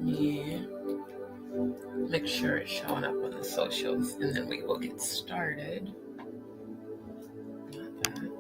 me make sure it's showing up on the socials, and then we will get started. Not that.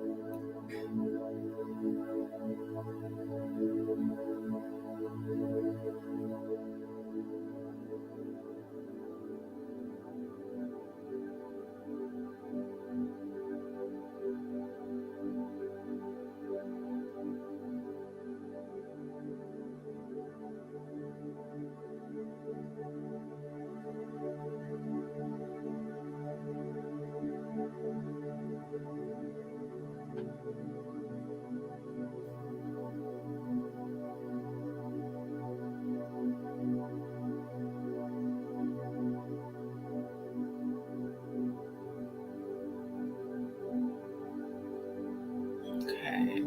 Okay.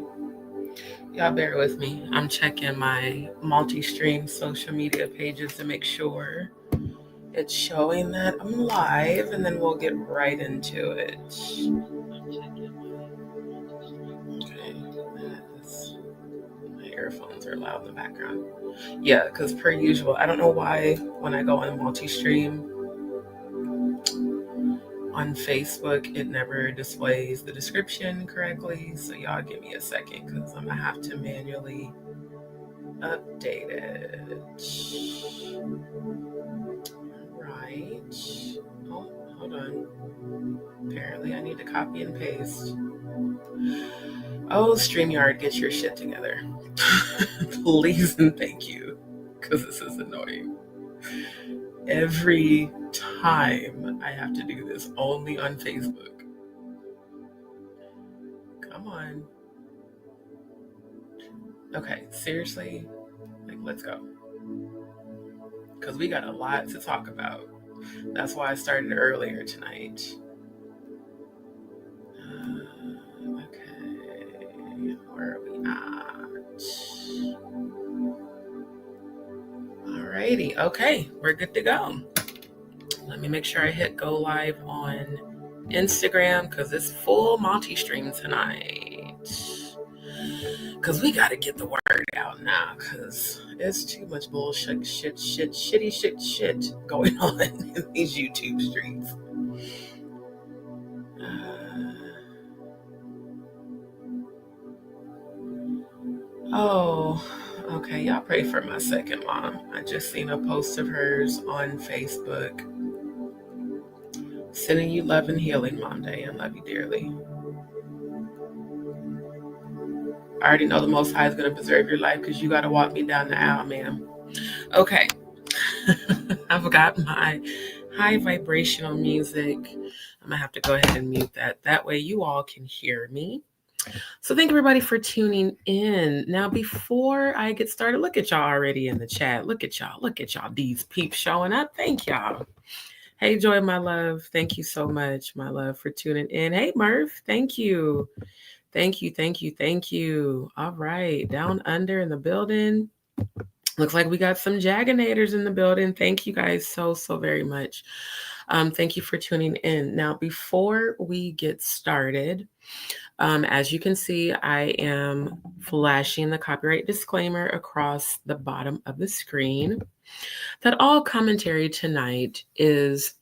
Y'all bear with me. I'm checking my multi-stream social media pages to make sure it's showing that I'm live, and then we'll get right into it. Okay. My earphones are loud in the background. Yeah, because per usual, I don't know why when I go on multi-stream on Facebook, it never displays the description correctly. So y'all give me a second because I'm going to have to manually update it. Right. Oh, hold on. Apparently I need to copy and paste. Oh, StreamYard, get your shit together. Please and thank you, because this is annoying. Every time I have to do this only on Facebook. Come on. Okay, seriously, like, let's go. Because we got a lot to talk about. That's why I started earlier tonight. Okay, where are we at? Alrighty, okay, we're good to go. Let me make sure I hit go live on Instagram because it's full multi-stream tonight. Because we got to get the word out now because there's too much bullshit, shitty going on in these YouTube streets. Oh, okay. Y'all pray for my second mom. I just seen a post of hers on Facebook. Sending you love and healing, Mom Day, and love you dearly. I already know the Most High is going to preserve your life because you got to walk me down the aisle, ma'am. Okay. I've got my high vibrational music. I'm going to have to go ahead and mute that. That way you all can hear me. So thank everybody for tuning in. Now, before I get started, look at y'all already in the chat. Look at y'all. These peeps showing up. Thank y'all. Hey, Joy, my love. Thank you so much, my love, for tuning in. Hey, Murph. Thank you. Thank you. All right. Down under in the building. Looks like we got some Jaganators in the building. Thank you guys so very much. Thank you for tuning in. Now, before we get started, as you can see, I am flashing the copyright disclaimer across the bottom of the screen that all commentary tonight is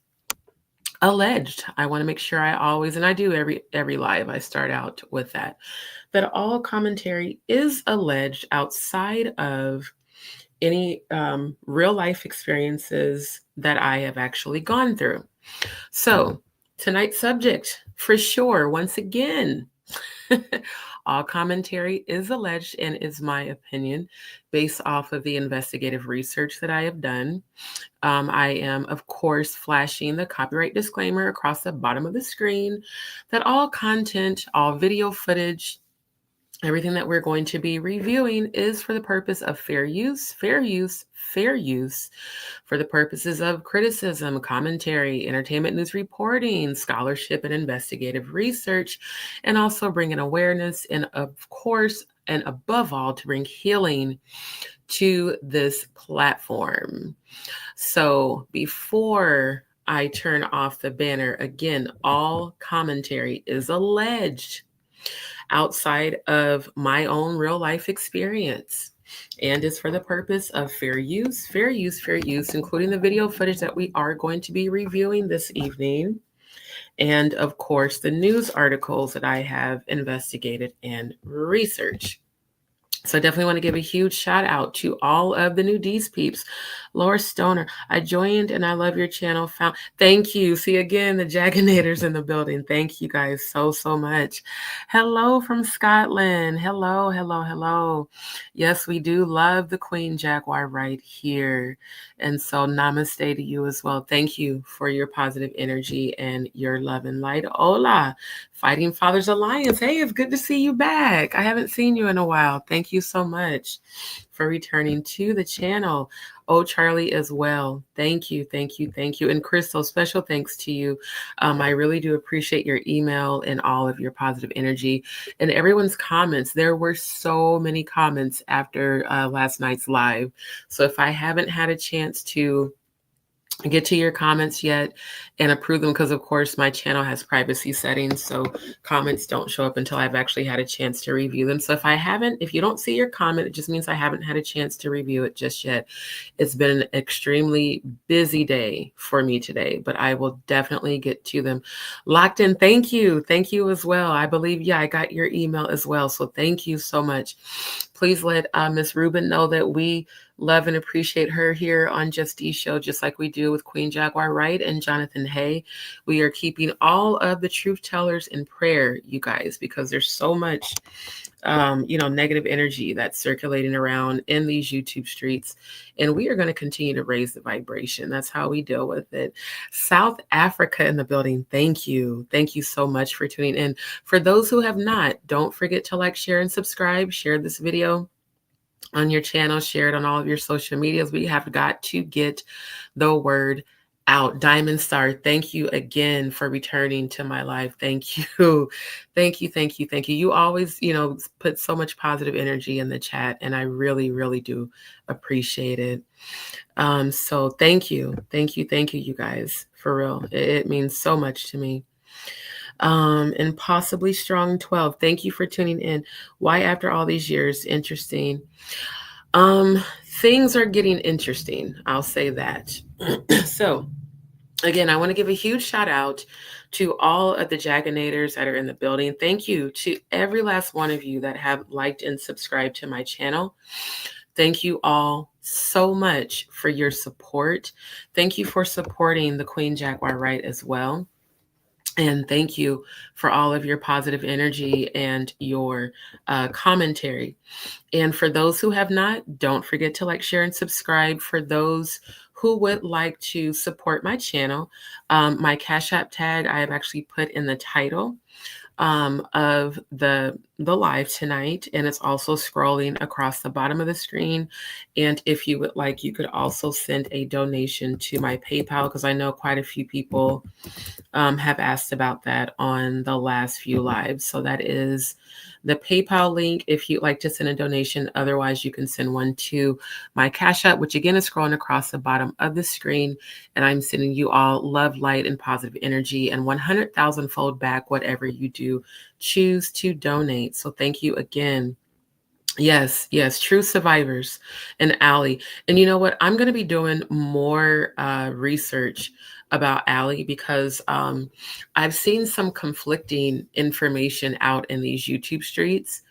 alleged. I want to make sure I always, and I do every live, I start out with that all commentary is alleged outside of any real life experiences that I have actually gone through. So tonight's subject, for sure, once again, all commentary is alleged and is my opinion based off of the investigative research that I have done. I am, of course, flashing the copyright disclaimer across the bottom of the screen that all content, all video footage, everything that we're going to be reviewing is for the purpose of fair use, for the purposes of criticism, commentary, entertainment news reporting, scholarship, and investigative research, and also bringing awareness and, of course, and above all, to bring healing to this platform. So before I turn off the banner, again, all commentary is alleged outside of my own real life experience. and is for the purpose of fair use, including the video footage that we are going to be reviewing this evening. And of course, the news articles that I have investigated and researched. So I definitely want to give a huge shout out to all of the new D's peeps. Laura Stoner, I joined and I love your channel. Thank you. See again, the Jaganators in the building. Thank you guys so much. Hello from Scotland. Hello. Yes, we do love the Queen Jaguar right here. And so namaste to you as well. Thank you for your positive energy and your love and light. Hola. Fighting Fathers Alliance. Hey, it's good to see you back. I haven't seen you in a while. Thank you so much for returning to the channel. Oh, Charlie as well. Thank you. And Crystal, special thanks to you. I really do appreciate your email and all of your positive energy and everyone's comments. There were so many comments after last night's live. So if I haven't had a chance to get to your comments yet and approve them, because of course my channel has privacy settings, so comments don't show up until I've actually had a chance to review them. So if you don't see your comment, it just means I haven't had a chance to review it just yet. It's been an extremely busy day for me today, but I will definitely get to them. Locked in, thank you as well. I believe, I got your email as well, so thank you so much. Please let Miss Rubin know that we love and appreciate her here on Just D Show, just like we do with Queen Jaguar Wright and Jonathan Hay. We are keeping all of the truth tellers in prayer, you guys, because there's so much, negative energy that's circulating around in these YouTube streets. And we are going to continue to raise the vibration. That's how we deal with it. South Africa in the building. Thank you. Thank you so much for tuning in. For those who have not, don't forget to like, share, and subscribe. Share this video on your channel, share it on all of your social medias. We have got to get the word out. Diamond Star, thank you again for returning to my life. Thank you. You always, put so much positive energy in the chat, and I really do appreciate it. So thank you, you guys, for real. It means so much to me. And possibly Strong 12. Thank you for tuning in. Why after all these years? Interesting. Things are getting interesting. I'll say that. So again, I want to give a huge shout out to all of the Jaganators that are in the building. Thank you to every last one of you that have liked and subscribed to my channel. Thank you all so much for your support. Thank you for supporting the Queen Jaguar Wright as well. And thank you for all of your positive energy and your commentary. And for those who have not, don't forget to like, share, and subscribe. For those who would like to support my channel, my Cash App tag I have actually put in the title of the live tonight, and it's also scrolling across the bottom of the screen. And if you would like, you could also send a donation to my PayPal, because I know quite a few people have asked about that on the last few lives. So that is the PayPal link if you'd like to send a donation. Otherwise, you can send one to my Cash App, which again is scrolling across the bottom of the screen. And I'm sending you all love, light, and positive energy, and 100,000-fold back whatever you do choose to donate. So thank you again. Yes, true survivors and Allie. And you know what? I'm going to be doing more research about Allie, because I've seen some conflicting information out in these YouTube streets,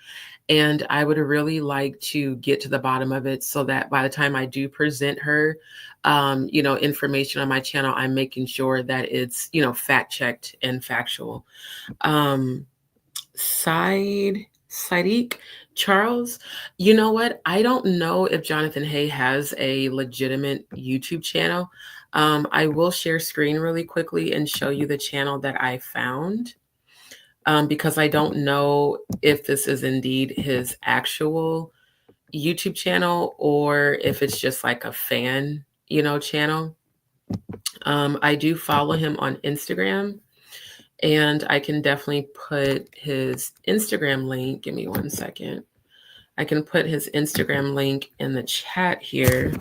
and I would really like to get to the bottom of it, so that by the time I do present her, information on my channel, I'm making sure that it's, fact checked and factual. Sadiq Charles, you know what? I don't know if Jonathan Hay has a legitimate YouTube channel. I will share screen really quickly and show you the channel that I found, because I don't know if this is indeed his actual YouTube channel or if it's just like a fan, channel. I do follow him on Instagram, and I can definitely put his Instagram link. Give me 1 second. I can put his Instagram link in the chat here.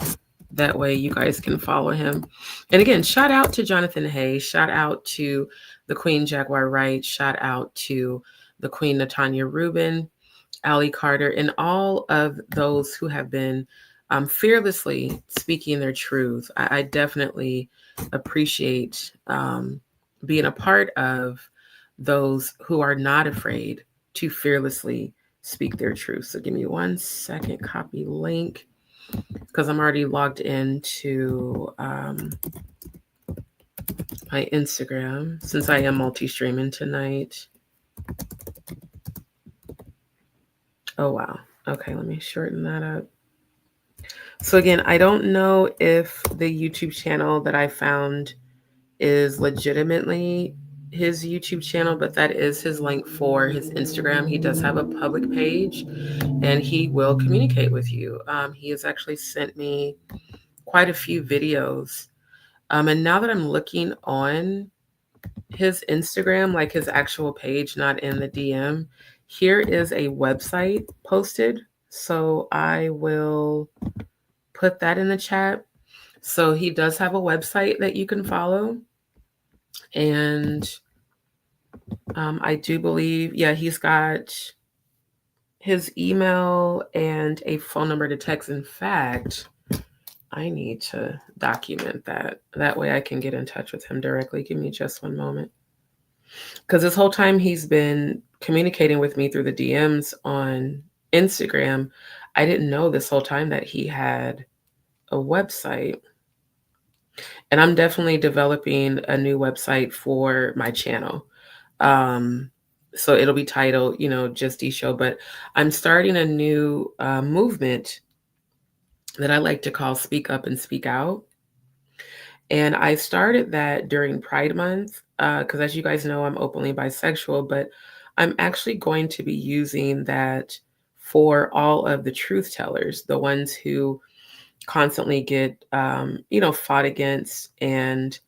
That way you guys can follow him. And again, shout out to Jonathan Hay. Shout out to the Queen Jaguar Wright. Shout out to the Queen Natanya Rubin. Ali Carter, and all of those who have been fearlessly speaking their truth. I definitely appreciate being a part of those who are not afraid to fearlessly speak their truth. So give me 1 second, copy link, because I'm already logged into my Instagram since I am multi-streaming tonight. Oh, wow. Okay, let me shorten that up. So again, I don't know if the YouTube channel that I found is legitimately his YouTube channel, but that is his link for his Instagram. He does have a public page and he will communicate with you. He has actually sent me quite a few videos. And now that I'm looking on his Instagram, like his actual page, not in the DM, here is a website posted. So I will put that in the chat. So he does have a website that you can follow. And I do believe, yeah, he's got his email and a phone number to text. In fact, I need to document that. That way I can get in touch with him directly. Give me just one moment. Because this whole time he's been communicating with me through the DMs on Instagram, I didn't know this whole time that he had a website. And I'm definitely developing a new website for my channel. So it'll be titled, Just D Show, but I'm starting a new movement that I like to call Speak Up and Speak Out. And I started that during Pride Month, because as you guys know, I'm openly bisexual, but I'm actually going to be using that for all of the truth tellers, the ones who constantly get, fought against and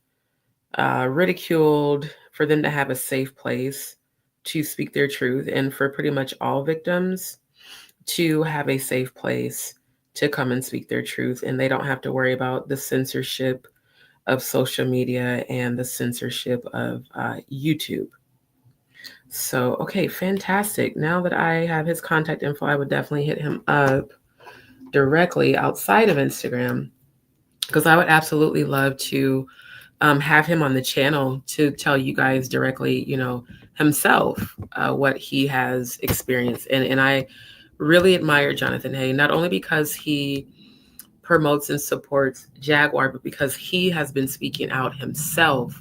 ridiculed, for them to have a safe place to speak their truth, and for pretty much all victims to have a safe place to come and speak their truth, and they don't have to worry about the censorship of social media and the censorship of YouTube. So, okay, fantastic. Now that I have his contact info, I would definitely hit him up directly outside of Instagram, because I would absolutely love to have him on the channel to tell you guys directly, himself, what he has experienced. And I really admire Jonathan Hay, not only because he promotes and supports Jaguar, but because he has been speaking out himself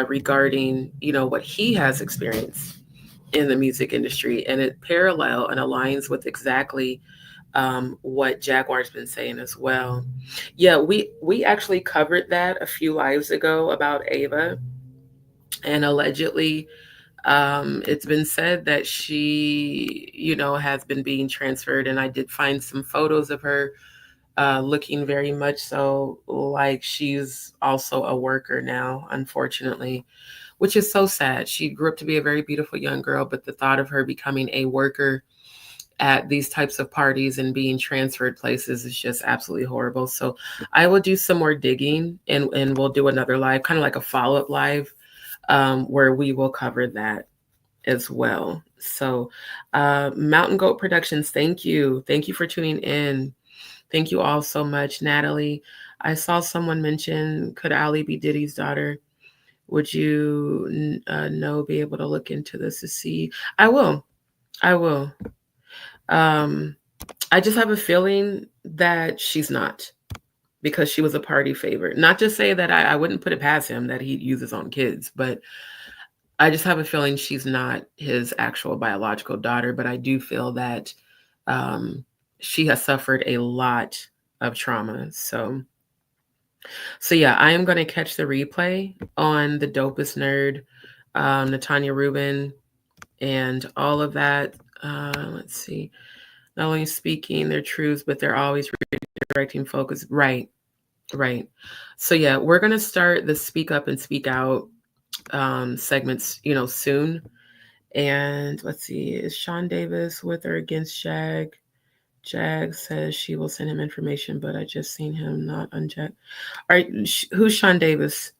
regarding, what he has experienced in the music industry. And it parallel and aligns with exactly what Jaguar's been saying as well. Yeah, we actually covered that a few lives ago about Ava, and allegedly it's been said that she, has been being transferred, and I did find some photos of her looking very much so like she's also a worker now, unfortunately, which is so sad. She grew up to be a very beautiful young girl, but the thought of her becoming a worker at these types of parties and being transferred places is just absolutely horrible. So I will do some more digging, and we'll do another live, kind of like a follow-up live, where we will cover that as well. So Mountain Goat Productions, thank you. Thank you for tuning in. Thank you all so much. Natalie, I saw someone mention, could Ali be Diddy's daughter? Would you be able to look into this to see? I will. I just have a feeling that she's not, because she was a party favorite. Not to say that I wouldn't put it past him that he'd use his own kids, but I just have a feeling she's not his actual biological daughter. But I do feel that she has suffered a lot of trauma. So yeah, I am going to catch the replay on the Dopest Nerd, Natanya Rubin, and all of that. Let's see. Not only speaking their truths, but they're always redirecting focus. Right. So yeah, we're going to start the Speak Up and Speak Out segments, soon. And let's see, is Sean Davis with or against Jag? Jag says she will send him information, but I just seen him not unjag. All right, who's Sean Davis?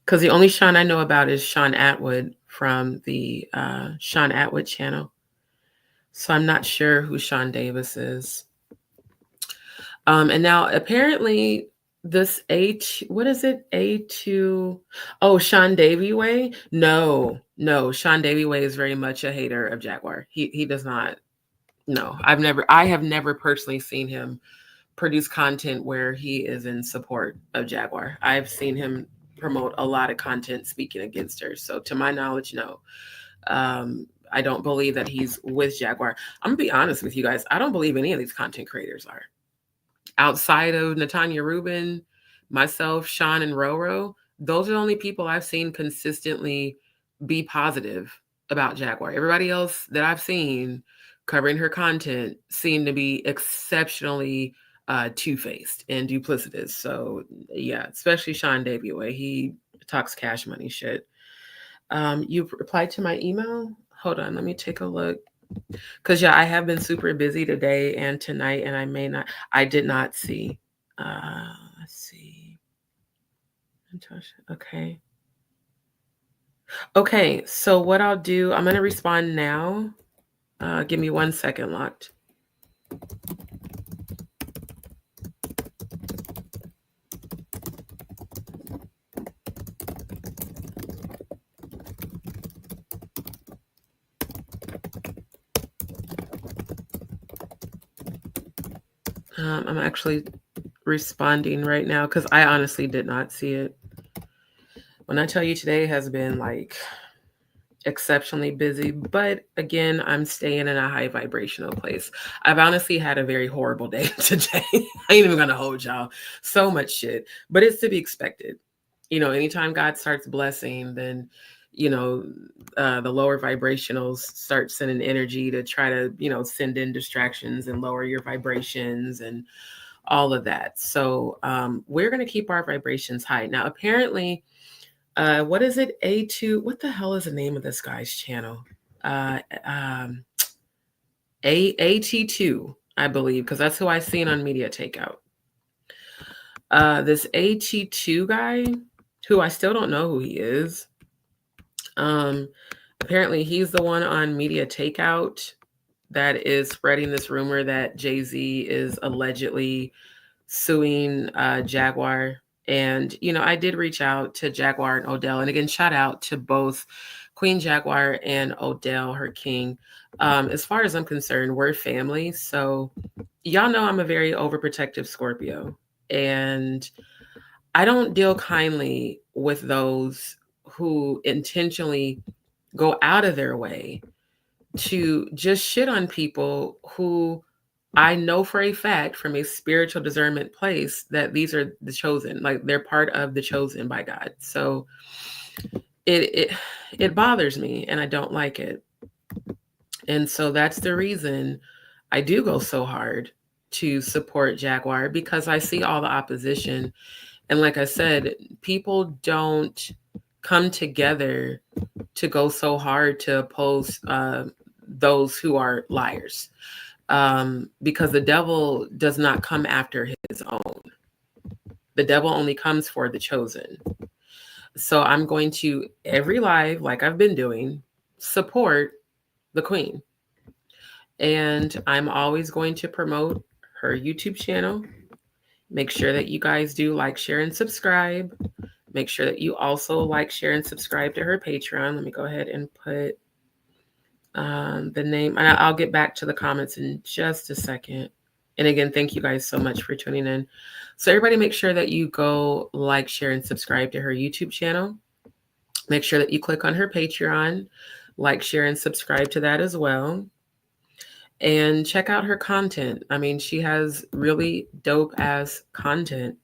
Because the only Sean I know about is Sean Atwood from the Sean Atwood channel. So I'm not sure who Sean Davis is. And now apparently this what is it? A2, oh, Sean Davy Way? No, Sean Davy Way is very much a hater of Jaguar. He does not, no, I have never personally seen him produce content where he is in support of Jaguar. I've seen him promote a lot of content speaking against her. So to my knowledge, no. I don't believe that he's with Jaguar. I'm gonna be honest with you guys. I don't believe any of these content creators are. Outside of Natanya Rubin, myself, Sean, and Roro, those are the only people I've seen consistently be positive about Jaguar. Everybody else that I've seen covering her content seem to be exceptionally two-faced and duplicitous. So yeah, especially Sean Davieway. He talks cash money shit. You replied to my email? Hold on, let me take a look. Because yeah, I have been super busy today and tonight, and I did not see. Let's see. Okay. Okay, so what I'll do, I'm gonna respond now. Give me 1 second, Locked. I'm actually responding right now because I honestly did not see it. When I tell you today has been like exceptionally busy, but again, I'm staying in a high vibrational place. I've honestly had a very horrible day today. I ain't even gonna hold y'all. So much shit, but it's to be expected. You know, anytime God starts blessing, then the lower vibrationals start sending energy to try to send in distractions and lower your vibrations and all of that. So we're going to keep our vibrations high. Now apparently what is it? A2. What the hell is the name of this guy's channel? AT2, I believe, because that's who I seen on Media Takeout. This AT2 guy, who I still don't know who he is. Apparently he's the one on Media Takeout that is spreading this rumor that Jay-Z is allegedly suing Jaguar. And, I did reach out to Jaguar and Odell. And again, shout out to both Queen Jaguar and Odell, her king. As far as I'm concerned, we're family. So y'all know I'm a very overprotective Scorpio. And I don't deal kindly with those who intentionally go out of their way to just shit on people who I know for a fact from a spiritual discernment place that these are the chosen, like they're part of the chosen by God. So it bothers me and I don't like it. And so that's the reason I do go so hard to support Jaguar, because I see all the opposition. And like I said, people don't come together to go so hard to oppose those who are liars. Because the devil does not come after his own. The devil only comes for the chosen. So I'm going to, every live, like I've been doing, support the queen. And I'm always going to promote her YouTube channel. Make sure that you guys do like, share, and subscribe. Make sure that you also like, share, and subscribe to her Patreon. Let me go ahead and put the name, and I'll get back to the comments in just a second. And again, thank you guys so much for tuning in. So everybody make sure that you go like, share, and subscribe to her YouTube channel. Make sure that you click on her Patreon, like, share, and subscribe to that as well. And check out her content. I mean, she has really dope ass content.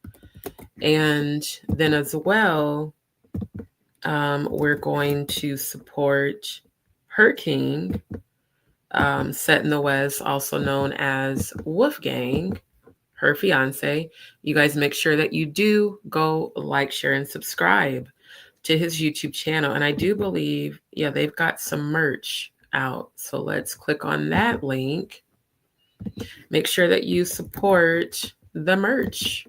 And then as well, we're going to support her king, Set in the West, also known as Wolfgang, her fiance. You guys make sure that you do go like, share, and subscribe to his YouTube channel. And I do believe, yeah, they've got some merch out. So let's click on that link. Make sure that you support the merch.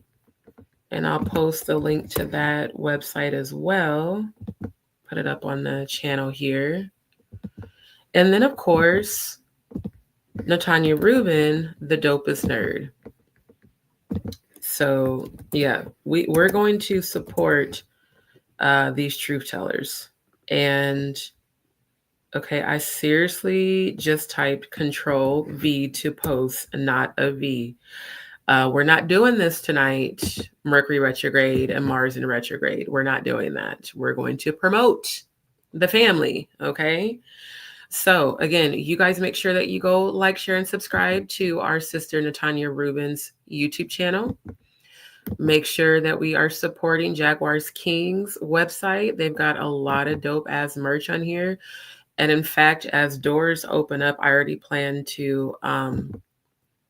And I'll post the link to that website as well. Put it up on the channel here. And then, of course, Natanya Rubin, the dopest nerd. So yeah, we're going to support these truth tellers. And okay, I seriously just typed Control V to post, not a V. We're not doing this tonight, Mercury retrograde and Mars in retrograde. We're not doing that. We're going to promote the family, okay? So again, you guys make sure that you go like, share, and subscribe to our sister Natanya Rubin's YouTube channel. Make sure that we are supporting Jaguars King's website. They've got a lot of dope ass merch on here. And in fact, as doors open up, I already plan to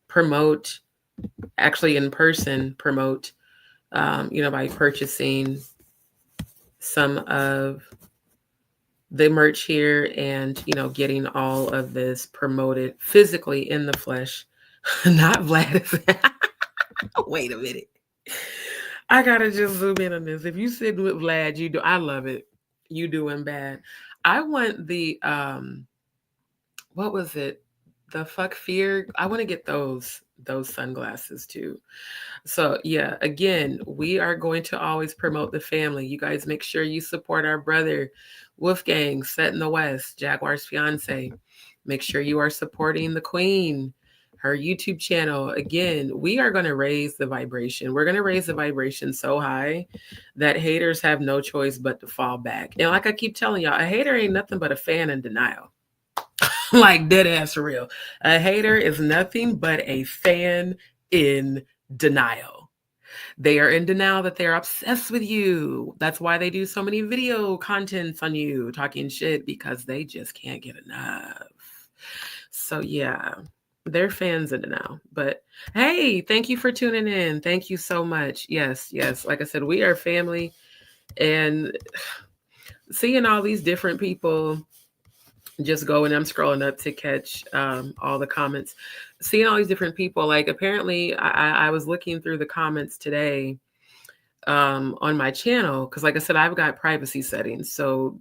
promote, actually in person, promote, by purchasing some of the merch here and, getting all of this promoted physically in the flesh. Not Vlad. Wait a minute. I gotta just zoom in on this. If you sitting with Vlad, you do. I love it. You doing bad. I want the what was it? The fuck fear. I want to get those sunglasses too. So yeah, again, we are going to always promote the family. You guys make sure you support our brother, Wolfgang, set in the West, Jaguar's fiance. Make sure you are supporting the queen, her YouTube channel. Again, we are going to raise the vibration. We're going to raise the vibration so high that haters have no choice but to fall back. And like I keep telling y'all, a hater ain't nothing but a fan in denial. Like dead ass real. A hater is nothing but a fan in denial. They are in denial that they're obsessed with you. That's why they do so many video contents on you talking shit, because they just can't get enough. So yeah, they're fans in denial. But hey, thank you for tuning in. Thank you so much. Yes. Like I said, we are family, and seeing all these different people just going, I'm scrolling up to catch all the comments, seeing all these different people. Like apparently I was looking through the comments today on my channel, because like I said, I've got privacy settings, so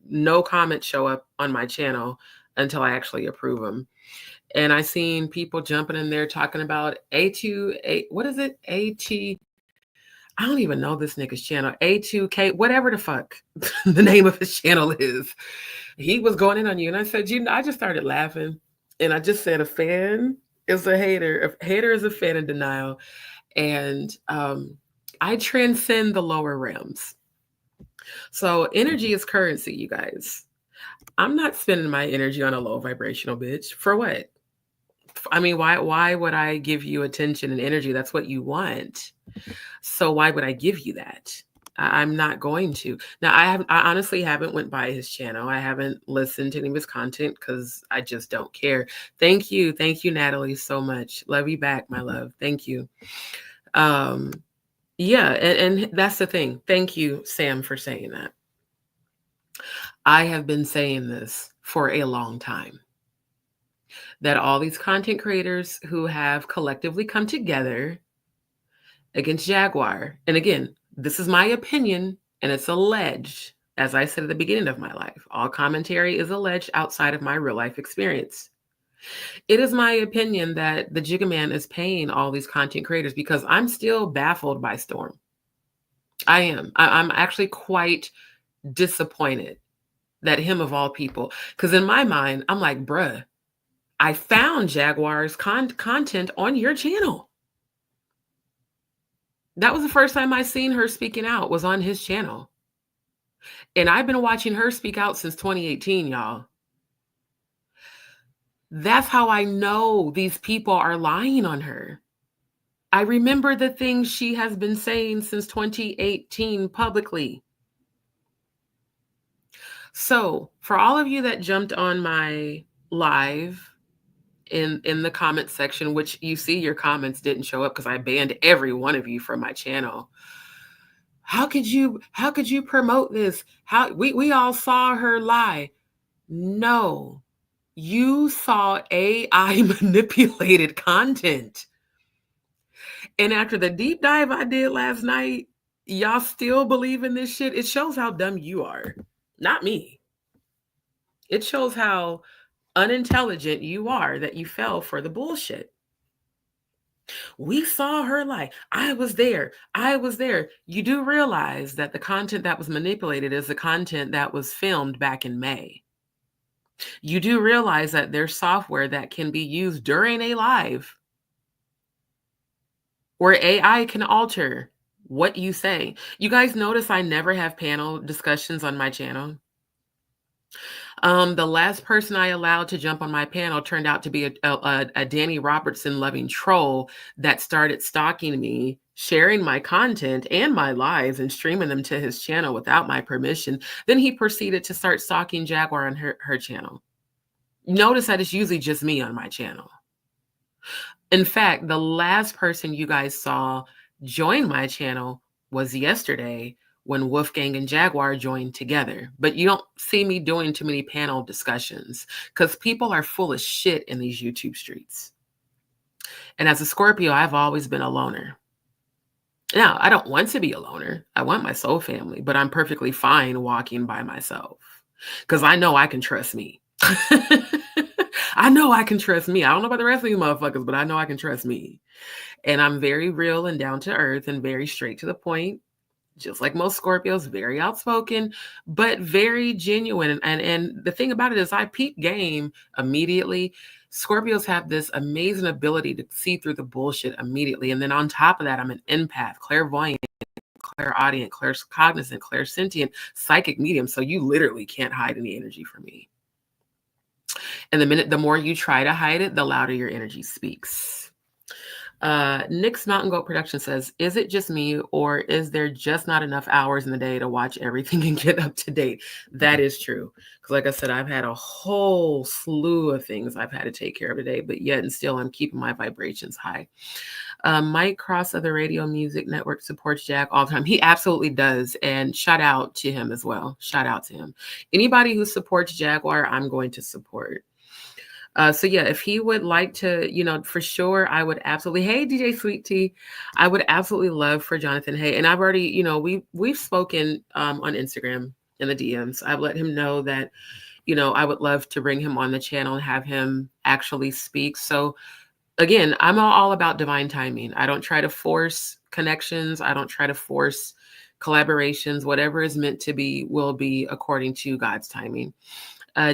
no comments show up on my channel until I actually approve them. And I seen people jumping in there talking about what is it? I don't even know this nigga's channel. A2K, whatever the fuck the name of his channel is. He was going in on you. And I said, I just started laughing. And I just said, a fan is a hater. A hater is a fan in denial. And I transcend the lower realms. So energy is currency, you guys. I'm not spending my energy on a low vibrational bitch. For what? I mean, why would I give you attention and energy? That's what you want. So why would I give you that? I'm not going to. Now, I honestly haven't went by his channel. I haven't listened to any of his content because I just don't care. Thank you, Natalie, so much. Love you back, my love. Thank you. Yeah, and that's the thing. Thank you, Sam, for saying that. I have been saying this for a long time, that all these content creators who have collectively come together against Jaguar, and again, this is my opinion, and it's alleged, as I said at the beginning of my life, all commentary is alleged outside of my real life experience. It is my opinion that the Jigga Man is paying all these content creators, because I'm still baffled by Storm. I am. I'm actually quite disappointed that him of all people, because in my mind, I'm like, bruh, I found Jaguar's content on your channel. That was the first time I seen her speaking out, was on his channel. And I've been watching her speak out since 2018, y'all. That's how I know these people are lying on her. I remember the things she has been saying since 2018 publicly. So for all of you that jumped on my live in the comment section, which you see your comments didn't show up because I banned every one of you from my channel. How could you promote this? How we all saw her lie. No, you saw AI manipulated content. And after the deep dive I did last night, y'all still believe in this shit. It shows how dumb you are, not me. It shows how unintelligent you are that you fell for the bullshit. We saw her live. I was there. I was there. You do realize that the content that was manipulated is the content that was filmed back in May. You do realize that there's software that can be used during a live where AI can alter what you say. You guys notice I never have panel discussions on my channel. The last person I allowed to jump on my panel turned out to be a Danny Robertson loving troll that started stalking me, sharing my content and my lives and streaming them to his channel without my permission. Then he proceeded to start stalking Jaguar on her channel. Notice that it's usually just me on my channel. In fact, the last person you guys saw join my channel was yesterday when Wolfgang and Jaguar joined together. But you don't see me doing too many panel discussions because people are full of shit in these YouTube streets. And as a Scorpio, I've always been a loner. Now, I don't want to be a loner. I want my soul family, but I'm perfectly fine walking by myself because I know I can trust me. I know I can trust me. I don't know about the rest of you motherfuckers, but I know I can trust me. And I'm very real and down to earth and very straight to the point. Just like most Scorpios, very outspoken, but very genuine. And the thing about it is I peep game immediately. Scorpios have this amazing ability to see through the bullshit immediately. And then on top of that, I'm an empath, clairvoyant, clairaudient, claircognizant, clairsentient, psychic medium. So you literally can't hide any energy from me. And the more you try to hide it, the louder your energy speaks. Nick's Mountain Goat Production says, is it just me or is there just not enough hours in the day to watch everything and get up to date? That is true. Because like I said, I've had a whole slew of things I've had to take care of today, but yet and still I'm keeping my vibrations high. Mike Cross of the Radio Music Network supports Jack all the time. He absolutely does. And shout out to him as well. Shout out to him. Anybody who supports Jaguar, I'm going to support. So yeah, if he would like to, for sure, I would absolutely. Hey, DJ Sweet Tea, I would absolutely love for Jonathan. Hey, and I've already, we've spoken on Instagram in the DMs. I've let him know that, I would love to bring him on the channel and have him actually speak. So again, I'm all about divine timing. I don't try to force connections. I don't try to force collaborations. Whatever is meant to be will be according to God's timing.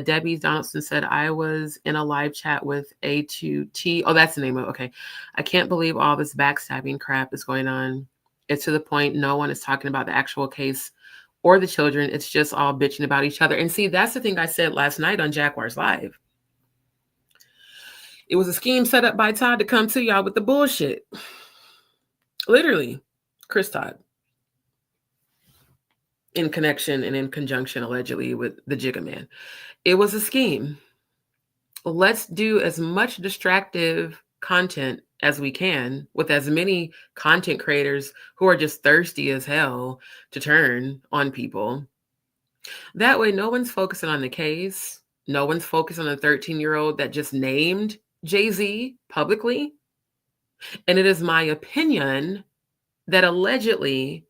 Debbie Donaldson said, I was in a live chat with A2T. Oh, that's the name of it. Okay. I can't believe all this backstabbing crap is going on. It's to the point no one is talking about the actual case or the children. It's just all bitching about each other. And see, that's the thing I said last night on Jaguar's Live. It was a scheme set up by Todd to come to y'all with the bullshit. Literally, Chris Todd. In connection and in conjunction, allegedly, with the Jigga Man. It was a scheme. Let's do as much distractive content as we can with as many content creators who are just thirsty as hell to turn on people. That way, no one's focusing on the case. No one's focused on the 13-year-old that just named Jay-Z publicly. And it is my opinion that allegedly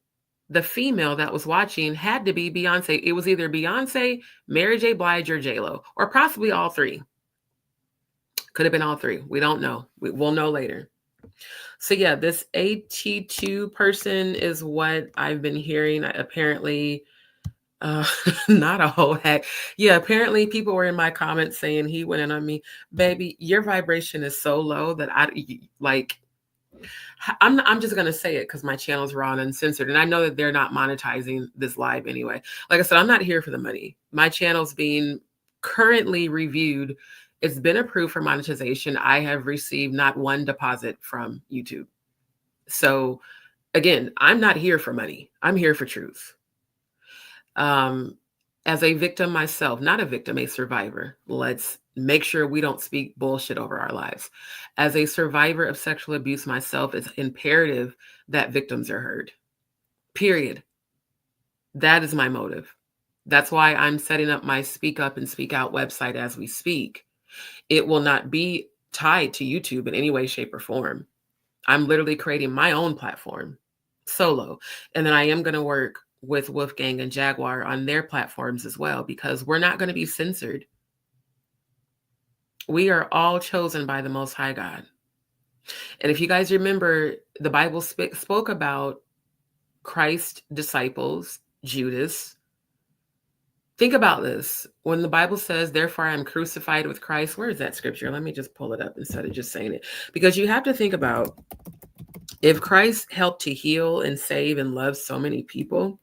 the female that was watching had to be Beyonce. It was either Beyonce, Mary J. Blige, or J-Lo, or possibly all three. Could have been all three. We don't know. We'll know later. So yeah, this AT2 person is what I've been hearing. Apparently, not a whole heck. Yeah, apparently people were in my comments saying he went in on me. Baby, your vibration is so low that I'm just going to say it because my channel's raw and uncensored. And I know that they're not monetizing this live anyway. Like I said, I'm not here for the money. My channel's being currently reviewed. It's been approved for monetization. I have received not one deposit from YouTube. So again, I'm not here for money. I'm here for truth. As a victim myself, not a victim, a survivor, let's make sure we don't speak bullshit over our lives. As a survivor of sexual abuse myself, it's imperative that victims are heard. Period. That is my motive. That's why I'm setting up my Speak Up and Speak Out website as we speak. It will not be tied to YouTube in any way, shape, or form. I'm literally creating my own platform solo. And then I am going to work with Wolfgang and Jaguar on their platforms as well, because we're not going to be censored. We are all chosen by the Most High God. And if you guys remember, the Bible spoke about Christ's disciples, Judas. Think about this. When the Bible says, therefore I am crucified with Christ, where is that scripture? Let me just pull it up instead of just saying it. Because you have to think about, if Christ helped to heal and save and love so many people,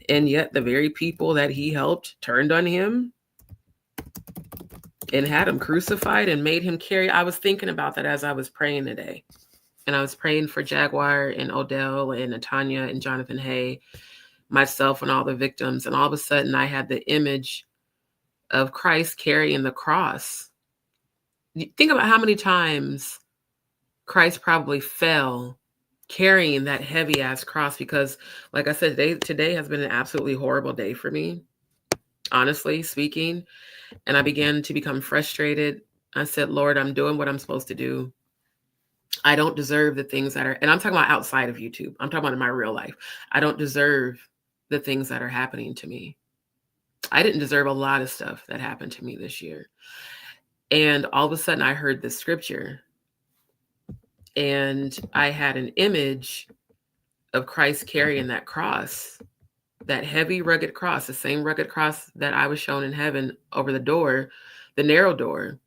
and yet the very people that he helped turned on him and had him crucified and made him carry. I was thinking about that as I was praying today. And I was praying for Jaguar and Odell and Natanya and Jonathan Hay, myself and all the victims. And all of a sudden I had the image of Christ carrying the cross. Think about how many times Christ probably fell carrying that heavy ass cross, because like I said, today has been an absolutely horrible day for me, honestly speaking. And I began to become frustrated. I said, Lord, I'm doing what I'm supposed to do. I don't deserve the things that are, and I'm talking about outside of YouTube. I'm talking about in my real life. I don't deserve the things that are happening to me. I didn't deserve a lot of stuff that happened to me this year. And all of a sudden I heard this scripture and I had an image of Christ carrying that cross, that heavy, rugged cross, the same rugged cross that I was shown in heaven over the door, the narrow door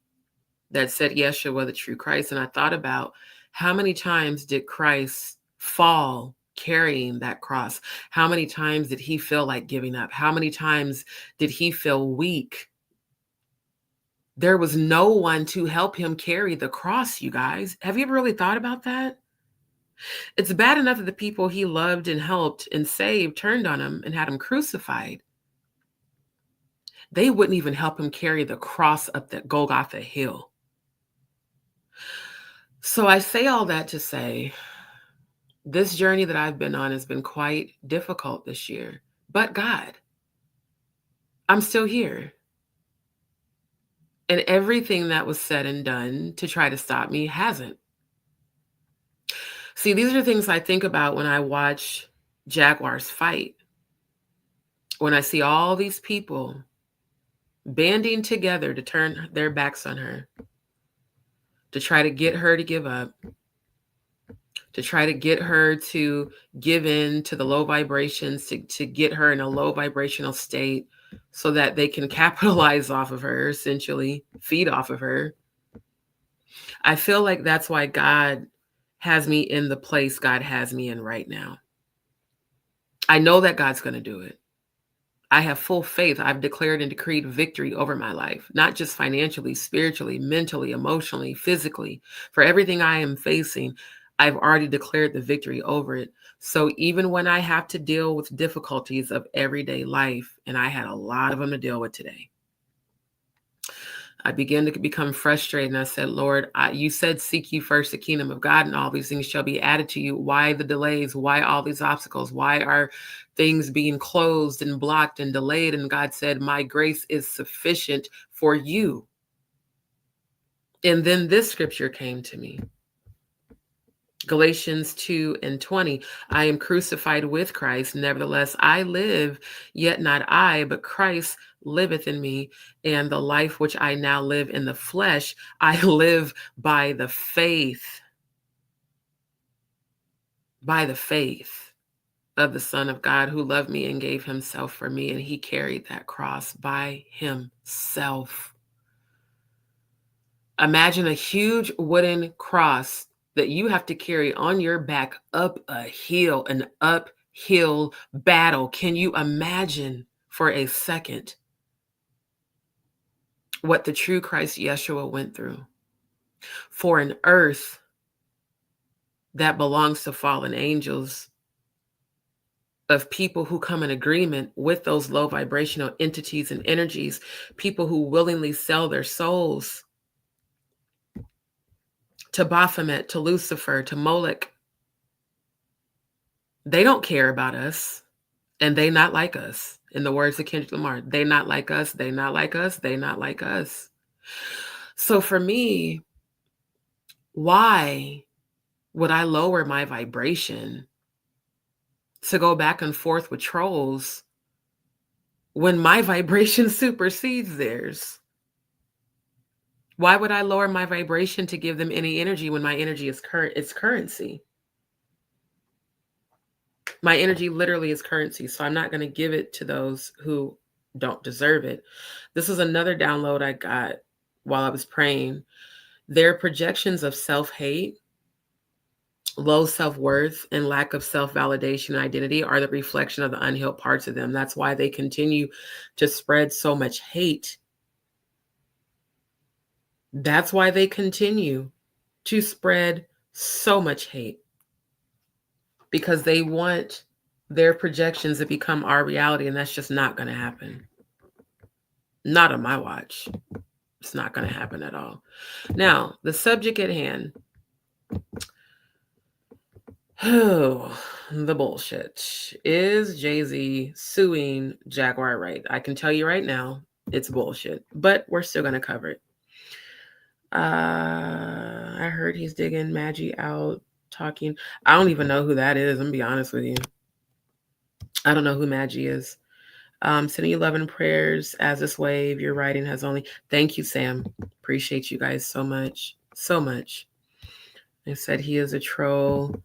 that said Yeshua, the true Christ. And I thought about, how many times did Christ fall carrying that cross? How many times did he feel like giving up? How many times did he feel weak? There was no one to help him carry the cross, you guys. Have you ever really thought about that? It's bad enough that the people he loved and helped and saved turned on him and had him crucified. They wouldn't even help him carry the cross up that Golgotha hill. So I say all that to say, this journey that I've been on has been quite difficult this year. But God, I'm still here. And everything that was said and done to try to stop me hasn't. See, these are the things I think about when I watch Jaguars fight. When I see all these people banding together to turn their backs on her, to try to get her to give up, to try to get her to give in to the low vibrations, to get her in a low vibrational state so that they can capitalize off of her, essentially feed off of her. I feel like that's why God has me in the place God has me in right now. I know that God's going to do it. I have full faith. I've declared and decreed victory over my life, not just financially, spiritually, mentally, emotionally, physically. For everything I am facing, I've already declared the victory over it. So even when I have to deal with difficulties of everyday life, and I had a lot of them to deal with today, I began to become frustrated. And I said, Lord, you said, seek ye first the kingdom of God, and all these things shall be added to you. Why the delays? Why all these obstacles? Why are things being closed and blocked and delayed? And God said, my grace is sufficient for you. And then this scripture came to me. Galatians 2:20, I am crucified with Christ. Nevertheless, I live, yet not I, but Christ liveth in me. And the life which I now live in the flesh, I live by the faith of the Son of God, who loved me and gave himself for me. And he carried that cross by himself. Imagine a huge wooden cross that you have to carry on your back up a hill, an uphill battle. Can you imagine for a second what the true Christ Yeshua went through for an earth that belongs to fallen angels, of people who come in agreement with those low vibrational entities and energies, people who willingly sell their souls to Baphomet, to Lucifer, to Moloch? They don't care about us, and they not like us. In the words of Kendrick Lamar, they not like us, they not like us, they not like us. So for me, why would I lower my vibration to go back and forth with trolls when my vibration supersedes theirs? Why would I lower my vibration to give them any energy when my energy is it's currency? My energy literally is currency, so I'm not going to give it to those who don't deserve it. This is another download I got while I was praying. Their projections of self-hate, low self-worth, and lack of self-validation and identity are the reflection of the unhealed parts of them. That's why they continue to spread so much hate. That's why they continue to spread so much hate, because they want their projections to become our reality, and that's just not going to happen. Not on my watch. It's not going to happen at all. Now, the subject at hand. Oh, the bullshit. Is Jay-Z suing Jaguar Wright? I can tell you right now, it's bullshit, but we're still going to cover it. I heard he's digging Maggie out, talking. I don't even know who that is. I'm going to be honest with you. I don't know who Maggie is. Sending you love and prayers as this wave. Your writing has only... Thank you, Sam. Appreciate you guys so much. So much. They said he is a troll.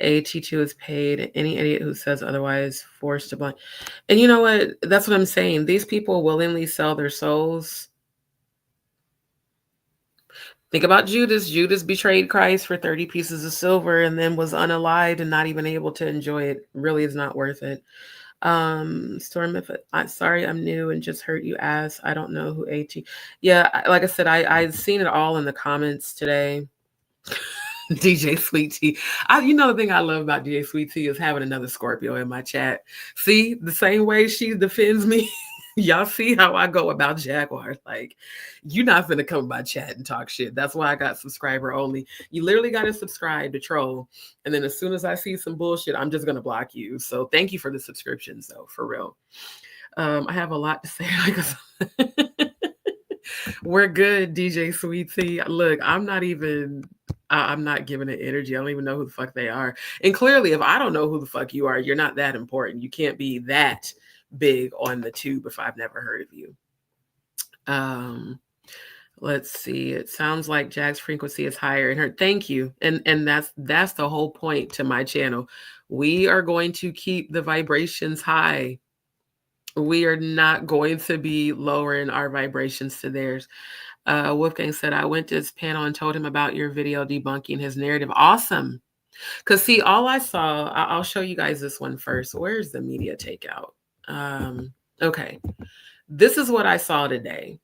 AT2 is paid. Any idiot who says otherwise forced to blind. And you know what? That's what I'm saying. These people willingly sell their souls. Think about Judas. Judas betrayed Christ for 30 pieces of silver and then was unalived and not even able to enjoy it. Really is not worth it. Storm, sorry, I'm new and just heard you ask. I don't know who AT. Yeah, like I said, I've seen it all in the comments today. DJ Sweet Tea. You know, the thing I love about DJ Sweet Tea is having another Scorpio in my chat. See, the same way she defends me. Y'all see how I go about Jaguars. Like, you're not finna come by chat and talk shit. That's why I got subscriber only. You literally got to subscribe to troll. And then as soon as I see some bullshit, I'm just going to block you. So thank you for the subscriptions, though, for real. I have a lot to say. We're good, DJ Sweet Tea. Look, I'm not giving it energy. I don't even know who the fuck they are. And clearly, if I don't know who the fuck you are, you're not that important. You can't be that big on the tube if I've never heard of you. Let's see. It sounds like Jag's frequency is higher in her. Thank you. And that's the whole point to my channel. We are going to keep the vibrations high. We are not going to be lowering our vibrations to theirs. Wolfgang said, I went to his panel and told him about your video debunking his narrative. Awesome. Because see, all I saw, I'll show you guys this one first. Where's the media takeout? Okay. This is what I saw today.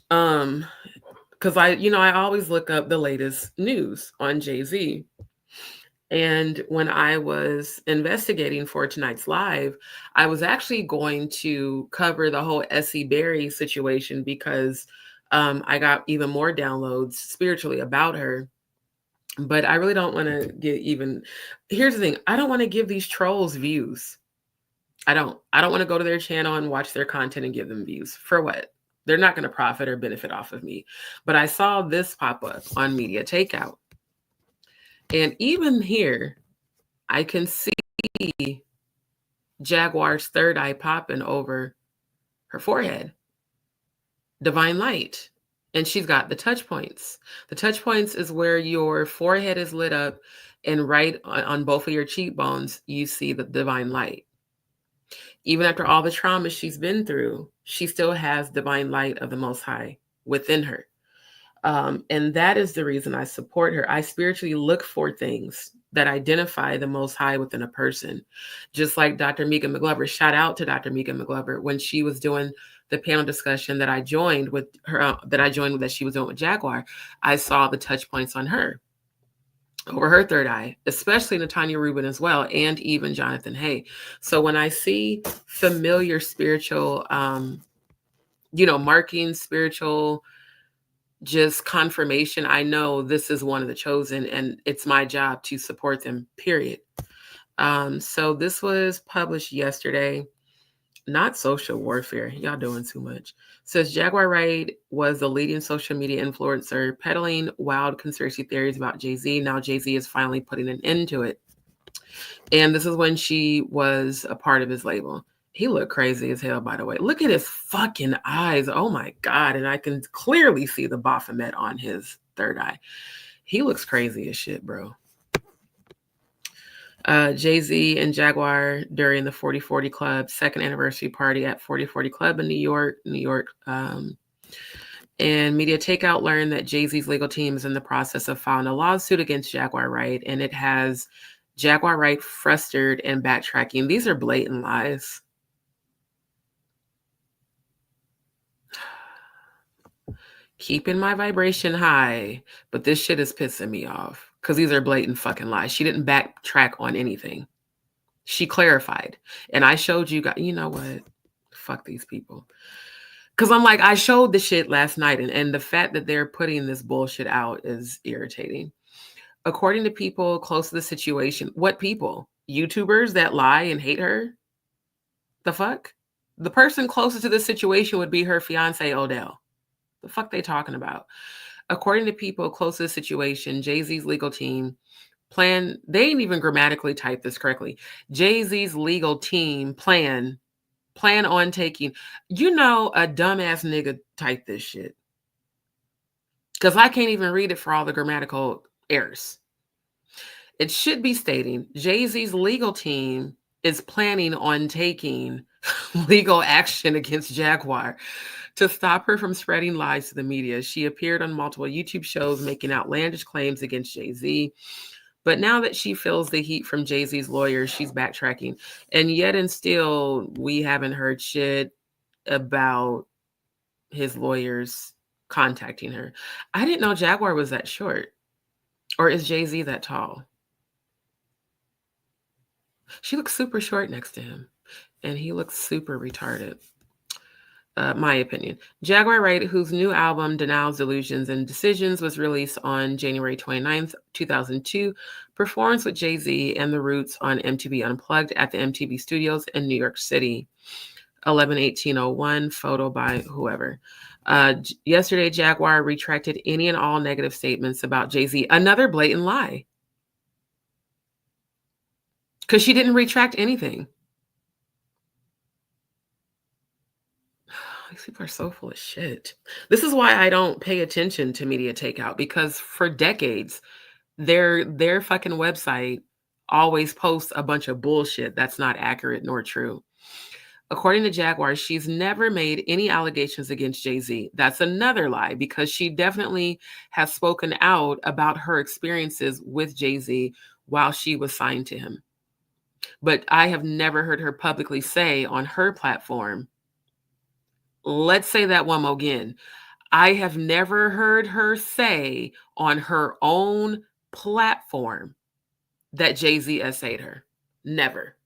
Because I always look up the latest news on Jay-Z. And when I was investigating for tonight's live, I was actually going to cover the whole Essie Berry situation because I got even more downloads spiritually about her. But I really don't want to get even... Here's the thing. I don't want to give these trolls views. I don't want to go to their channel and watch their content and give them views. For what? They're not going to profit or benefit off of me. But I saw this pop up on Media Takeout. And even here, I can see Jaguar's third eye popping over her forehead. Divine light. And she's got the touch points. The touch points is where your forehead is lit up, and right on both of your cheekbones, you see the divine light. Even after all the trauma she's been through, she still has divine light of the Most High within her. And that is the reason I support her. I spiritually look for things that identify the Most High within a person. Just like Dr. Mika McGlover, shout out to Dr. Mika McGlover, when she was doing the panel discussion that I joined with her, that she was doing with Jaguar, I saw the touch points on her, over her third eye, especially Natanya Rubin as well, and even Jonathan Hay. So when I see familiar spiritual, marking, spiritual, just confirmation, I know this is one of the chosen, and it's my job to support them, period. So this was published yesterday. Not social warfare. Y'all doing too much. Says Jaguar Wright was the leading social media influencer peddling wild conspiracy theories about Jay-Z. Now Jay-Z is finally putting an end to it. And this is when she was a part of his label. He looked crazy as hell, by the way. Look at his fucking eyes. Oh my God. And I can clearly see the Baphomet on his third eye. He looks crazy as shit, bro. Jay-Z and Jaguar during the 4040 Club second anniversary party at 4040 Club in New York. And Media Takeout learned that Jay-Z's legal team is in the process of filing a lawsuit against Jaguar Wright, and it has Jaguar Wright frustrated and backtracking. These are blatant lies. Keeping my vibration high, but this shit is pissing me off because these are blatant fucking lies. She didn't backtrack on anything. She clarified. And I showed you guys, you know what? Fuck these people. Because I'm like, I showed the shit last night, and the fact that they're putting this bullshit out is irritating. According to people close to the situation, what people? YouTubers that lie and hate her? The fuck? The person closest to this situation would be her fiance, Odell. The fuck they talking about? According to people close to the situation, Jay-Z's legal team they ain't even grammatically typed this correctly. Jay-Z's legal team plan on taking, a dumbass nigga typed this shit. Because I can't even read it for all the grammatical errors. It should be stating Jay-Z's legal team is planning on taking legal action against Jaguar to stop her from spreading lies to the media. She appeared on multiple YouTube shows making outlandish claims against Jay-Z. But now that she feels the heat from Jay-Z's lawyers, she's backtracking. And yet and still, we haven't heard shit about his lawyers contacting her. I didn't know Jaguar was that short. Or is Jay-Z that tall? She looks super short next to him. And he looks super retarded. My opinion. Jaguar Wright, whose new album, Denials, Delusions, and Decisions, was released on January 29th, 2002, performs with Jay-Z and The Roots on MTV Unplugged at the MTV Studios in New York City. 11/18/01, photo by whoever. Yesterday, Jaguar retracted any and all negative statements about Jay-Z. Another blatant lie. Because she didn't retract anything. These people are so full of shit. This is why I don't pay attention to Media Takeout, because for decades, their fucking website always posts a bunch of bullshit that's not accurate nor true. According to Jaguar, she's never made any allegations against Jay-Z. That's another lie, because she definitely has spoken out about her experiences with Jay-Z while she was signed to him. But I have never heard her publicly say on her platform, let's say that one more again. I have never heard her say on her own platform that Jay-Z essayed her. Never.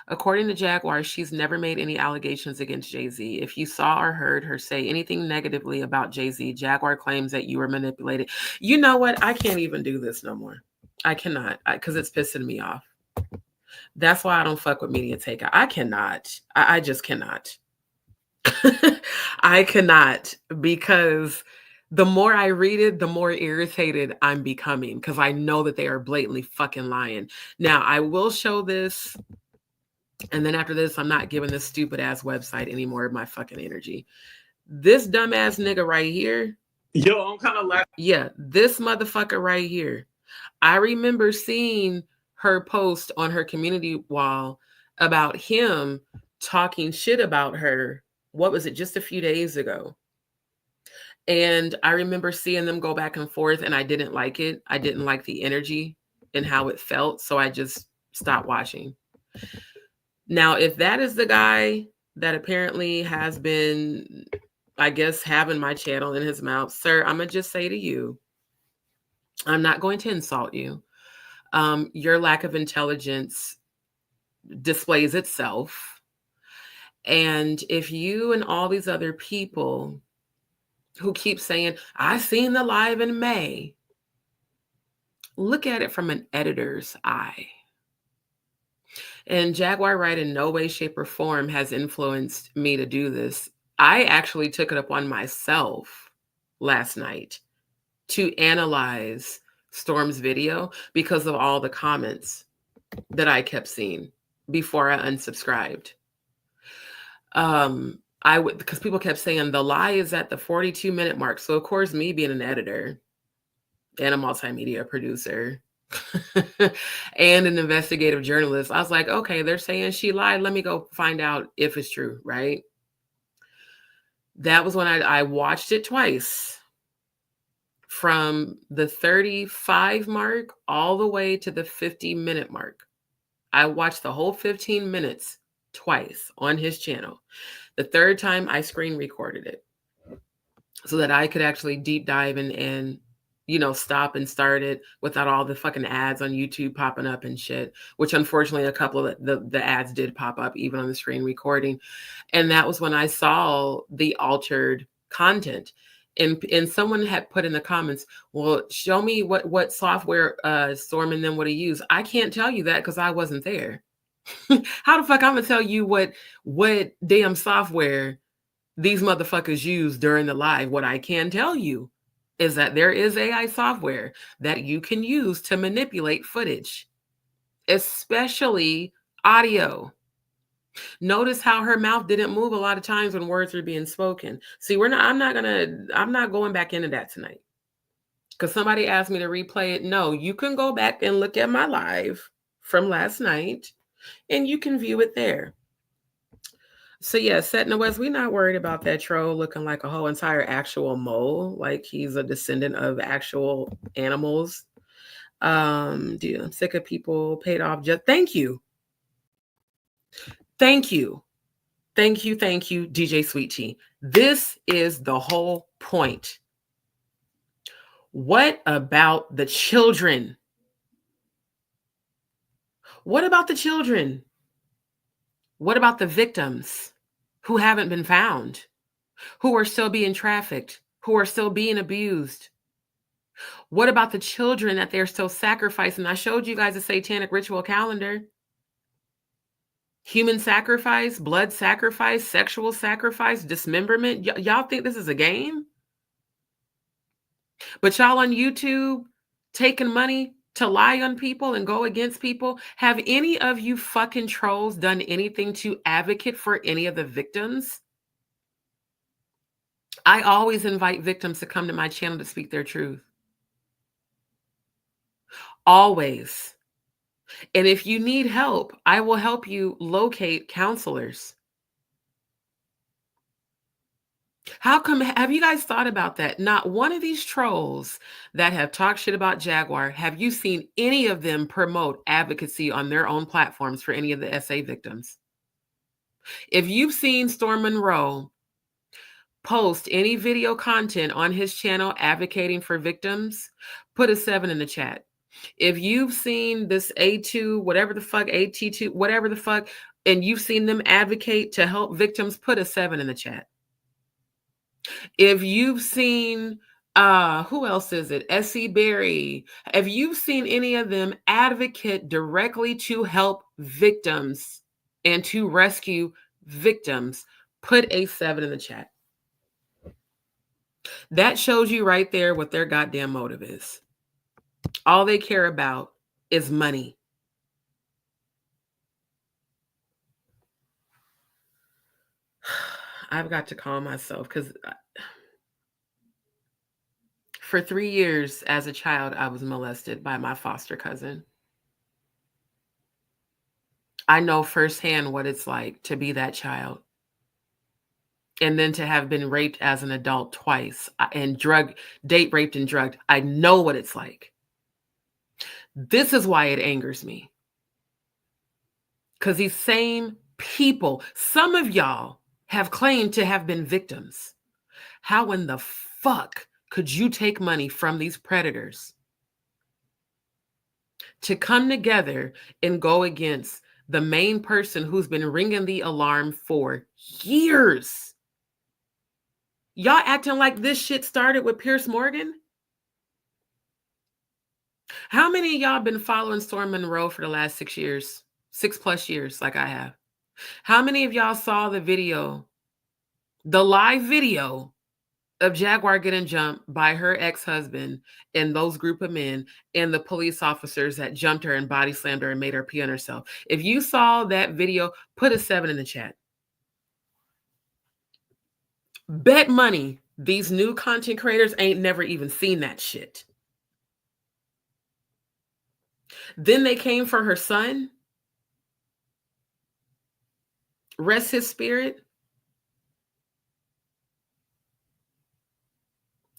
According to Jaguar, she's never made any allegations against Jay-Z. If you saw or heard her say anything negatively about Jay-Z, Jaguar claims that you were manipulated. You know what? I can't even do this no more. I cannot, because it's pissing me off. That's why I don't fuck with Media Takeout. I cannot. I just cannot. I cannot, because the more I read it, the more irritated I'm becoming, because I know that they are blatantly fucking lying. Now, I will show this, and then after this, I'm not giving this stupid ass website any more of my fucking energy. This dumbass nigga right here. Yo, I'm kind of laughing. Yeah, this motherfucker right here. I remember seeing her post on her community wall about him talking shit about her. What was it, just a few days ago? And I remember seeing them go back and forth, and I didn't like it. I didn't like the energy and how it felt, so I just stopped watching. Now, if that is the guy that apparently has been, I guess, having my channel in his mouth, sir, I'm going to just say to you, I'm not going to insult you. Your lack of intelligence displays itself. And if you and all these other people who keep saying, I seen the live in May, look at it from an editor's eye. And Jaguar Wright in no way, shape, or form has influenced me to do this. I actually took it upon myself last night to analyze Storm's video because of all the comments that I kept seeing before I unsubscribed. I would, because people kept saying the lie is at the 42-minute mark. So of course, me being an editor and a multimedia producer and an investigative journalist, I was like, okay, they're saying she lied. Let me go find out if it's true, right? That was when I watched it twice, from the 35 mark all the way to the 50-minute mark. I watched the whole 15 minutes twice on his channel. The third time I screen recorded it so that I could actually deep dive and stop and start it without all the fucking ads on YouTube popping up and shit, which unfortunately a couple of the ads did pop up even on the screen recording. And that was when I saw the altered content. And someone had put in the comments, well, show me what software Storm and them would have used. I can't tell you that because I wasn't there. How the fuck I'm gonna tell you what damn software these motherfuckers use during the live? What I can tell you is that there is AI software that you can use to manipulate footage, especially audio. Notice how her mouth didn't move a lot of times when words were being spoken. See, I'm not going back into that tonight. Because somebody asked me to replay it. No, you can go back and look at my live from last night and you can view it there. So yeah, Set in the West, we're not worried about that troll looking like a whole entire actual mole, like he's a descendant of actual animals. Dude, I'm sick of people paid off just thank you. Thank you. Thank you, DJ Sweet Tea. This is the whole point. What about the children? What about the children? What about the victims who haven't been found, who are still being trafficked, who are still being abused? What about the children that they're still sacrificing? I showed you guys a satanic ritual calendar. Human sacrifice, blood sacrifice, sexual sacrifice, dismemberment. Y'all think this is a game? But y'all on YouTube taking money to lie on people and go against people. Have any of you fucking trolls done anything to advocate for any of the victims? I always invite victims to come to my channel to speak their truth. Always. And if you need help, I will help you locate counselors. How come, have you guys thought about that? Not one of these trolls that have talked shit about Jaguar, have you seen any of them promote advocacy on their own platforms for any of the SA victims? If you've seen Storm Monroe post any video content on his channel advocating for victims, put a 7 in the chat. If you've seen this A2, whatever the fuck, AT2, whatever the fuck, and you've seen them advocate to help victims, put a 7 in the chat. If you've seen, who else is it? Essie Berry. If you've seen any of them advocate directly to help victims and to rescue victims, put a 7 in the chat. That shows you right there what their goddamn motive is. All they care about is money. I've got to calm myself because for 3 years as a child, I was molested by my foster cousin. I know firsthand what it's like to be that child. And then to have been raped as an adult twice and date raped and drugged. I know what it's like. This is why it angers me. Because these same people, some of y'all have claimed to have been victims. How in the fuck could you take money from these predators to come together and go against the main person who's been ringing the alarm for years? Y'all acting like this shit started with Pierce Morgan? How many of y'all been following Storm Monroe for the last 6 years? 6+ years, like I have. How many of y'all saw the video, the live video of Jaguar getting jumped by her ex-husband and those group of men and the police officers that jumped her and body slammed her and made her pee on herself? If you saw that video, put a 7 in the chat. Bet money these new content creators ain't never even seen that shit. Then they came for her son. Rest his spirit.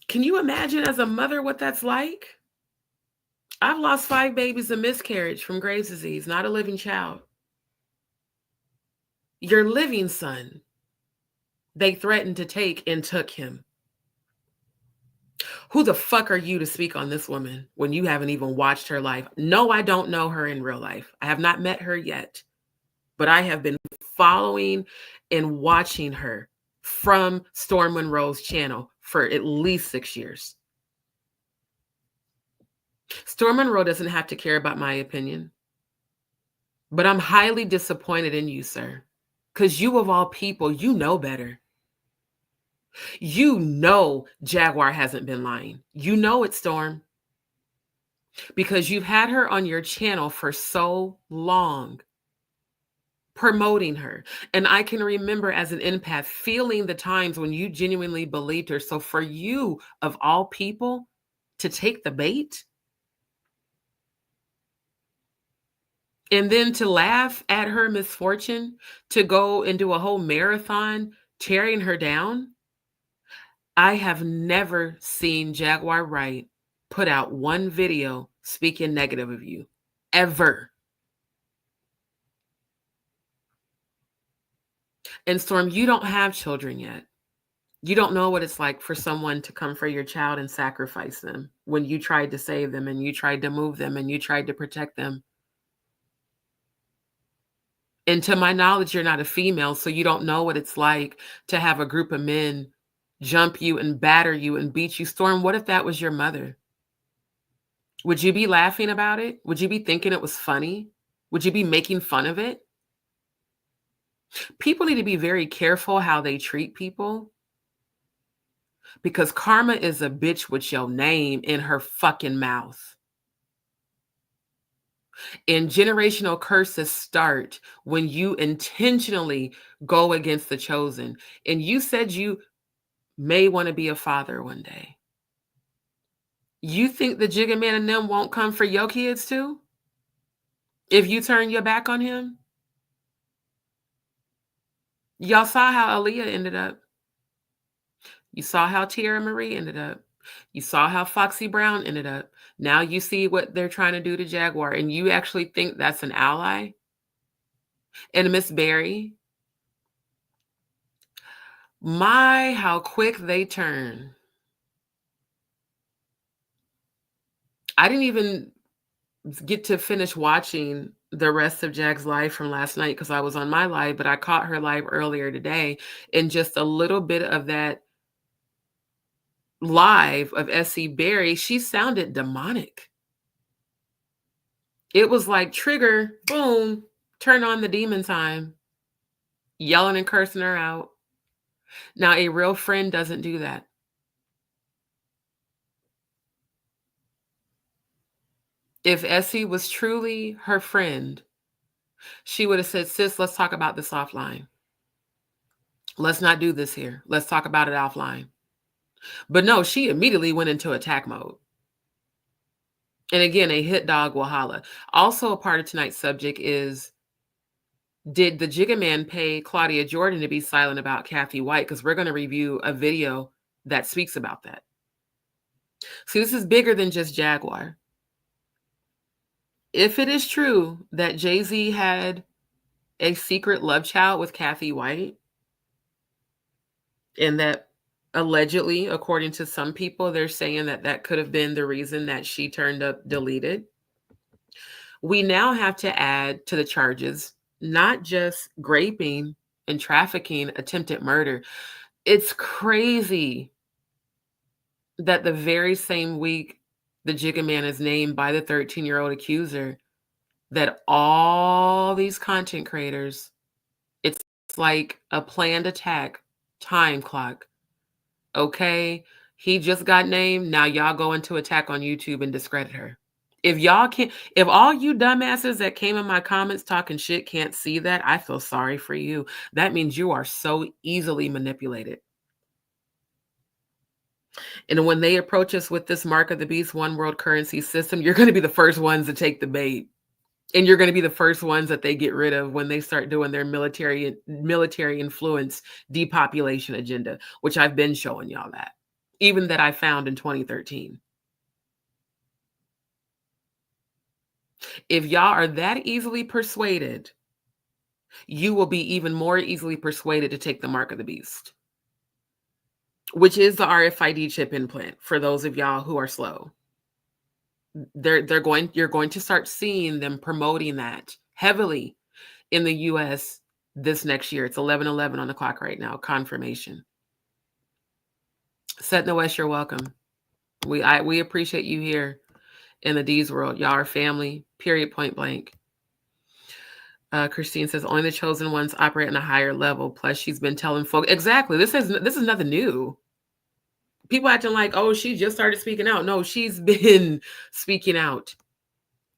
Can you imagine as a mother what that's like? I've lost 5 babies in miscarriage from Graves' disease, not a living child. Your living son, they threatened to take and took him. Who the fuck are you to speak on this woman when you haven't even watched her life? No, I don't know her in real life. I have not met her yet, but I have been following and watching her from Storm Monroe's channel for at least 6 years. Storm Monroe doesn't have to care about my opinion, but I'm highly disappointed in you, sir, because you of all people, you know better. You know Jaguar hasn't been lying. You know it, Storm, because you've had her on your channel for so long, promoting her. And I can remember as an empath feeling the times when you genuinely believed her. So for you, of all people, to take the bait and then to laugh at her misfortune, to go and do a whole marathon tearing her down. I have never seen Jaguar Wright put out one video speaking negative of you, ever. And Storm, you don't have children yet. You don't know what it's like for someone to come for your child and sacrifice them when you tried to save them and you tried to move them and you tried to protect them. And to my knowledge, you're not a female, so you don't know what it's like to have a group of men jump you and batter you and beat you. Storm, what if that was your mother? Would you be laughing about it? Would you be thinking it was funny? Would you be making fun of it? People need to be very careful how they treat people, because karma is a bitch with your name in her fucking mouth. And generational curses start when you intentionally go against the chosen. And you said you may want to be a father one day. You think the Jigga Man and them won't come for your kids too? If you turn your back on him? Y'all saw how Aaliyah ended up. You saw how Tierra Marie ended up. You saw how Foxy Brown ended up. Now you see what they're trying to do to Jaguar, and you actually think that's an ally? And Miss Berry, my, how quick they turn. I didn't even get to finish watching the rest of Jag's live from last night because I was on my live, but I caught her live earlier today, and just a little bit of that live of Essie Berry, she sounded demonic. It was like trigger, boom, turn on the demon time, yelling and cursing her out. Now, a real friend doesn't do that. If Essie was truly her friend, she would have said, sis, let's talk about this offline. Let's not do this here. Let's talk about it offline. But no, she immediately went into attack mode. And again, a hit dog will holla. Also, a part of tonight's subject is, did the Jigga Man pay Claudia Jordan to be silent about Cathy White? Because we're going to review a video that speaks about that. See, this is bigger than just Jaguar. If it is true that Jay-Z had a secret love child with Cathy White, and that allegedly, according to some people, they're saying that that could have been the reason that she turned up deleted, we now have to add to the charges not just raping and trafficking, attempted murder. It's crazy that the very same week the Jigga Man is named by the 13-year-old accuser, that all these content creators, it's like a planned attack, time clock. Okay, he just got named. Now y'all go into attack on YouTube and discredit her. If y'all can't, if all you dumbasses that came in my comments talking shit can't see that, I feel sorry for you. That means you are so easily manipulated. And when they approach us with this mark of the beast, one world currency system, you're going to be the first ones to take the bait. And you're going to be the first ones that they get rid of when they start doing their military influence depopulation agenda, which I've been showing y'all that, even that I found in 2013. If y'all are that easily persuaded, you will be even more easily persuaded to take the mark of the beast, which is the RFID chip implant for those of y'all who are slow. You're going to start seeing them promoting that heavily in the US this next year. It's 11:11 on the clock right now. Confirmation. Set in the West, you're welcome. We appreciate you here in the D's world. Y'all are family, period, point blank. Christine says only the chosen ones operate on a higher level. Plus, she's been telling folks exactly. This is nothing new. People acting like, oh, she just started speaking out. No, she's been speaking out.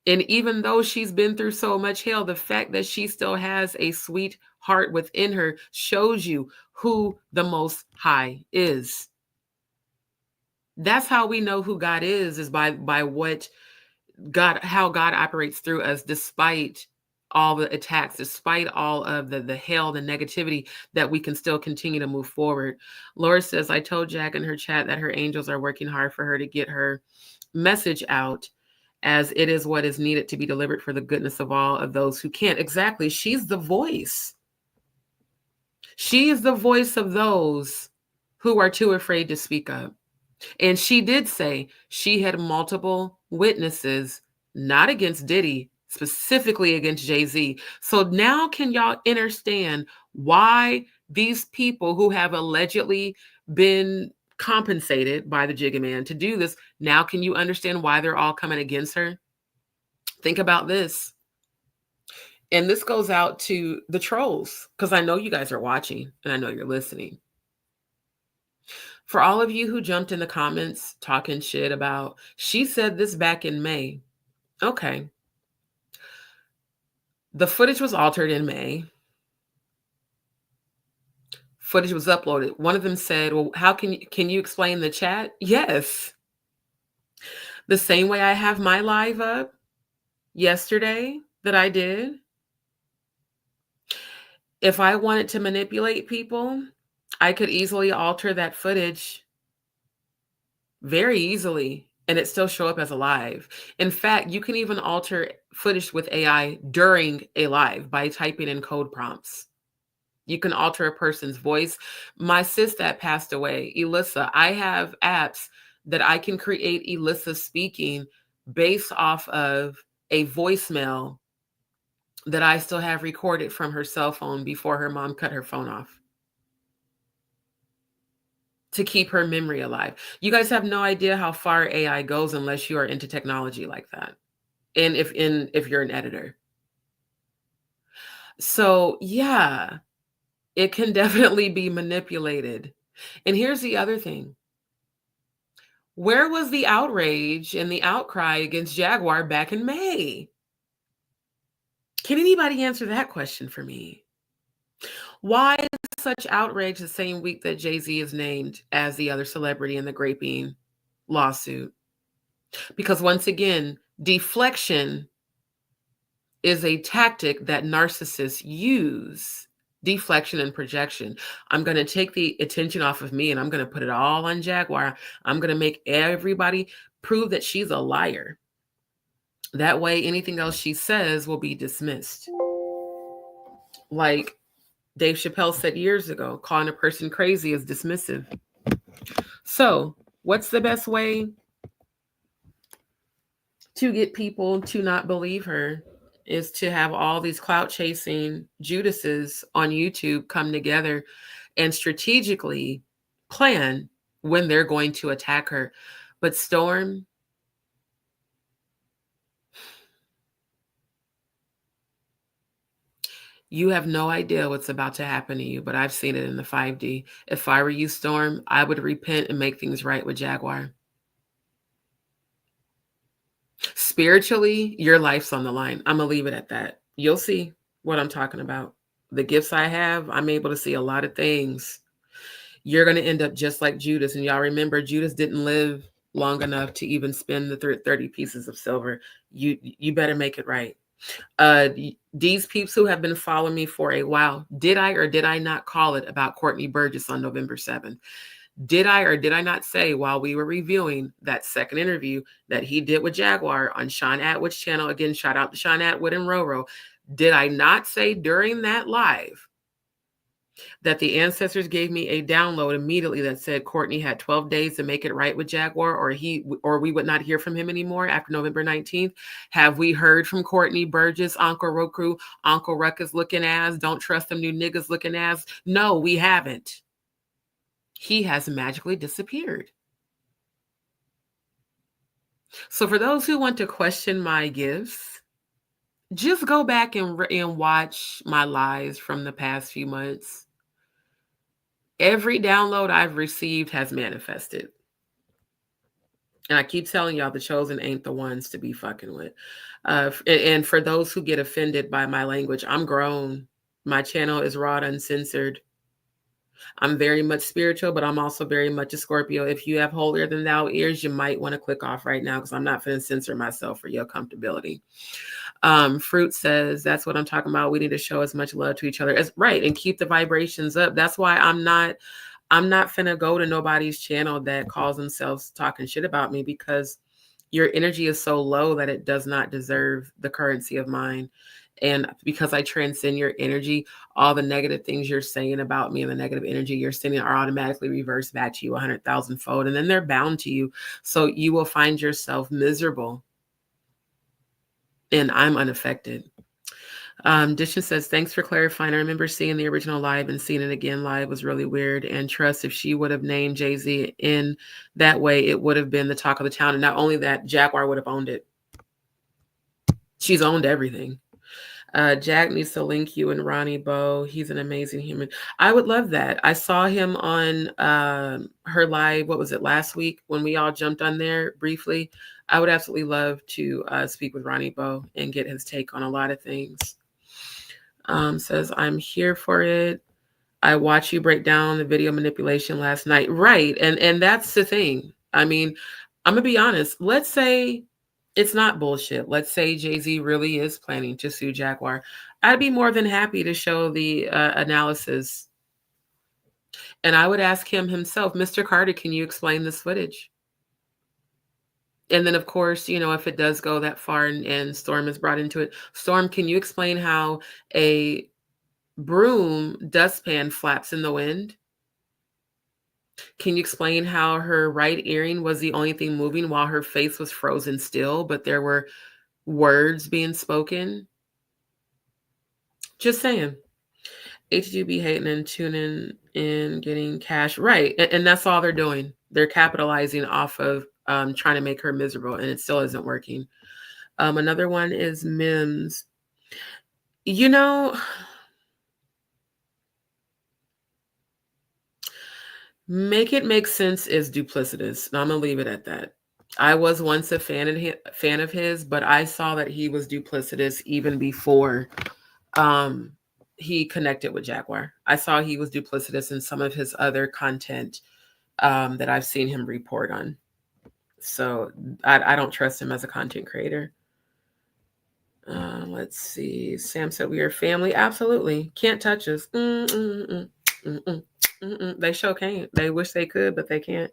And even though she's been through so much hell, the fact that she still has a sweet heart within her shows you who the Most High is. That's how we know who God is by what God, how God operates through us, despite all the attacks, despite all of the hell, the negativity, that we can still continue to move forward. Laura says, I told Jack in her chat that her angels are working hard for her to get her message out, as it is what is needed to be delivered for the goodness of all of those who can't. Exactly. She's the voice. She is the voice of those who are too afraid to speak up. And she did say she had multiple witnesses, not against Diddy, specifically against Jay-Z. So now can y'all understand why these people who have allegedly been compensated by the Jigga Man to do this, now can you understand why they're all coming against her? Think about this. And this goes out to the trolls, because I know you guys are watching and I know you're listening. For all of you who jumped in the comments talking shit about, she said this back in May. Okay. The footage was altered in May. Footage was uploaded. One of them said, well, how can you explain the chat? Yes. The same way I have my live up yesterday that I did. If I wanted to manipulate people, I could easily alter that footage very easily, and it still show up as a live. In fact, you can even alter footage with AI during a live by typing in code prompts. You can alter a person's voice. My sis that passed away, Elissa, I have apps that I can create Elissa speaking based off of a voicemail that I still have recorded from her cell phone before her mom cut her phone off, to keep her memory alive. You guys have no idea how far AI goes unless you are into technology like that. And if you're an editor. So yeah, it can definitely be manipulated. And here's the other thing. Where was the outrage and the outcry against Jaguar back in May? Can anybody answer that question for me? Why such outrage the same week that Jay-Z is named as the other celebrity in the Grapevine lawsuit? Because once again, deflection is a tactic that narcissists use. Deflection and projection. I'm going to take the attention off of me and I'm going to put it all on Jaguar. I'm going to make everybody prove that she's a liar. That way, anything else she says will be dismissed. Like Dave Chappelle said years ago, calling a person crazy is dismissive. So, what's the best way to get people to not believe her? Is to have all these clout chasing Judases on YouTube come together and strategically plan when they're going to attack her. But Storm, you have no idea what's about to happen to you, but I've seen it in the 5D. If I were you, Storm, I would repent and make things right with Jaguar. Spiritually, your life's on the line. I'm going to leave it at that. You'll see what I'm talking about. The gifts I have, I'm able to see a lot of things. you're going to end up just like Judas. And y'all remember, Judas didn't live long enough to even spend the 30 pieces of silver. You better make it right. These peeps who have been following me for a while, did I or did I not call it about Courtney Burgess on November 7th? Did I or did I not say while we were reviewing that second interview that he did with Jaguar on Sean Atwood's channel? Again, shout out to Sean Atwood and Roro. Did I not say during that live that the ancestors gave me a download immediately that said Courtney had 12 days to make it right with Jaguar, or we would not hear from him anymore after November 19th? Have we heard from Courtney Burgess, Uncle Roku, Uncle Ruckus looking ass, don't trust them new niggas looking ass? No, we haven't. He has magically disappeared. So for those who want to question my gifts, just go back and watch my lives from the past few months. Every download I've received has manifested. And I keep telling y'all, the chosen ain't the ones to be fucking with. And for those who get offended by my language, I'm grown. My channel is raw and uncensored. I'm very much spiritual, but I'm also very much a Scorpio. If you have holier than thou ears, you might want to click off right now because I'm not going to censor myself for your comfortability. Fruit says, that's what I'm talking about. We need to show as much love to each other as right and keep the vibrations up. That's why I'm not finna go to nobody's channel that calls themselves talking shit about me, because your energy is so low that it does not deserve the currency of mine. And because I transcend your energy, all the negative things you're saying about me and the negative energy you're sending are automatically reversed back to you 100,000 fold. And then they're bound to you. So you will find yourself miserable. And I'm unaffected. Dishin says, thanks for clarifying. I remember seeing the original live and seeing it again live was really weird. And trust, if she would have named Jay-Z in that way, it would have been the talk of the town. And not only that, Jaguar would have owned it. She's owned everything. Jack needs to link you and Ronnie Bo. He's an amazing human. I would love that. I saw him on her live, what was it, last week when we all jumped on there briefly. I would absolutely love to speak with Ronnie Bo and get his take on a lot of things. Says, I'm here for it. I watched you break down the video manipulation last night. Right. And that's the thing. I mean, I'm going to be honest. Let's say it's not bullshit. Let's say Jay-Z really is planning to sue Jaguar. I'd be more than happy to show the analysis. And I would ask him himself, Mr. Carter, can you explain this footage? And then, of course, you know, if it does go that far and Storm is brought into it, Storm, can you explain how a broom dustpan flaps in the wind? Can you explain how her right earring was the only thing moving while her face was frozen still, but there were words being spoken? Just saying. HGB hating and tuning in, getting cash. Right. And that's all they're doing. They're capitalizing off of trying to make her miserable, and it still isn't working. Another one is Mims. You know, make it make sense is duplicitous. And I'm going to leave it at that. I was once a fan of his, but I saw that he was duplicitous even before he connected with Jaguar. I saw he was duplicitous in some of his other content that I've seen him report on. So I don't trust him as a content creator. Let's see. Sam said, we are family. Absolutely. Can't touch us. They sure can't. They wish they could, but they can't.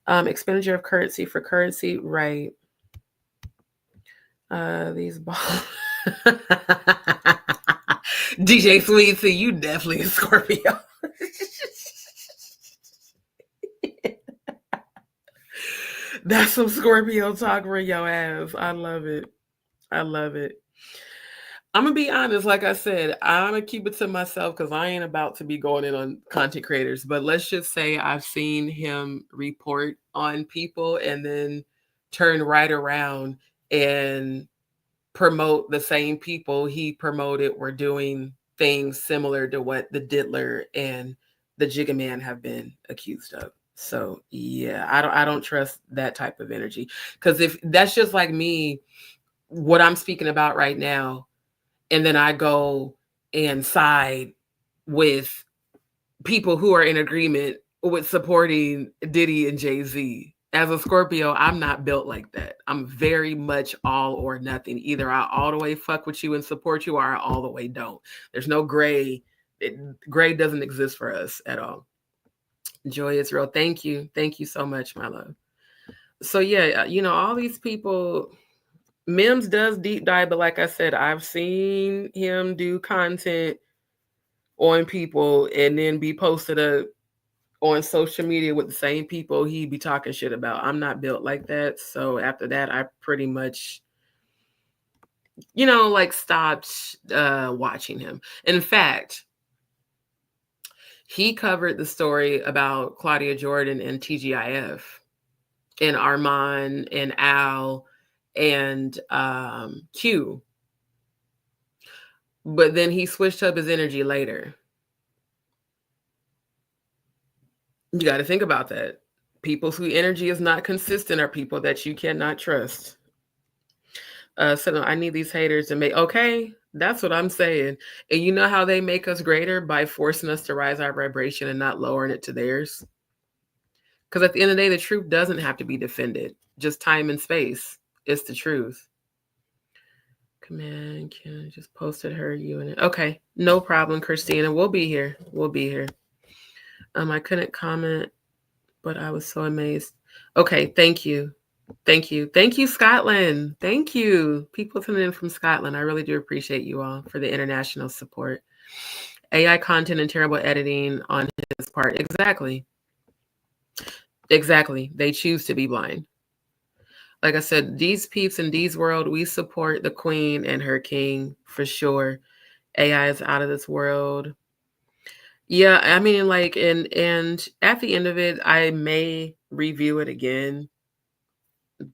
Expenditure of currency for currency. Right. These balls. DJ Sweetie, you definitely a Scorpio. That's some Scorpio talk for your ass. I love it. I love it. I'm going to be honest. Like I said, I'm going to keep it to myself because I ain't about to be going in on content creators. But let's just say I've seen him report on people and then turn right around and promote the same people he promoted were doing things similar to what the Diddler and the Jigga Man have been accused of. So yeah, I don't trust that type of energy, because if that's just like me, what I'm speaking about right now, and then I go and side with people who are in agreement with supporting Diddy and Jay-Z. As a Scorpio, I'm not built like that. I'm very much all or nothing. Either I all the way fuck with you and support you, or I all the way don't. There's no gray. Gray doesn't exist for us at all. Joy is real. Thank you. Thank you so much, my love. So yeah, all these people, Mims does deep dive, but like I said, I've seen him do content on people and then be posted up on social media with the same people he be talking shit about. I'm not built like that. So after that, I pretty much, like stopped watching him. In fact, he covered the story about Claudia Jordan and TGIF and Armand and Al and Q. But then he switched up his energy later. You got to think about that. People whose energy is not consistent are people that you cannot trust. So I need these haters to make, okay, that's what I'm saying. And you know how they make us greater? By forcing us to rise our vibration and not lowering it to theirs. Because at the end of the day, the truth doesn't have to be defended. Just time and space. It's the truth. Command, can I just posted her unit. Okay, no problem, Christina. We'll be here. We'll be here. I couldn't comment, but I was so amazed. Okay, thank you. Thank you. Thank you, Scotland. Thank you. People tuning in from Scotland. I really do appreciate you all for the international support. AI content and terrible editing on his part. Exactly. Exactly. They choose to be blind. Like I said, these peeps in these world, we support the queen and her king for sure. AI is out of this world. Yeah, I mean, like, and at the end of it, I may review it again.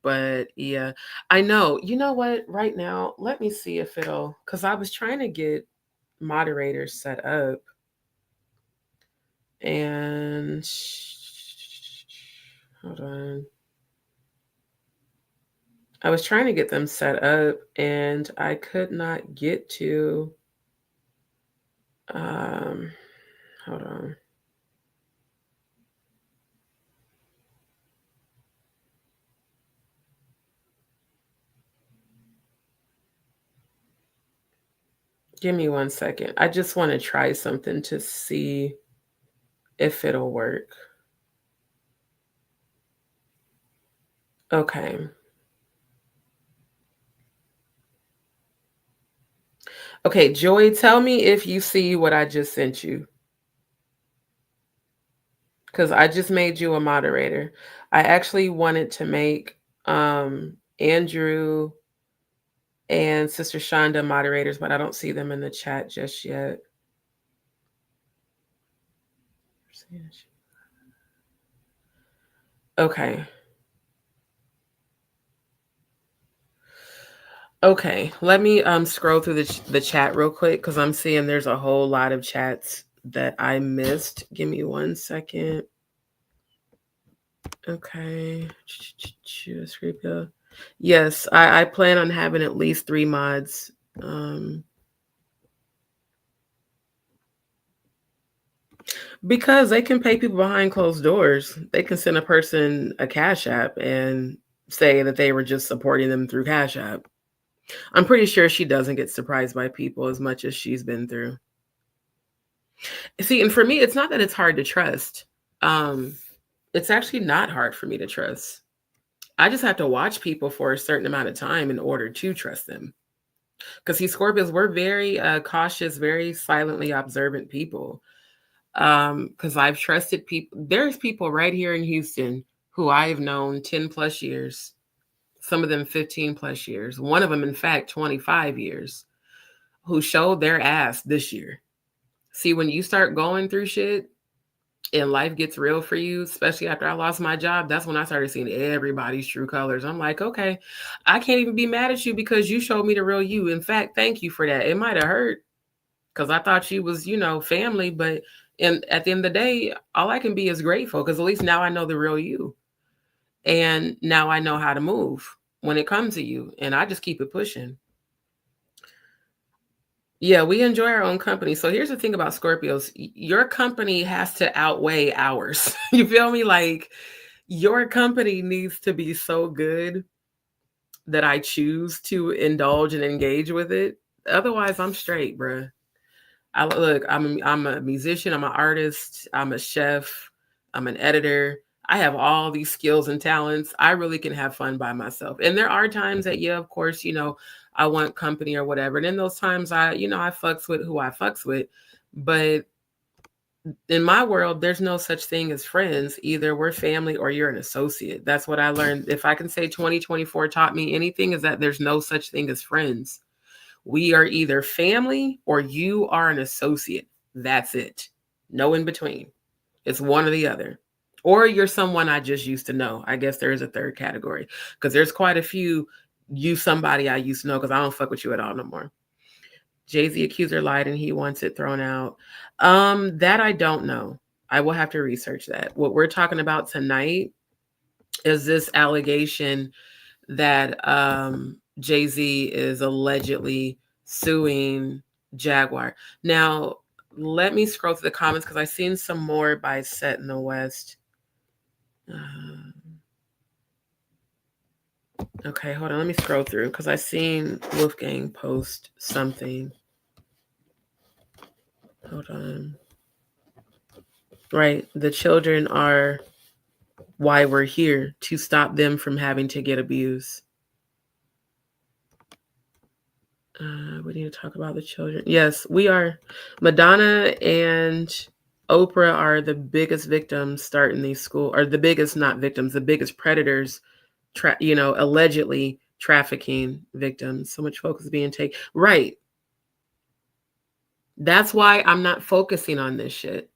But yeah, I know. You know what? Right now, let me see if it'll, because I was trying to get moderators set up. And hold on. I was trying to get them set up and I could not get to. Hold on. Give me 1 second. I just want to try something to see if it'll work. Okay. Okay, Joy, tell me if you see what I just sent you. Because I just made you a moderator. I actually wanted to make Andrew and Sister Shonda moderators, but I don't see them in the chat just yet. Okay. Okay, let me scroll through the chat real quick because I'm seeing there's a whole lot of chats that I missed. Give me 1 second. Okay. Yes, I plan on having at least 3 mods. Because they can pay people behind closed doors. They can send a person a Cash App and say that they were just supporting them through Cash App. I'm pretty sure she doesn't get surprised by people as much as she's been through. See, and for me, it's not that it's hard to trust. It's actually not hard for me to trust. I just have to watch people for a certain amount of time in order to trust them. Because see, Scorpios, we're very cautious, very silently observant people. Because I've trusted people. There's people right here in Houston who I've known 10 plus years, some of them 15 plus years, one of them, in fact, 25 years, who showed their ass this year. See, when you start going through shit and life gets real for you, especially after I lost my job, that's when I started seeing everybody's true colors. I'm like, okay, I can't even be mad at you because you showed me the real you. In fact, thank you for that. It might have hurt because I thought you was, family, but at the end of the day, all I can be is grateful because at least now I know the real you. And now I know how to move when it comes to you. And I just keep it pushing. Yeah, we enjoy our own company. So here's the thing about Scorpios. Your company has to outweigh ours. You feel me? Like your company needs to be so good that I choose to indulge and engage with it. Otherwise, I'm straight, bruh. I'm a musician, I'm an artist, I'm a chef, I'm an editor. I have all these skills and talents. I really can have fun by myself. And there are times that, yeah, of course, I want company or whatever. And in those times I fucks with who I fucks with. But in my world, there's no such thing as friends. Either we're family or you're an associate. That's what I learned. If I can say 2024 taught me anything, is that there's no such thing as friends. We are either family or you are an associate. That's it. No in between. It's one or the other. Or you're someone I just used to know. I guess there is a third category because there's quite a few somebody I used to know because I don't fuck with you at all no more. Jay-Z accuser lied and he wants it thrown out. That I don't know. I will have to research that. What we're talking about tonight is this allegation that Jay-Z is allegedly suing Jaguar. Now, let me scroll through the comments because I've seen some more by Set in the West. Okay, hold on. Let me scroll through because I've seen Wolfgang post something. Hold on. Right. The children are why we're here, to stop them from having to get abused. We need to talk about the children. Yes, we are. Madonna and Oprah are the biggest victims starting these schools, or the biggest, not victims, the biggest predators, allegedly trafficking victims. So much focus being taken. Right. That's why I'm not focusing on this shit.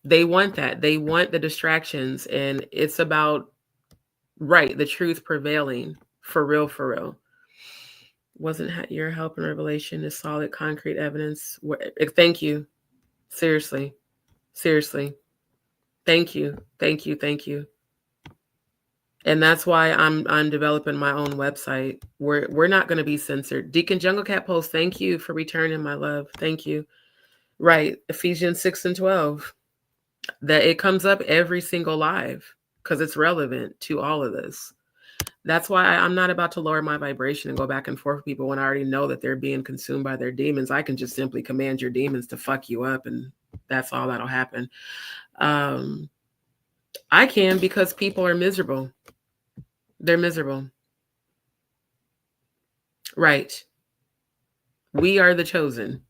They want that. They want the distractions. And it's about, right, the truth prevailing. For real, for real. Wasn't your help in revelation is solid, concrete evidence. Thank you. Seriously. Seriously. Thank you. Thank you. Thank you. And that's why I'm developing my own website. We're not going to be censored. Deacon Jungle Cat Post, thank you for returning my love. Thank you. Right. Ephesians 6 and 12. That it comes up every single live because it's relevant to all of this. That's why I'm not about to lower my vibration and go back and forth with people when I already know that they're being consumed by their demons. I can just simply command your demons to fuck you up, and that's all that'll happen. I can because people are miserable. They're miserable. Right. We are the chosen,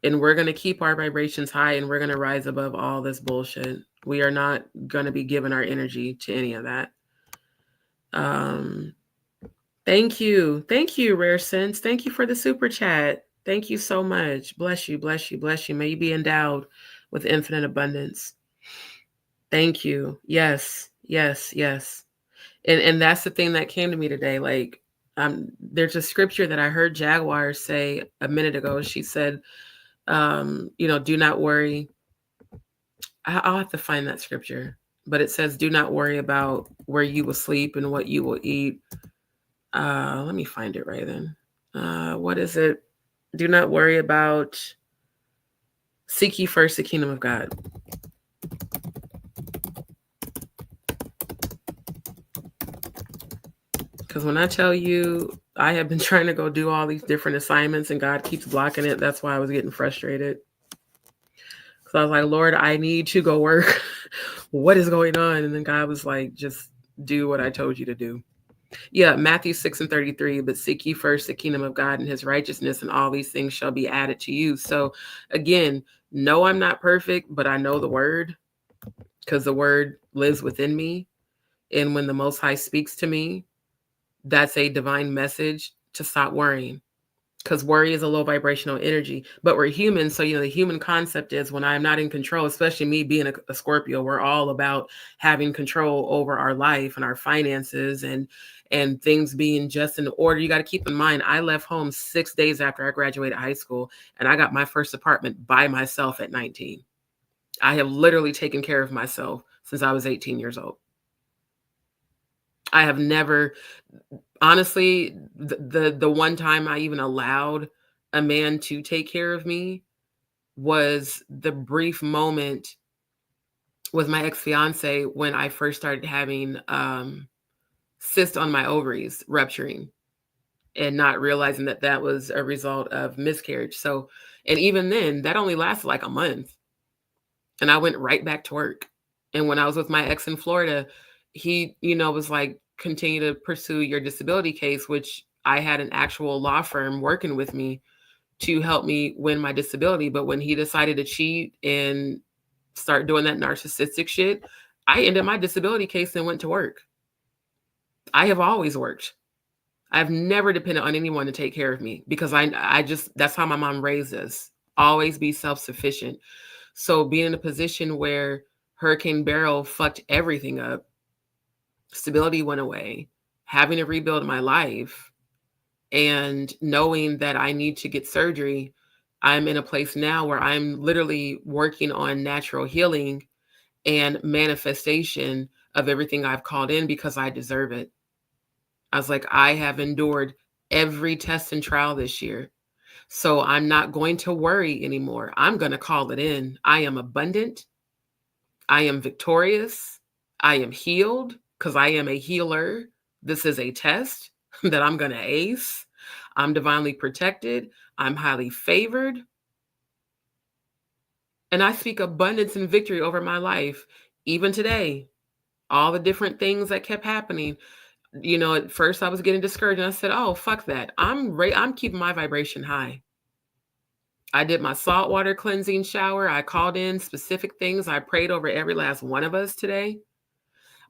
and we're going to keep our vibrations high, and we're going to rise above all this bullshit. We are not going to be giving our energy to any of that. Thank you. Thank you, Rare Sense. Thank you for the super chat. Thank you so much. Bless you, bless you, bless you. May you be endowed with infinite abundance. Thank you. Yes, yes, yes. And that's the thing that came to me today. Like, there's a scripture that I heard Jaguar say a minute ago. She said, do not worry. I'll have to find that scripture, but it says, do not worry about where you will sleep and what you will eat. Let me find it right then. What is it? Do not worry about, seek ye first the kingdom of God. Because when I tell you, I have been trying to go do all these different assignments and God keeps blocking it. That's why I was getting frustrated. Because I was like, Lord, I need to go work. What is going on? And then God was like, just do what I told you to do. Yeah, Matthew 6 and 33, but seek ye first the kingdom of God and his righteousness, and all these things shall be added to you. So again, no, I'm not perfect, but I know the word because the word lives within me. And when the Most High speaks to me, that's a divine message to stop worrying, because worry is a low vibrational energy. But we're human, so the human concept is when I'm not in control, especially me being a Scorpio, we're all about having control over our life and our finances and things being just in order. You got to keep in mind, I left home 6 days after I graduated high school, and I got my first apartment by myself at 19. I have literally taken care of myself since I was 18 years old. I have never, honestly, the one time I even allowed a man to take care of me was the brief moment with my ex-fiance when I first started having cysts on my ovaries rupturing and not realizing that that was a result of miscarriage. So, and even then, that only lasted like a month. And I went right back to work. And when I was with my ex in Florida, he, was like, continue to pursue your disability case, which I had an actual law firm working with me to help me win my disability. But when he decided to cheat and start doing that narcissistic shit, I ended my disability case and went to work. I have always worked. I've never depended on anyone to take care of me because I just, that's how my mom raised us. Always be self-sufficient. So being in a position where Hurricane Beryl fucked everything up, stability went away, having to rebuild my life, and knowing that I need to get surgery, I'm in a place now where I'm literally working on natural healing and manifestation of everything I've called in because I deserve it. I was like, I have endured every test and trial this year. So I'm not going to worry anymore. I'm going to call it in. I am abundant. I am victorious. I am healed because I am a healer. This is a test that I'm going to ace. I'm divinely protected. I'm highly favored. And I speak abundance and victory over my life. Even today, all the different things that kept happening. At first I was getting discouraged and I said, oh, fuck that. I'm keeping my vibration high. I did my saltwater cleansing shower. I called in specific things. I prayed over every last one of us today.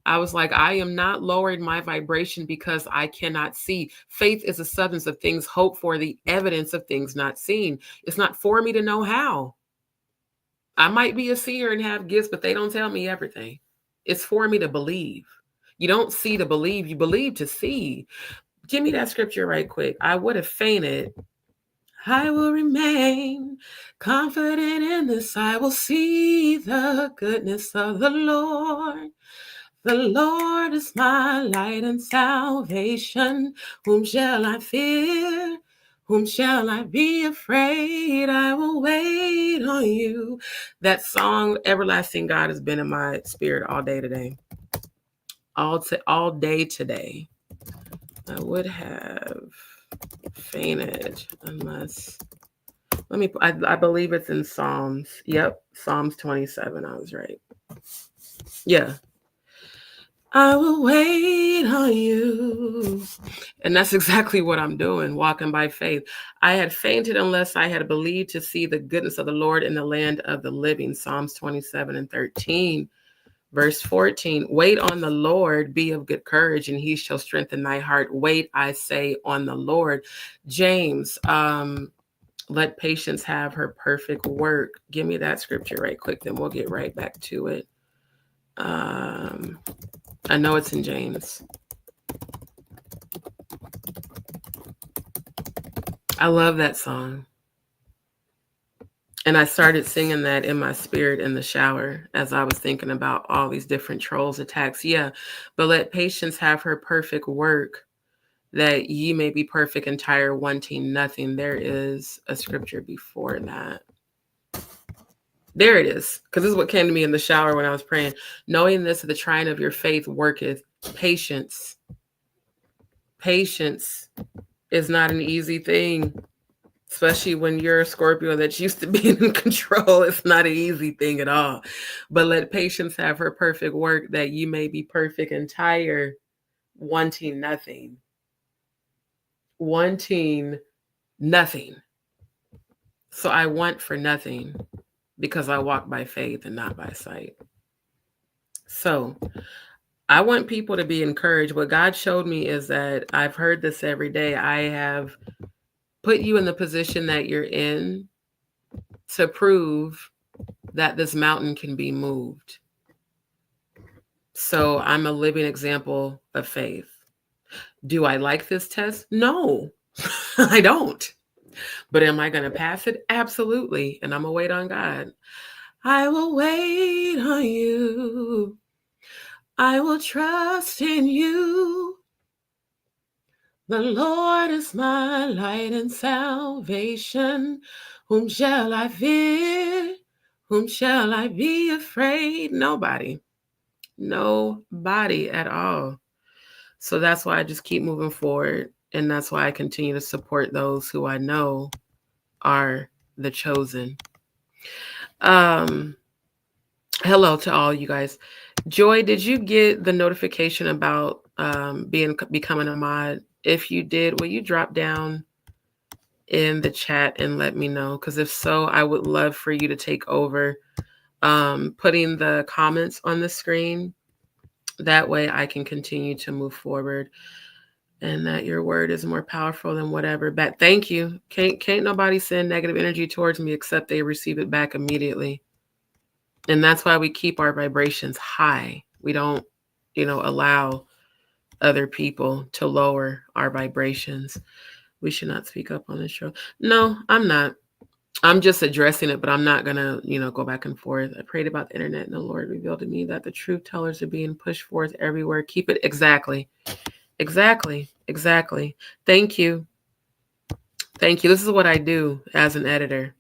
I was like, I am not lowering my vibration because I cannot see. Faith is the substance of things hoped for, the evidence of things not seen. It's not for me to know how. I might be a seer and have gifts, but they don't tell me everything. It's for me to believe. You don't see to believe, you believe to see. Give me that scripture right quick. I would have fainted. I will remain confident in this. I will see the goodness of the Lord. The Lord is my light and salvation. Whom shall I fear? Whom shall I be afraid? I will wait on you. That song, Everlasting God, has been in my spirit all day today. All day today. I would have fainted unless... I believe it's in Psalms. Yep, Psalms 27. I was right. Yeah. I will wait on you. And that's exactly what I'm doing, walking by faith. I had fainted unless I had believed to see the goodness of the Lord in the land of the living. Psalms 27 and 13. Verse 14, wait on the Lord, be of good courage, and he shall strengthen thy heart. Wait, I say, on the Lord. James, let patience have her perfect work. Give me that scripture right quick, then we'll get right back to it. I know it's in James. I love that song. And I started singing that in my spirit in the shower as I was thinking about all these different trolls attacks. Yeah, but let patience have her perfect work, that ye may be perfect, entire, wanting nothing. There is a scripture before that. There it is, because this is what came to me in the shower when I was praying. Knowing this, the trying of your faith worketh patience. Patience is not an easy thing, especially when you're a Scorpio that's used to being in control. It's not an easy thing at all. But let patience have her perfect work, that you may be perfect, entire, wanting nothing. Wanting nothing. So I want for nothing because I walk by faith and not by sight. So I want people to be encouraged. What God showed me is that I've heard this every day. I have put you in the position that you're in to prove that this mountain can be moved. So I'm a living example of faith. Do I like this test? No, I don't. But am I going to pass it? Absolutely. And I'm going to wait on God. I will wait on you. I will trust in you. The Lord is my light and salvation. Whom shall I fear? Whom shall I be afraid? Nobody. Nobody at all. So that's why I just keep moving forward. And that's why I continue to support those who I know are the chosen. Hello to all you guys. Joy, did you get the notification about becoming a mod? If you did, will you drop down in the chat and let me know? Because if so, I would love for you to take over putting the comments on the screen. That way I can continue to move forward, and that your word is more powerful than whatever. But thank you. Can't nobody send negative energy towards me except they receive it back immediately. And that's why we keep our vibrations high. We don't, allow other people to lower our vibrations. We should not speak up on this show. No, I'm not. I'm just addressing it, but I'm not going to, go back and forth. I prayed about the internet and the Lord revealed to me that the truth tellers are being pushed forth everywhere. Keep it exactly. Thank you. Thank you. This is what I do as an editor.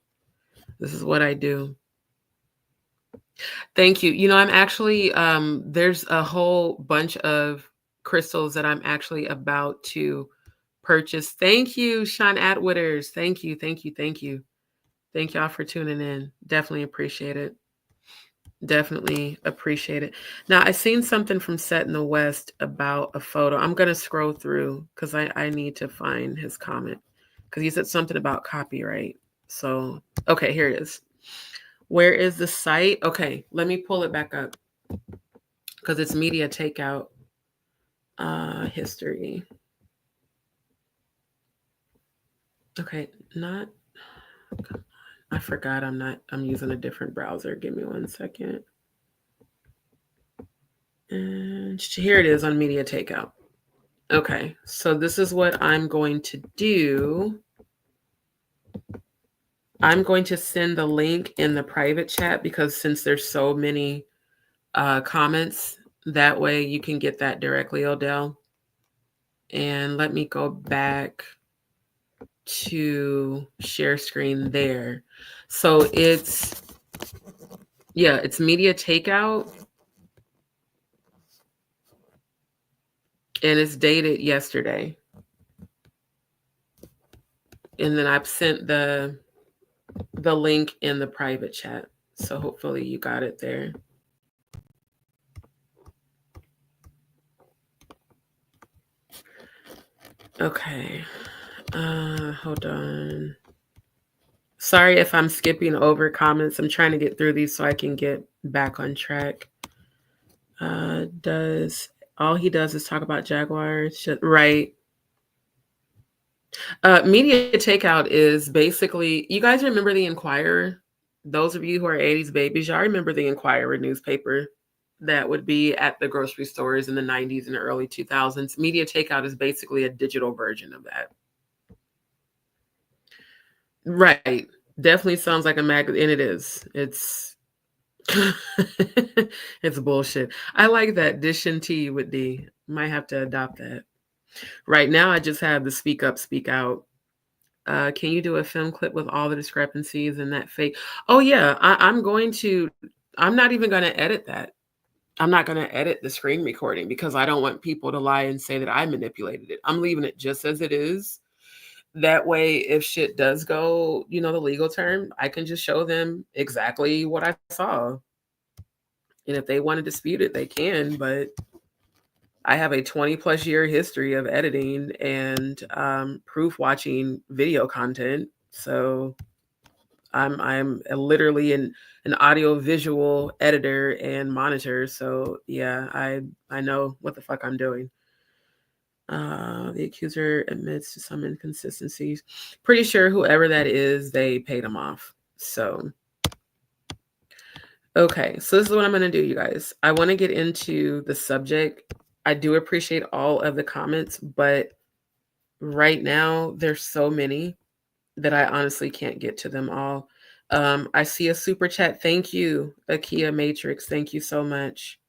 This is what I do. Thank you. I'm actually, there's a whole bunch of crystals that I'm actually about to purchase. Thank you, Sean Atwitters. Thank you. Thank y'all for tuning in. Definitely appreciate it. Now, I seen something from Set in the West about a photo. I'm going to scroll through because I need to find his comment because he said something about copyright. So, okay, here it is. Where is the site? Okay, let me pull it back up because it's Media Takeout history. Okay, I forgot I'm using a different browser. Give me 1 second. And here it is on Media Takeout. Okay, so this is what I'm going to do. I'm going to send the link in the private chat because since there's so many comments, that way you can get that directly, Odell. And let me go back to share screen there. So it's Media Takeout. And it's dated yesterday. And then I've sent the link in the private chat. So hopefully you got it there. Okay. Hold on. Sorry if I'm skipping over comments. I'm trying to get through these so I can get back on track. All he does is talk about Jaguars, right? Media Takeout is basically, you guys remember the Inquirer? Those of you who are 80s babies, y'all remember the Inquirer newspaper that would be at the grocery stores in the 90s and the early 2000s. Media Takeout is basically a digital version of that. Right. Definitely sounds like a magazine, and it is. It's it's bullshit. I like that. Dish and tea with D. Might have to adopt that. Right now, I just have the Speak Up, Speak Out. Can you do a film clip with all the discrepancies and that fake? Oh yeah, I'm not even going to edit that. I'm not going to edit the screen recording because I don't want people to lie and say that I manipulated it. I'm leaving it just as it is. That way, if shit does go, the legal term, I can just show them exactly what I saw. And if they want to dispute it, they can. But I have a 20 plus year history of editing and proof watching video content. So I'm literally an audio visual editor and monitor. So yeah, I know what the fuck I'm doing. The accuser admits to some inconsistencies. Pretty sure whoever that is, they paid him off. So, okay. So this is what I'm going to do, you guys. I want to get into the subject. I do appreciate all of the comments, but right now there's so many that I honestly can't get to them all. I see a super chat. Thank you, Akia Matrix. Thank you so much.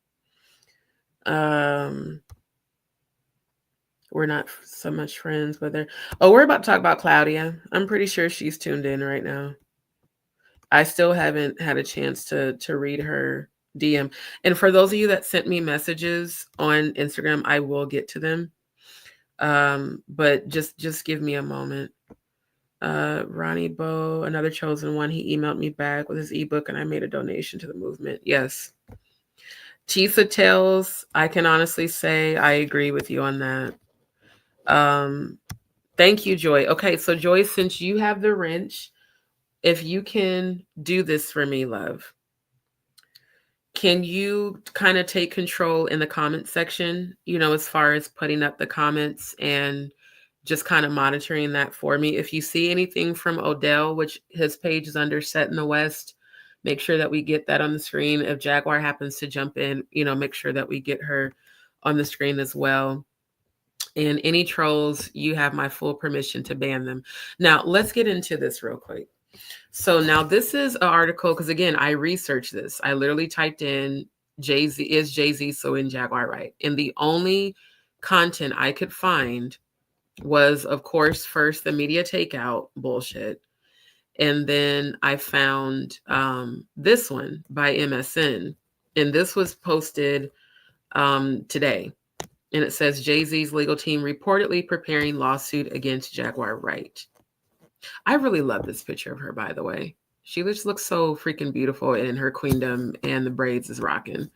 We're not so much friends with her. Oh, we're about to talk about Claudia. I'm pretty sure she's tuned in right now. I still haven't had a chance to read her DM. And for those of you that sent me messages on Instagram, I will get to them. But just give me a moment. Ronnie Bo, another chosen one. He emailed me back with his ebook, and I made a donation to the movement. Yes. Tisa Tales, I can honestly say I agree with you on that. Thank you, Joy. Okay, so Joy, since you have the wrench, if you can do this for me, love, can you kind of take control in the comment section, as far as putting up the comments and just kind of monitoring that for me? If you see anything from Odell, which his page is under Set in the West, make sure that we get that on the screen. If Jaguar happens to jump in, make sure that we get her on the screen as well. And any trolls, you have my full permission to ban them. Now, let's get into this real quick. So now this is an article, because again, I researched this. I literally typed in Jay-Z, is Jay-Z SUING Jaguar Wright? And the only content I could find was, of course, first the Media Takeout bullshit. And then I found this one by MSN. And this was posted today. And it says Jay-Z's legal team reportedly preparing lawsuit against Jaguar Wright. I really love this picture of her, by the way. She just looks so freaking beautiful in her queendom, and the braids is rocking.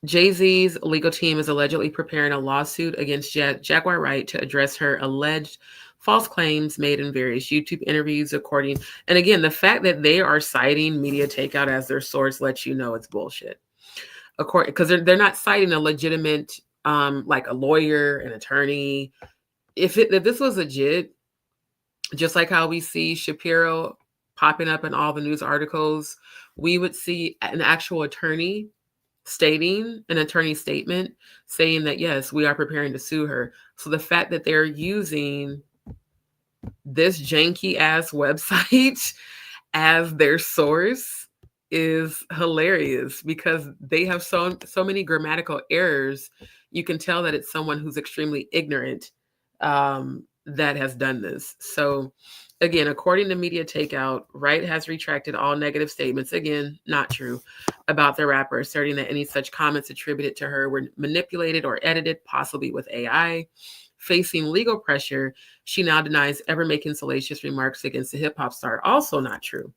Jay-Z's legal team is allegedly preparing a lawsuit against Jaguar Wright to address her alleged false claims made in various YouTube interviews, and again, the fact that they are citing Media Takeout as their source lets you know it's bullshit. Because they're not citing a legitimate, like a lawyer, an attorney. If this was legit, just like how we see Shapiro popping up in all the news articles, we would see an actual attorney stating an attorney statement saying that, yes, we are preparing to sue her. So the fact that they're using this janky ass website as their source is hilarious, because they have so many grammatical errors. You can tell that it's someone who's extremely ignorant that has done this. So again, according to Media Takeout, Wright has retracted all negative statements, again, not true, about the rapper, asserting that any such comments attributed to her were manipulated or edited, possibly with AI. Facing legal pressure, she now denies ever making salacious remarks against the hip-hop star. Also not true.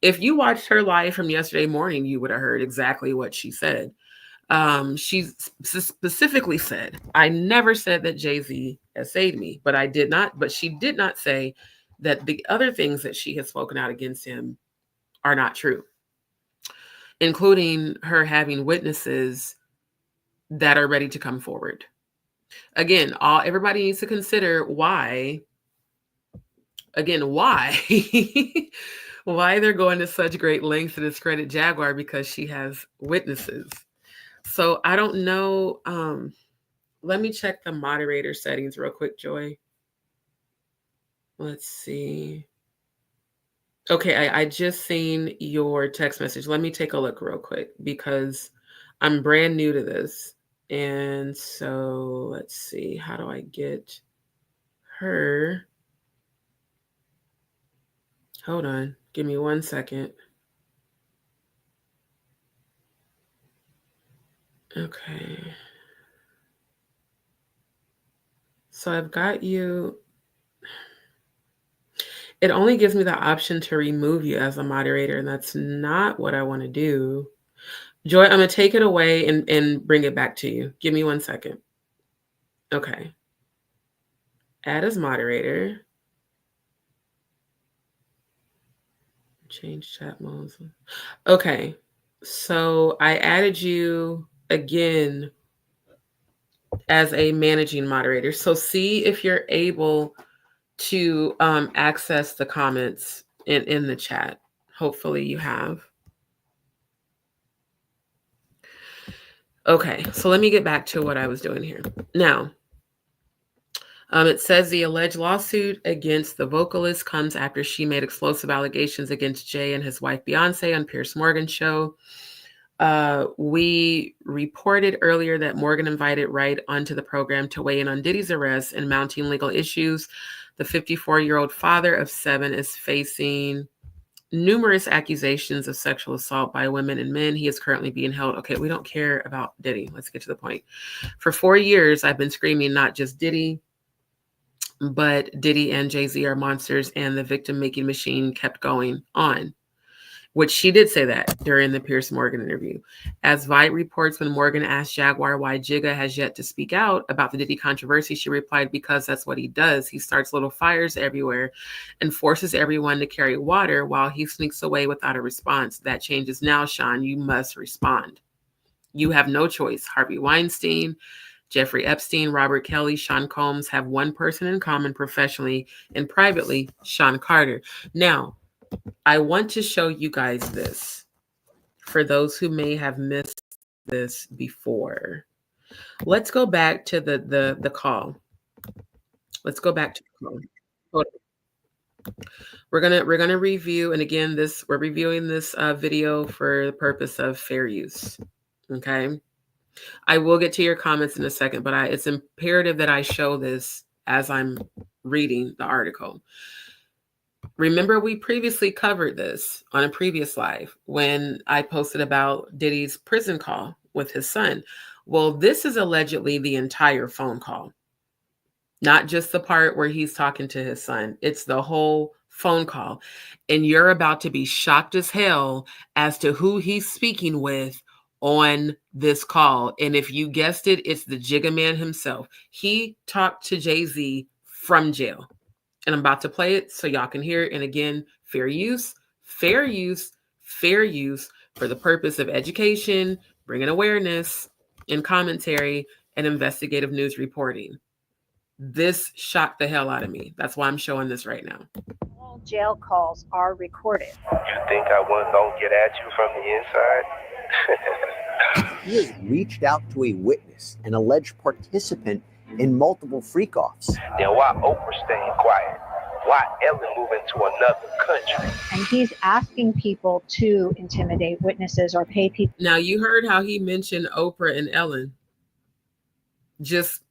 If you watched her live from yesterday morning, you would have heard exactly what she said. She specifically said, I never said that Jay-Z essayed me, but she did not say that the other things that she has spoken out against him are not true, including her having witnesses that are ready to come forward. Again, everybody needs to consider why why they're going to such great lengths to discredit Jaguar, because she has witnesses. So I don't know. Let me check the moderator settings real quick, Joy. Let's see. Okay, I just seen your text message. Let me take a look real quick, because I'm brand new to this. And so let's see. How do I get her? Hold on. Give me 1 second. Okay. So I've got you. It only gives me the option to remove you as a moderator, and that's not what I want to do. Joy, I'm going to take it away and bring it back to you. Give me 1 second. Okay. Add as moderator. Change chat modes. Okay. So I added you again as a managing moderator. So see if you're able to access the comments in the chat. Hopefully you have. Okay, so let me get back to what I was doing here. Now, it says the alleged lawsuit against the vocalist comes after she made explosive allegations against Jay and his wife Beyonce on Piers Morgan's show. We reported earlier that Morgan invited Wright onto the program to weigh in on Diddy's arrest and mounting legal issues. The 54-year-old father of 7 is facing numerous accusations of sexual assault by women and men. He is currently being held. Okay, we don't care about Diddy. Let's get to the point. For 4 years, I've been screaming not just Diddy, but Diddy and Jay-Z are monsters, and the victim-making machine kept going on. Which she did say that during the Piers Morgan interview. As White reports, when Morgan asked Jaguar why Jigga has yet to speak out about the Diddy controversy, she replied, because that's what he does. He starts little fires everywhere and forces everyone to carry water while he sneaks away without a response. That changes now, Sean. You must respond. You have no choice. Harvey Weinstein, Jeffrey Epstein, Robert Kelly, Sean Combs have one person in common professionally and privately, Sean Carter. Now, I want to show you guys this for those who may have missed this before. Let's go back to the call. Let's go back to the call. We're gonna review, and again, we're reviewing this video for the purpose of fair use. Okay, I will get to your comments in a second, but it's imperative that I show this as I'm reading the article. Remember, we previously covered this on a previous live when I posted about Diddy's prison call with his son. Well, this is allegedly the entire phone call, not just the part where he's talking to his son. It's the whole phone call. And you're about to be shocked as hell as to who he's speaking with on this call. And if you guessed it, it's the Jigga Man himself. He talked to Jay-Z from jail. And I'm about to play it so y'all can hear it. And again, fair use, fair use, fair use for the purpose of education, bringing awareness, and commentary, and investigative news reporting. This shocked the hell out of me. That's why I'm showing this right now. All jail calls are recorded. You think I wasn't going to get at you from the inside? He has reached out to a witness, an alleged participant in multiple freak-offs. Then why Oprah staying quiet? Why Ellen moving to another country? And he's asking people to intimidate witnesses or pay people. Now, you heard how he mentioned Oprah and Ellen. Just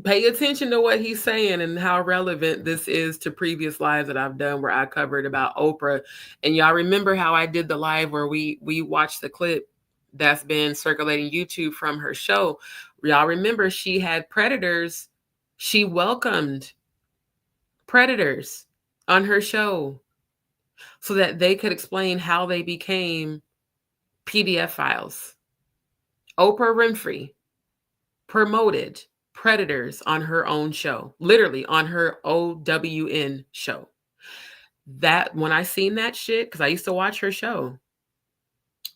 pay attention to what he's saying and how relevant this is to previous lives that I've done where I covered about Oprah. And y'all remember how I did the live where we watched the clip that's been circulating YouTube from her show. Y'all remember she had predators. She welcomed predators on her show so that they could explain how they became PDF files. Oprah Winfrey promoted predators on her own show, literally on her OWN show. That when I seen that shit, because I used to watch her show,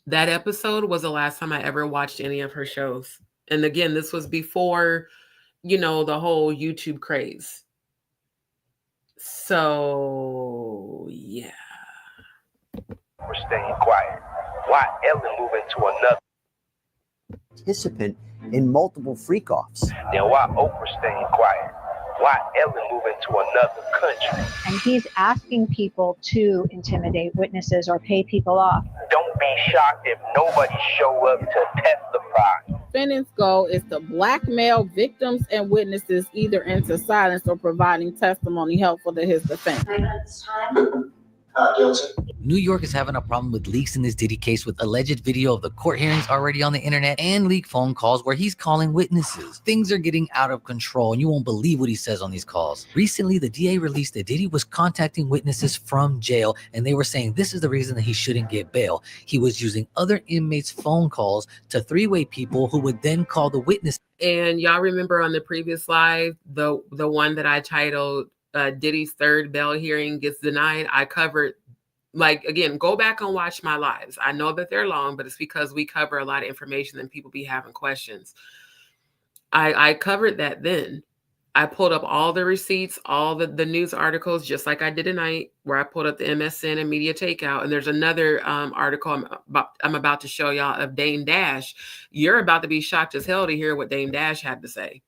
that episode was the last time I ever watched any of her shows. And again, this was before, the whole YouTube craze. So, yeah. We're staying quiet. Why Ellen moving to another Participant in multiple freak-offs. Then why Oprah staying quiet? Why Ellen moving to another country? And he's asking people to intimidate witnesses or pay people off. Don't be shocked if nobody show up to testify. Defendant's goal is to blackmail victims and witnesses either into silence or providing testimony helpful to his defense. New York is having a problem with leaks in this Diddy case, with alleged video of the court hearings already on the internet and leaked phone calls where he's calling witnesses. Things are getting out of control, and you won't believe what he says on these calls. Recently, the DA released that Diddy was contacting witnesses from jail, and they were saying this is the reason that he shouldn't get bail. He was using other inmates' phone calls to three-way people who would then call the witness. And y'all remember on the previous live, the one that I titled Diddy's third bail hearing gets denied. I covered, again, go back and watch my lives. I know that they're long, but it's because we cover a lot of information and people be having questions. I covered that then. I pulled up all the receipts, all the news articles, just like I did tonight, where I pulled up the MSN and Media Takeout. And there's another article I'm about to show y'all of Dame Dash. You're about to be shocked as hell to hear what Dame Dash had to say.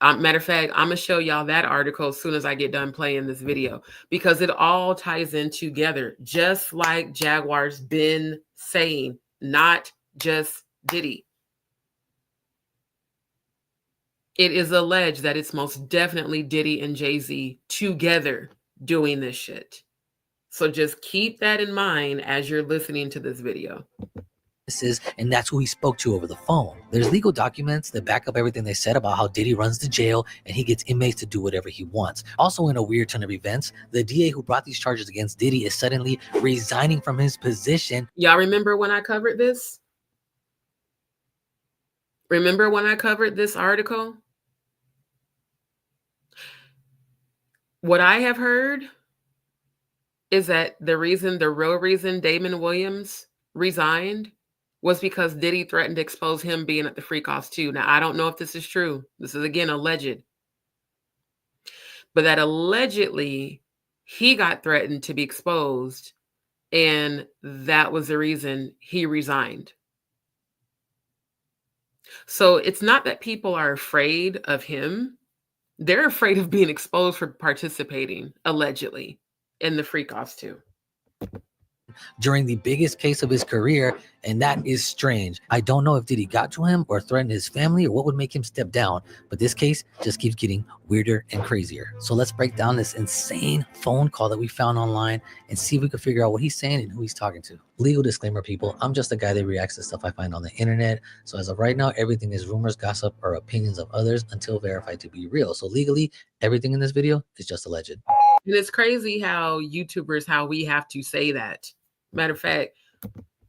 Matter of fact, I'm going to show y'all that article as soon as I get done playing this video, because it all ties in together, just like Jaguar's been saying, not just Diddy. It is alleged that it's most definitely Diddy and Jay-Z together doing this shit. So just keep that in mind as you're listening to this video. And that's who he spoke to over the phone. There's legal documents that back up everything they said about how Diddy runs the jail and he gets inmates to do whatever he wants. Also, in a weird turn of events, the DA who brought these charges against Diddy is suddenly resigning from his position. Y'all remember when I covered this? Remember when I covered this article? What I have heard is that the real reason Damon Williams resigned was because Diddy threatened to expose him being at the freak offs too. Now, I don't know if this is true. This is, again, alleged. But that allegedly he got threatened to be exposed, and that was the reason he resigned. So it's not that people are afraid of him. They're afraid of being exposed for participating, allegedly, in the freak offs too. During the biggest case of his career, and that is strange. I don't know if Diddy got to him or threatened his family or what would make him step down, but this case just keeps getting weirder and crazier. So let's break down this insane phone call that we found online and see if we can figure out what he's saying and who he's talking to. Legal disclaimer, people, I'm just a guy that reacts to stuff I find on the internet. So as of right now, everything is rumors, gossip, or opinions of others until verified to be real. So legally, everything in this video is just alleged. And it's crazy how YouTubers, how we have to say that. Matter of fact,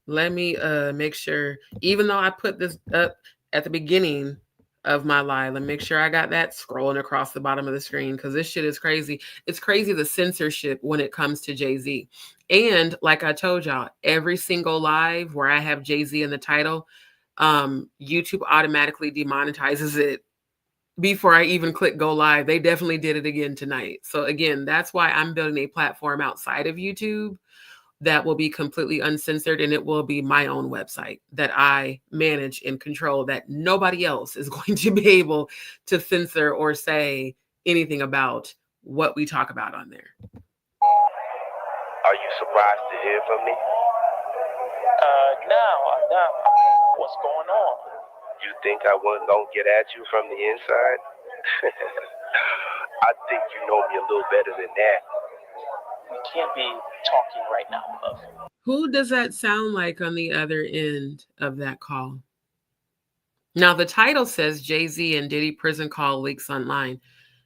let me make sure, even though I put this up at the beginning of my live, let me make sure I got that scrolling across the bottom of the screen, because this shit is crazy. It's crazy, the censorship when it comes to Jay-Z. And like I told y'all, every single live where I have Jay-Z in the title, YouTube automatically demonetizes it before I even click go live. They definitely did it again tonight. So again, that's why I'm building a platform outside of YouTube that will be completely uncensored, and it will be my own website that I manage and control, that nobody else is going to be able to censor or say anything about what we talk about on there. Are you surprised to hear from me? No. What's going on? You think I wasn't gonna get at you from the inside? I think you know me a little better than that. We can't be talking right now, love. Who does that sound like on the other end of that call? Now, the title says Jay-Z and Diddy prison call leaks online.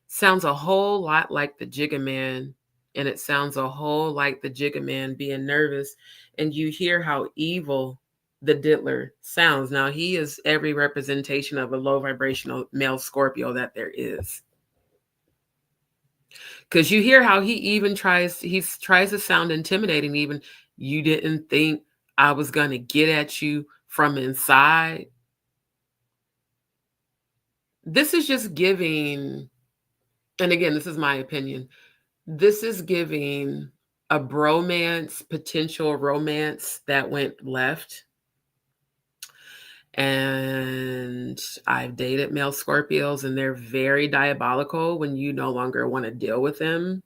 Sounds a whole lot like the Jigga Man, and it sounds a whole like the Jigga Man being nervous, and you hear how evil the Diddler sounds. Now, he is every representation of a low vibrational male Scorpio that there is. Because you hear how he even tries to sound intimidating. Even, you didn't think I was going to get at you from inside. This is just giving, and again, this is my opinion, this is giving a bromance, potential romance that went left. And I've dated male Scorpios, and they're very diabolical when you no longer want to deal with them.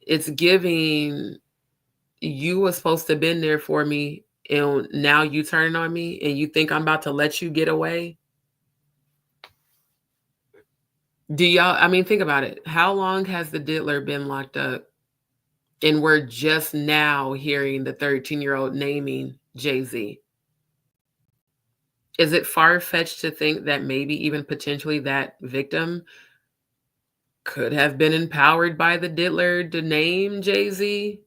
It's giving, you were supposed to have been there for me, and now you turn on me and you think I'm about to let you get away. Do y'all, I mean, think about it. How long has the Diddler been locked up? And we're just now hearing the 13-year-old naming Jay-Z. Is it far-fetched to think that maybe even potentially that victim could have been empowered by the Diddler to name Jay-Z?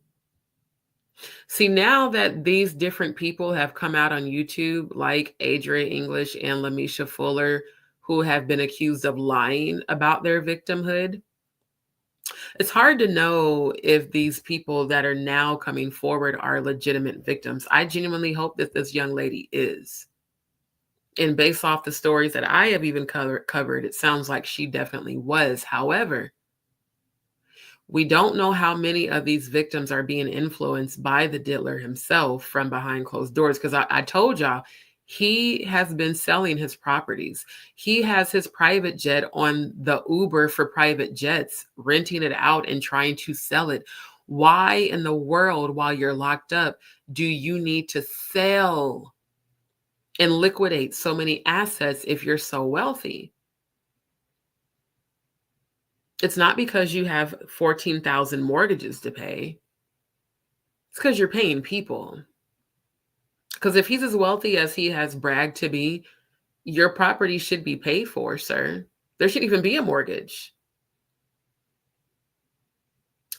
See, now that these different people have come out on YouTube, like Adria English and Lamisha Fuller, who have been accused of lying about their victimhood, it's hard to know if these people that are now coming forward are legitimate victims. I genuinely hope that this young lady is. And based off the stories that I have even covered, it sounds like she definitely was. However, we don't know how many of these victims are being influenced by the Diddler himself from behind closed doors. Because I told y'all, He has been selling his properties. He has his private jet on the Uber for private jets, renting it out and trying to sell it. Why in the world, while you're locked up, do you need to sell and liquidate so many assets if you're so wealthy? It's not because you have 14,000 mortgages to pay. It's because you're paying people. Because if he's as wealthy as he has bragged to be, your property should be paid for, sir. There shouldn't even be a mortgage.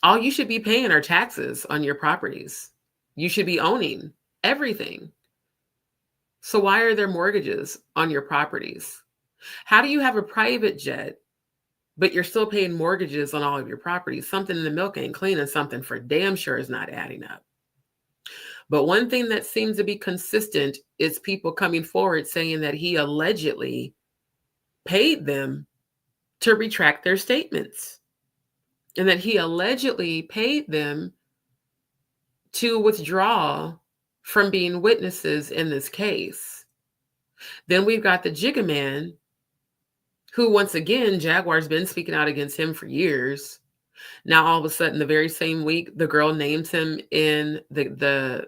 All you should be paying are taxes on your properties. You should be owning everything. So why are there mortgages on your properties? How do you have a private jet, but you're still paying mortgages on all of your properties? Something in the milk ain't clean, and something for damn sure is not adding up. But one thing that seems to be consistent is people coming forward saying that he allegedly paid them to retract their statements, and that he allegedly paid them to withdraw from being witnesses in this case. Then we've got the Jigga Man, who once again, Jaguar's been speaking out against him for years. Now, all of a sudden, the very same week, the girl names him in the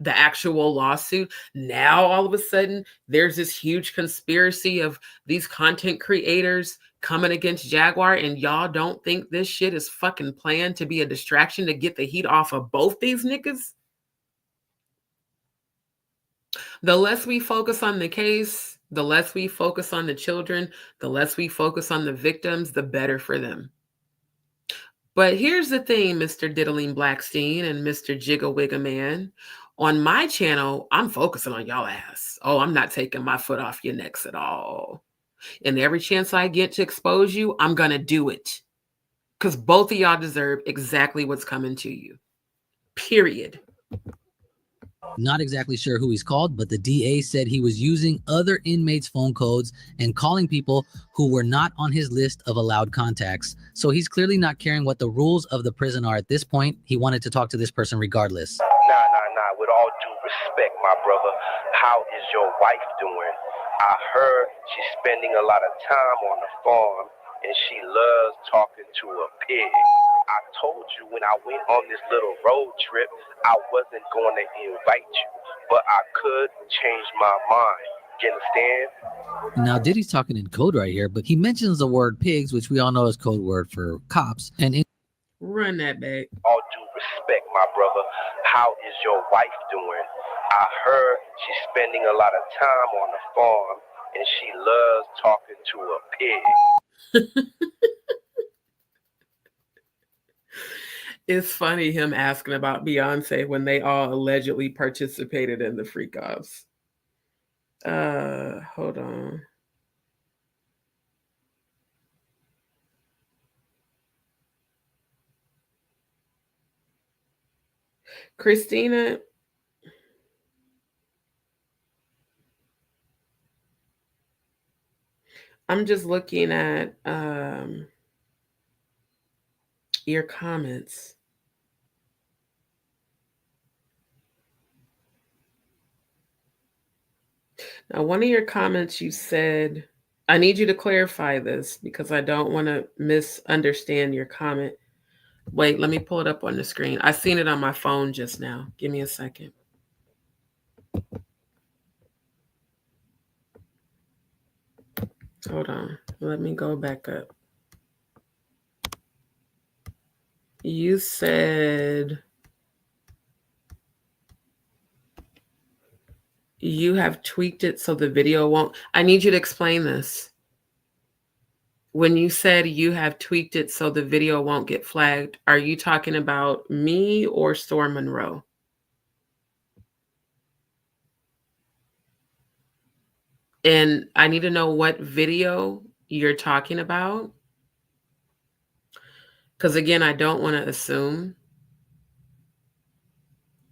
actual lawsuit. Now, all of a sudden, there's this huge conspiracy of these content creators coming against Jaguar, and y'all don't think this shit is fucking planned to be a distraction to get the heat off of both these niggas? The less we focus on the case, the less we focus on the children, the less we focus on the victims, the better for them. But here's the thing, Mr. Diddling Blackstein and Mr. Jigga Wigga Man. On my channel, I'm focusing on y'all ass. Oh, I'm not taking my foot off your necks at all. And every chance I get to expose you, I'm going to do it. Because both of y'all deserve exactly what's coming to you. Period. Not exactly sure who he's called, but the DA said he was using other inmates' phone codes and calling people who were not on his list of allowed contacts. So he's clearly not caring what the rules of the prison are at this point. He wanted to talk to this person regardless. Nah. With all due respect, my brother, how is your wife doing? I heard she's spending a lot of time on the farm, and she loves talking to a pig. I told you when I went on this little road trip, I wasn't going to invite you, but I could change my mind. You understand? Now, Diddy's talking in code right here, but he mentions the word pigs, which we all know is code word for cops. And run that back. All due respect, my brother, how is your wife doing? I heard she's spending a lot of time on the farm, and she loves talking to a pig. It's funny him asking about Beyonce when they all allegedly participated in the freak-offs. Hold on. Christina, I'm just looking at your comments. Now, one of your comments, you said, I need you to clarify this because I don't want to misunderstand your comment. Wait, let me pull it up on the screen. I seen it on my phone just now. Give me a second. Hold on. Let me go back up. You said you have tweaked it so the video won't. I need you to explain this. When you said you have tweaked it so the video won't get flagged, are you talking about me or Storm Monroe? And I need to know what video you're talking about. Because again, I don't want to assume.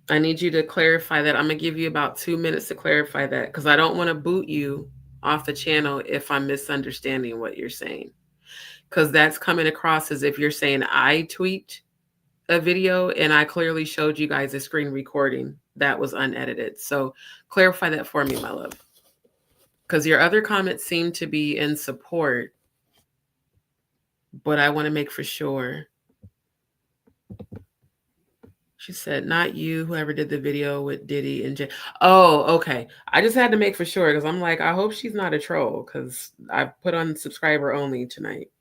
I need you to clarify that. I'm going to give you about 2 minutes to clarify that because I don't want to boot you off the channel if I'm misunderstanding what you're saying. Because that's coming across as if you're saying I tweaked a video and I clearly showed you guys a screen recording that was unedited. So clarify that for me, my love. Because your other comments seem to be in support, but I want to make for sure. She said, not you, whoever did the video with Diddy and Jay. Oh, okay. I just had to make for sure because I'm like, I hope she's not a troll because I put on subscriber only tonight.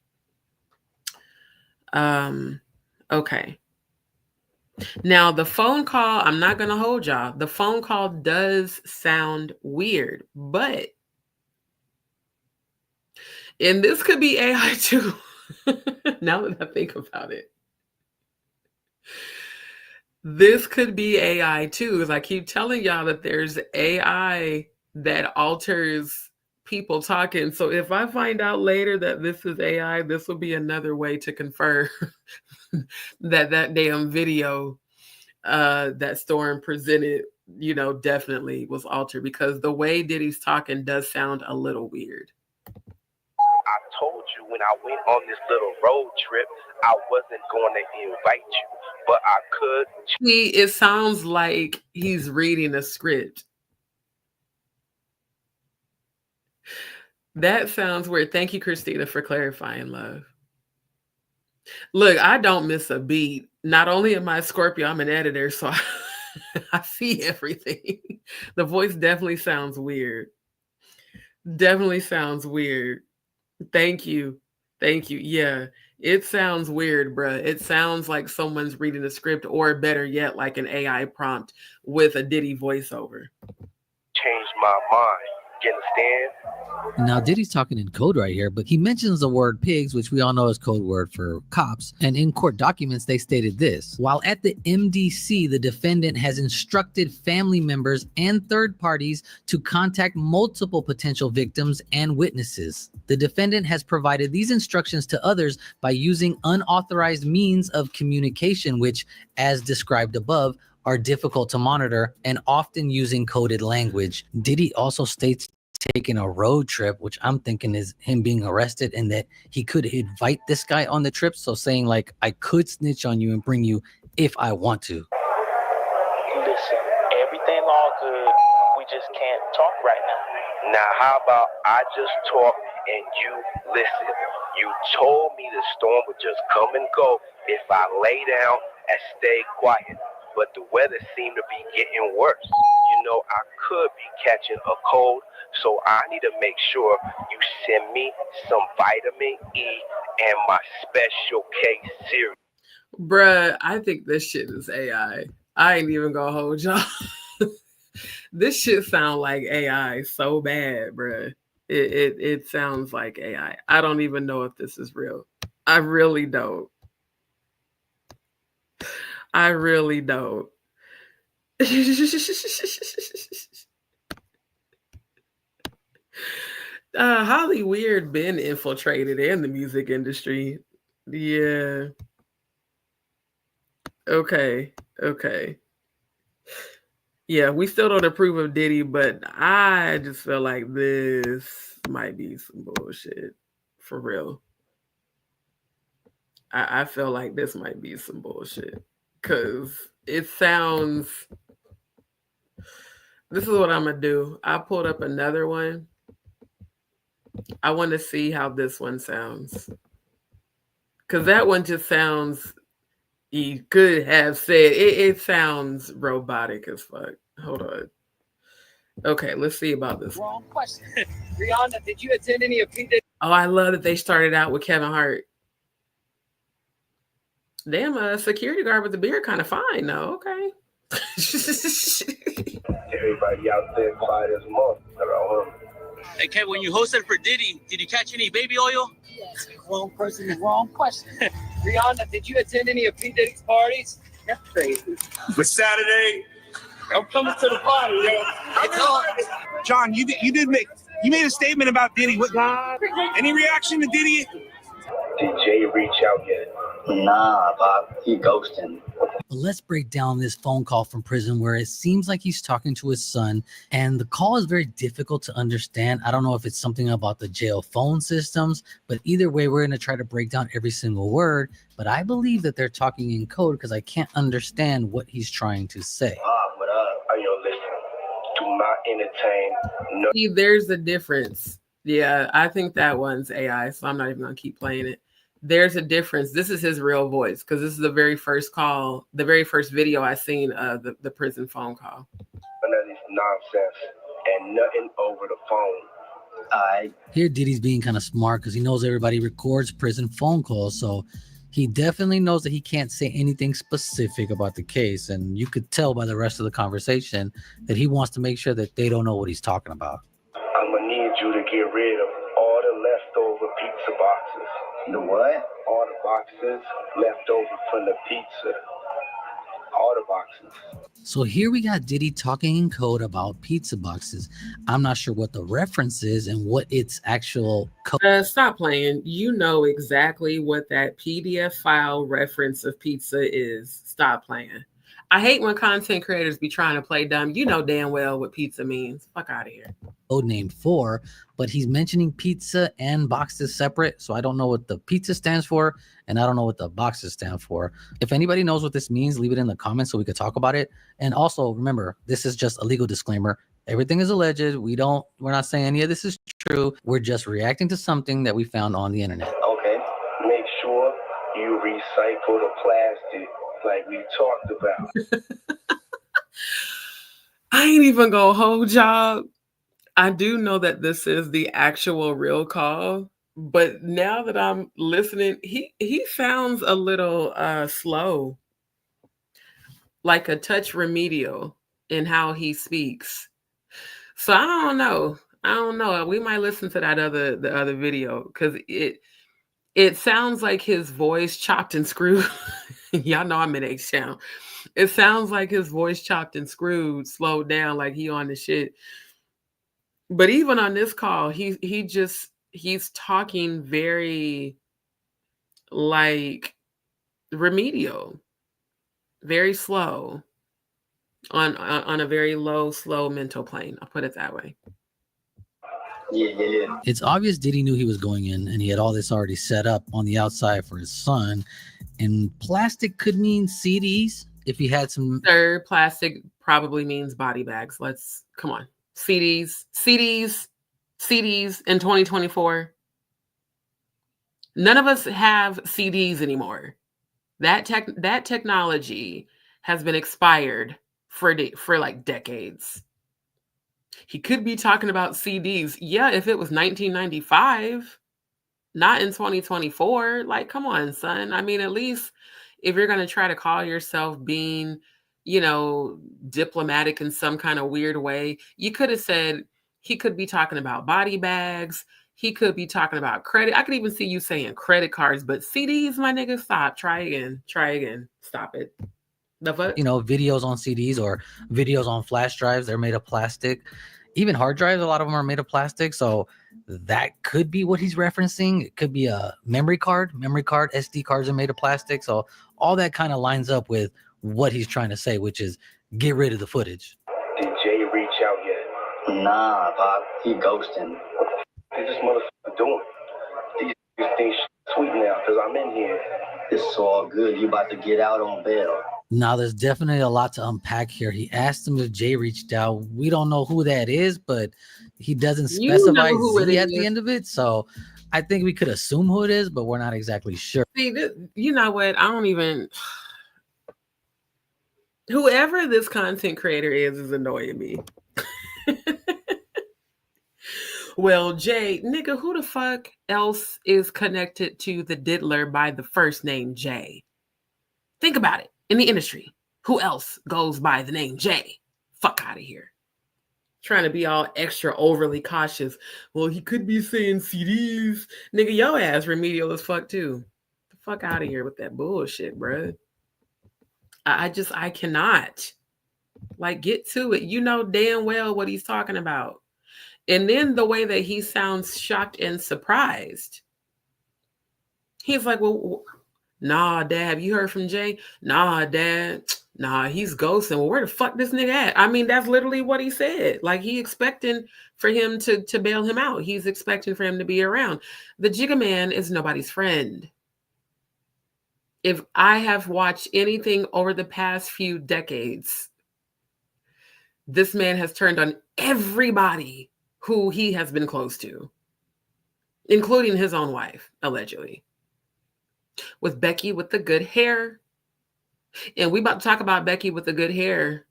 Okay. Now, the phone call, I'm not going to hold y'all. The phone call does sound weird, but, and this could be AI too, now that I think about it. This could be AI too, because I keep telling y'all that there's AI that alters people talking. So if I find out later that this is AI, this will be another way to confirm that damn video that Storm presented, you know, definitely was altered, because the way Diddy's talking does sound a little weird. I told you when I went on this little road trip, I wasn't going to invite you, but I could. See, it sounds like he's reading a script. That sounds weird. Thank you, Christina, for clarifying, love. Look, I don't miss a beat. Not only am I a Scorpio, I'm an editor, so I see everything. The voice definitely sounds weird. Definitely sounds weird. Thank you. Thank you. Yeah, it sounds weird, bruh. It sounds like someone's reading a script, or better yet, like an AI prompt with a Diddy voiceover. Changed my mind. You understand? Now, Diddy's talking in code right here, but he mentions the word pigs, which we all know is code word for cops. And in court documents, they stated this: while at the MDC, the defendant has instructed family members and third parties to contact multiple potential victims and witnesses. The defendant has provided these instructions to others by using unauthorized means of communication, which, as described above, are difficult to monitor and often using coded language. Diddy also states taking a road trip, which I'm thinking is him being arrested, and that he could invite this guy on the trip. So saying like, I could snitch on you and bring you if I want to. Listen, everything all good. We just can't talk right now. Now, how about I just talk and you listen? You told me the storm would just come and go if I lay down and stay quiet. But the weather seemed to be getting worse. You know, I could be catching a cold, so I need to make sure you send me some vitamin E and my special K cereal. Bruh, I think this shit is AI. I ain't even gonna hold y'all. This shit sound like AI so bad, bruh. It sounds like AI. I don't even know if this is real. I really don't. I really don't. Holly Weird been infiltrated in the music industry. Yeah. Okay. Yeah, we still don't approve of Diddy, but I just feel like this might be some bullshit. For real. I feel like this might be some bullshit. Because it sounds... This is what I'm going to do. I pulled up another one. I want to see how this one sounds. Because that one just sounds... He could have said... It sounds robotic as fuck. Hold on. Okay, let's see about this. Wrong question. Rihanna, did you attend any of P. Oh, I love that they started out with Kevin Hart. Damn, a security guard with the beard kind of fine, though. Okay. Everybody out there quiet as a month around him. Hey, Kev, when you hosted for Diddy, did you catch any baby oil? Yes, wrong person, the wrong question. Rihanna, did you attend any of P. Diddy's parties? That's crazy. But Saturday, I'm coming to the party, yo. It's on. John, you made a statement about Diddy. What? Any reaction to Diddy? Did Jay reach out yet? Nah, Bob, he ghosting. But let's break down this phone call from prison where it seems like he's talking to his son, and the call is very difficult to understand. I don't know if it's something about the jail phone systems, but either way, we're going to try to break down every single word. But I believe that they're talking in code because I can't understand what he's trying to say. Bob, what up? entertain. No. See, there's a difference. Yeah, I think that one's AI, so I'm not even gonna keep playing it. There's a difference. This is his real voice because this is the very first call, the very first video I seen of the prison phone call. None of this nonsense and nothing over the phone. Here, Diddy's being kind of smart because he knows everybody records prison phone calls, so he definitely knows that he can't say anything specific about the case, and you could tell by the rest of the conversation that he wants to make sure that they don't know what he's talking about. I'm gonna need you to get rid of all the leftover pizza boxes. The what? All the boxes left over from the pizza. All the boxes. So here we got Diddy talking in code about pizza boxes. I'm not sure what the reference is and what its actual code. Stop playing. You know exactly what that PDF file reference of pizza is. Stop playing. I hate when content creators be trying to play dumb. You know damn well what pizza means. Fuck out of here. Code name for, but he's mentioning pizza and boxes separate. So I don't know what the pizza stands for, and I don't know what the boxes stand for. If anybody knows what this means, leave it in the comments so we could talk about it. And also remember, this is just a legal disclaimer. Everything is alleged. We're not saying any of this is true. We're just reacting to something that we found on the internet. Okay. Make sure you recycle the plastic like we talked about. I ain't even gonna hold y'all. I do know that this is the actual real call, but now that I'm listening, he sounds a little slow, like a touch remedial in how he speaks. So I don't know. We might listen to the other video because it sounds like his voice chopped and screwed. Y'all know I'm in H-Town. It sounds like his voice chopped and screwed, slowed down, like he on the shit. But even on this call, he's talking very like remedial, very slow, on a very low, slow mental plane. I'll put it that way. Yeah. It's obvious Diddy knew he was going in, and he had all this already set up on the outside for his son. And plastic could mean CDs if he had some. Sir, plastic probably means body bags. Come on. CDs in 2024. None of us have CDs anymore. That technology has been expired for like decades. He could be talking about CDs. Yeah, if it was 1995, not in 2024. Like, come on, son. I mean, at least if you're going to try to call yourself being, diplomatic in some kind of weird way, you could have said he could be talking about body bags. He could be talking about credit. I could even see you saying credit cards, but CDs, my nigga, stop. Try again. Stop it. Videos on CDs or videos on flash drives, they're made of plastic. Even hard drives, a lot of them are made of plastic. So that could be what he's referencing. It could be a memory card. SD cards are made of plastic. So all that kind of lines up with what he's trying to say, which is get rid of the footage. Did Jay reach out yet? Nah, Bob. He ghosting. What's this motherfucker doing? These things sweet now because I'm in here. It's all good. You about to get out on bail. Now, there's definitely a lot to unpack here. He asked him if Jay reached out. We don't know who that is, but he doesn't specify Z at the end of it. So I think we could assume who it is, but we're not exactly sure. See, you know what? I don't even... Whoever this content creator is annoying me. Well, Jay, nigga, who the fuck else is connected to the diddler by the first name Jay? Think about it. In the industry, who else goes by the name Jay? Fuck out of here. Trying to be all extra overly cautious. Well, he could be saying CDs. Nigga, your ass remedial as fuck too. The fuck out of here with that bullshit, bruh. I cannot. Like, get to it. You know damn well what he's talking about. And then the way that he sounds shocked and surprised. He's like, well, nah, Dad, have you heard from Jay? Nah, Dad. Nah, he's ghosting. Well, where the fuck this nigga at? I mean, that's literally what he said. Like, he expecting for him to bail him out. He's expecting for him to be around. The Jigga Man is nobody's friend. If I have watched anything over the past few decades, This man has turned on everybody who he has been close to, including his own wife, allegedly. With Becky with the good hair. And we about to talk about Becky with the good hair,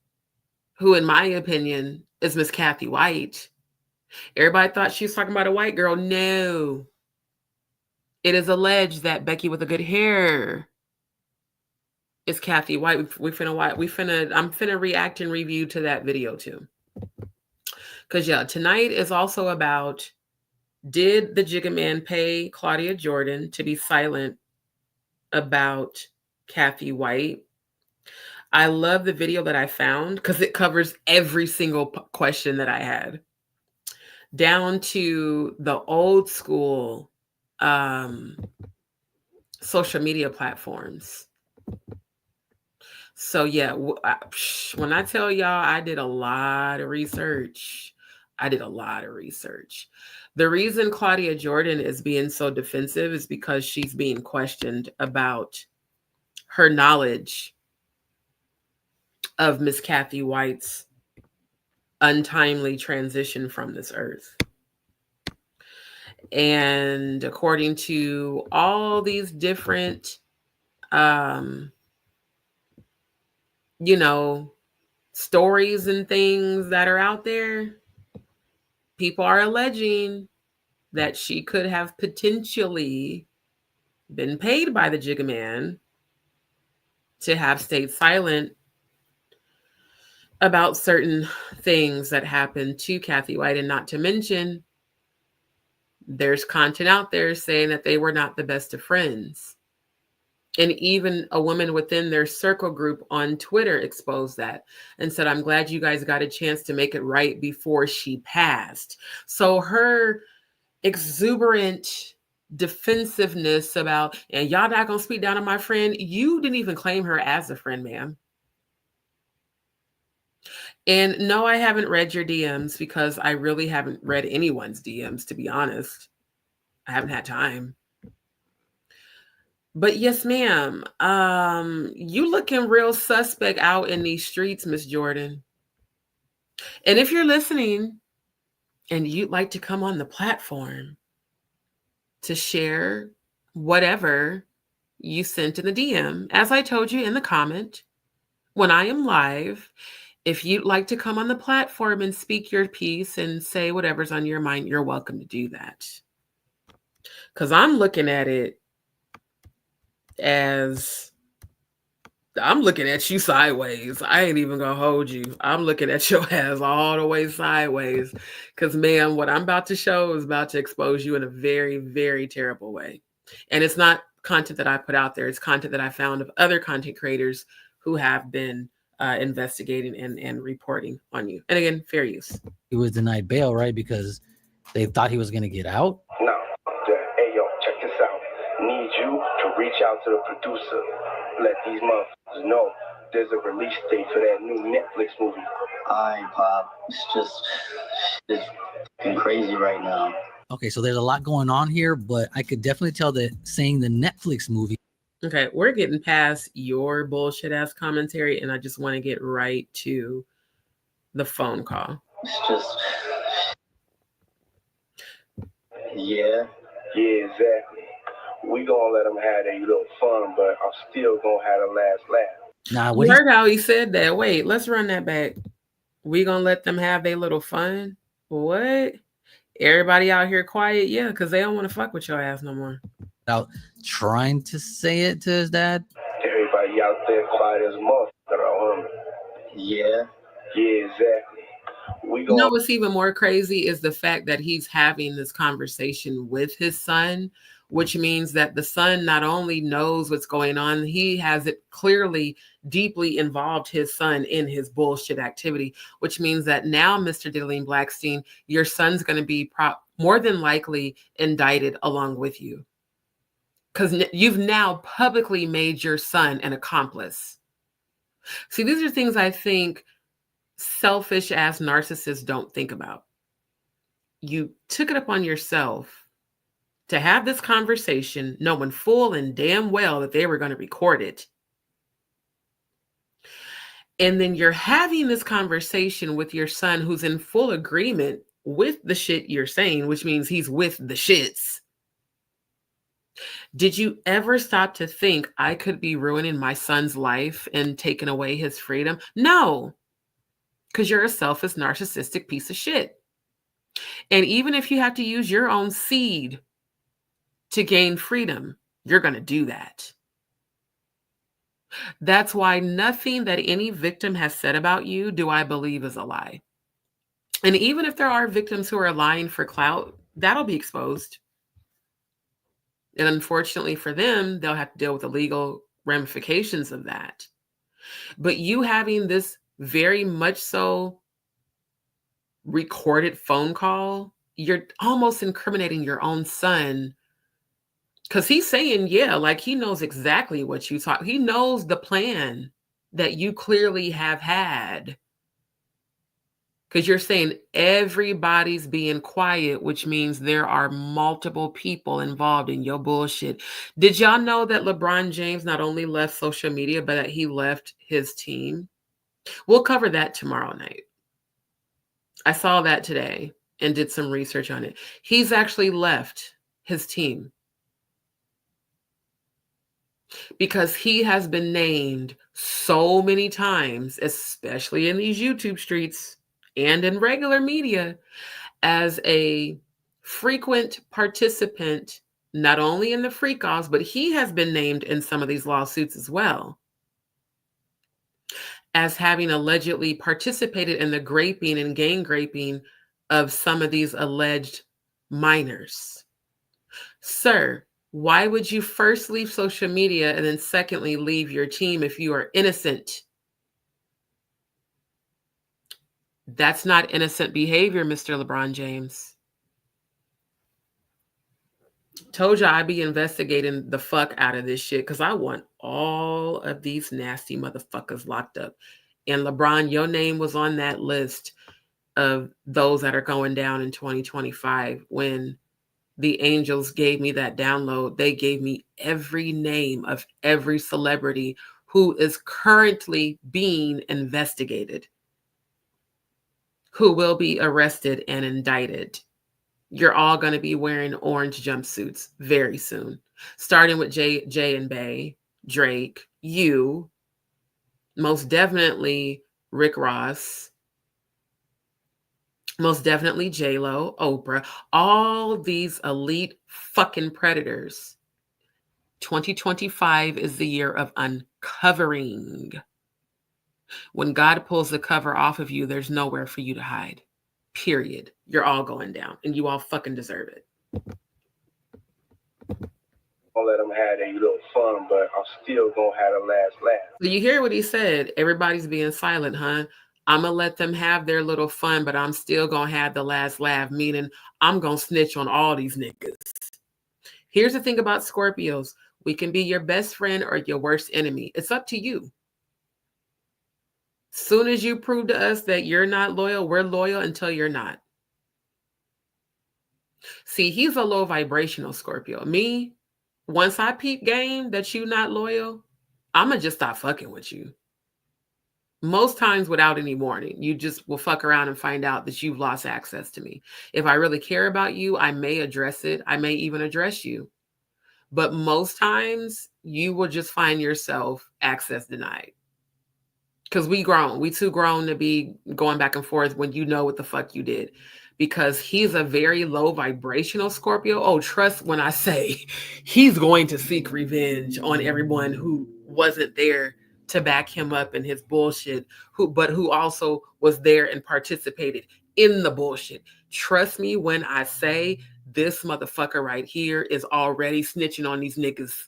who, in my opinion, is Miss Cathy White. Everybody thought she was talking about a white girl. No. It is alleged that Becky with the good hair is Cathy White. I'm finna react and review to that video too. Because yeah, tonight is also about, did the Jigga Man pay Claudia Jordan to be silent about Cathy White? I love the video that I found because it covers every single question that I had, down to the old school social media platforms. So yeah, when I tell y'all, I did a lot of research. The reason Claudia Jordan is being so defensive is because she's being questioned about her knowledge of Miss Cathy White's untimely transition from this earth. And according to all these different, stories and things that are out there, people are alleging that she could have potentially been paid by the Jigga Man to have stayed silent about certain things that happened to Cathy White. And not to mention, there's content out there saying that they were not the best of friends. And even a woman within their circle group on Twitter exposed that and said, I'm glad you guys got a chance to make it right before she passed. So her exuberant defensiveness about, and y'all not going to speak down on my friend, you didn't even claim her as a friend, ma'am. And no, I haven't read your DMs because I really haven't read anyone's DMs, to be honest. I haven't had time. But yes, ma'am, you looking real suspect out in these streets, Miss Jordan. And if you're listening and you'd like to come on the platform to share whatever you sent in the DM, as I told you in the comment, when I am live, if you'd like to come on the platform and speak your piece and say whatever's on your mind, you're welcome to do that. Because I'm looking at it as, I'm looking at you sideways. I ain't even gonna hold you. I'm looking at your ass all the way sideways. Because, man, what I'm about to show is about to expose you in a very, very terrible way. And it's not content that I put out there. It's content that I found of other content creators who have been investigating and reporting on you. And again, fair use. He was denied bail, right? Because they thought he was going to get out? No. Hey, yo, check this out. Need you to reach out to the producer. Let these motherfuckers know there's a release date for that new Netflix movie. Alright, Pop. It's fucking crazy right now. Okay, so there's a lot going on here, but I could definitely tell that saying the Netflix movie. Okay, we're getting past your bullshit ass commentary, and I just want to get right to the phone call. It's just... Yeah. Yeah, exactly. We gonna let them have their little fun, but I'm still gonna have the last laugh. Nah, you heard how he said that. Wait, let's run that back. We gonna let them have their little fun? What? Everybody out here quiet? Yeah, because they don't want to fuck with your ass no more. Out trying to say it to his dad. Everybody out there quiet as a motherfucker. Yeah. Yeah, exactly. You know what's even more crazy is the fact that he's having this conversation with his son, which means that the son not only knows what's going on, he has it clearly deeply involved his son in his bullshit activity, which means that now, Mr. Dylan Blackstein, your son's going to be more than likely indicted along with you. Because you've now publicly made your son an accomplice. See, these are things I think selfish ass narcissists don't think about. You took it upon yourself to have this conversation, knowing full and damn well that they were going to record it. And then you're having this conversation with your son who's in full agreement with the shit you're saying, which means he's with the shits. Did you ever stop to think I could be ruining my son's life and taking away his freedom? No, because you're a selfish, narcissistic piece of shit. And even if you have to use your own seed to gain freedom, you're going to do that. That's why nothing that any victim has said about you do I believe is a lie. And even if there are victims who are lying for clout, that'll be exposed. And unfortunately for them, they'll have to deal with the legal ramifications of that. But you having this very much so recorded phone call, you're almost incriminating your own son. Because he's saying, yeah, like he knows exactly what you talk. He knows the plan that you clearly have had. Because you're saying everybody's being quiet, which means there are multiple people involved in your bullshit. Did y'all know that LeBron James not only left social media, but that he left his team? We'll cover that tomorrow night. I saw that today and did some research on it. He's actually left his team because he has been named so many times, especially in these YouTube streets and in regular media, as a frequent participant, not only in the freak-offs, but he has been named in some of these lawsuits as well, as having allegedly participated in the graping and gang graping of some of these alleged minors. Sir, why would you first leave social media and then secondly leave your team if you are innocent? That's not innocent behavior, Mr. LeBron James. Told you I'd be investigating the fuck out of this shit because I want all of these nasty motherfuckers locked up. And LeBron, your name was on that list of those that are going down in 2025. When the Angels gave me that download, they gave me every name of every celebrity who is currently being investigated, who will be arrested and indicted. You're all going to be wearing orange jumpsuits very soon, starting with Jay and Bay, Drake, you, most definitely Rick Ross, most definitely J-Lo, Oprah, all these elite fucking predators. 2025 is the year of uncovering. When God pulls the cover off of you, there's nowhere for you to hide. Period. You're all going down, and you all fucking deserve it. I'll let them have their little fun, but I'm still gonna have the last laugh. So you hear what he said? Everybody's being silent, huh? I'm gonna let them have their little fun, but I'm still gonna have the last laugh, meaning I'm gonna snitch on all these niggas. Here's the thing about Scorpios. We can be your best friend or your worst enemy. It's up to you. Soon as you prove to us that you're not loyal, we're loyal until you're not. See, he's a low vibrational Scorpio. Me, once I peep game that you not loyal, I'm going to just stop fucking with you. Most times without any warning. You just will fuck around and find out that you've lost access to me. If I really care about you, I may address it. I may even address you. But most times you will just find yourself access denied. Because we too grown to be going back and forth when you know what the fuck you did. Because he's a very low vibrational Scorpio. Oh, trust when I say he's going to seek revenge on everyone who wasn't there to back him up in his bullshit, but who also was there and participated in the bullshit. Trust me when I say this motherfucker right here is already snitching on these niggas.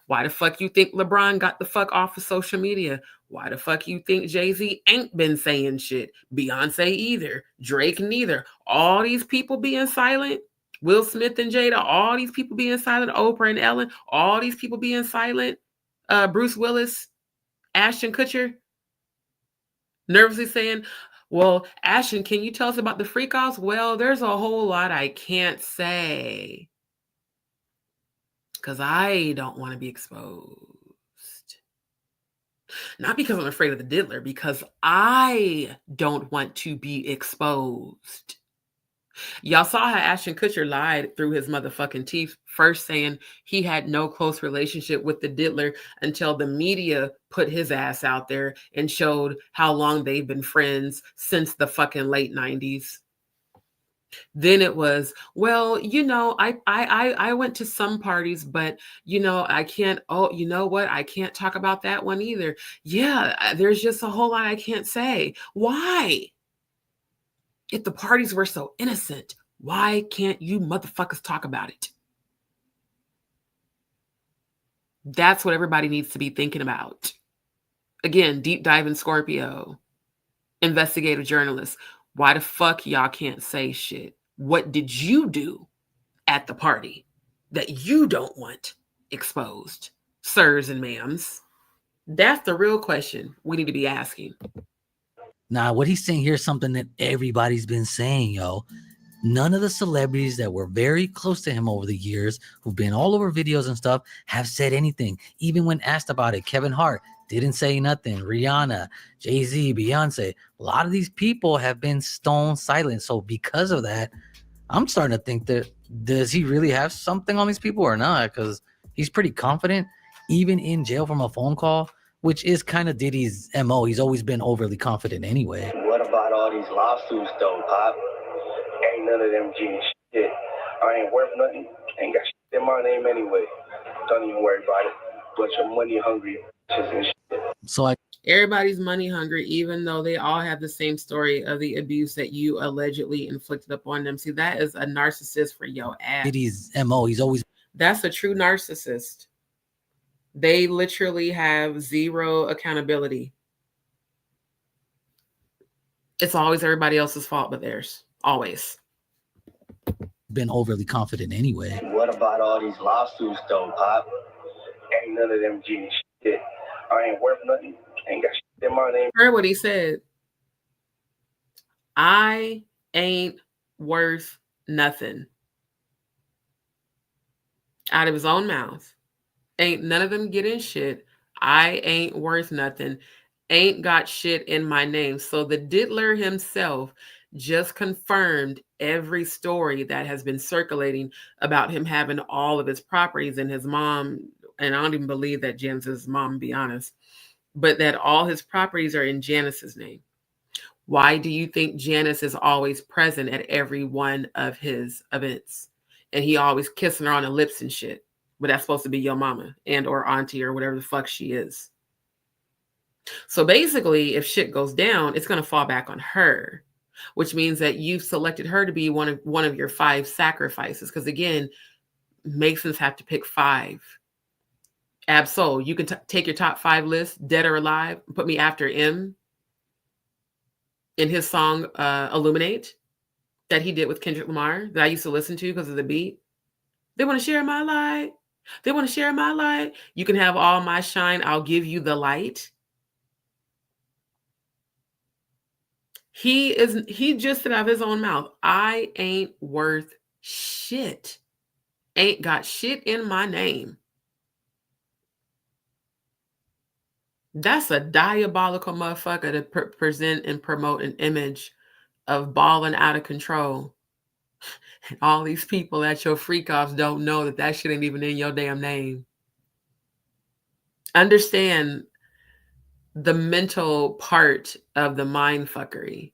Why the fuck you think LeBron got the fuck off of social media? Why the fuck you think Jay-Z ain't been saying shit? Beyonce either. Drake neither. All these people being silent. Will Smith and Jada, all these people being silent. Oprah and Ellen, all these people being silent. Bruce Willis, Ashton Kutcher, nervously saying, well, Ashton, can you tell us about the freak-offs? Well, there's a whole lot I can't say, because I don't want to be exposed. Not because I'm afraid of the diddler, because I don't want to be exposed. Y'all saw how Ashton Kutcher lied through his motherfucking teeth, first saying he had no close relationship with the diddler until the media put his ass out there and showed how long they've been friends since the fucking late 90s. Then it was, well, I went to some parties, but I can't. Oh, you know what? I can't talk about that one either. Yeah, there's just a whole lot I can't say. Why? If the parties were so innocent, why can't you motherfuckers talk about it? That's what everybody needs to be thinking about. Again, deep dive in Scorpio, investigative journalists. Why the fuck y'all can't say shit? What did you do at the party that you don't want exposed, sirs and ma'ams? That's the real question we need to be asking. Nah, what he's saying here is something that everybody's been saying, yo. None of the celebrities that were very close to him over the years, who've been all over videos and stuff, have said anything. Even when asked about it, Kevin Hart didn't say nothing. Rihanna, Jay-Z, Beyonce, a lot of these people have been stone silent. So because of that, I'm starting to think that, does he really have something on these people or not? Because he's pretty confident, even in jail from a phone call, which is kind of Diddy's MO. He's always been overly confident anyway. What about all these lawsuits though, Pop? Ain't none of them getting shit. I ain't worth nothing. Ain't got shit in my name anyway. Don't even worry about it. Bunch of money hungry bitches and shit. So everybody's money hungry, even though they all have the same story of the abuse that you allegedly inflicted upon them. See, that is a narcissist for your ass. Diddy's MO. He's always. That's a true narcissist. They literally have zero accountability. It's always everybody else's fault but theirs. Always. Been overly confident anyway. What about all these lawsuits though, Pop? Ain't none of them getting shit. I ain't worth nothing. Ain't got shit in my name. Heard what he said. I ain't worth nothing. Out of his own mouth. Ain't none of them getting shit. I ain't worth nothing. Ain't got shit in my name. So the diddler himself just confirmed every story that has been circulating about him having all of his properties and his mom. And I don't even believe that Janice's his mom, to be honest, but that all his properties are in Janice's name. Why do you think Janice is always present at every one of his events? And he always kissing her on the lips and shit. But that's supposed to be your mama and or auntie or whatever the fuck she is. So basically, if shit goes down, it's going to fall back on her, which means that you've selected her to be one of your 5 sacrifices. Because again, Masons have to pick 5. Absol, you can take your top 5 list, dead or alive, and put me after M in his song Illuminate that he did with Kendrick Lamar that I used to listen to because of the beat. They want to share my light. They want to share my light. You can have all my shine. I'll give you the light. He just said out of his own mouth, I ain't worth shit. Ain't got shit in my name. That's a diabolical motherfucker to present and promote an image of balling out of control. And all these people at your freak-offs don't know that shit ain't even in your damn name. Understand the mental part of the mind fuckery.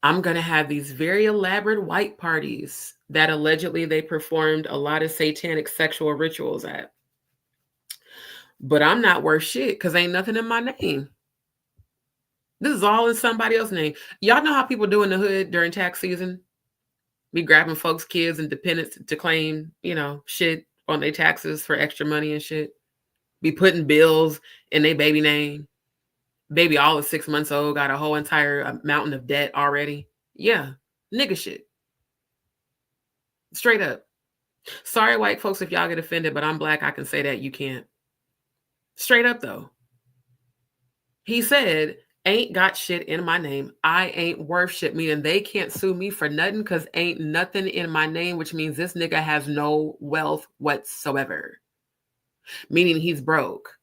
I'm going to have these very elaborate white parties that allegedly they performed a lot of satanic sexual rituals at. But I'm not worth shit because ain't nothing in my name. This is all in somebody else's name. Y'all know how people do in the hood during tax season? Be grabbing folks' kids and dependents to claim, shit on their taxes for extra money and shit. Be putting bills in their baby name. Baby all of 6 months old, got a whole entire mountain of debt already. Yeah, nigga shit. Straight up. Sorry, white folks, if y'all get offended, but I'm black. I can say that. You can't. Straight up, though. He said, ain't got shit in my name. I ain't worth shit, meaning they can't sue me for nothing because ain't nothing in my name, which means this nigga has no wealth whatsoever. Meaning he's broke.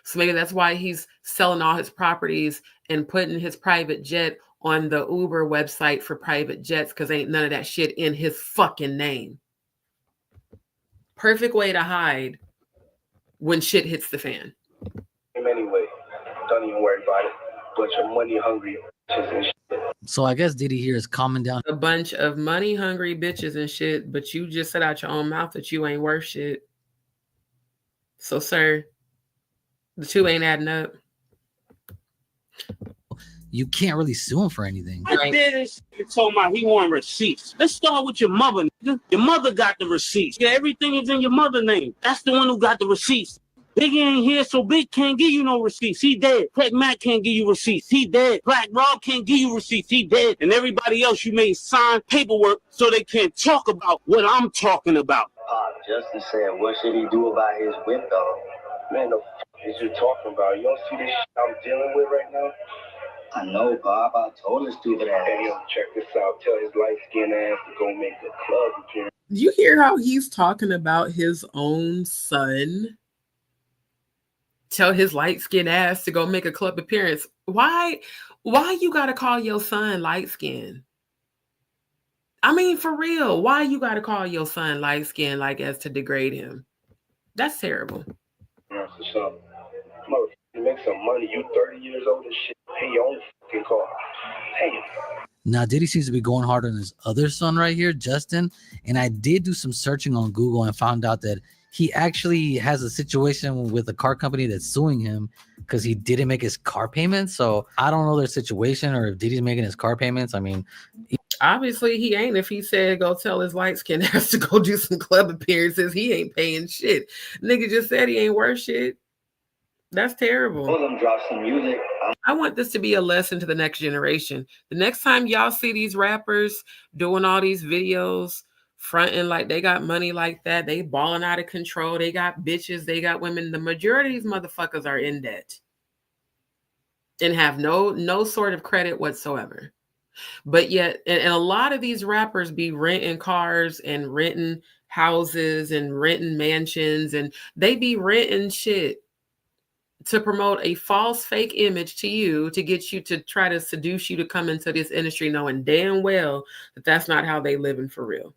So maybe that's why he's selling all his properties and putting his private jet on the Uber website for private jets, because ain't none of that shit in his fucking name. Perfect way to hide when shit hits the fan. Anyway, don't even worry about it. Bunch of money hungry bitches and shit. So I guess Diddy here is calming down. A bunch of money hungry bitches and shit, but you just said out your own mouth that you ain't worth shit. So, sir, the two ain't adding up. You can't really sue him for anything. I did this. He told me he want receipts. Let's start with your mother, nigga. Your mother got the receipts. Yeah, everything is in your mother's name. That's the one who got the receipts. Biggie ain't here, so Big can't give you no receipts. He dead. Craig Mack can't give you receipts. He dead. Black Rob can't give you receipts. He dead. And everybody else, you made sign paperwork so they can't talk about what I'm talking about. Justin said, what should he do about his whip, dog? Man, the f is you talking about? You don't see this shit I'm dealing with right now? I know, Bob. I told this stupid ass. Hey, yo, check this out. Tell his light-skinned ass to go make a club appearance. You hear how he's talking about his own son? Tell his light-skinned ass to go make a club appearance. Why you gotta call your son light-skinned? I mean, for real, why you gotta call your son light-skinned like as to degrade him? That's terrible. Yeah, for sure. Motherfucker, make some money. You 30 years old and shit. Pay your own fucking car. Damn. Now, Diddy seems to be going hard on his other son right here, Justin. And I did do some searching on Google and found out that he actually has a situation with a car company that's suing him because he didn't make his car payments. So I don't know their situation or if Diddy's making his car payments. I mean, obviously he ain't. If he said go tell his light skin ass to go do some club appearances, he ain't paying shit. Nigga just said he ain't worth shit. That's terrible. Let them drop some music. I want this to be a lesson to the next generation. The next time y'all see these rappers doing all these videos, fronting like they got money like that, they balling out of control, they got bitches, they got women, the majority of these motherfuckers are in debt and have no sort of credit whatsoever. But yet, and a lot of these rappers be renting cars and renting houses and renting mansions, and they be renting shit to promote a false fake image to you, to get you to try to seduce you to come into this industry, knowing damn well that that's not how they living for real.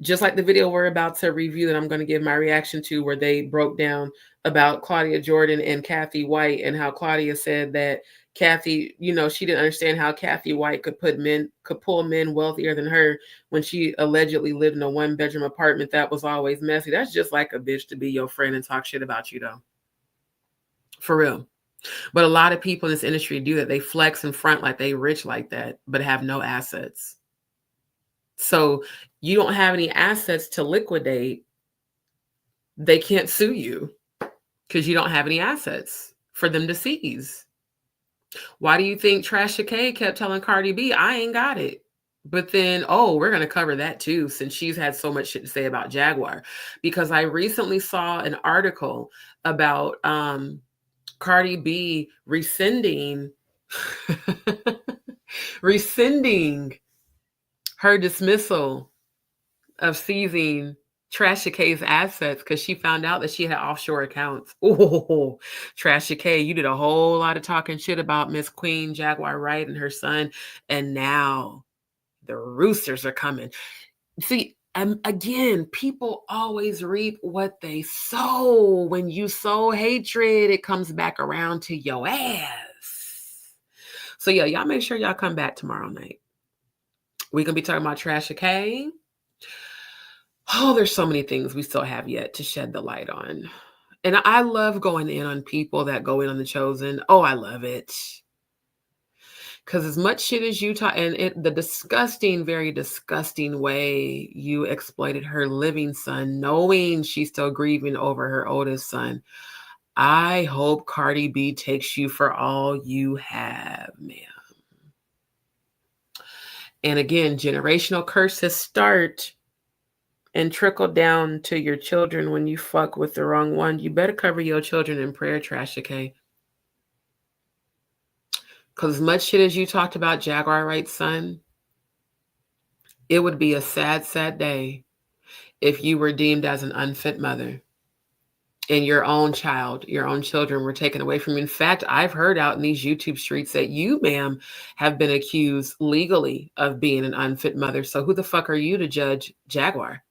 Just like the video we're about to review that I'm going to give my reaction to, where they broke down about Claudia Jordan and Cathy White, and how Claudia said that Cathy, you know, she didn't understand how Cathy White could pull men wealthier than her when she allegedly lived in a 1-bedroom apartment that was always messy. That's just like a bitch to be your friend and talk shit about you, though. For real. But a lot of people in this industry do that. They flex in front like they rich like that, but have no assets. So you don't have any assets to liquidate. They can't sue you because you don't have any assets for them to seize. Why do you think Trasha K kept telling Cardi B, I ain't got it? But then, oh, we're going to cover that too, since she's had so much shit to say about Jaguar. Because I recently saw an article about Cardi B rescinding her dismissal of seizing Trasha K's assets because she found out that she had offshore accounts. Oh, Trasha K, you did a whole lot of talking shit about Miss Queen Jaguar Wright and her son, and now the roosters are coming. See, again, people always reap what they sow. When you sow hatred, it comes back around to your ass. So yeah, y'all make sure y'all come back tomorrow night. We're going to be talking about Trasha K. Oh, there's so many things we still have yet to shed the light on. And I love going in on people that go in on The Chosen. Oh, I love it. Because as much shit as you talk, and the disgusting, very disgusting way you exploited her living son, knowing she's still grieving over her oldest son, I hope Cardi B takes you for all you have, ma'am. And again, generational curses start and trickle down to your children when you fuck with the wrong one. You better cover your children in prayer, Trasha K. Because as much shit as you talked about Jaguar Wright's son, it would be a sad, sad day if you were deemed as an unfit mother. and your own child, your own children were taken away from you. In fact, I've heard out in these YouTube streets that you, ma'am, have been accused legally of being an unfit mother. So who the fuck are you to judge Jaguar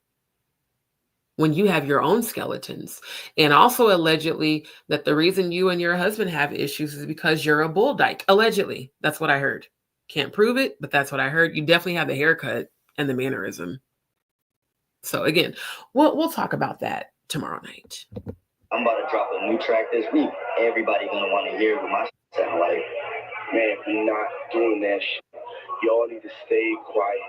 when you have your own skeletons? And also allegedly that the reason you and your husband have issues is because you're a bull dyke. Allegedly. That's what I heard. Can't prove it, but that's what I heard. You definitely have the haircut and the mannerism. So again, we'll talk about that tomorrow night. I'm about to drop a new track this week. Everybody gonna want to hear what my sound like. Man, we're not doing that shit. Y'all need to stay quiet.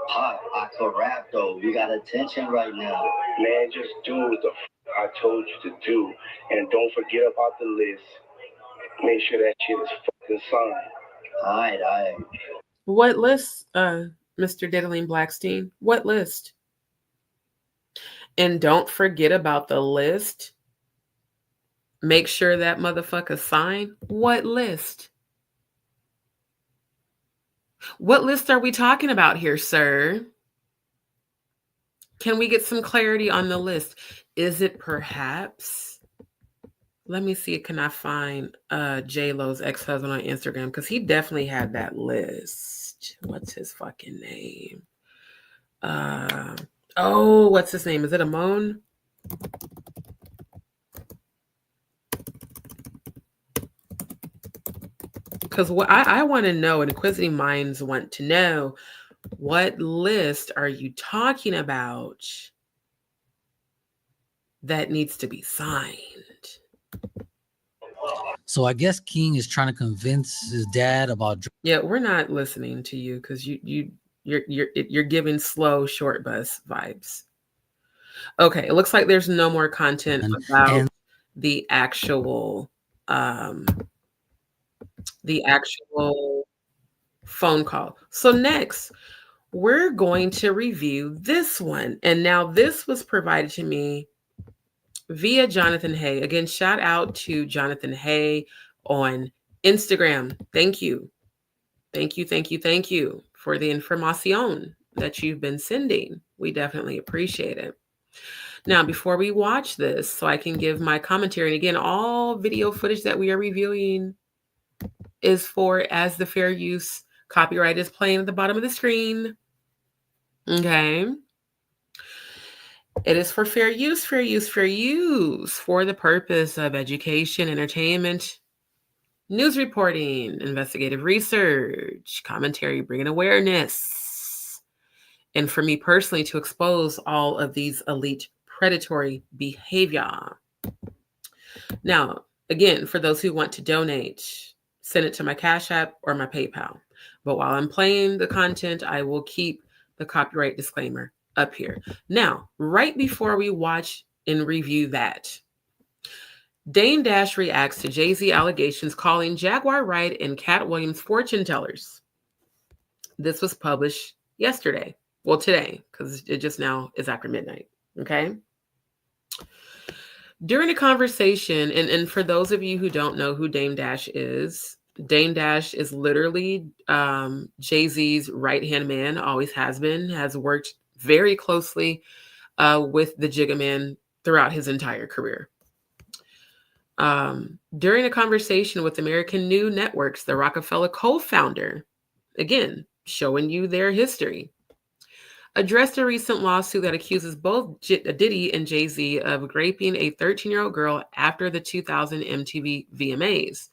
Pop, I could rap though. We got attention right now. Man, just do what the I told you to do. And don't forget about the list. Make sure that shit is fucking signed. Alright. What list, Mr. Diddling Blackstein? What list? And don't forget about the list. Make sure that motherfucker signed. What list? What list are we talking about here, sir? Can we get some clarity on the list? Is it perhaps, let me see, can I find J-Lo's ex-husband on Instagram? Because he definitely had that list. What's his fucking name? What's his name? Is it Amon? Because what I want to know, and inquisitive minds want to know, what list are you talking about that needs to be signed? So I guess King is trying to convince his dad about. Yeah, we're not listening to you because you're giving slow short bus vibes. Okay, it looks like there's no more content about the actual phone call. So next, we're going to review this one. And now this was provided to me via Jonathan Hay. Again, shout out to Jonathan Hay on Instagram. Thank you. Thank you for the information that you've been sending. We definitely appreciate it. Now, before we watch this, so I can give my commentary, and again, all video footage that we are reviewing is for as the fair use copyright is playing at the bottom of the screen. Okay. It is for fair use for the purpose of education, entertainment, news reporting, investigative research, commentary, bringing awareness, and for me personally to expose all of these elite predatory behavior. Now, again, for those who want to donate, send it to my Cash App or my PayPal. But while I'm playing the content, I will keep the copyright disclaimer up here. Now, right before we watch and review that, Dame Dash reacts to Jay-Z allegations calling Jaguar Wright and Cat Williams fortune tellers. This was published yesterday. Well, today, because it just now is after midnight. Okay. During a conversation, and for those of you who don't know who Dame Dash is literally Jay-Z's right-hand man, always has been, has worked very closely with the Jigga Man throughout his entire career. During a conversation with American New Networks, the Rockefeller co-founder, again, showing you their history, addressed a recent lawsuit that accuses both Diddy and Jay-Z of raping a 13-year-old girl after the 2000 MTV VMAs.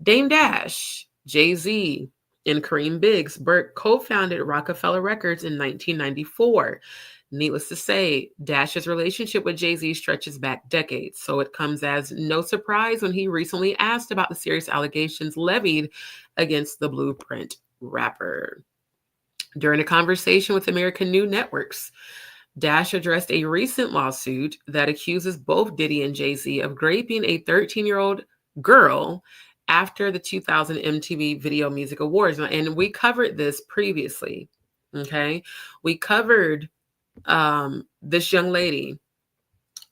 Dame Dash, Jay-Z, and Kareem Biggs Burke co-founded Rockefeller Records in 1994. Needless to say, Dash's relationship with Jay-Z stretches back decades, so it comes as no surprise when he recently asked about the serious allegations levied against the Blueprint rapper. During a conversation with American New Networks, Dash addressed a recent lawsuit that accuses both Diddy and Jay-Z of raping a 13-year-old girl after the 2000 MTV Video Music Awards. And we covered this previously, okay? We covered this young lady,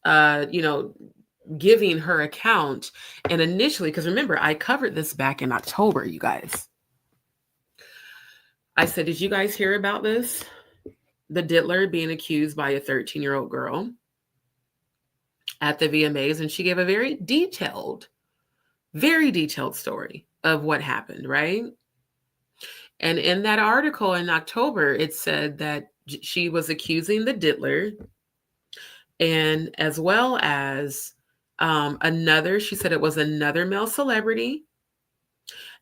giving her account. And initially, because remember, I covered this back in October, you guys. I said, did you guys hear about this? The diddler being accused by a 13-year-old girl. at the VMAs, and she gave a very detailed story of what happened, right? And in that article in October, it said that she was accusing the diddler, and as well as she said it was another male celebrity.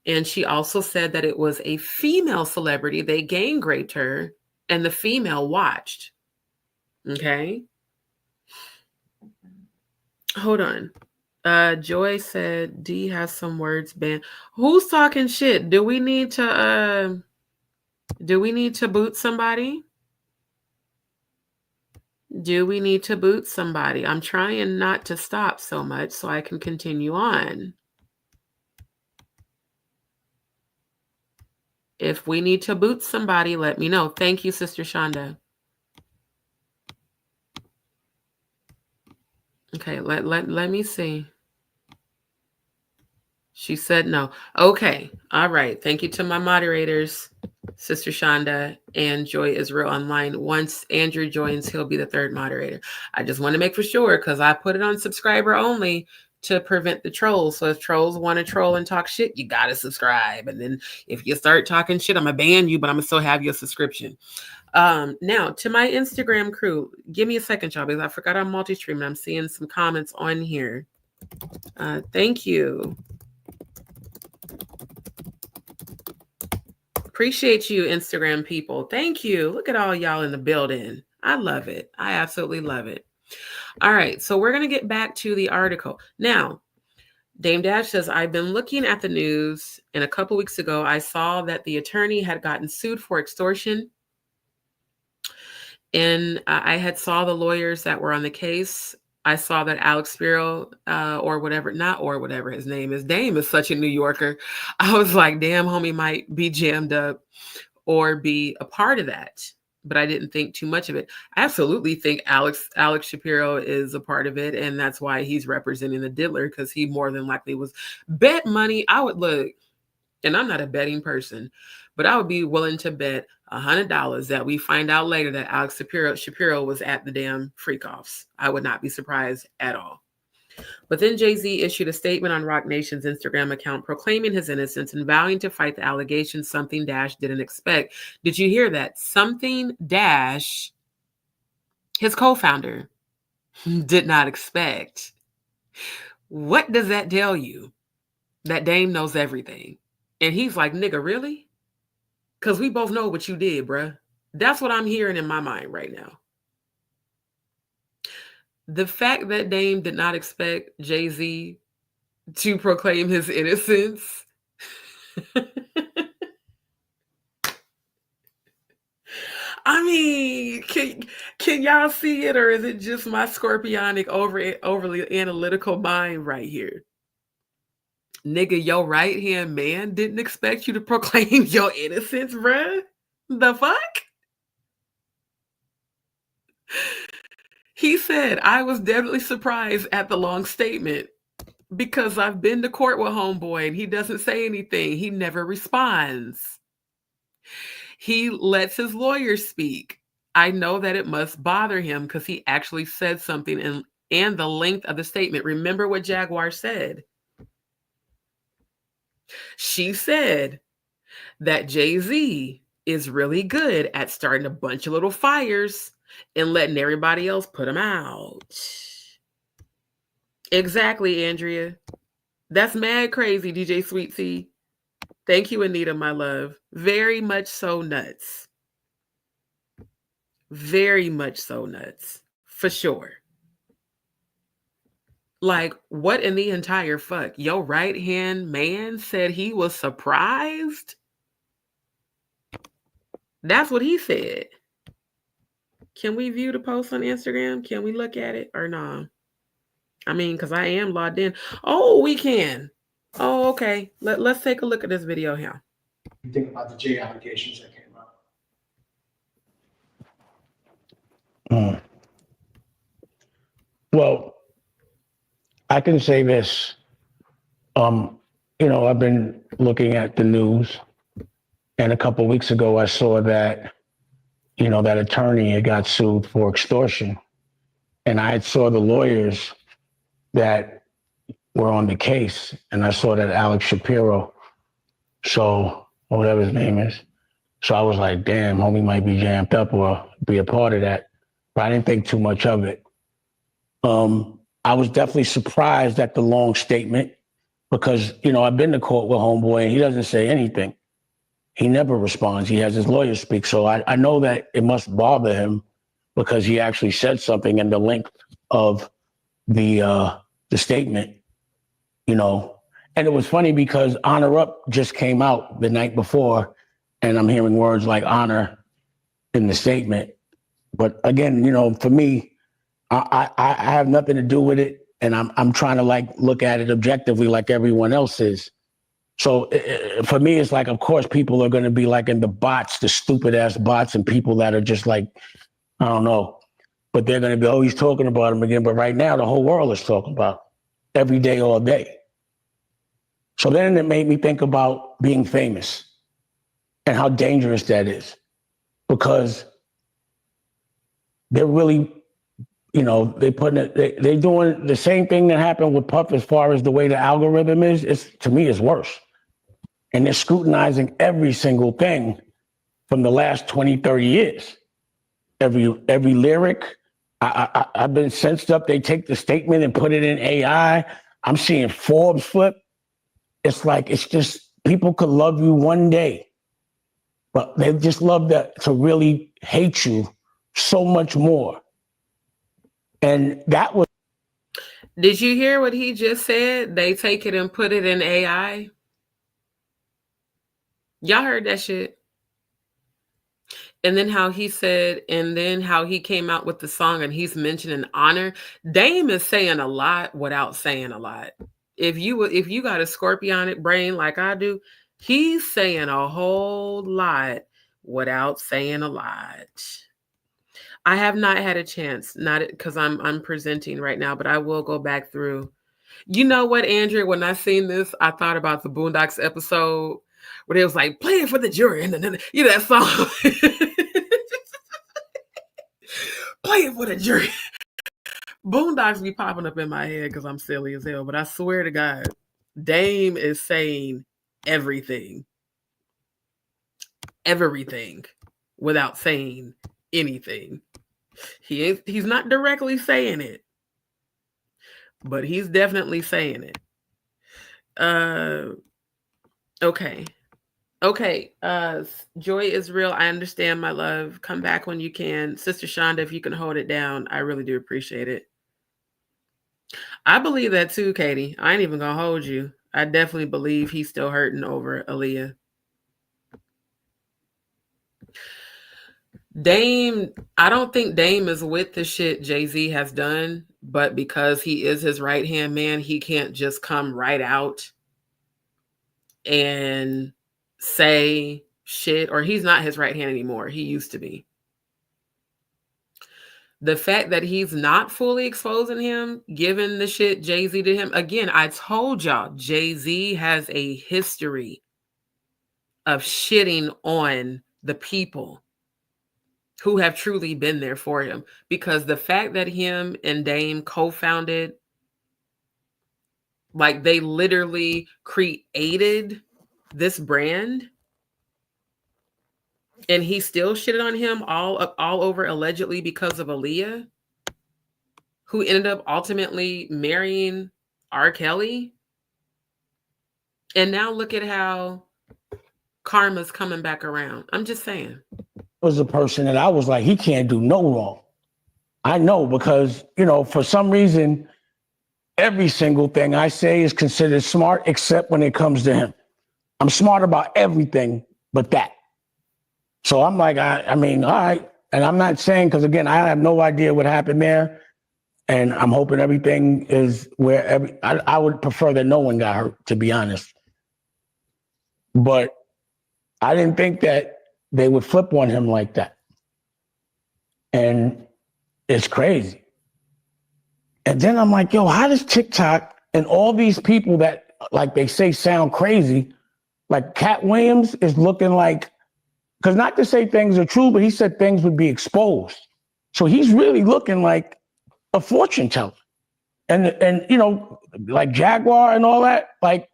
And she also said that it was a female celebrity. They gang raped her, and the female watched. Okay. Hold on. Joy said D has some words banned. Who's talking shit? Do we need to boot somebody? Do we need to boot somebody? I'm trying not to stop so much so I can continue on. If we need to boot somebody, let me know. Thank you, Sister Shonda. Okay, let me see. She said no. Okay. All right. Thank you to my moderators, Sister Shonda and Joy Israel Online. Once Andrew joins, he'll be the third moderator. I just want to make for sure because I put it on subscriber only to prevent the trolls. So if trolls want to troll and talk shit, you got to subscribe. And then if you start talking shit, I'm going to ban you, but I'm going to still have your subscription. Now, to my Instagram crew, give me a second, y'all, because I forgot I'm multi-streaming. I'm seeing some comments on here. Thank you. Appreciate you, Instagram people. Thank you. Look at all y'all in the building. I love it. I absolutely love it. All right. So we're going to get back to the article. Now, Dame Dash says, I've been looking at the news, and a couple weeks ago, I saw that the attorney had gotten sued for extortion. And I had saw the lawyers that were on the case. I saw that Alex Spiro, or whatever his name is. Dame is such a New Yorker. I was like, damn, homie might be jammed up or be a part of that. But I didn't think too much of it. I absolutely think Alex Shapiro is a part of it. And that's why he's representing the diddler, because he more than likely was bet money. I would look, and I'm not a betting person, but I would be willing to bet $100 that we find out later that Alex Shapiro was at the damn freak-offs. I would not be surprised at all. But then Jay-Z issued a statement on Roc Nation's Instagram account proclaiming his innocence and vowing to fight the allegations something Dash didn't expect. Did you hear that? Something Dash, his co-founder, did not expect. What does that tell you? That Dame knows everything. And he's like, nigga, really? Because we both know what you did, bruh. That's what I'm hearing in my mind right now. The fact that Dame did not expect Jay-Z to proclaim his innocence. I mean, can y'all see it, or is it just my scorpionic overly analytical mind right here? Nigga, your right-hand man didn't expect you to proclaim your innocence, bruh. The fuck? He said, I was definitely surprised at the long statement because I've been to court with homeboy and he doesn't say anything. He never responds. He lets his lawyer speak. I know that it must bother him because he actually said something and the length of the statement. Remember what Jaguar said. She said that Jay-Z is really good at starting a bunch of little fires and letting everybody else put them out. Exactly, Andrea. That's mad crazy, DJ Sweet Tea. Thank you, Anita, my love. Very much so nuts. Very much so nuts. For sure. Like, what in the entire fuck? Your right-hand man said he was surprised? That's what he said. Can we view the post on Instagram? Can we look at it or no? I mean, because I am logged in. Oh, we can. Oh, okay. Let's take a look at this video here. You think about the J allegations that came out? Well, I can say this. I've been looking at the news, and a couple of weeks ago, I saw that, that attorney had got sued for extortion, and I had saw the lawyers that were on the case, and I saw that Alex Shapiro show, or whatever his name is. So I was like, damn, homie might be jammed up or be a part of that. But I didn't think too much of it. I was definitely surprised at the long statement because, you know, I've been to court with homeboy and he doesn't say anything. He never responds. He has his lawyer speak. So I know that it must bother him because he actually said something in the length of the statement, you know. And it was funny because Honor Up just came out the night before, and I'm hearing words like honor in the statement. But again, you know, for me, I have nothing to do with it, and I'm trying to like look at it objectively like everyone else is. So for me, it's like, of course, people are going to be like in the bots, the stupid ass bots, and people that are just like, I don't know, but they're going to be always talking about him again. But right now, the whole world is talking about every day, all day. So then it made me think about being famous and how dangerous that is, because they're really, you know, they're doing the same thing that happened with Puff as far as the way the algorithm is. To me, is worse. And they're scrutinizing every single thing from the last 20, 30 years. Every lyric. I've been sensed up. They take the statement and put it in AI. I'm seeing Forbes flip. It's like, it's just, people could love you one day, but they just love to really hate you so much more. And that was. Did you hear what he just said? They take it and put it in AI. Y'all heard that shit? And then how he said, and then how he came out with the song and he's mentioning honor. Dame is saying a lot without saying a lot. If you got a scorpionic brain like I do, he's saying a whole lot without saying a lot. I have not had a chance, not because I'm presenting right now, but I will go back through. You know what, Andrea? When I seen this, I thought about the Boondocks episode where it was like, play it for the jury. And then, you know that song. Play it for the jury. Boondocks be popping up in my head because I'm silly as hell. But I swear to God, Dame is saying everything. Everything without saying anything. He's not directly saying it, but he's definitely saying it. Okay. Joy is real. I understand, my love. Come back when you can. Sister Shonda, if you can hold it down, I really do appreciate it. I believe that too, Katie. I ain't even gonna hold you. I definitely believe he's still hurting over Aaliyah. Dame, I don't think Dame is with the shit Jay-Z has done, but because he is his right-hand man, he can't just come right out and say shit, or he's not his right hand anymore. He used to be. The fact that he's not fully exposing him, given the shit Jay-Z did him, again, I told y'all, Jay-Z has a history of shitting on the people who have truly been there for him. Because the fact that him and Dame co-founded, like they literally created this brand, and he still shitted on him all over allegedly because of Aaliyah, who ended up ultimately marrying R. Kelly. And now look at how karma's coming back around. I'm just saying. Was a person that I was like, he can't do no wrong. I know, because, you know, for some reason, every single thing I say is considered smart, except when it comes to him. I'm smart about everything but that. So I'm like, I mean, all right. And I'm not saying, because again, I have no idea what happened there. And I'm hoping everything is where I would prefer that no one got hurt, to be honest. But I didn't think that they would flip on him like that. And it's crazy. And then I'm like, yo, how does TikTok and all these people that, like they say, sound crazy, like Cat Williams is looking like, because not to say things are true, but he said things would be exposed. So he's really looking like a fortune teller. and you know, like Jaguar and all that, like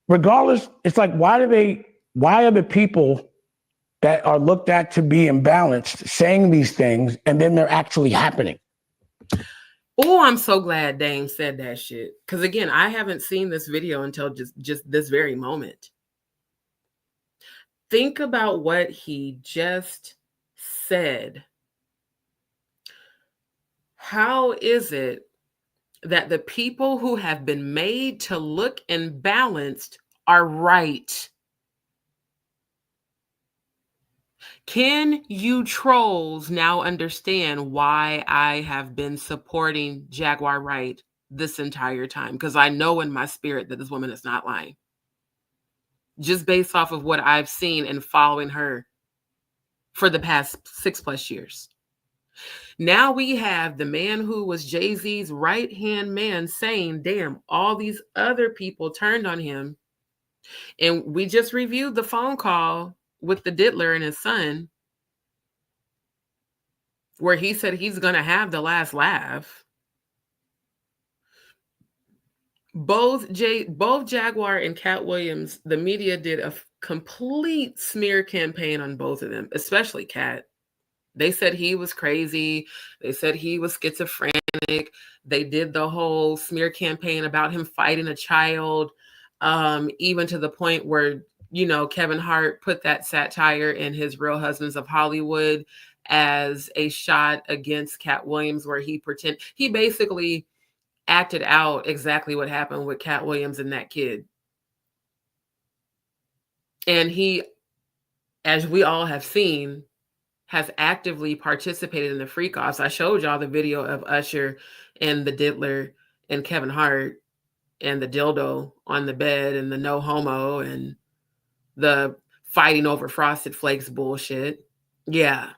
regardless, it's like why are the people that are looked at to be imbalanced saying these things and then they're actually happening? Oh, I'm so glad Dame said that shit. Because again, I haven't seen this video until just this very moment. Think about what he just said. How is it that the people who have been made to look imbalanced are right? Can you trolls now understand why I have been supporting Jaguar Wright this entire time? Because I know in my spirit that this woman is not lying. Just based off of what I've seen and following her for the past 6+ years. Now we have the man who was Jay-Z's right-hand man saying, damn, all these other people turned on him. And we just reviewed the phone call with the diddler and his son, where he said he's going to have the last laugh. Both Jaguar and Cat Williams, the media did a complete smear campaign on both of them, especially Cat. They said he was crazy. They said he was schizophrenic. They did the whole smear campaign about him fighting a child, even to the point where, you know, Kevin Hart put that satire in his Real Husbands of Hollywood as a shot against Cat Williams, where he basically acted out exactly what happened with Cat Williams and that kid. And he, as we all have seen, has actively participated in the freak-offs. I showed y'all the video of Usher and the diddler and Kevin Hart and the dildo on the bed and the no homo and the fighting over Frosted Flakes bullshit. Yeah.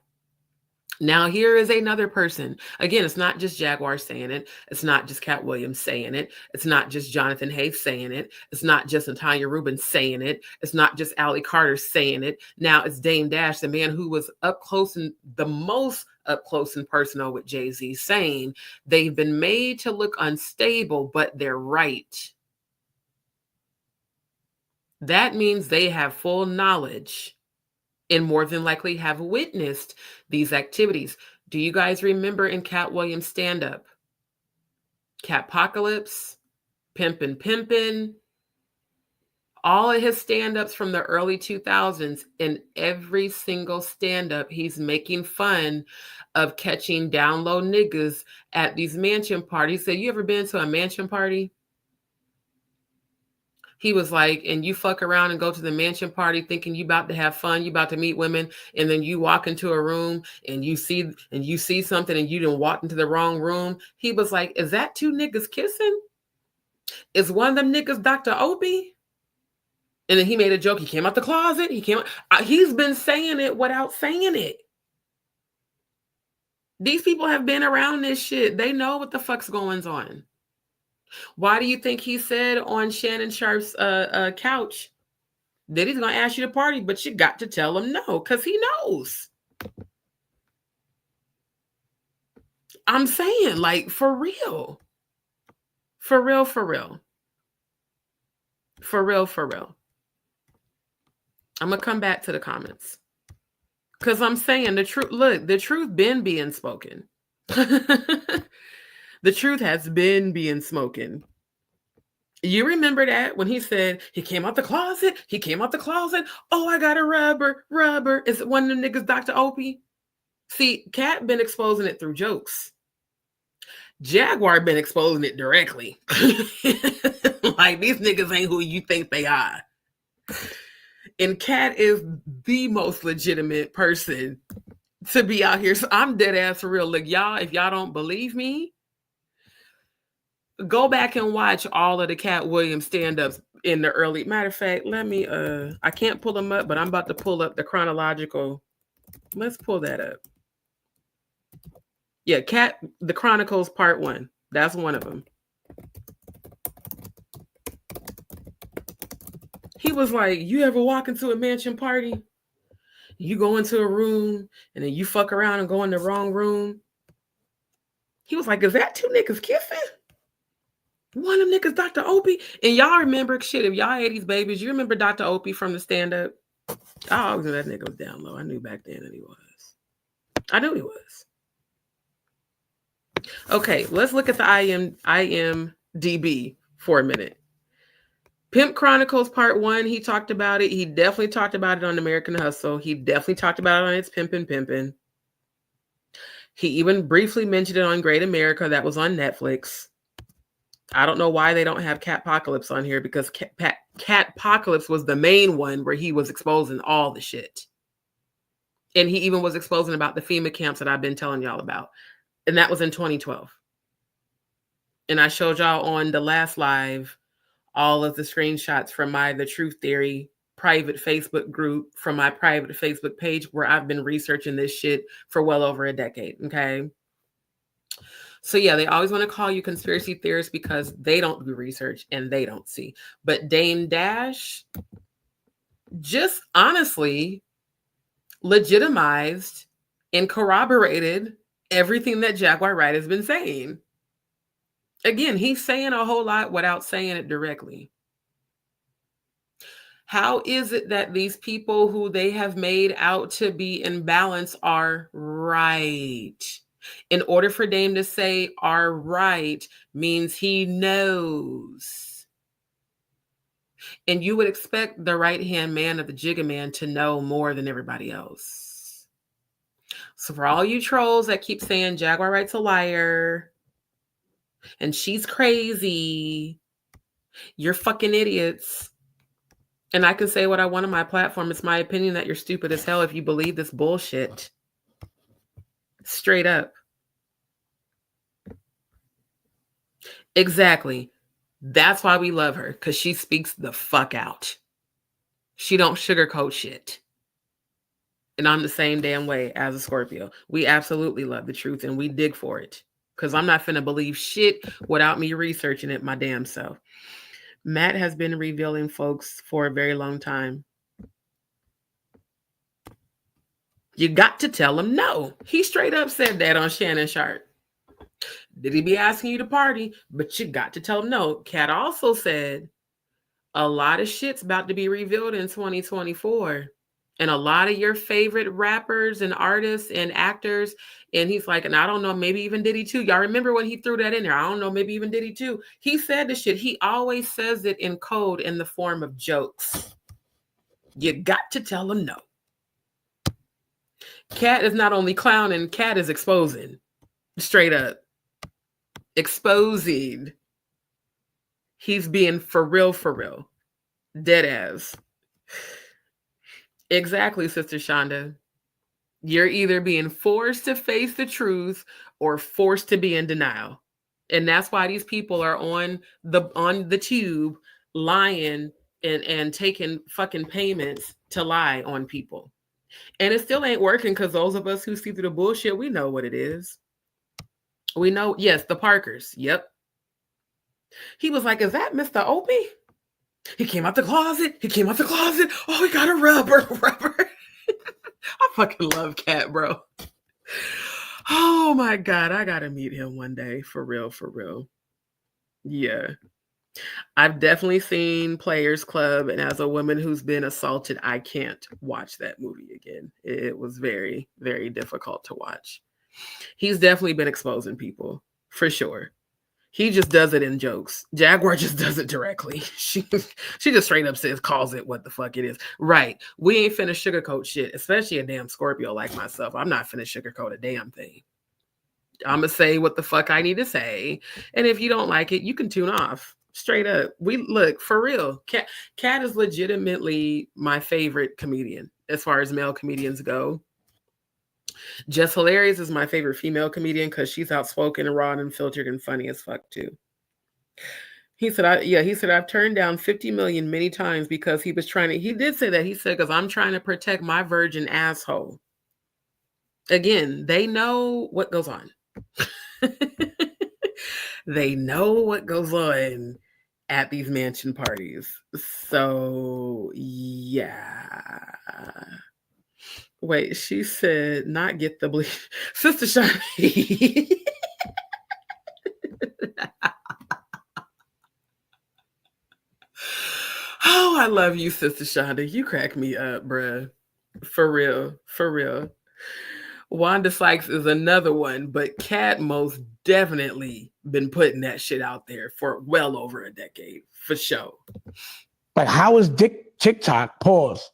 Now here is another person. Again, it's not just Jaguar saying it. It's not just Cat Williams saying it. It's not just Jonathan Hayes saying it. It's not just Natanya Rubin saying it. It's not just Allie Carter saying it. Now it's Dame Dash, the man who was up close and the most up close and personal with Jay-Z, saying they've been made to look unstable, but they're right. That means they have full knowledge and more than likely have witnessed these activities. Do you guys remember in Cat Williams' stand-up? Catpocalypse, Pimpin', all of his stand-ups from the early 2000s, in every single stand-up, he's making fun of catching down low niggas at these mansion parties. So you ever been to a mansion party? He was like, and you fuck around and go to the mansion party thinking you about to have fun, you about to meet women, and then you walk into a room and you see something and you done walked into the wrong room. He was like, is that two niggas kissing? Is one of them niggas Dr. Opie? And then he made a joke. He came out the closet. He's been saying it without saying it. These people have been around this shit. They know what the fuck's going on. Why do you think he said on Shannon Sharp's couch that he's going to ask you to party, but you got to tell him no, because he knows. I'm saying, like, for real. For real. I'm going to come back to the comments. Because I'm saying the truth. Look, the truth been being spoken. The truth has been being spoken. You remember that when he said he came out the closet? Oh, I got a rubber. Is it one of them niggas Dr. Opie? See, Cat been exposing it through jokes. Jaguar been exposing it directly. Like, these niggas ain't who you think they are. And Cat is the most legitimate person to be out here. So I'm dead ass for real. Look, y'all, if y'all don't believe me, go back and watch all of the Cat Williams stand-ups in the early. Matter of fact, let me, I can't pull them up, but I'm about to pull up the chronological. Let's pull that up. Yeah, the Chronicles Part 1. That's one of them. He was like, you ever walk into a mansion party? You go into a room and then you fuck around and go in the wrong room. He was like, is that two niggas kissing? One of them niggas, Dr. Opie. And y'all remember, shit, if y'all 80s babies, you remember Dr. Opie from the stand-up? I always knew that nigga was down low. I knew back then that he was. I knew he was. Okay, let's look at the IMDb for a minute. Pimp Chronicles Part 1, he talked about it. He definitely talked about it on American Hustle. He definitely talked about it on It's Pimpin'. He even briefly mentioned it on Great America. That was on Netflix. I don't know why they don't have Catpocalypse on here, because Catpocalypse was the main one where he was exposing all the shit. And he even was exposing about the FEMA camps that I've been telling y'all about. And that was in 2012. And I showed y'all on the last live all of the screenshots from my The Truth Theory private Facebook group, from my private Facebook page, where I've been researching this shit for well over a decade, okay? So yeah, they always want to call you conspiracy theorists because they don't do research and they don't see. But Dame Dash just honestly legitimized and corroborated everything that Jaguar Wright has been saying. Again, he's saying a whole lot without saying it directly. How is it that these people who they have made out to be in balance are right? In order for Dame to say are right means he knows. And you would expect the right-hand man of the Jigga Man to know more than everybody else. So for all you trolls that keep saying Jaguar Wright's a liar and she's crazy, you're fucking idiots. And I can say what I want on my platform. It's my opinion that you're stupid as hell if you believe this bullshit. Straight up. Exactly. That's why we love her, because she speaks the fuck out. She don't sugarcoat shit. And I'm the same damn way as a Scorpio. We absolutely love the truth and we dig for it, because I'm not finna believe shit without me researching it my damn self. Matt has been revealing folks for a very long time. You got to tell him no. He straight up said that on Shannon Sharp. Did he be asking you to party? But you got to tell him no. Kat also said a lot of shit's about to be revealed in 2024. And a lot of your favorite rappers and artists and actors. And he's like, and I don't know, maybe even Diddy too. Y'all remember when he threw that in there? I don't know, maybe even Diddy too. He said the shit. He always says it in code in the form of jokes. You got to tell him no. Kat is not only clowning, Kat is exposing. Straight up. Exposing. He's being for real. Dead ass. Exactly, Sister Shonda. You're either being forced to face the truth or forced to be in denial. And that's why these people are on the tube lying and taking fucking payments to lie on people. And it still ain't working, because those of us who see through the bullshit, we know what it is. We know, yes, the Parkers. Yep. He was like, is that Mr. Opie? He came out the closet. Oh, he got a rubber. I fucking love Kat, bro. Oh my God. I got to meet him one day. For real. Yeah. I've definitely seen Players Club. And as a woman who's been assaulted, I can't watch that movie again. It was very, very difficult to watch. He's definitely been exposing people, for sure. He just does it in jokes. Jaguar just does it directly. She just straight up calls it what the fuck it is. Right. We ain't finna sugarcoat shit, especially a damn Scorpio like myself. I'm not finna sugarcoat a damn thing. I'm gonna say what the fuck I need to say. And if you don't like it, you can tune off. Straight up. We look, for real. Kat is legitimately my favorite comedian as far as male comedians go. Jess Hilarious is my favorite female comedian because she's outspoken and raw and unfiltered and funny as fuck too. He said, I've turned down 50 million many times because he did say that. He said, because I'm trying to protect my virgin asshole. Again, they know what goes on. They know what goes on at these mansion parties. So yeah. Wait, she said not get the bleach. Sister Shani. Oh, I love you, Sister Shonda. You crack me up, bruh. For real. For real. Wanda Sykes is another one, but Cat most definitely been putting that shit out there for well over a decade, for sure. Like, how is TikTok, pause.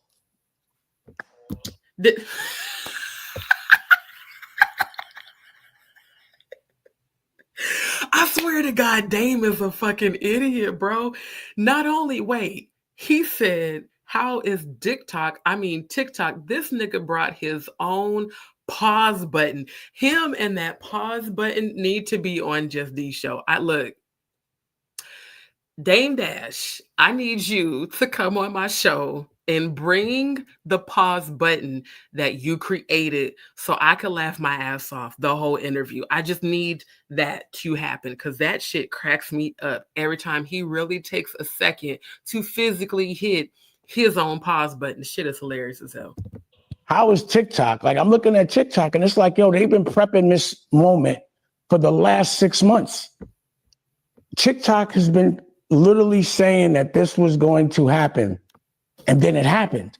I swear to God, Dame is a fucking idiot, bro. Not only, wait, he said, how is TikTok? This nigga brought his own pause button. Him and that pause button need to be on Just D show. Look, Dame Dash, I need you to come on my show and bring the pause button that you created so I could laugh my ass off the whole interview. I just need that to happen because that shit cracks me up every time he really takes a second to physically hit his own pause button. The shit is hilarious as hell. How is TikTok? Like, I'm looking at TikTok and it's like, yo, they've been prepping this moment for the last 6 months. TikTok has been literally saying that this was going to happen, and then it happened.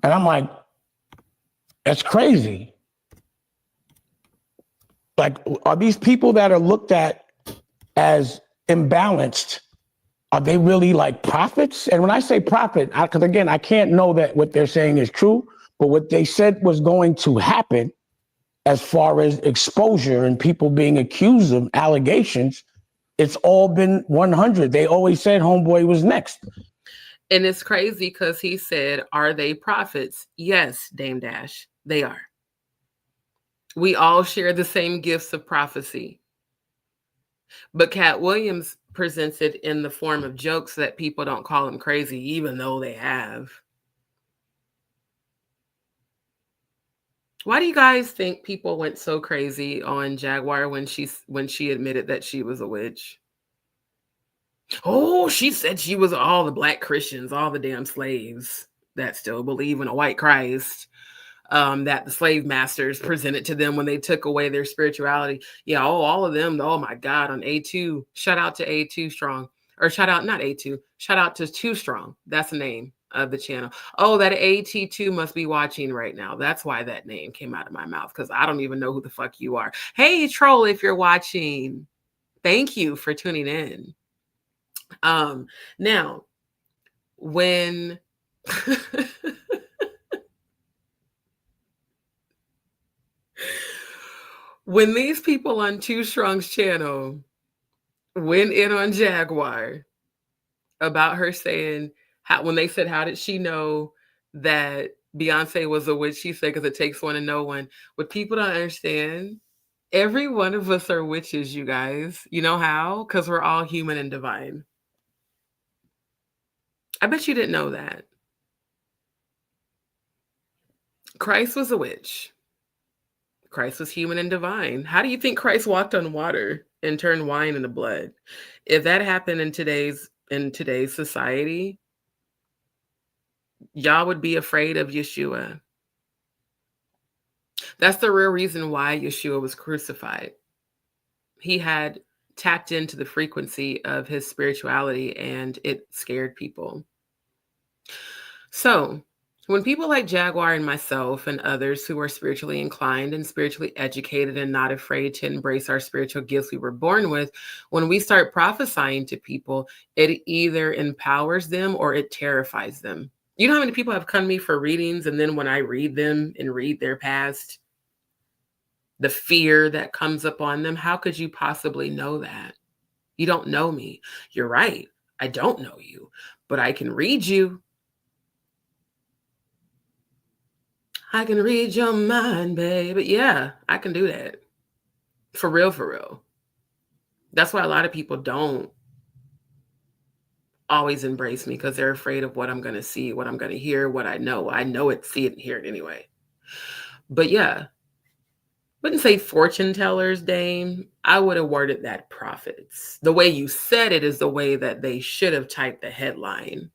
And I'm like, that's crazy. Like, are these people that are looked at as imbalanced, are they really like prophets? And when I say prophet, because again, I can't know that what they're saying is true, but what they said was going to happen as far as exposure and people being accused of allegations, it's all been 100. They always said Homeboy was next. And it's crazy because he said, are they prophets? Yes, Dame Dash, they are. We all share the same gifts of prophecy. But Cat Williams presents it in the form of jokes that people don't call him crazy, even though they have. Why do you guys think people went so crazy on Jaguar when she admitted that she was a witch? Oh, she said she was all the black Christians, all the damn slaves that still believe in a white Christ, that the slave masters presented to them when they took away their spirituality. Yeah, all of them. Oh my God, on A2. Shout out to A2 Strong. Or shout out, not A2. Shout out to 2 Strong. That's the name of the channel. Oh, that AT2 must be watching right now. That's why that name came out of my mouth, because I don't even know who the fuck you are. Hey, troll, if you're watching, thank you for tuning in. Now, when when these people on 2 Strong's channel went in on Jaguar about her saying, when they said, how did she know that Beyonce was a witch? She said, because it takes one to know one. What people don't understand, every one of us are witches, you guys. You know how? Because we're all human and divine. I bet you didn't know that. Christ was a witch. Christ was human and divine. How do you think Christ walked on water and turned wine into blood? If that happened in today's society, y'all would be afraid of Yeshua. That's the real reason why Yeshua was crucified. He had tapped into the frequency of his spirituality and it scared people. So when people like Jaguar and myself and others who are spiritually inclined and spiritually educated and not afraid to embrace our spiritual gifts we were born with, when we start prophesying to people, it either empowers them or it terrifies them. You know how many people have come to me for readings, and then when I read them and read their past, the fear that comes up on them, how could you possibly know that? You don't know me. You're right. I don't know you, but I can read you. I can read your mind, baby. Yeah, I can do that. For real, for real. That's why a lot of people don't always embrace me, because they're afraid of what I'm going to see, what I'm going to hear, what I know. I know it, see it, and hear it anyway. But yeah, wouldn't say fortune tellers, Dame. I would have worded that prophets. The way you said it is the way that they should have typed the headline.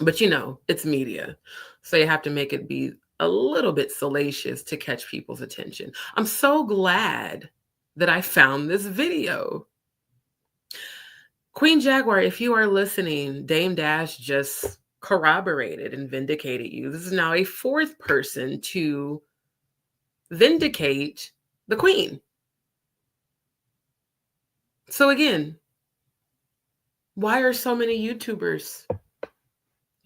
But you know, it's media. So you have to make it be a little bit salacious to catch people's attention. I'm so glad that I found this video. Queen Jaguar, if you are listening, Dame Dash just corroborated and vindicated you. This is now a fourth person to vindicate the Queen. So again, why are so many YouTubers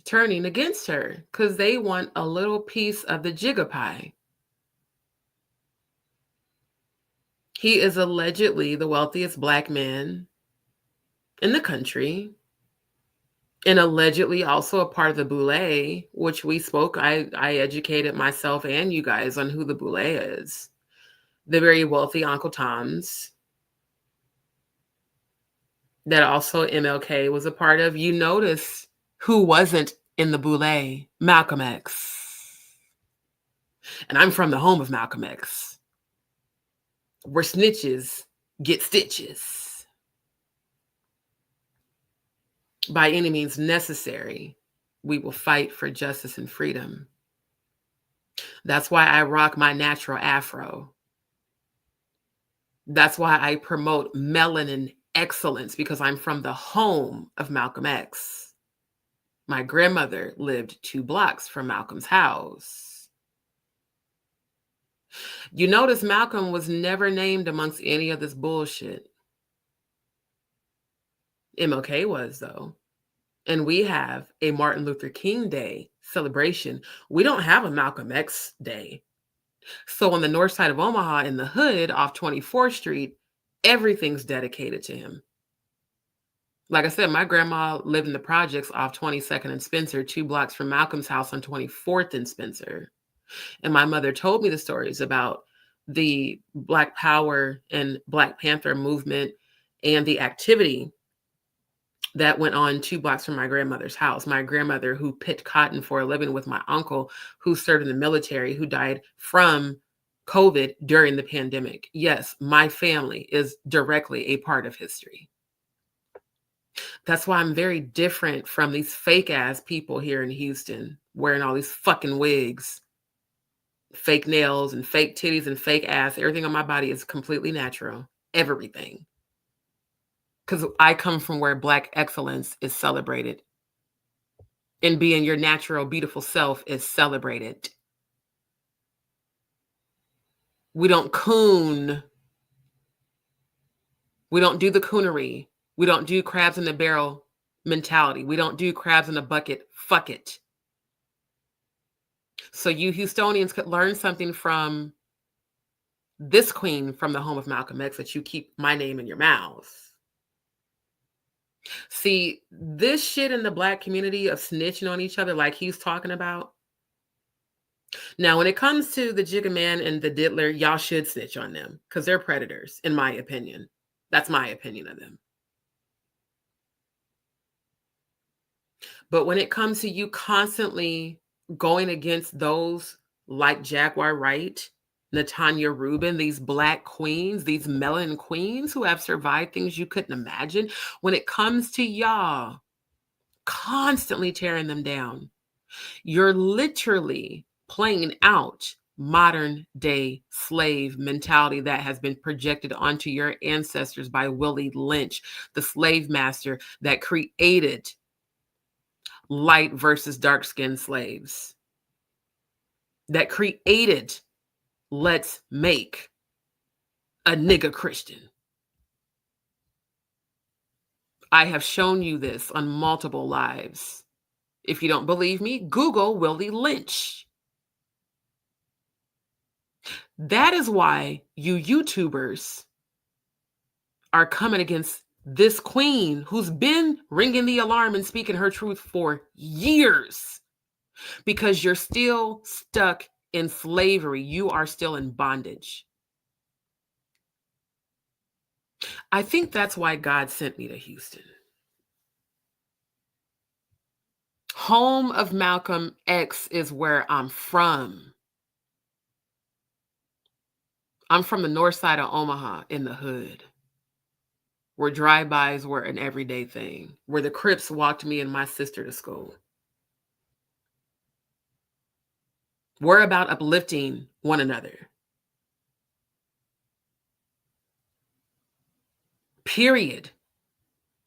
turning against her? Because they want a little piece of the Jigga pie. He is allegedly the wealthiest Black man in the country, and allegedly also a part of the Boule, which we spoke. I educated myself and you guys on who the Boule is. The very wealthy Uncle Toms that also MLK was a part of. You notice who wasn't in the Boule? Malcolm X. And I'm from the home of Malcolm X, where snitches get stitches. By any means necessary, we will fight for justice and freedom. That's why I rock my natural afro. That's why I promote melanin excellence, because I'm from the home of Malcolm X. My grandmother lived 2 blocks from Malcolm's house. You notice Malcolm was never named amongst any of this bullshit. MLK was, though. And we have a Martin Luther King Day celebration. We don't have a Malcolm X Day. So on the north side of Omaha, in the hood off 24th Street, everything's dedicated to him. Like I said, my grandma lived in the projects off 22nd and Spencer, 2 blocks from Malcolm's house on 24th and Spencer. And my mother told me the stories about the Black Power and Black Panther movement and the activity that went on 2 blocks from my grandmother's house. My grandmother, who picked cotton for a living with my uncle, who served in the military, who died from COVID during the pandemic. Yes, my family is directly a part of history. That's why I'm very different from these fake ass people here in Houston, wearing all these fucking wigs, fake nails and fake titties and fake ass. Everything on my body is completely natural. Everything. Because I come from where Black excellence is celebrated. And being your natural, beautiful self is celebrated. We don't coon. We don't do the coonery. We don't do crabs in the barrel mentality. We don't do crabs in a bucket. Fuck it. So you Houstonians could learn something from this queen from the home of Malcolm X, that you keep my name in your mouth. See, this shit in the Black community of snitching on each other like he's talking about. Now, when it comes to the Jigga Man and the Diddler, y'all should snitch on them because they're predators, in my opinion. That's my opinion of them. But when it comes to you constantly going against those like Jaguar Wright, Natanya Rubin, these Black queens, these melanin queens who have survived things you couldn't imagine, when it comes to y'all constantly tearing them down, you're literally playing out modern day slave mentality that has been projected onto your ancestors by Willie Lynch, the slave master that created light versus dark-skinned slaves, that created let's make a nigga Christian. I have shown you this on multiple lives. If you don't believe me, Google Willie Lynch. That is why you YouTubers are coming against this queen who's been ringing the alarm and speaking her truth for years, because you're still stuck in slavery. You are still in bondage. I think that's why God sent me to Houston. Home of Malcolm X is where I'm from. I'm from the north side of Omaha in the hood, where drive-bys were an everyday thing, where the Crips walked me and my sister to school. We're about uplifting one another. Period.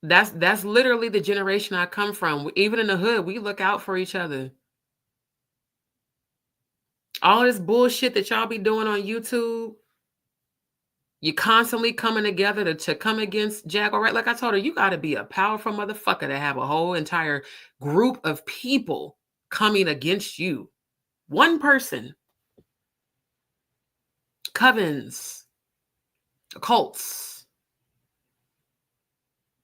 That's literally the generation I come from. Even in the hood, we look out for each other. All this bullshit that y'all be doing on YouTube, you constantly coming together to come against Jaguar Wright. Like I told her, you got to be a powerful motherfucker to have a whole entire group of people coming against you. One person. Covens, cults,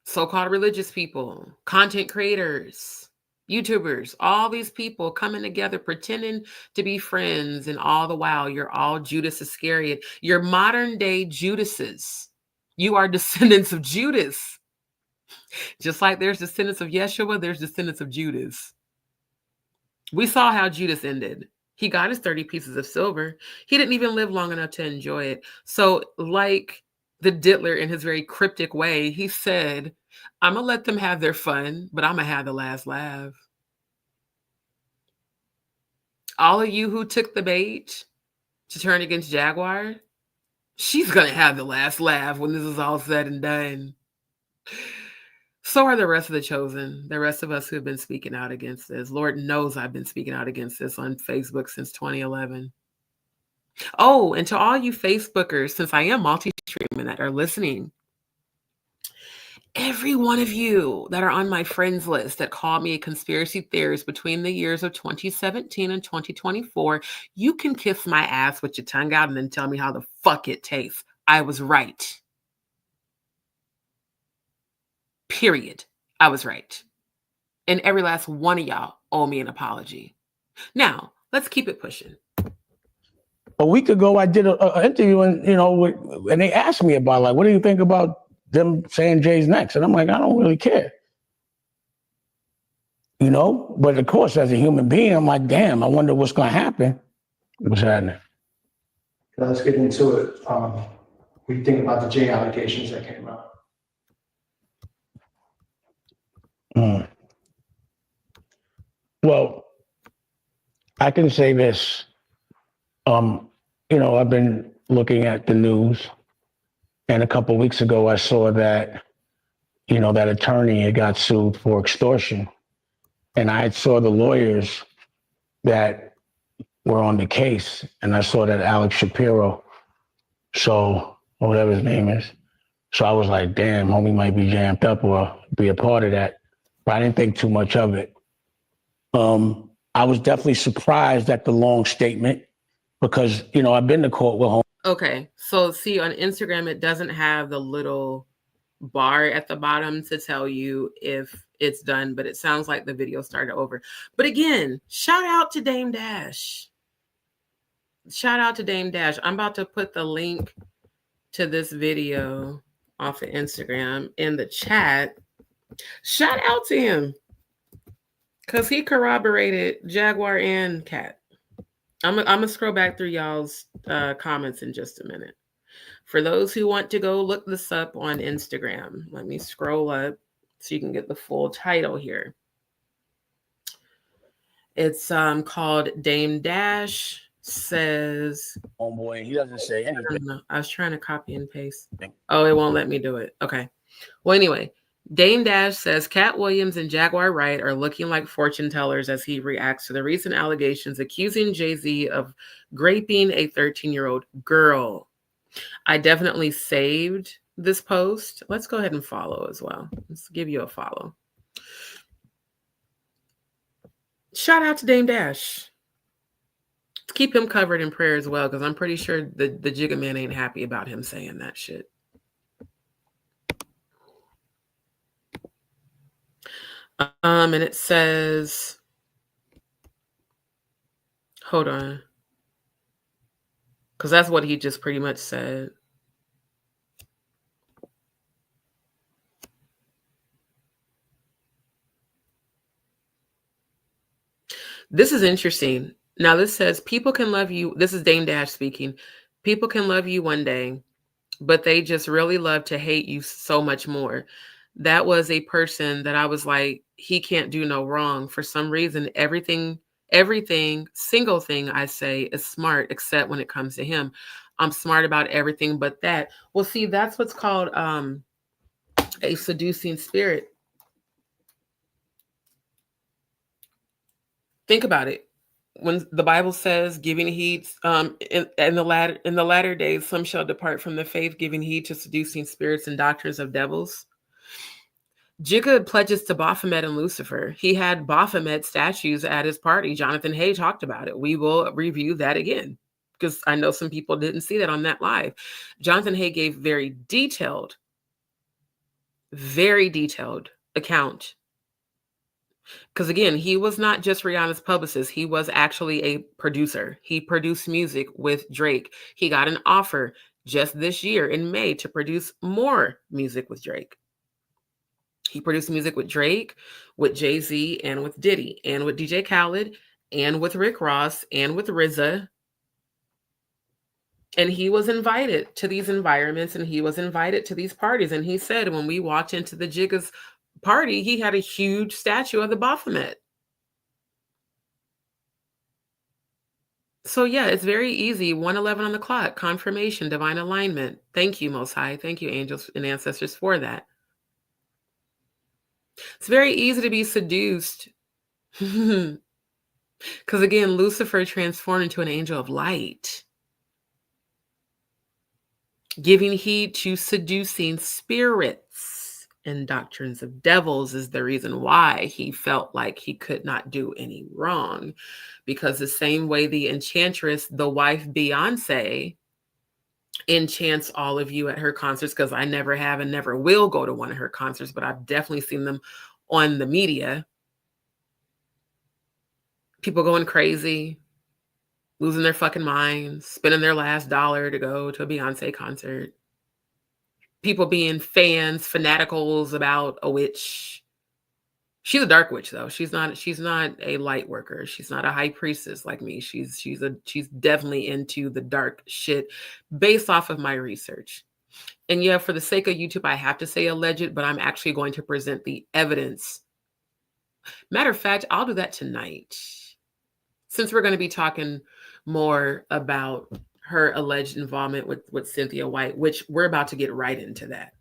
so-called religious people, content creators, YouTubers, all these people coming together pretending to be friends, and all the while you're all Judas Iscariot. You're modern day Judases. You are descendants of Judas. Just like there's descendants of Yeshua, there's descendants of Judas. We saw how Judas ended. He got his 30 pieces of silver. He didn't even live long enough to enjoy it. So like the diddler in his very cryptic way, he said, I'm going to let them have their fun, but I'm going to have the last laugh. All of you who took the bait to turn against Jaguar, she's going to have the last laugh when this is all said and done. So are the rest of the chosen, the rest of us who have been speaking out against this. Lord knows I've been speaking out against this on Facebook since 2011. Oh, and to all you Facebookers, since I am multi-streaming that are listening, every one of you that are on my friends list that called me a conspiracy theorist between the years of 2017 and 2024, you can kiss my ass with your tongue out and then tell me how the fuck it tastes. I was right. Period. I was right. And every last one of y'all owe me an apology. Now, let's keep it pushing. A week ago, I did an interview, and and they asked me about, like, what do you think about them saying Jay's next? And I'm like, I don't really care. But of course, as a human being, I'm like, damn, I wonder what's going to happen. What's happening? Let's get into it. What do you think about the Jay allegations that came out? Well, I can say this. I've been looking at the news, and a couple of weeks ago, I saw that, that attorney had got sued for extortion. And I saw the lawyers that were on the case, and I saw that Alex Shapiro, or whatever his name is. So I was like, damn, homie might be jammed up or be a part of that. But I didn't think too much of it. I was definitely surprised at the long statement because, I've been to court with home. Okay. So see, on Instagram, it doesn't have the little bar at the bottom to tell you if it's done, but it sounds like the video started over. But again, shout out to Dame Dash. Shout out to Dame Dash. I'm about to put the link to this video off of Instagram in the chat. Shout out to him because he corroborated Jaguar and Cat. I'm gonna scroll back through y'all's comments in just a minute. For those who want to go look this up on Instagram, let me scroll up so you can get the full title here. It's called Dame Dash Says. Oh boy, he doesn't say anything. I was trying to copy and paste. Oh, it won't let me do it. Okay. Well, anyway, Dame Dash says Cat Williams and Jaguar Wright are looking like fortune tellers as he reacts to the recent allegations accusing Jay-Z of raping a 13-year-old girl. I definitely saved this post. Let's go ahead and follow as well. Let's give you a follow. Shout out to Dame Dash. Let's keep him covered in prayer as well, because I'm pretty sure the Jigga man ain't happy about him saying that shit. And it says, hold on. Because that's what he just pretty much said. This is interesting. Now this says, people can love you. This is Dame Dash speaking. People can love you one day, but they just really love to hate you so much more. That was a person that I was like, he can't do no wrong. For some reason, everything Everything, single thing I say is smart, except when it comes to him. I'm smart about everything but that. Well, see, that's what's called a seducing spirit. Think about it. When the Bible says giving heed, in the latter days, some shall depart from the faith, giving heed to seducing spirits and doctrines of devils. Jigga pledges to Baphomet and Lucifer. He had Baphomet statues at his party. Jonathan Hay talked about it. We will review that again, because I know some people didn't see that on that live. Jonathan Hay gave very detailed account. Because again, he was not just Rihanna's publicist. He was actually a producer. He produced music with Drake. He got an offer just this year in May to produce more music with Drake. He produced music with Drake, with Jay-Z, and with Diddy, and with DJ Khaled, and with Rick Ross, and with RZA. And he was invited to these environments, and he was invited to these parties. And he said when we walked into the Jigga's party, he had a huge statue of the Baphomet. So yeah, it's very easy. 111 on the clock, confirmation, divine alignment. Thank you, Most High. Thank you, angels and ancestors, for that. It's very easy to be seduced. Because again, Lucifer transformed into an angel of light. Giving heed to seducing spirits and doctrines of devils is the reason why he felt like he could not do any wrong. Because the same way the enchantress, the wife Beyonce, enchants all of you at her concerts, because I never have and never will go to one of her concerts, but I've definitely seen them on the media. People going crazy, losing their fucking minds, spending their last dollar to go to a Beyonce concert. People being fans, fanaticals about a witch. She's a dark witch, though. She's not a light worker. She's not a high priestess like me. She's definitely into the dark shit based off of my research. And yeah, for the sake of YouTube, I have to say alleged, but I'm actually going to present the evidence. Matter of fact, I'll do that tonight, since we're going to be talking more about her alleged involvement with Cynthia White, which we're about to get right into that,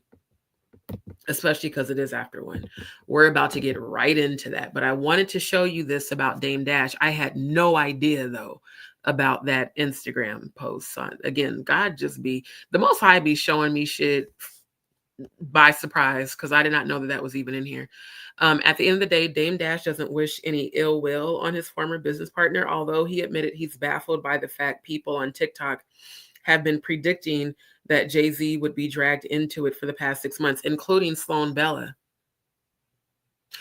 especially because it is after 1. We're about to get right into that. But I wanted to show you this about Dame Dash. I had no idea, though, about that Instagram post. Again, God just be, the Most High be showing me shit by surprise, because I did not know that that was even in here. At the end of the day, Dame Dash doesn't wish any ill will on his former business partner, although he admitted he's baffled by the fact people on TikTok have been predicting that Jay-Z would be dragged into it for the past 6 months, including Sloan Bella.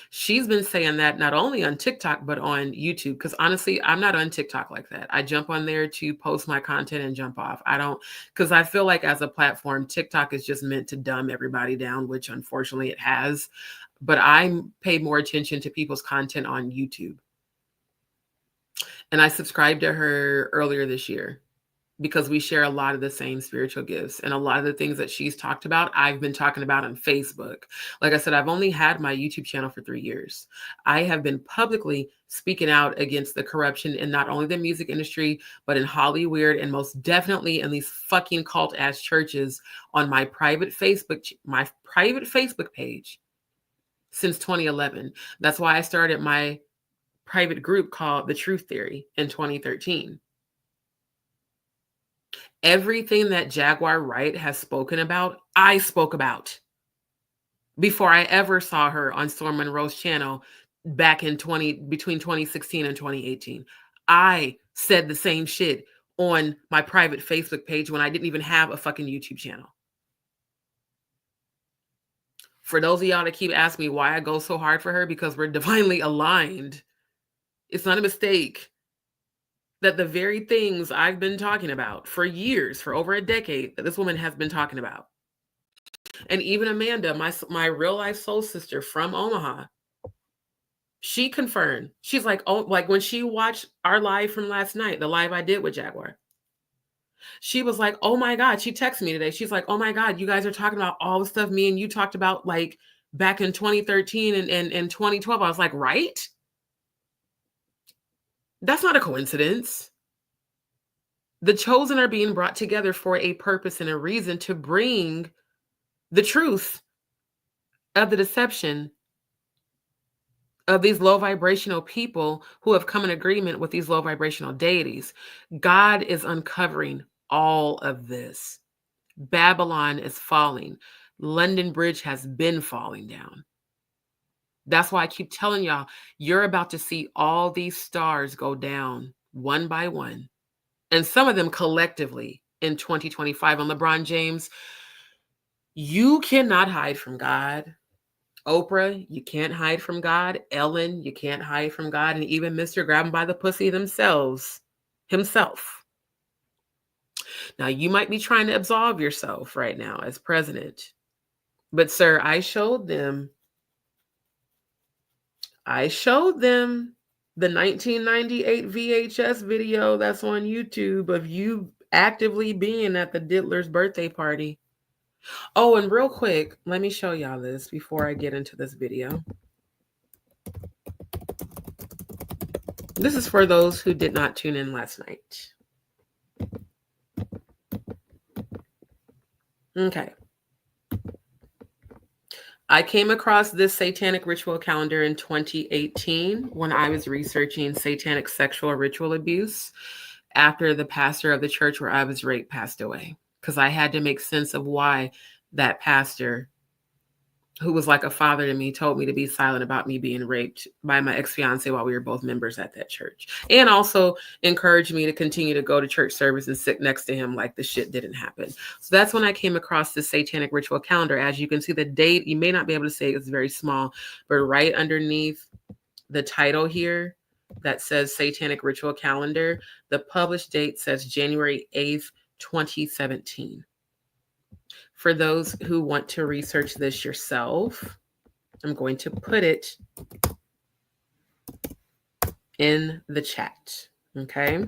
She's been saying that not only on TikTok, but on YouTube. Because honestly, I'm not on TikTok like that. I jump on there to post my content and jump off. I don't, because I feel like as a platform, TikTok is just meant to dumb everybody down, which unfortunately it has. But I pay more attention to people's content on YouTube. And I subscribed to her earlier this year, because we share a lot of the same spiritual gifts, and a lot of the things that she's talked about, I've been talking about on Facebook. Like I said, I've only had my YouTube channel for 3 years. I have been publicly speaking out against the corruption in not only the music industry, but in Hollywood, and most definitely in these fucking cult ass churches on my private Facebook page since 2011. That's why I started my private group called The Truth Theory in 2013. Everything that Jaguar Wright has spoken about, I spoke about before I ever saw her on Storm Monroe's channel back in between 2016 and 2018. I said the same shit on my private Facebook page when I didn't even have a fucking YouTube channel. For those of y'all that keep asking me why I go so hard for her, because we're divinely aligned. It's not a mistake that the very things I've been talking about for years, for over a decade, that this woman has been talking about. And even Amanda, my real life soul sister from Omaha, she confirmed. She's like, oh, like when she watched our live from last night, the live I did with Jaguar, she was like, oh my God, she texted me today. She's like, oh my God, you guys are talking about all the stuff me and you talked about like back in 2013 and 2012. I was like, right? That's not a coincidence. The chosen are being brought together for a purpose and a reason to bring the truth of the deception of these low vibrational people who have come in agreement with these low vibrational deities. God is uncovering all of this. Babylon is falling. London Bridge has been falling down. That's why I keep telling y'all, you're about to see all these stars go down one by one, and some of them collectively in 2025. On LeBron James, you cannot hide from God. Oprah, you can't hide from God. Ellen, you can't hide from God. And even Mr. Grab 'em by the pussy himself. Now, you might be trying to absolve yourself right now as president. But, sir, I showed them the 1998 VHS video that's on YouTube of you actively being at the Diddler's birthday party. Oh, and real quick, let me show y'all this before I get into this video. This is for those who did not tune in last night. Okay. I came across this satanic ritual calendar in 2018 when I was researching satanic sexual ritual abuse after the pastor of the church where I was raped passed away, because I had to make sense of why that pastor, who was like a father to me, told me to be silent about me being raped by my ex-fiance while we were both members at that church, and also encouraged me to continue to go to church service and sit next to him like the shit didn't happen. So that's when I came across this satanic ritual calendar. As you can see, the date, you may not be able to say it's very small, but right underneath the title here that says satanic ritual calendar, the published date says January 8th, 2017. For those who want to research this yourself, I'm going to put it in the chat, okay?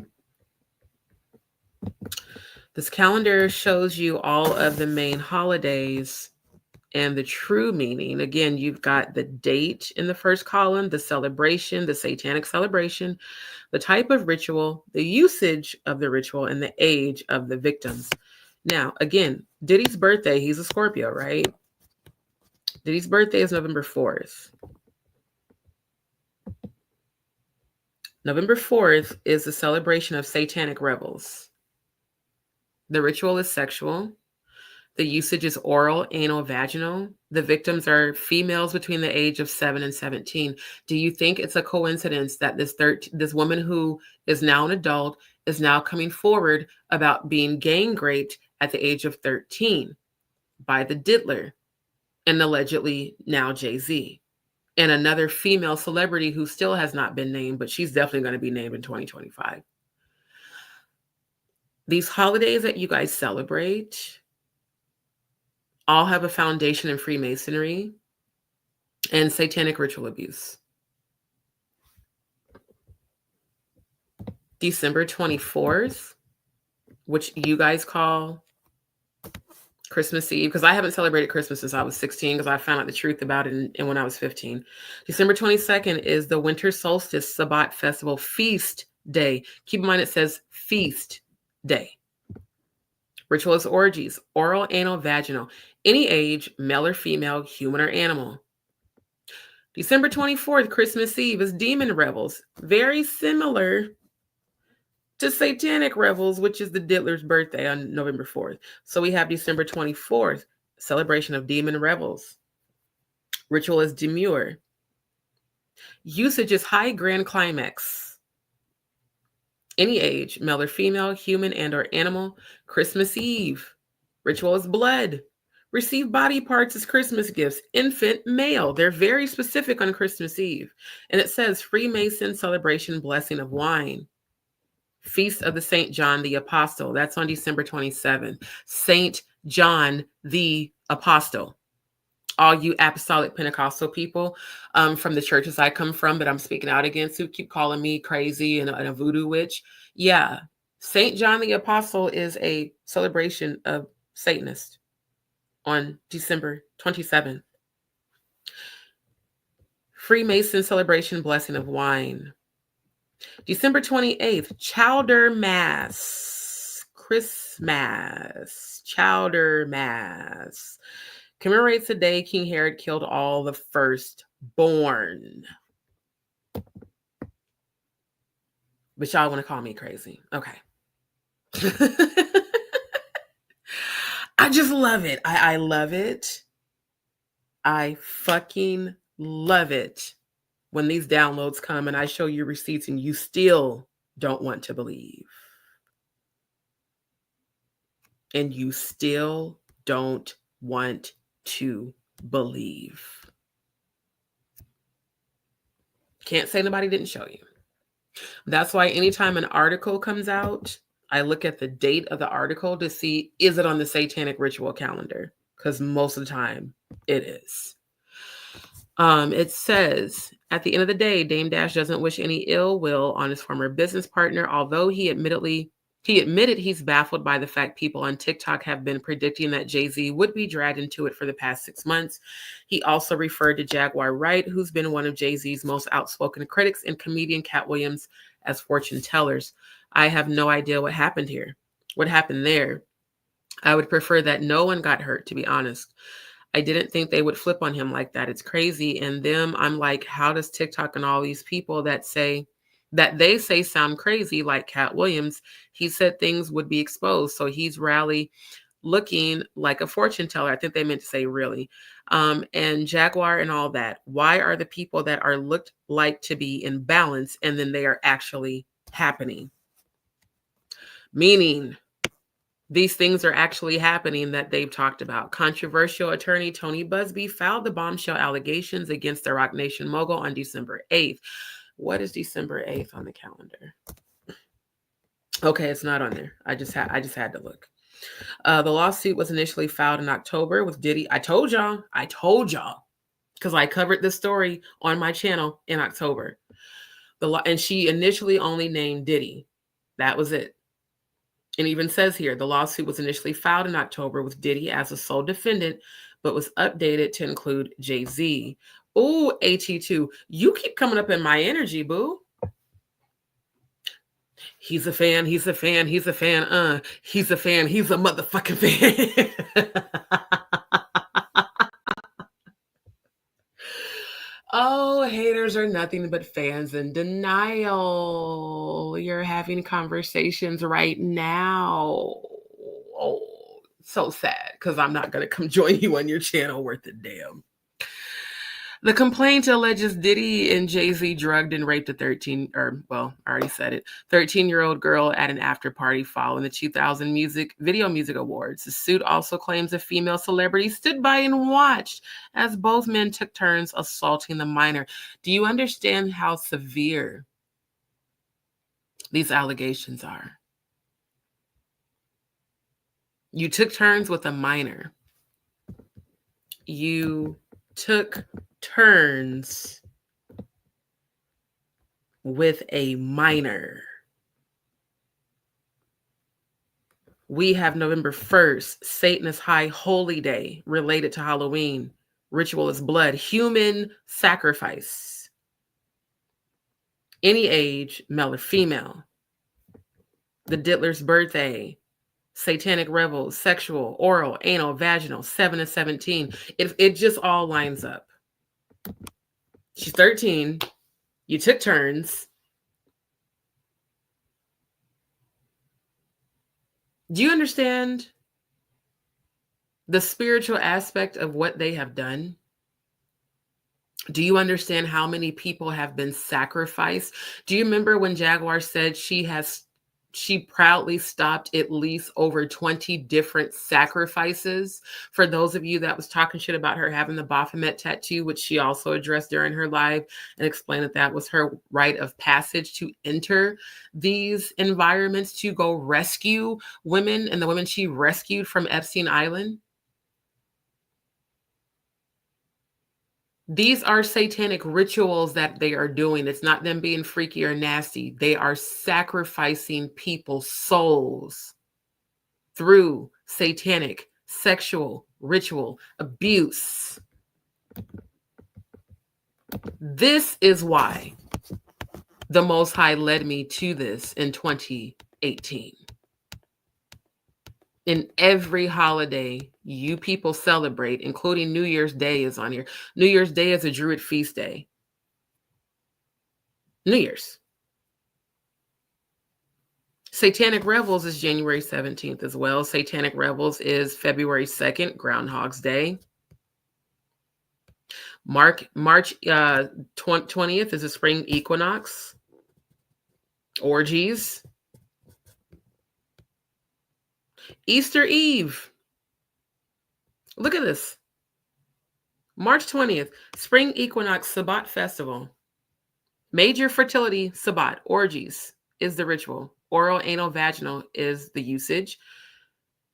This calendar shows you all of the main holidays and the true meaning. Again, you've got the date in the first column, the celebration, the satanic celebration, the type of ritual, the usage of the ritual, and the age of the victims. Now, again, Diddy's birthday, he's a Scorpio, right? Diddy's birthday is November 4th. November 4th is the celebration of satanic revels. The ritual is sexual. The usage is oral, anal, vaginal. The victims are females between the age of 7 and 17. Do you think it's a coincidence that this woman who is now an adult is now coming forward about being gang raped at the age of 13 by the diddler and allegedly now Jay-Z, and another female celebrity who still has not been named, but she's definitely going to be named in 2025. These holidays that you guys celebrate all have a foundation in Freemasonry and satanic ritual abuse. December 24th, which you guys call Christmas Eve, because I haven't celebrated Christmas since I was 16, because I found out the truth about it and when I was 15. December 22nd is the Winter Solstice Sabbat Festival Feast Day. Keep in mind it says Feast Day. Ritualist orgies, oral, anal, vaginal, any age, male or female, human or animal. December 24th, Christmas Eve, is Demon Revels. Very similar to Satanic Revels, which is the Diddler's birthday on November 4th. So we have December 24th, celebration of Demon Revels. Ritual is demure. Usage is high grand climax. Any age, male or female, human and or animal. Christmas Eve. Ritual is blood. Receive body parts as Christmas gifts. Infant, male. They're very specific on Christmas Eve. And it says Freemason celebration blessing of wine. Feast of the Saint John the Apostle. That's on December 27th. Saint John the Apostle. All you apostolic Pentecostal people from the churches I come from that I'm speaking out against who keep calling me crazy and a voodoo witch. Yeah. Saint John the Apostle is a celebration of Satanists on December 27th. Freemason celebration blessing of wine. December 28th, Chowder Mass. Christmas. Chowder Mass. Commemorates the day King Herod killed all the firstborn. But y'all want to call me crazy. Okay. I just love it. I love it. I fucking love it when these downloads come and I show you receipts and you still don't want to believe. And you still don't want to believe. Can't say nobody didn't show you. That's why anytime an article comes out, I look at the date of the article to see, is it on the satanic ritual calendar? Because most of the time it is. It says, at the end of the day, Dame Dash doesn't wish any ill will on his former business partner, although he admitted he's baffled by the fact people on TikTok have been predicting that Jay-Z would be dragged into it for the past 6 months. He also referred to Jaguar Wright, who's been one of Jay-Z's most outspoken critics, and comedian Cat Williams as fortune tellers. I have no idea what happened here. What happened there? I would prefer that no one got hurt, to be honest. I didn't think they would flip on him like that. It's crazy. And them, I'm like, how does TikTok and all these people that they say sound crazy, like Cat Williams, he said things would be exposed. So he's rally looking like a fortune teller. I think they meant to say really. And Jaguar and all that. Why are the people that are looked like to be in balance and then they are actually happening? Meaning, these things are actually happening that they've talked about. Controversial attorney Tony Busby filed the bombshell allegations against the Roc Nation mogul on December 8th. What is December 8th on the calendar? Okay, it's not on there. I just had to look. The lawsuit was initially filed in October with Diddy. I told y'all, because I covered this story on my channel in October. And she initially only named Diddy. That was it. It even says here, the lawsuit was initially filed in October with Diddy as a sole defendant, but was updated to include Jay-Z. Ooh, AT2, you keep coming up in my energy, boo. He's a fan, he's a fan, he's a fan, he's a fan, he's a motherfucking fan. Oh, haters are nothing but fans in denial. You're having conversations right now. Oh, so sad, because I'm not going to come join you on your channel worth a damn. The complaint alleges Diddy and Jay-Z drugged and raped a 13-year-old girl at an after party following the 2000 Video Music Awards. The suit also claims a female celebrity stood by and watched as both men took turns assaulting the minor. Do you understand how severe these allegations are? You took turns with a minor. You took turns with a minor. We have November 1st, Satanist High Holy Day, related to Halloween. Ritual is blood, human sacrifice. Any age, male or female. The Diddler's birthday, satanic revels, sexual, oral, anal, vaginal, 7 and 17. It just all lines up. She's 13. You took turns. Do you understand the spiritual aspect of what they have done? Do you understand how many people have been sacrificed? Do you remember when Jaguar said she proudly stopped at least over 20 different sacrifices? For those of you that was talking shit about her having the Baphomet tattoo, which she also addressed during her live and explained that was her rite of passage to enter these environments to go rescue women and the women she rescued from Epstein Island. These are satanic rituals that they are doing. It's not them being freaky or nasty. They are sacrificing people's souls through satanic sexual ritual abuse. This is why the Most High led me to this in 2018. In every holiday you people celebrate, including New Year's Day is on here. New Year's Day is a Druid feast day. New Year's. Satanic Revels is January 17th as well. Satanic Revels is February 2nd, Groundhog's Day. March 20th is a spring equinox. Orgies. Easter Eve. Look at this. March 20th, spring equinox Sabbat festival. Major fertility Sabbat. Orgies is the ritual. Oral, anal, vaginal is the usage.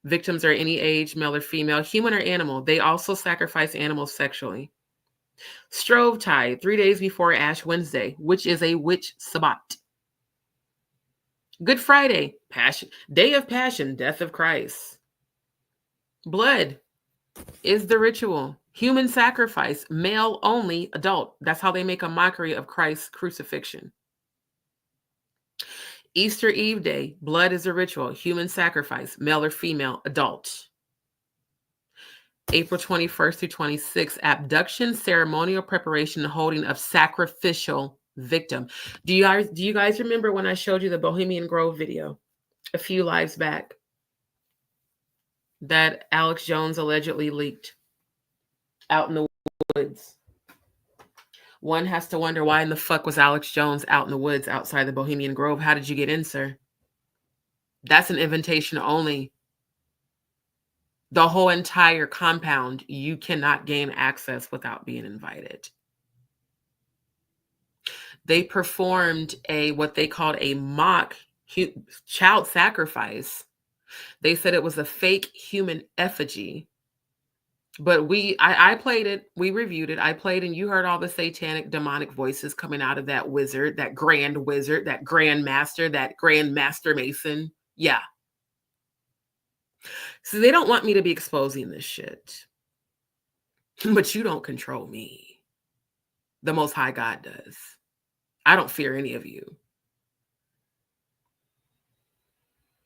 Victims are any age, male or female, human or animal. They also sacrifice animals sexually. Shrovetide, 3 days before Ash Wednesday, which is a witch Sabbat. Good Friday, Passion, Day of Passion, Death of Christ. Blood is the ritual. Human sacrifice, male only, adult. That's how they make a mockery of Christ's crucifixion. Easter Eve Day, blood is a ritual. Human sacrifice, male or female, adult. April 21st through 26th, abduction, ceremonial preparation, and holding of sacrificial victim. Do you guys remember when I showed you the Bohemian Grove video a few lives back that Alex Jones allegedly leaked out in the woods? One has to wonder, why in the fuck was Alex Jones out in the woods outside the Bohemian Grove? How did you get in, sir? That's an invitation only. The whole entire compound, you cannot gain access without being invited. They performed what they called a mock child sacrifice. They said it was a fake human effigy. But I played it, we reviewed it, I played, and you heard all the satanic demonic voices coming out of that wizard, that grand wizard, that grand master, that grand master mason. Yeah. So they don't want me to be exposing this shit. But you don't control me. The Most High God does. I don't fear any of you.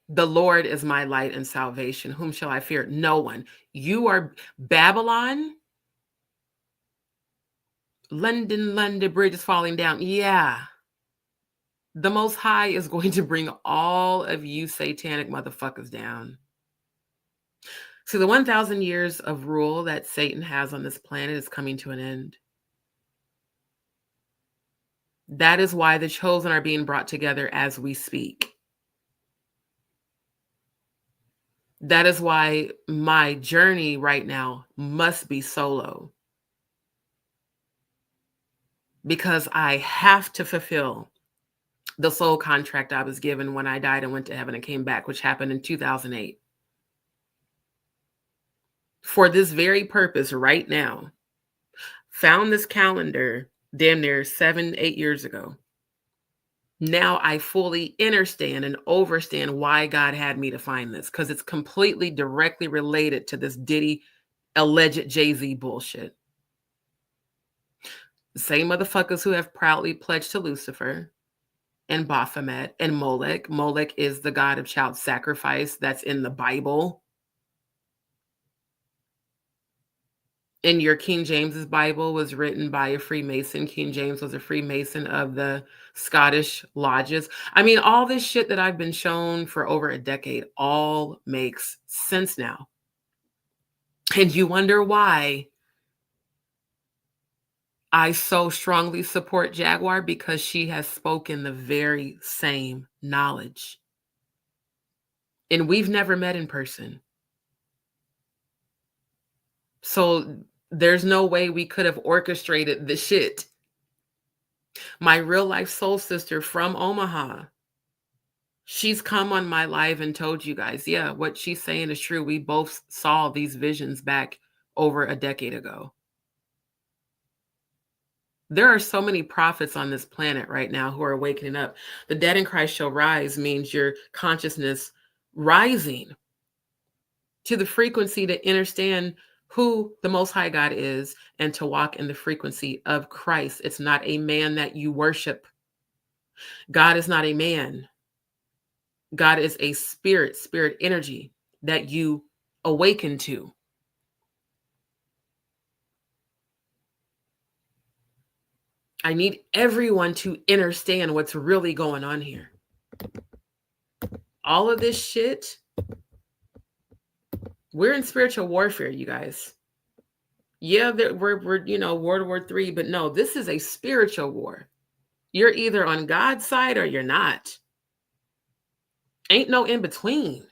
The Lord is my light and salvation. Whom shall I fear? No one. You are Babylon. London Bridge is falling down. Yeah. The Most High is going to bring all of you satanic motherfuckers down. So the 1,000 years of rule that Satan has on this planet is coming to an end. That is why the chosen are being brought together as we speak. That is why my journey right now must be solo. Because I have to fulfill the soul contract I was given when I died and went to heaven and came back, which happened in 2008. For this very purpose right now, found this calendar damn near 7-8 years ago. Now I fully understand and overstand why God had me to find this, because it's completely directly related to this Diddy alleged Jay-Z bullshit. The same motherfuckers who have proudly pledged to Lucifer and Baphomet and Molech. Molech is the god of child sacrifice that's in the Bible. In your King James's Bible was written by a Freemason. King James was a Freemason of the Scottish lodges. I mean, all this shit that I've been shown for over a decade all makes sense now. And you wonder why I so strongly support Jaguar, because she has spoken the very same knowledge. And we've never met in person. So there's no way we could have orchestrated the shit. My real life soul sister from Omaha, she's come on my live and told you guys, yeah, what she's saying is true. We both saw these visions back over a decade ago. There are so many prophets on this planet right now who are waking up. The dead in Christ shall rise means your consciousness rising to the frequency to understand who the Most High God is and to walk in the frequency of Christ. It's not a man that you worship. God is not a man. God is a spirit energy that you awaken to. I need everyone to understand what's really going on here. All of this shit, we're in spiritual warfare, you guys. Yeah, we're World War III, but no, this is a spiritual war. You're either on God's side or you're not. Ain't no in between.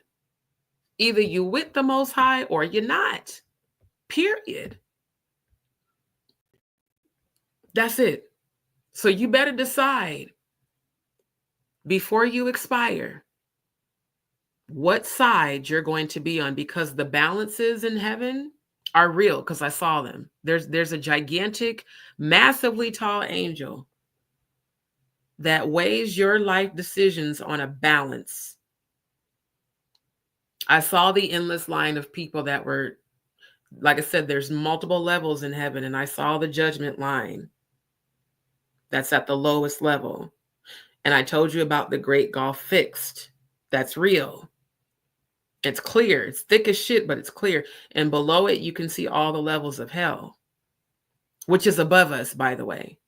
Either you with the Most High or you're not. Period. That's it. So you better decide before you expire what side you're going to be on, because the balances in heaven are real, because I saw them. There's a gigantic, massively tall angel that weighs your life decisions on a balance. I saw the endless line of people that were, like I said, there's multiple levels in heaven, and I saw the judgment line that's at the lowest level. And I told you about the Great Gulf Fixed. That's real. It's clear. It's thick as shit, but it's clear. And below it, you can see all the levels of hell, which is above us, by the way.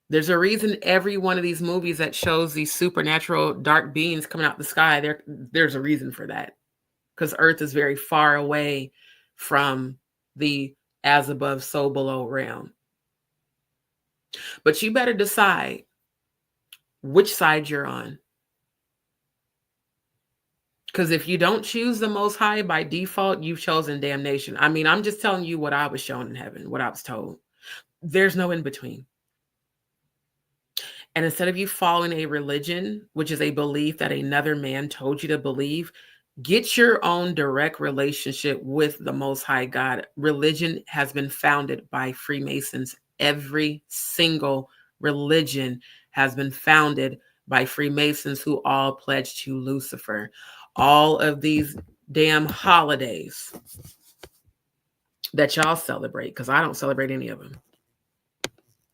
There's a reason every one of these movies that shows these supernatural dark beings coming out the sky, there's a reason for that. Because Earth is very far away from the as above, so below realm. But you better decide which side you're on. Because if you don't choose the Most High by default, you've chosen damnation. I mean, I'm just telling you what I was shown in heaven, what I was told. There's no in between. And instead of you following a religion, which is a belief that another man told you to believe, get your own direct relationship with the Most High God. Religion has been founded by Freemasons. Every single religion has been founded by Freemasons who all pledge to Lucifer. All of these damn holidays that y'all celebrate, because I don't celebrate any of them,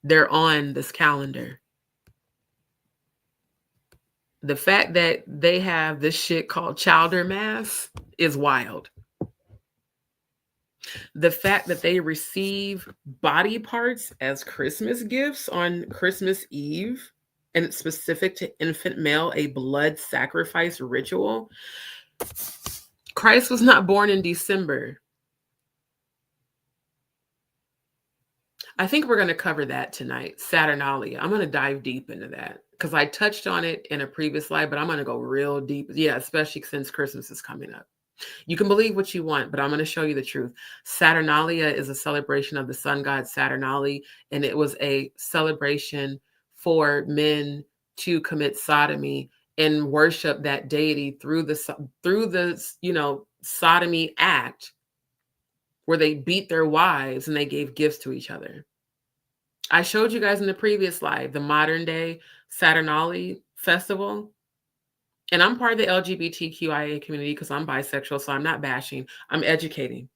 they're on this calendar. The fact that they have this shit called Childer Mass is wild. The fact that they receive body parts as Christmas gifts on Christmas Eve, and it's specific to infant male, a blood sacrifice ritual. Christ was not born in December. I think we're going to cover that tonight, Saturnalia. I'm going to dive deep into that because I touched on it in a previous live, but I'm going to go real deep. Yeah, especially since Christmas is coming up. You can believe what you want, but I'm going to show you the truth. Saturnalia is a celebration of the sun god Saturnali, and it was a celebration for men to commit sodomy and worship that deity through the sodomy act, where they beat their wives and they gave gifts to each other. I showed you guys in the previous live the modern day Saturnali festival. And I'm part of the LGBTQIA community because I'm bisexual, so I'm not bashing. I'm educating.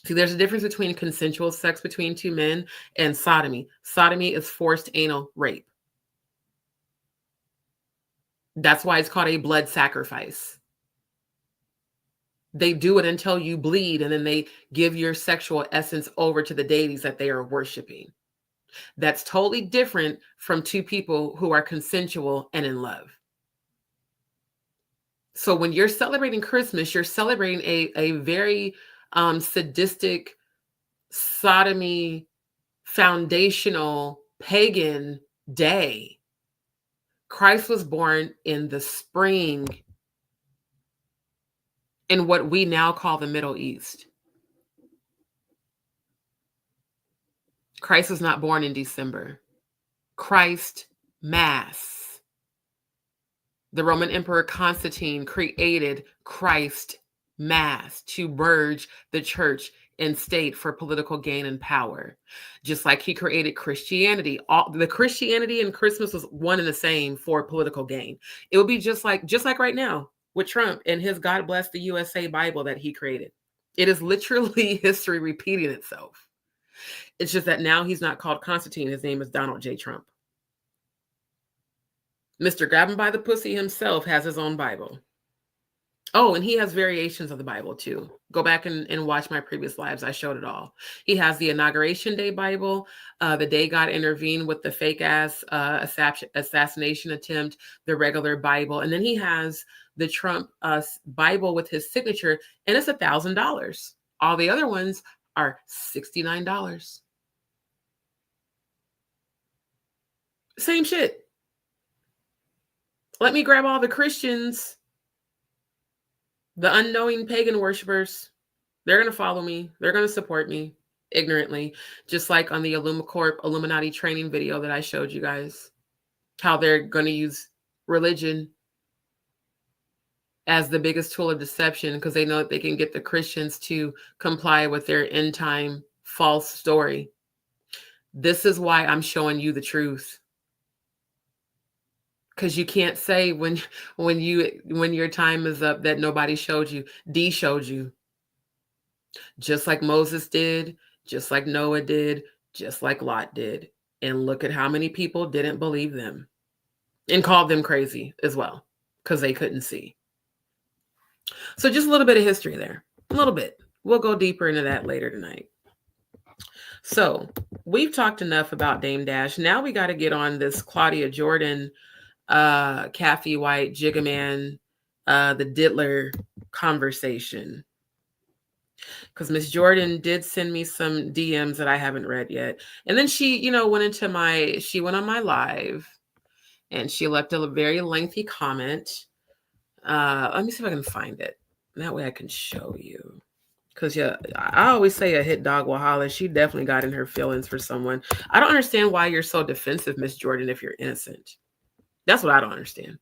See, there's a difference between consensual sex between two men and sodomy. Sodomy is forced anal rape. That's why it's called a blood sacrifice. They do it until you bleed, and then they give your sexual essence over to the deities that they are worshiping. That's totally different from two people who are consensual and in love. So when you're celebrating Christmas, you're celebrating a very sadistic, sodomy, foundational, pagan day. Christ was born in the spring in what we now call the Middle East. Christ was not born in December. Christ Mass. The Roman Emperor Constantine created Christ Mass to purge the church and state for political gain and power. Just like he created Christianity. The Christianity and Christmas was one and the same for political gain. It would be just like right now with Trump and his God Bless the USA Bible that he created. It is literally history repeating itself. It's just that now he's not called Constantine. His name is Donald J. Trump. Mr. Grab him by the pussy himself has his own Bible. Oh, and he has variations of the Bible too. Go back and watch my previous lives. I showed it all. He has the Inauguration Day Bible, the day God intervened with the fake ass assassination attempt, the regular Bible. And then he has the Trump Bible with his signature, and it's $1,000. All the other ones are $69. Same shit. Let me grab all the Christians, the unknowing pagan worshipers. They're going to follow me. They're going to support me ignorantly, just like on the Illumicorp Illuminati training video that I showed you guys, how they're going to use religion as the biggest tool of deception because they know that they can get the Christians to comply with their end time false story. This is why I'm showing you the truth. Because you can't say when your time is up that nobody showed you. D showed you. Just like Moses did, just like Noah did, just like Lot did. And look at how many people didn't believe them and called them crazy as well because they couldn't see. So just a little bit of history there. A little bit. We'll go deeper into that later tonight. So we've talked enough about Dame Dash. Now we got to get on this Claudia Jordan, Cathy White, Jigga Man, the Diddler conversation. Because Miss Jordan did send me some DMs that I haven't read yet. And then she, went on my live and she left a very lengthy comment. Let me see if I can find it. That way I can show you. Because, yeah, I always say a hit dog will holler. She definitely got in her feelings for someone. I don't understand why you're so defensive, Miss Jordan, if you're innocent. That's what I don't understand.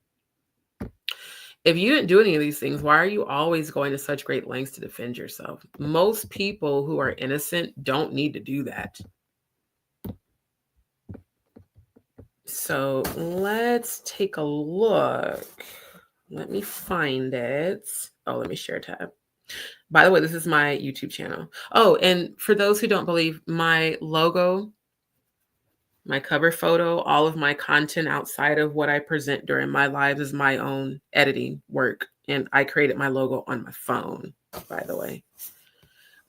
If you didn't do any of these things, why are you always going to such great lengths to defend yourself? Most people who are innocent don't need to do that. So let's take a look. Let me find it. Oh, let me share tab. By the way, this is my YouTube channel. Oh, and for those who don't believe, my logo, my cover photo, all of my content outside of what I present during my lives is my own editing work. And I created my logo on my phone, by the way.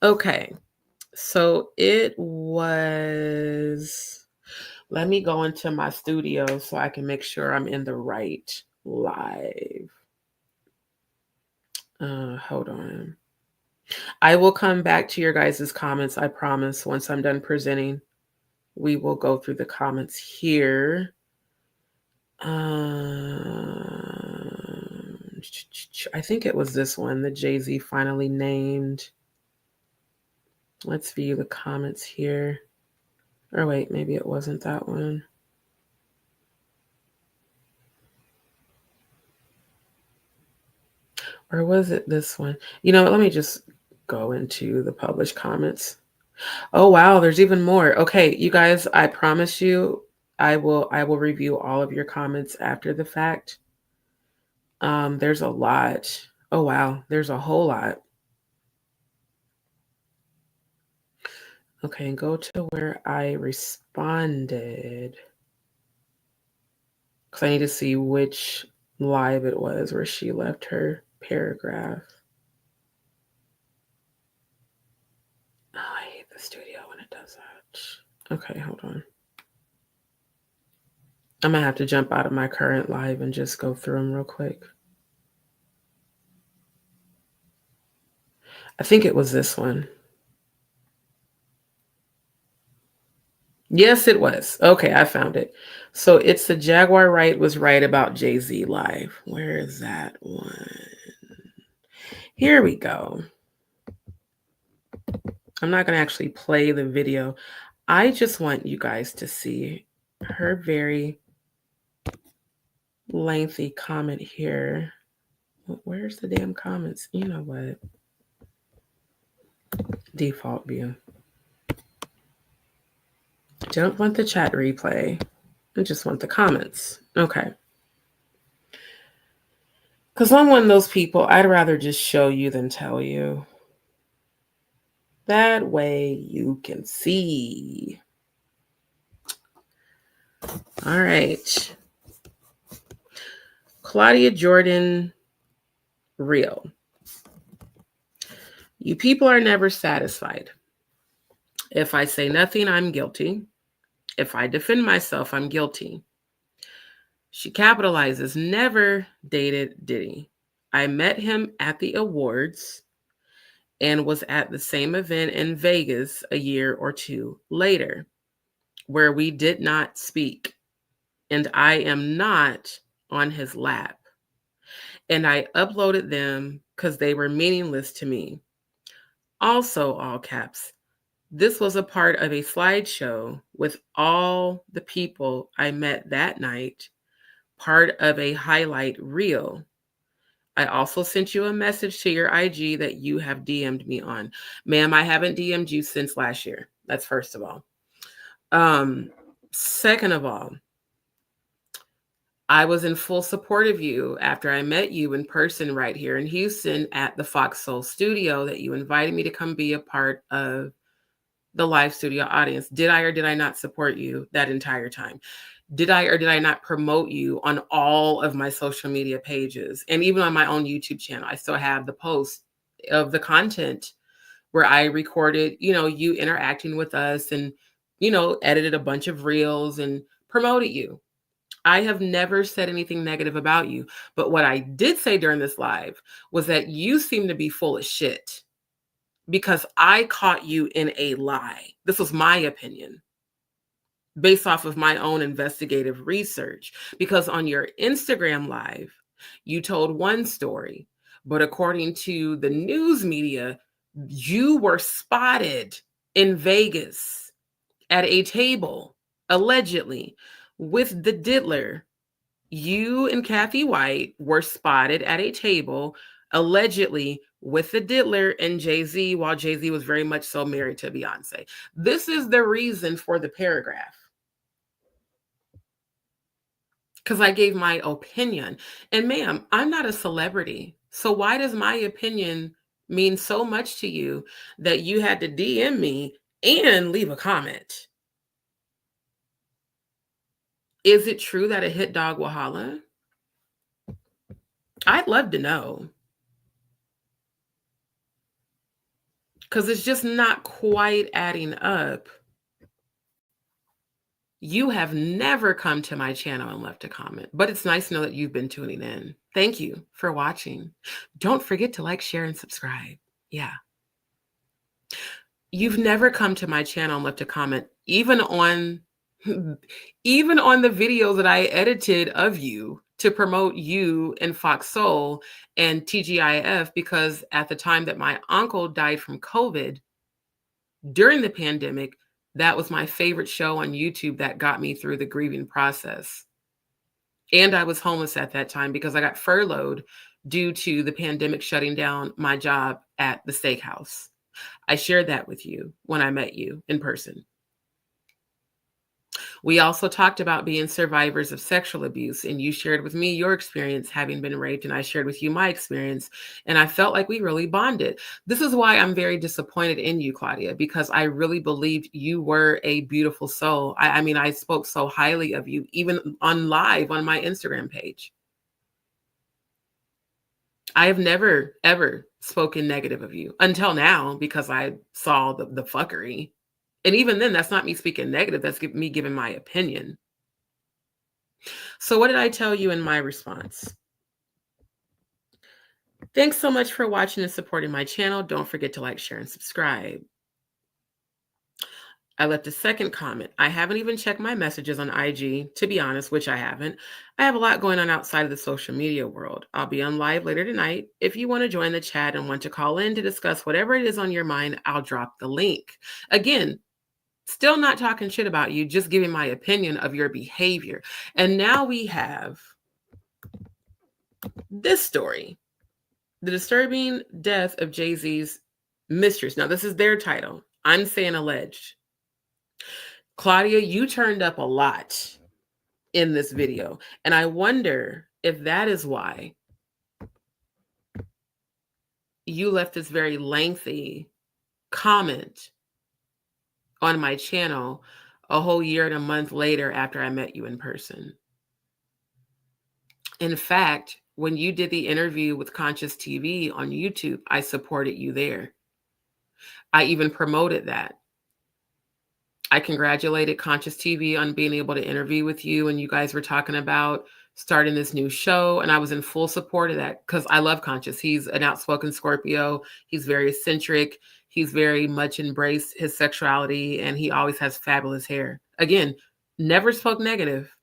Okay. So it was, let me go into my studio so I can make sure I'm in the right live. Hold on. I will come back to your guys' comments. I promise. Once I'm done presenting, we will go through the comments here. I think it was this one, the Jay-Z finally named. Let's view the comments here. Or wait, maybe it wasn't that one. Or was it this one? Let me just go into the published comments. Oh, wow, there's even more. Okay, you guys, I promise you, I will review all of your comments after the fact. There's a lot. Oh, wow, there's a whole lot. Okay, and go to where I responded. Because I need to see which live it was where she left her paragraph. Oh, I hate the studio when it does that. Okay, hold on. I'm going to have to jump out of my current live and just go through them real quick. I think it was this one. Yes, it was. Okay, I found it. So it's the Jaguar Wright was right about Jay-Z live. Where is that one? Here we go. I'm not going to actually play the video. I just want you guys to see her very lengthy comment here. Where's the damn comments? You know what? Default view. Don't want the chat replay. I just want the comments. Okay. Because I'm one of those people, I'd rather just show you than tell you. That way you can see. All right. Claudia Jordan, real. You people are never satisfied. If I say nothing, I'm guilty. If I defend myself, I'm guilty. She capitalizes, never dated Diddy. I met him at the awards and was at the same event in Vegas a year or two later, where we did not speak, and I am not on his lap. And I uploaded them because they were meaningless to me. Also, all caps, this was a part of a slideshow with all the people I met that night, part of a highlight reel. I also sent you a message to your IG that you have DM'd me on. Ma'am, I haven't DM'd you since last year. That's first of all. Second of all, I was in full support of you after I met you in person right here in Houston at the Fox Soul studio that you invited me to come be a part of the live studio audience. Did I or did I not support you that entire time? Did I or did I not promote you on all of my social media pages? And even on my own YouTube channel, I still have the post of the content where I recorded, you interacting with us and, edited a bunch of reels and promoted you. I have never said anything negative about you. But what I did say during this live was that you seem to be full of shit because I caught you in a lie. This was my opinion based off of my own investigative research, because on your Instagram live, you told one story, but according to the news media, you were spotted in Vegas at a table, allegedly, with the diddler. You and Cathy White were spotted at a table, allegedly, with the diddler and Jay-Z, while Jay-Z was very much so married to Beyonce. This is the reason for the paragraph. Because I gave my opinion. And ma'am, I'm not a celebrity. So why does my opinion mean so much to you that you had to DM me and leave a comment? Is it true that a hit dog will holla? I'd love to know. Because it's just not quite adding up. You have never come to my channel and left a comment, but it's nice to know that you've been tuning in. Thank you for watching. Don't forget to like, share, and subscribe. Yeah. You've never come to my channel and left a comment, even on the video that I edited of you to promote you and Fox Soul and TGIF, because at the time that my uncle died from COVID during the pandemic, that was my favorite show on YouTube that got me through the grieving process. And I was homeless at that time because I got furloughed due to the pandemic shutting down my job at the steakhouse. I shared that with you when I met you in person. We also talked about being survivors of sexual abuse, and you shared with me your experience having been raped, and I shared with you my experience, and I felt like we really bonded. This is why I'm very disappointed in you, Claudia, because I really believed you were a beautiful soul. I mean, I spoke so highly of you, even on live on my Instagram page. I have never, ever spoken negative of you until now, because I saw the fuckery. And even then, that's not me speaking negative. That's me giving my opinion. So what did I tell you in my response? Thanks so much for watching and supporting my channel. Don't forget to like, share, and subscribe. I left a second comment. I haven't even checked my messages on IG, to be honest, which I haven't. I have a lot going on outside of the social media world. I'll be on live later tonight. If you want to join the chat and want to call in to discuss whatever it is on your mind, I'll drop the link. Again, still not talking shit about you, just giving my opinion of your behavior. And now we have this story, the disturbing death of Jay-Z's mistress. Now, this is their title. I'm saying alleged. Claudia, you turned up a lot in this video, and I wonder if that is why you left this very lengthy comment on my channel a whole year and a month later after I met you in person. In fact, when you did the interview with Conscious TV on YouTube, I supported you there. I even promoted that. I congratulated Conscious TV on being able to interview with you, and you guys were talking about starting this new show, and I was in full support of that because I love Conscious. He's an outspoken Scorpio. He's very eccentric. He's very much embraced his sexuality, and he always has fabulous hair. Again, never spoke negative.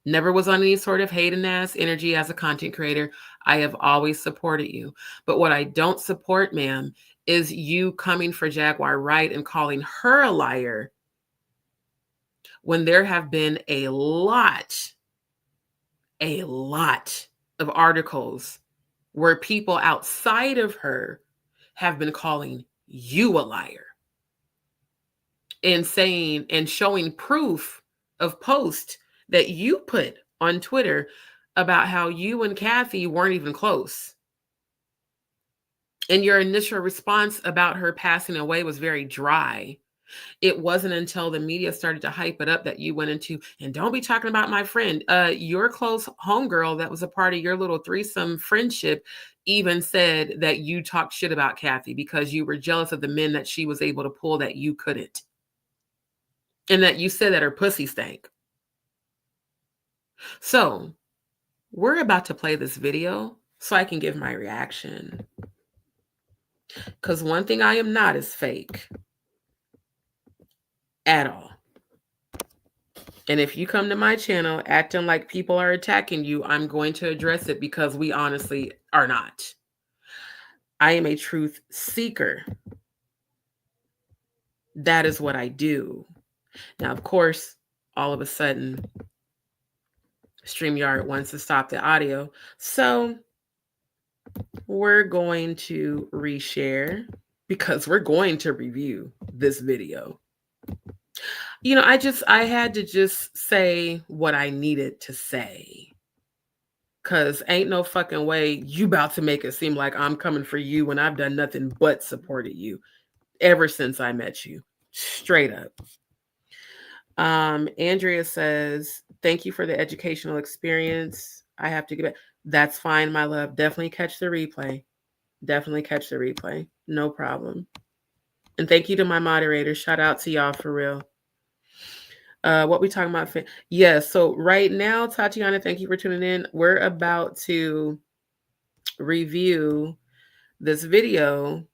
Never was on any sort of hating ass energy as a content creator. I have always supported you. But what I don't support, ma'am, is you coming for Jaguar Wright and calling her a liar when there have been a lot of articles where people outside of her have been calling you a liar and saying and showing proof of posts that you put on Twitter about how you and Cathy weren't even close. And your initial response about her passing away was very dry. It wasn't until the media started to hype it up that you went into, and don't be talking about my friend. Your close homegirl that was a part of your little threesome friendship even said that you talked shit about Cathy because you were jealous of the men that she was able to pull that you couldn't. And that you said that her pussy stank. So we're about to play this video so I can give my reaction. Because one thing I am not is fake. At all. And if you come to my channel acting like people are attacking you, I'm going to address it because we honestly are not. I am a truth seeker. That is what I do. Now, of course, all of a sudden, StreamYard wants to stop the audio. So we're going to reshare because we're going to review this video. You know, I had to just say what I needed to say. Because ain't no fucking way you about to make it seem like I'm coming for you when I've done nothing but supported you ever since I met you. Straight up. Andrea says, thank you for the educational experience. I have to get back. That's fine, my love. Definitely catch the replay. Definitely catch the replay. No problem. And thank you to my moderators. Shout out to y'all for real. What we talking about? Yes. So right now, Tatiana, thank you for tuning in. We're about to review this video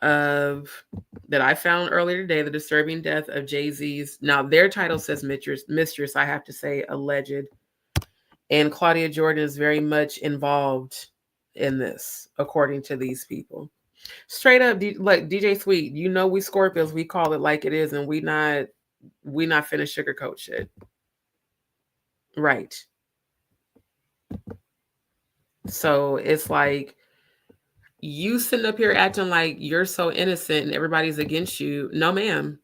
that I found earlier today, the disturbing death of Jay-Z's. Now their title says mistress. I have to say alleged. And Claudia Jordan is very much involved in this, according to these people. Straight up, like DJ Sweet, you know we Scorpios, we call it like it is, and we not finna sugarcoat shit. Right. So it's like you sitting up here acting like you're so innocent and everybody's against you. No, ma'am.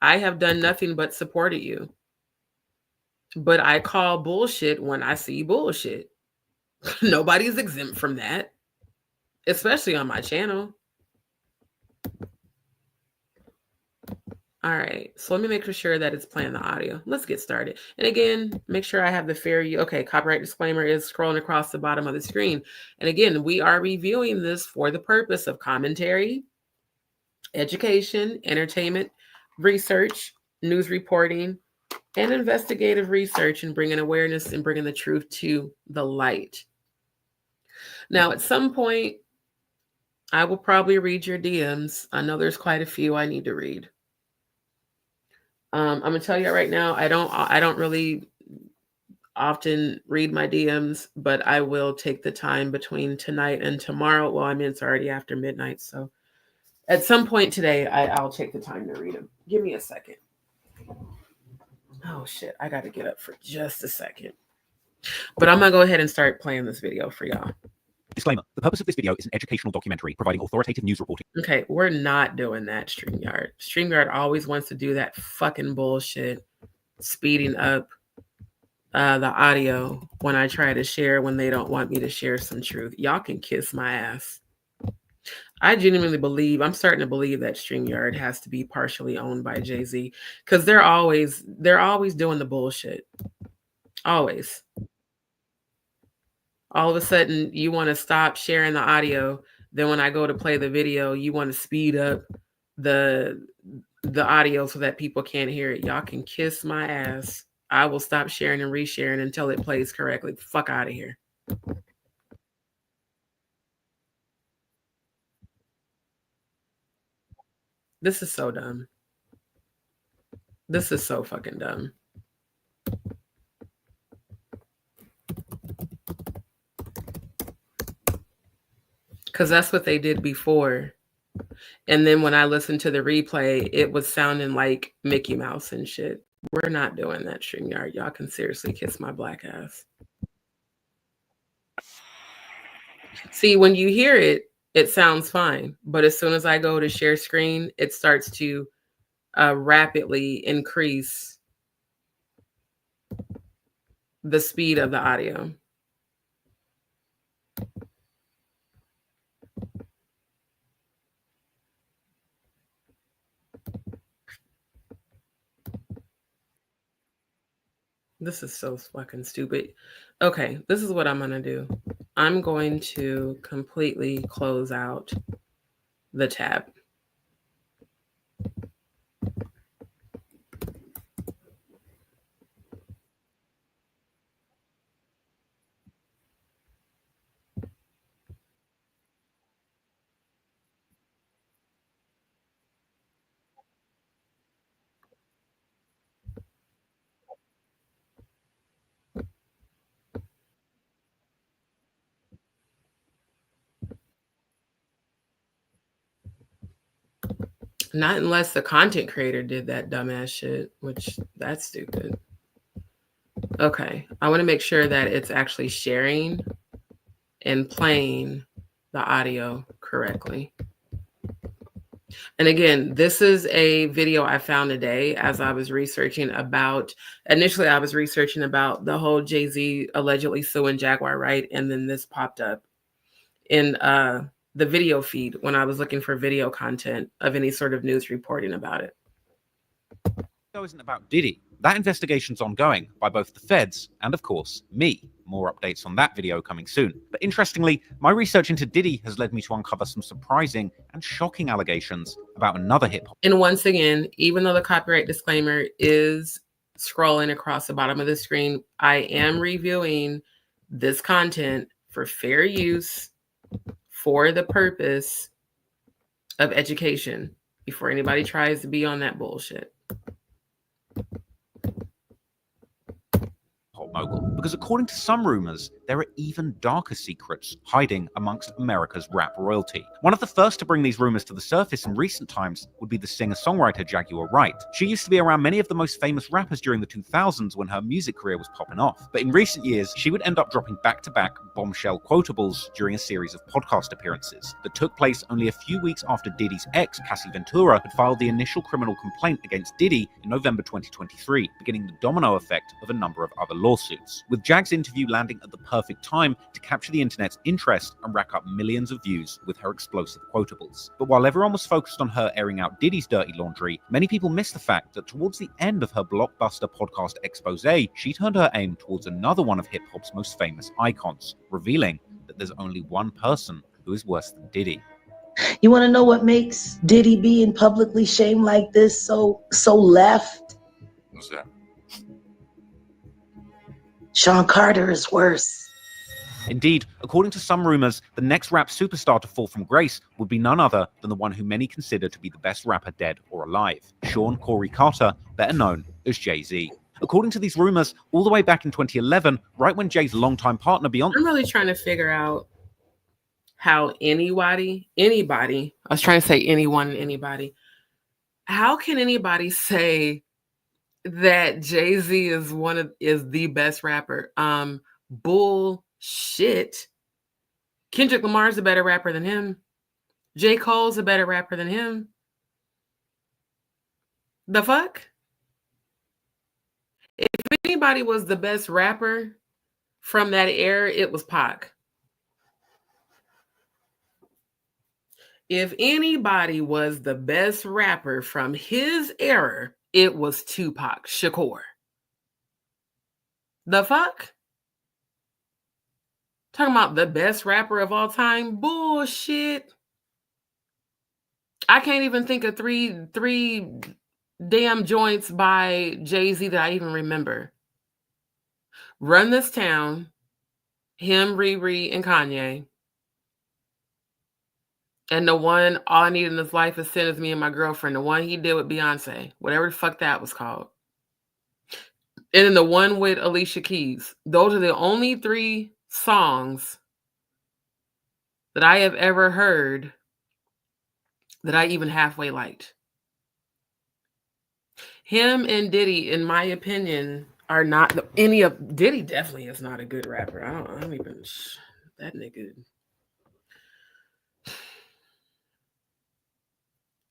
I have done nothing but supported you. But I call bullshit when I see bullshit. Nobody's exempt from that, especially on my channel. All right, so let me make sure that it's playing the audio. Let's get started. And again, make sure I have the fair use. Okay, copyright disclaimer is scrolling across the bottom of the screen. And again, we are reviewing this for the purpose of commentary, education, entertainment, research, news reporting, and investigative research, and bringing awareness and bringing the truth to the light. Now, at some point, I will probably read your DMs. I know there's quite a few I need to read. I'm gonna tell you right now, I don't really often read my DMs, but I will take the time between tonight and tomorrow. Well, I mean, it's already after midnight, so at some point today, I'll take the time to read them. Give me a second. Oh shit, I got to get up for just a second. But I'm gonna go ahead and start playing this video for y'all. Disclaimer, the purpose of this video is an educational documentary providing authoritative news reporting. Okay, we're not doing that, StreamYard. StreamYard always wants to do that fucking bullshit, speeding up the audio when I try to share when they don't want me to share some truth. Y'all can kiss my ass. I genuinely believe, I'm starting to believe that StreamYard has to be partially owned by Jay-Z because they're always doing the bullshit. Always. All of a sudden, you want to stop sharing the audio. Then when I go to play the video, you want to speed up the audio so that people can't hear it. Y'all can kiss my ass. I will stop sharing and resharing until it plays correctly. Fuck out of here. This is so dumb. This is so fucking dumb. Because that's what they did before. And then when I listened to the replay, it was sounding like Mickey Mouse and shit. We're not doing that, StreamYard. Y'all can seriously kiss my black ass. See, when you hear it, it sounds fine. But as soon as I go to share screen, it starts to rapidly increase the speed of the audio. This is so fucking stupid. Okay, this is what I'm going to do. I'm going to completely close out the tab. Not unless the content creator did that dumbass shit, which that's stupid. Okay, I want to make sure that it's actually sharing and playing the audio correctly. And again, this is a video I found today as I was researching about, initially I was researching about the whole Jay-Z allegedly suing Jaguar Wright, and then this popped up in the video feed when I was looking for video content of any sort of news reporting about it. It isn't about Diddy. That investigation's ongoing by both the feds and, of course, me. More updates on that video coming soon. But interestingly, my research into Diddy has led me to uncover some surprising and shocking allegations about another hip-hop. And once again, even though the copyright disclaimer is scrolling across the bottom of the screen, I am reviewing this content for fair use for the purpose of education before anybody tries to be on that bullshit. Mogul, because according to some rumors, there are even darker secrets hiding amongst America's rap royalty. One of the first to bring these rumors to the surface in recent times would be the singer-songwriter Jaguar Wright. She used to be around many of the most famous rappers during the 2000s when her music career was popping off. But in recent years, she would end up dropping back-to-back bombshell quotables during a series of podcast appearances that took place only a few weeks after Diddy's ex, Cassie Ventura, had filed the initial criminal complaint against Diddy in November 2023, beginning the domino effect of a number of other lawsuits. With Jag's interview landing at the perfect time to capture the internet's interest and rack up millions of views with her explosive quotables. But while everyone was focused on her airing out Diddy's dirty laundry, many people missed the fact that towards the end of her blockbuster podcast expose, she turned her aim towards another one of hip-hop's most famous icons, revealing that there's only one person who is worse than Diddy. You want to know what makes Diddy being publicly shamed like this so left? What's that? Sean Carter is worse. Indeed, according to some rumors, the next rap superstar to fall from grace would be none other than the one who many consider to be the best rapper dead or alive, Sean Corey Carter, better known as Jay-Z. According to these rumors, all the way back in 2011, right when Jay's longtime partner Beyonce... I'm really trying to figure out how anybody, I was trying to say anyone, anybody, how can anybody say that Jay-Z is the best rapper? Bullshit. Kendrick Lamar's a better rapper than him. J. Cole's a better rapper than him. The fuck? If anybody was the best rapper from that era, it was Pac. If anybody was the best rapper from his era, it was Tupac Shakur. The fuck? Talking about the best rapper of all time. Bullshit. I can't even think of three damn joints by Jay-Z that I even remember. Run This Town, him, Riri, and Kanye. And the one, All I Need in This Life Is Sin Is Me and My Girlfriend, the one he did with Beyonce, whatever the fuck that was called. And then the one with Alicia Keys. Those are the only 3 songs that I have ever heard that I even halfway liked. Him and Diddy, in my opinion, are not any of. Diddy definitely is not a good rapper. I don't even. That nigga.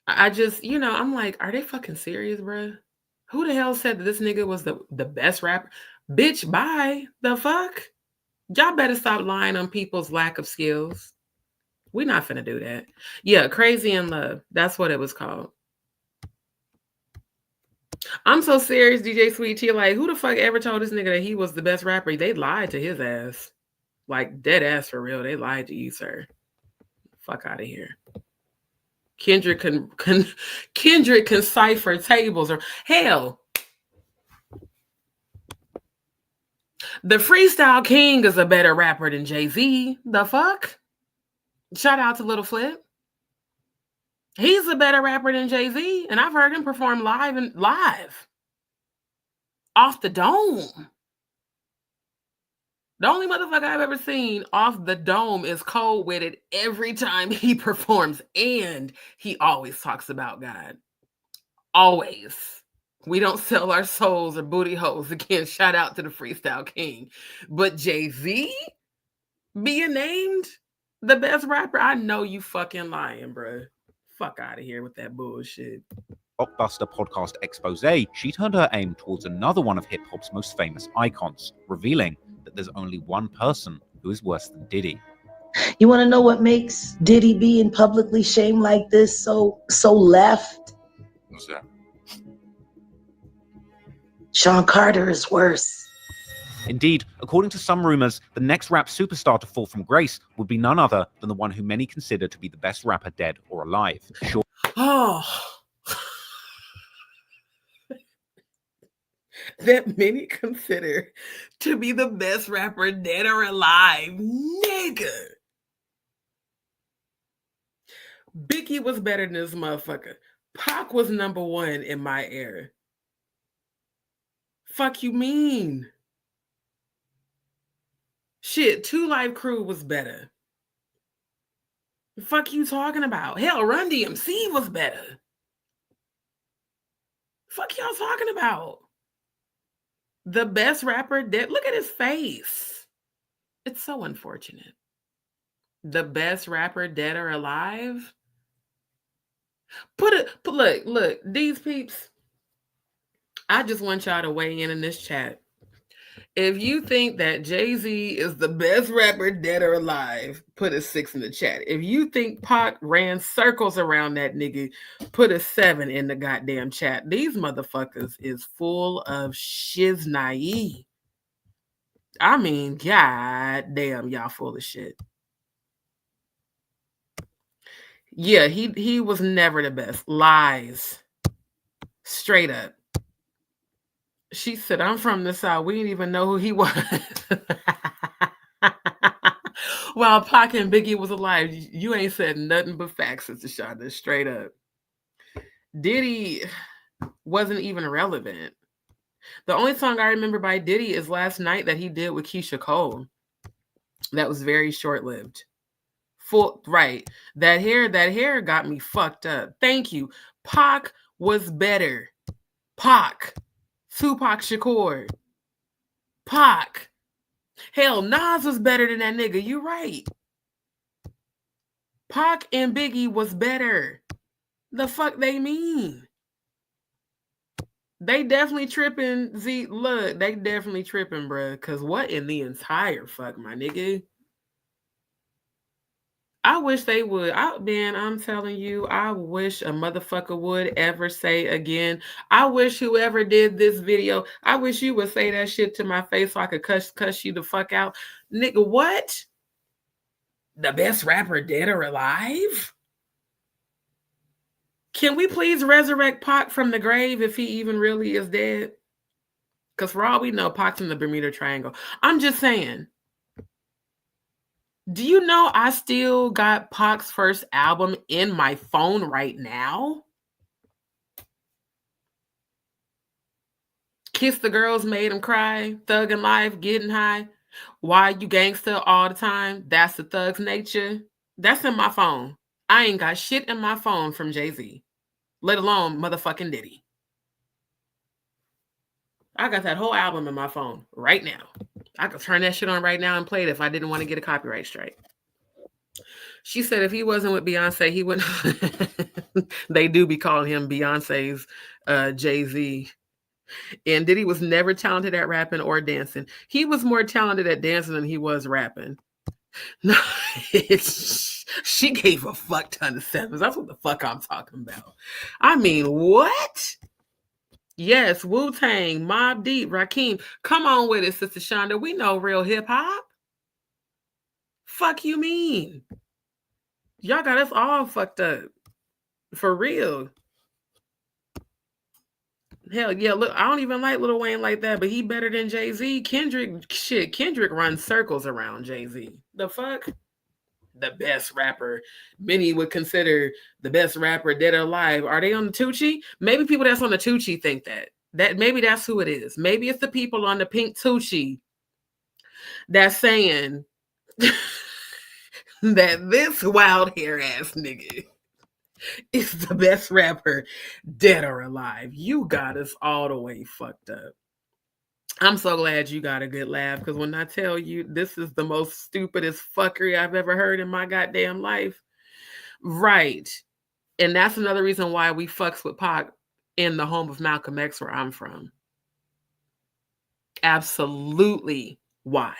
I just, I'm like, are they fucking serious, bruh? Who the hell said that this nigga was the best rapper? Bitch, bye. The fuck? Y'all better stop lying on people's lack of skills. We're not finna do that. Yeah, Crazy in Love. That's what it was called. I'm so serious, DJ Sweet Tea. Like, who the fuck ever told this nigga that he was the best rapper? They lied to his ass. Like, dead ass for real. They lied to you, sir. Fuck out of here. Kendrick can cipher tables, or hell, the Freestyle King is a better rapper than Jay-Z. The fuck? Shout out to Little Flip. He's a better rapper than Jay-Z, and I've heard him perform live off the dome. The only motherfucker I've ever seen off the dome is cold with it every time he performs, and he always talks about God. Always. We don't sell our souls or booty holes. Again, shout out to the Freestyle King. But Jay-Z being named the best rapper? I know you fucking lying, bro. Fuck out of here with that bullshit. Blockbuster podcast expose, she turned her aim towards another one of hip-hop's most famous icons, revealing that there's only one person who is worse than Diddy. You want to know what makes Diddy being publicly shamed like this so left? What's that? Sean Carter is worse. Indeed, according to some rumors, the next rap superstar to fall from grace would be none other than the one who many consider to be the best rapper dead or alive. Sure. Oh. That many consider to be the best rapper dead or alive. Nigga. Biggie was better than this motherfucker. Pac was number 1 in my era. Fuck you mean? Shit, 2 Live Crew was better. The fuck you talking about? Hell, Run DMC was better. Fuck y'all talking about? The best rapper dead. Look at his face. It's so unfortunate. The best rapper dead or alive? Look, these peeps. I just want y'all to weigh in this chat. If you think that Jay-Z is the best rapper dead or alive, put a 6 in the chat. If you think Pac ran circles around that nigga, put a 7 in the goddamn chat. These motherfuckers is full of shiznai. I mean, goddamn, y'all full of shit. Yeah, he was never the best. Lies. Straight up. She said, I'm from the South. We didn't even know who he was. While Pac and Biggie was alive, you ain't said nothing but facts, Sister Shonda. Straight up. Diddy wasn't even relevant. The only song I remember by Diddy is Last Night that he did with Keisha Cole. That was very short-lived. Right. That hair got me fucked up. Thank you. Pac was better. Pac. Tupac Shakur. Pac. Hell, Nas was better than that nigga. You right. Pac and Biggie was better. The fuck they mean? They definitely tripping. Look, they definitely tripping, bruh. Because what in the entire fuck, my nigga? I wish they would. I'm telling you, I wish a motherfucker would ever say again. I wish whoever did this video, I wish you would say that shit to my face so I could cuss you the fuck out. Nigga, what? The best rapper dead or alive? Can we please resurrect Pac from the grave if he even really is dead? Because for all we know, Pac's in the Bermuda Triangle. I'm just saying. Do you know I still got Pac's first album in my phone right now? Kiss the Girls Made Him Cry, Thuggin' Life, Getting High. Why You Gangsta All the Time? That's the Thug's Nature. That's in my phone. I ain't got shit in my phone from Jay-Z, let alone motherfucking Diddy. I got that whole album in my phone right now. I could turn that shit on right now and play it if I didn't want to get a copyright strike. She said if he wasn't with Beyonce, he wouldn't. They do be calling him Beyonce's Jay-Z. And Diddy was never talented at rapping or dancing. He was more talented at dancing than he was rapping. No, she gave a fuck ton of sevens. That's what the fuck I'm talking about. I mean, what? Yes, Wu-Tang, Mobb Deep, Rakim. Come on with it, Sister Shonda. We know real hip-hop. Fuck you mean? Y'all got us all fucked up. For real. Hell yeah, look, I don't even like Lil Wayne like that, but he better than Jay-Z. Kendrick runs circles around Jay-Z. The fuck? The best rapper. Many would consider the best rapper dead or alive. Are they on the Tucci? Maybe people that's on the Tucci think that. Maybe that's who it is. Maybe it's the people on the pink Tucci that's saying that this wild hair ass nigga is the best rapper dead or alive. You got us all the way fucked up. I'm so glad you got a good laugh, because when I tell you this is the most stupidest fuckery I've ever heard in my goddamn life. Right. And that's another reason why we fucks with Pac in the home of Malcolm X, where I'm from. Absolutely why.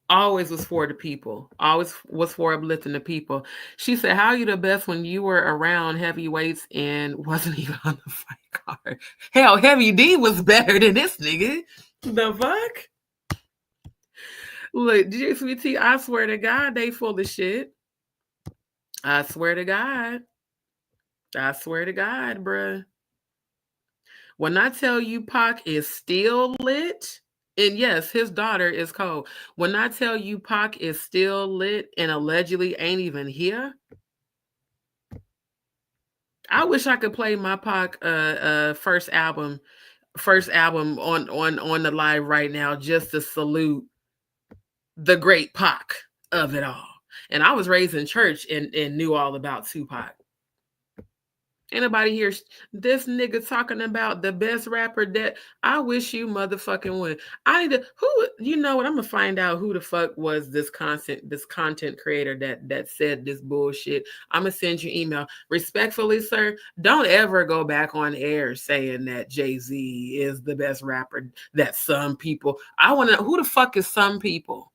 Always was for the people. Always was for uplifting the people. She said, how are you the best when you were around heavyweights and wasn't even on the fight card? Hell, Heavy D was better than this nigga. The fuck? Look, DJ Sweet T, I swear to God, they full of shit. I swear to God. I swear to God, bruh. When I tell you Pac is still lit, and yes, his daughter is cold. When I tell you Pac is still lit and allegedly ain't even here, I wish I could play my Pac first album on the live right now, just to salute the great Pac of it all. And I was raised in church and knew all about Tupac. Anybody hear this nigga talking about the best rapper that I wish you motherfucking would. I need to, who, you know what? I'm gonna find out who the fuck was this content creator that said this bullshit. I'm gonna send you email. Respectfully, sir, don't ever go back on air saying that Jay-Z is the best rapper that some people. I want to know who the fuck is some people.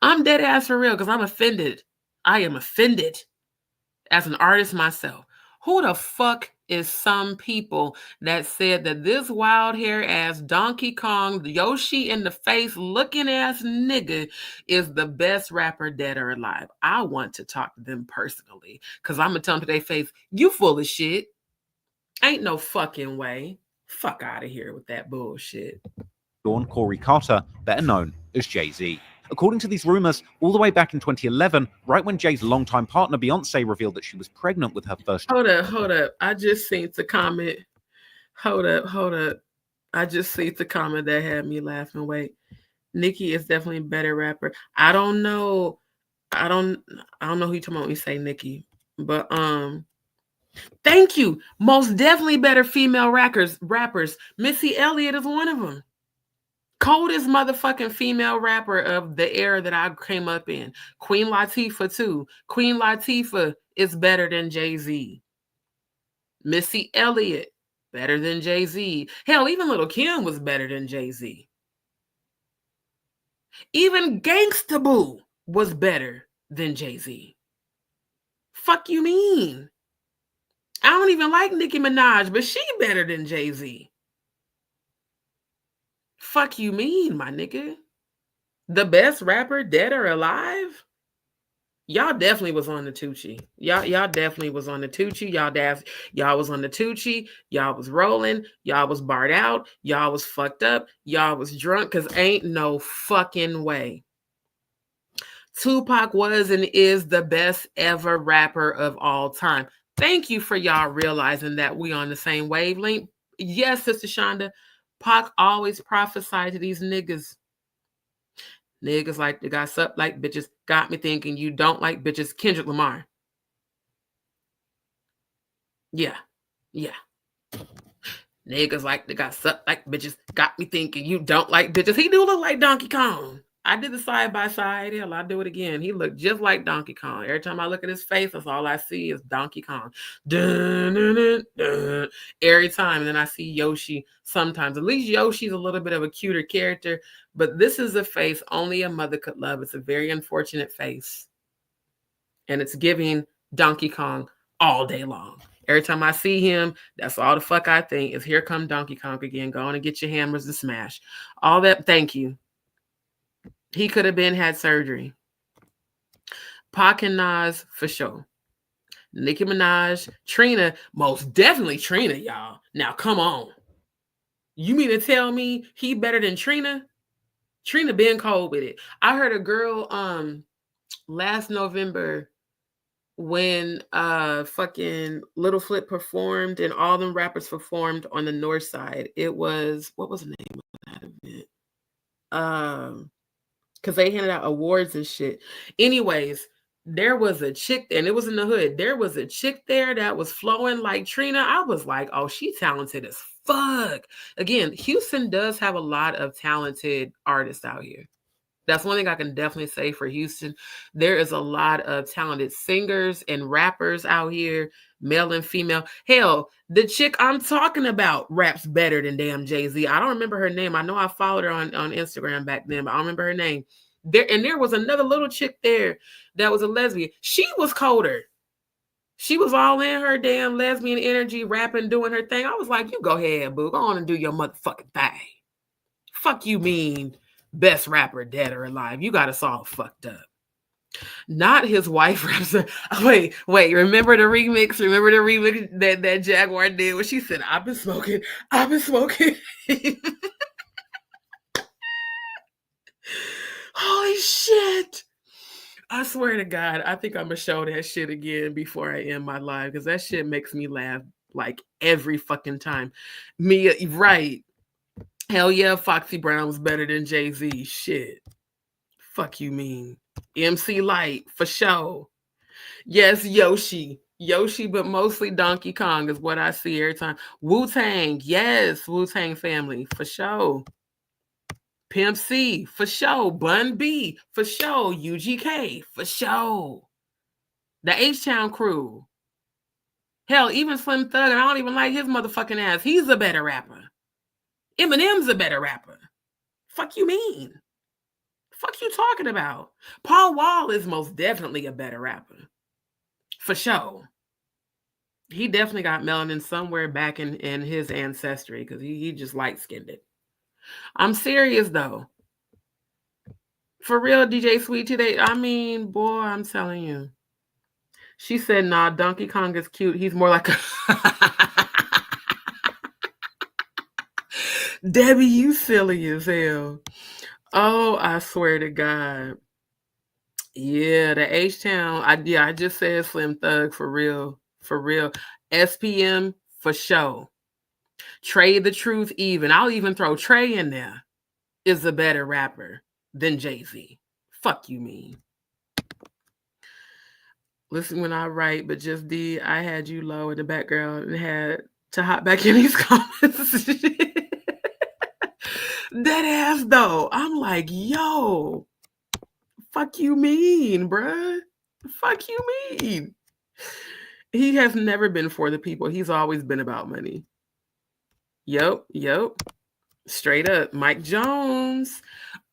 I'm dead ass for real, because I'm offended. I am offended as an artist myself. Who the fuck is some people that said that this wild hair ass Donkey Kong, Yoshi in the face looking ass nigga is the best rapper dead or alive? I want to talk to them personally, because I'm going to tell them to their face, you full of shit. Ain't no fucking way. Fuck out of here with that bullshit. Corey Carter, better known as Jay-Z. According to these rumors, all the way back in 2011, right when Jay's longtime partner Beyonce revealed that she was pregnant with her first. Hold up. I just seen the comment. Hold up. I just seen the comment that had me laughing. Wait. Nicki is definitely a better rapper. I don't know. I don't know who you talking about when you say Nicki. But thank you. Most definitely better female rappers. Missy Elliott is one of them. Coldest motherfucking female rapper of the era that I came up in. Queen Latifah too. Queen Latifah is better than Jay-Z. Missy Elliott, better than Jay-Z. Hell, even Lil' Kim was better than Jay-Z. Even Gangsta Boo was better than Jay-Z. Fuck you mean? I don't even like Nicki Minaj, but she better than Jay-Z. Fuck you mean, my nigga? The best rapper, dead or alive? Y'all definitely was on the Tucci. Y'all definitely was on the Tucci. Y'all was on the Tucci. Y'all was rolling. Y'all was barred out. Y'all was fucked up. Y'all was drunk, because ain't no fucking way. Tupac was and is the best ever rapper of all time. Thank you for y'all realizing that we on the same wavelength. Yes, Sister Shonda, Pac always prophesied to these niggas. Niggas like they got sucked like bitches. Got me thinking you don't like bitches. Kendrick Lamar. Yeah. Niggas like they got sucked like bitches. Got me thinking you don't like bitches. He do look like Donkey Kong. I did the side by side. Hell, I'll do it again. He looked just like Donkey Kong. Every time I look at his face, that's all I see is Donkey Kong. Dun, dun, dun, dun. Every time. And then I see Yoshi sometimes. At least Yoshi's a little bit of a cuter character. But this is a face only a mother could love. It's a very unfortunate face. And it's giving Donkey Kong all day long. Every time I see him, that's all the fuck I think is here come Donkey Kong again. Go on and get your hammers to smash. All that, thank you. He could have had surgery. Pac and Nas, for sure. Nicki Minaj, Trina, most definitely Trina, y'all. Now, come on. You mean to tell me he better than Trina? Trina been cold with it. I heard a girl last November when fucking Little Flip performed and all them rappers performed on the north side. It was, what was the name of that event? Because they handed out awards and shit. Anyways, there was a chick, and it was in the hood. There was a chick there that was flowing like Trina. I was like, oh, she's talented as fuck. Again, Houston does have a lot of talented artists out here. That's one thing I can definitely say for Houston. There is a lot of talented singers and rappers out here, male and female. Hell, the chick I'm talking about raps better than damn Jay-Z. I don't remember her name. I know I followed her on Instagram back then, but I don't remember her name. There was another little chick there that was a lesbian. She was colder. She was all in her damn lesbian energy, rapping, doing her thing. I was like, you go ahead, boo. Go on and do your motherfucking thing. Fuck you mean best rapper, dead or alive. You got us all fucked up. Not his wife raps. Wait. Remember the remix? Remember the remix that Jaguar did when she said, I've been smoking. Holy shit. I swear to God, I think I'm going to show that shit again before I end my live, because that shit makes me laugh like every fucking time. Mia, right. Hell yeah, Foxy Brown was better than Jay-Z. Shit. Fuck you mean. MC Light, for sure. Yes, Yoshi, but mostly Donkey Kong is what I see every time. Wu-Tang, yes, Wu-Tang family, for sure. Pimp C, for sure. Bun B, for sure. UGK, for sure. The H-Town crew. Hell, even Slim Thug, and I don't even like his motherfucking ass. He's a better rapper. Eminem's a better rapper. Fuck you mean? Fuck you talking about? Paul Wall is most definitely a better rapper. For sure. He definitely got melanin somewhere back in his ancestry, because he just light-skinned it. I'm serious, though. For real, DJ Sweet today. I mean, boy, I'm telling you. She said, nah, Donkey Kong is cute. He's more like a... Debbie, you silly as hell. Oh, I swear to God. Yeah, the H-Town. I just said Slim Thug for real. SPM for sure. Trey the Truth even. I'll even throw Trey in there. Is a better rapper than Jay-Z. Fuck you mean. Listen when I write, but just D, I had you low in the background and had to hop back in these comments. Dead ass though. I'm like, yo, fuck you mean, bruh? Fuck you mean? He has never been for the people. He's always been about money. Yep. Straight up. Mike Jones.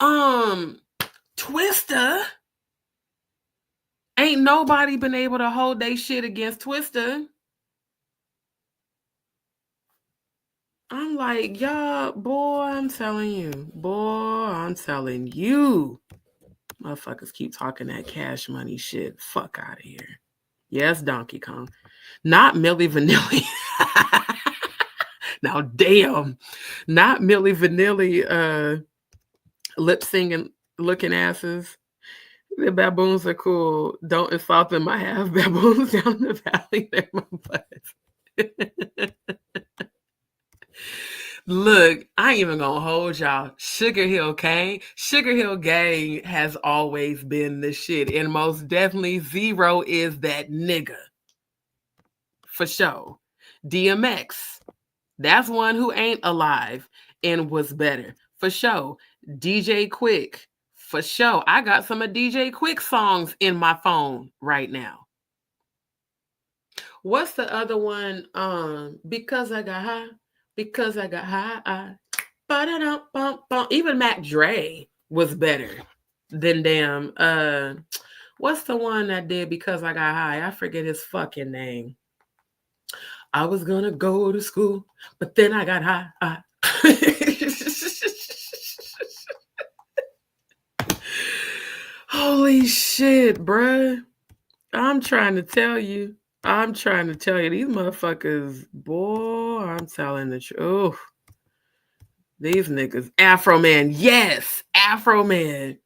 Twista. Ain't nobody been able to hold they shit against Twista. I'm like, y'all, boy, I'm telling you. Boy, I'm telling you. Motherfuckers keep talking that cash money shit. Fuck out of here. Yes, Donkey Kong. Not Milli Vanilli. Now, damn. Not Milli Vanilli lip singing looking asses. The baboons are cool. Don't insult them. I have baboons down the valley. They're my butts. Look, I ain't even gonna hold y'all. Sugar Hill Gang. Sugar Hill Gang has always been the shit. And most definitely Zero is that nigga. For sure. DMX. That's one who ain't alive and was better. For sure. DJ Quick. For sure. I got some of DJ Quick songs in my phone right now. What's the other one? Because I got high. Because I got high. Even Mac Dre was better than damn. What's the one that did Because I Got High? I forget his fucking name. I was gonna go to school, but then I got high. Holy shit, bruh. I'm trying to tell you. These motherfuckers, boy, I'm telling the truth. These niggas. Afro Man. Yes, Afro Man.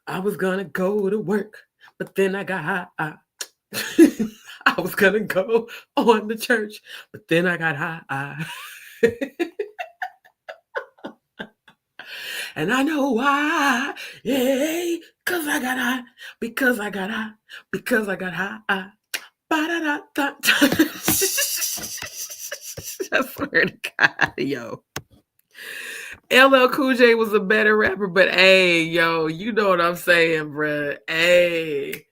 I was gonna go to work, but then I got high. I was gonna go on to church, but then I got high. And I know why. Yeah, because I got high. Because I got high. Because I got high. Ba-da-da-da. I swear to God, yo. LL Cool J was a better rapper, but hey, yo, you know what I'm saying, bruh. Hey.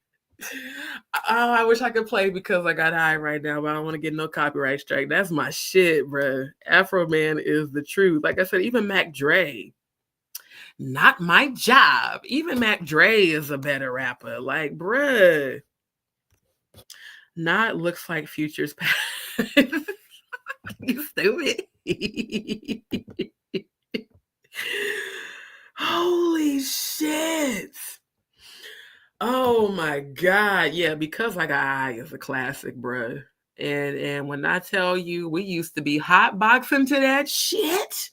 Oh, I wish I could play Because I Got High right now, but I don't want to get no copyright strike. That's my shit, bruh. Afro Man is the truth. Like I said, even Mac Dre. Not my job. Even Mac Dre is a better rapper. Like, bruh. Not Looks Like Future's past. You stupid. Holy shit. Oh my God. Yeah, Because I Got High is a classic, bruh. And when I tell you, we used to be hot boxing to that shit.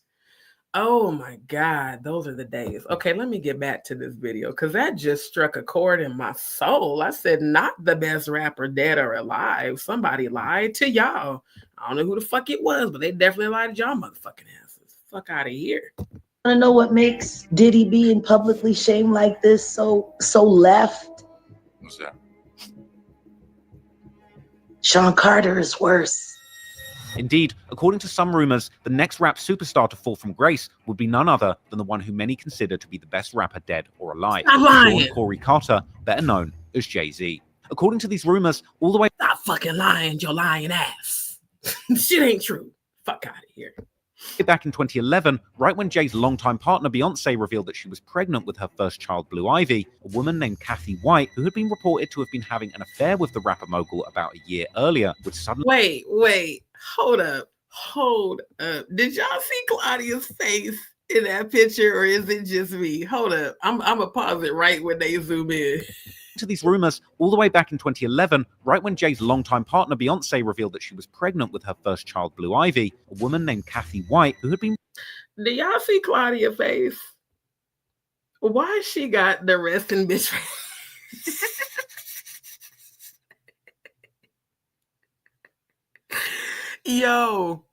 Oh my God, those are the days. Okay, let me get back to this video because that just struck a chord in my soul. I said, not the best rapper dead or alive. Somebody lied to y'all. I don't know who the fuck it was, but they definitely lied to y'all motherfucking asses. Fuck out of here. Want to know what makes Diddy being publicly shamed like this so left? What's that? Sean Carter is worse. Indeed, according to some rumors, the next rap superstar to fall from grace would be none other than the one who many consider to be the best rapper dead or alive, Sean Corey Carter, better known as Jay-Z. According to these rumors, all the way— Stop fucking lying, your lying ass. Shit ain't true. Fuck out of here. Back in 2011, right when Jay's longtime partner Beyonce revealed that she was pregnant with her first child, Blue Ivy, a woman named Cathy White, who had been reported to have been having an affair with the rapper mogul about a year earlier, would suddenly— Wait, hold up. Did y'all see Claudia's face in that picture, or is it just me? Hold up. I'm gonna pause it right when they zoom in. To these rumors, all the way back in 2011, right when Jay's longtime partner Beyonce revealed that she was pregnant with her first child, Blue Ivy, a woman named Cathy White, who had been— Do y'all see Claudia's face? Why she got the resting bitch face? Yo,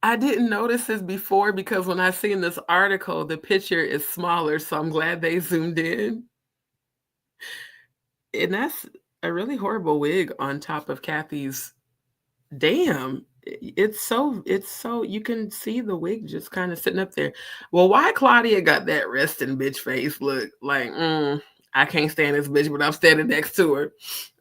I didn't notice this before because when I seen this article, the picture is smaller, so I'm glad they zoomed in. And that's a really horrible wig on top of Cathy's. Damn, it's so you can see the wig just kind of sitting up there. Well, why Claudia got that resting bitch face look like I can't stand this bitch, but I'm standing next to her.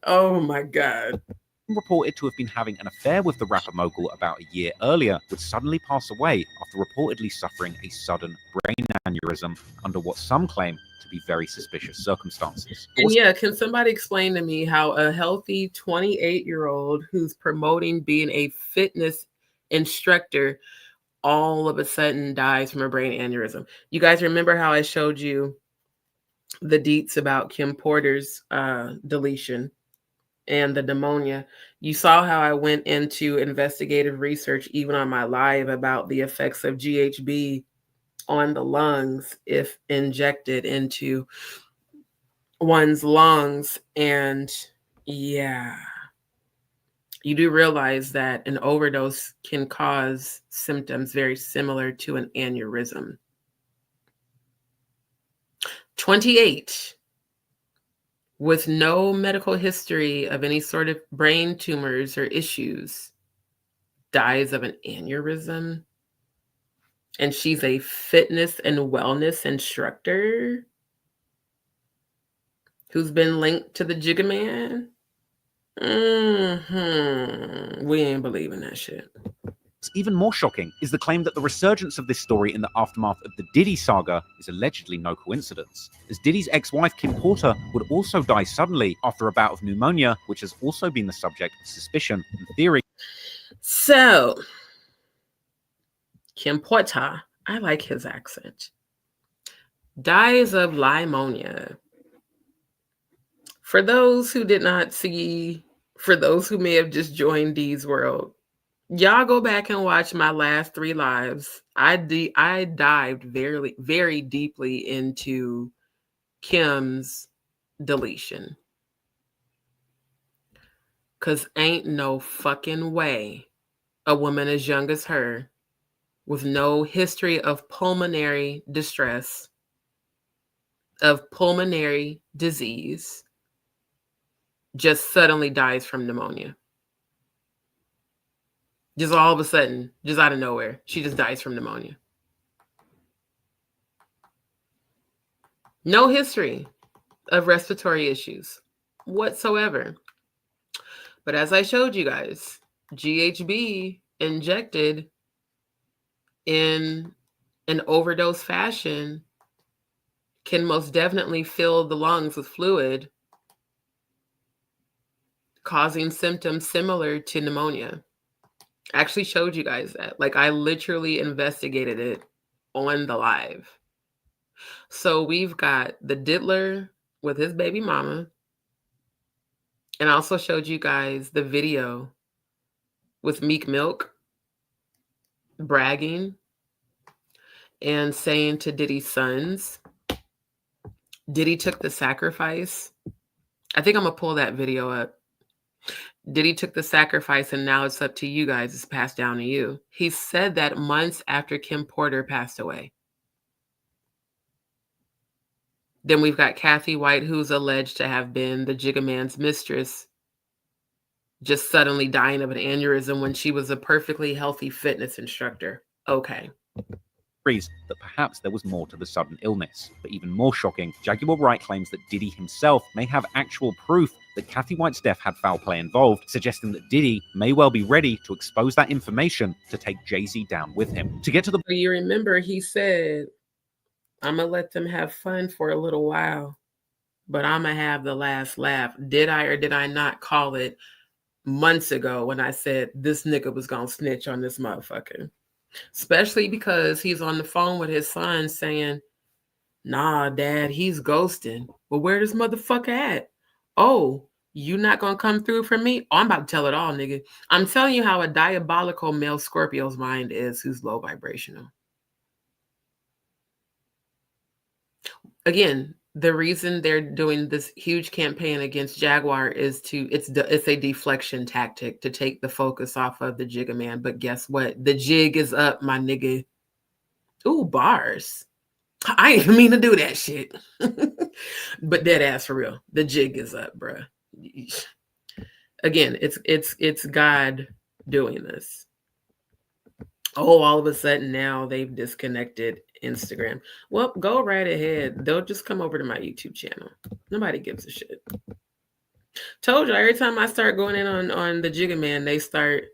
Oh my God. Reported to have been having an affair with the rapper mogul about a year earlier, would suddenly pass away after reportedly suffering a sudden brain aneurysm under what some claim to be very suspicious circumstances. And yeah, can somebody explain to me how a healthy 28-year-old who's promoting being a fitness instructor all of a sudden dies from a brain aneurysm. You guys remember how I showed you the deets about Kim Porter's deletion and the pneumonia? You saw how I went into investigative research, even on my live, about the effects of GHB on the lungs if injected into one's lungs. And yeah, you do realize that an overdose can cause symptoms very similar to an aneurysm. 28, with no medical history of any sort of brain tumors or issues, dies of an aneurysm. And she's a fitness and wellness instructor who's been linked to the Jigga Man. We ain't believing that shit. Even more shocking is the claim that the resurgence of this story in the aftermath of the Diddy saga is allegedly no coincidence, as Diddy's ex-wife Kim Porter would also die suddenly after a bout of pneumonia, which has also been the subject of suspicion and theory. So, Kim Porter, I like his accent, dies of pneumonia. For those who did not see, for those who may have just joined Dee's world, y'all go back and watch my last 3 lives. I dived very, very deeply into Kim's deletion. Because ain't no fucking way a woman as young as her, with no history of pulmonary distress, of pulmonary disease, just suddenly dies from pneumonia. Just all of a sudden, just out of nowhere, she just dies from pneumonia. No history of respiratory issues whatsoever. But as I showed you guys, GHB injected in an overdose fashion can most definitely fill the lungs with fluid, causing symptoms similar to pneumonia. I actually showed you guys that. Like, I literally investigated it on the live. So we've got the diddler with his baby mama. And I also showed you guys the video with Meek Milk bragging and saying to Diddy's sons, Diddy took the sacrifice. I think I'm going to pull that video up. Diddy took the sacrifice and now it's up to you guys. It's passed down to you. He said that months after Kim Porter passed away. Then we've got Cathy White, who's alleged to have been the Jigga Man's mistress, just suddenly dying of an aneurysm when she was a perfectly healthy fitness instructor. Okay. That perhaps there was more to the sudden illness. But even more shocking, Jaguar Wright claims that Diddy himself may have actual proof that Cathy White's death had foul play involved, suggesting that Diddy may well be ready to expose that information to take Jay-Z down with him. To get to the... You remember he said, I'm going to let them have fun for a little while, but I'm going to have the last laugh. Did I or did I not call it months ago when I said this nigga was going to snitch on this motherfucker? Especially because he's on the phone with his son saying, nah, dad, he's ghosting. Well, where this motherfucker at? Oh, you not going to come through for me? Oh, I'm about to tell it all, nigga. I'm telling you how a diabolical male Scorpio's mind is who's low vibrational. Again, the reason they're doing this huge campaign against Jaguar is it's a deflection tactic to take the focus off of the Jigga Man. But guess what? The jig is up, my nigga. Ooh, bars. I ain't even mean to do that shit. But dead ass for real. The jig is up, bruh. Again, it's God doing this. Oh, all of a sudden now they've disconnected Instagram. Well, go right ahead. They'll just come over to my YouTube channel. Nobody gives a shit. Told you, every time I start going in on the Jigga Man, they start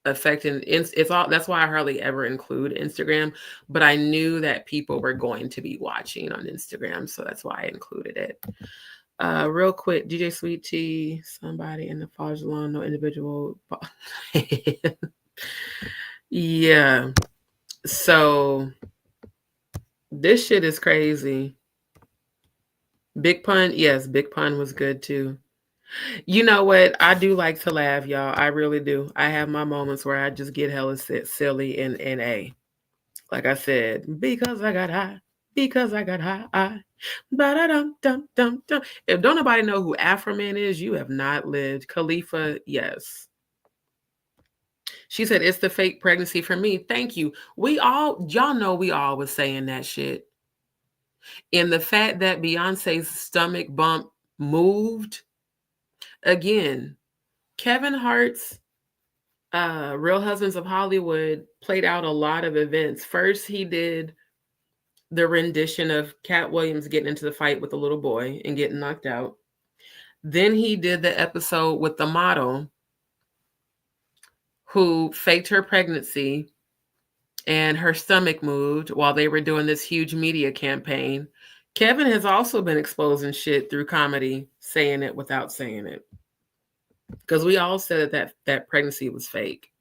affecting. It's all. That's why I hardly ever include Instagram. But I knew that people were going to be watching on Instagram, so that's why I included it. Real quick, DJ Sweet Tea, somebody in the Fajlon, no individual. Yeah. So this shit is crazy. Big Pun, yes, Big Pun was good too. You know what? I do like to laugh, y'all. I really do. I have my moments where I just get hella silly and like I said, because I got high, because I got high. Ba-da-dum-dum-dum-dum. If don't nobody know who Afro Man is, you have not lived. Khalifa, yes. She said, it's the fake pregnancy for me. Thank you. Y'all know we all was saying that shit. And the fact that Beyonce's stomach bump moved, again, Kevin Hart's Real Husbands of Hollywood played out a lot of events. First, he did the rendition of Cat Williams getting into the fight with the little boy and getting knocked out. Then he did the episode with the model who faked her pregnancy and her stomach moved while they were doing this huge media campaign. Kevin has also been exposing shit through comedy, saying it without saying it. Because we all said that pregnancy was fake.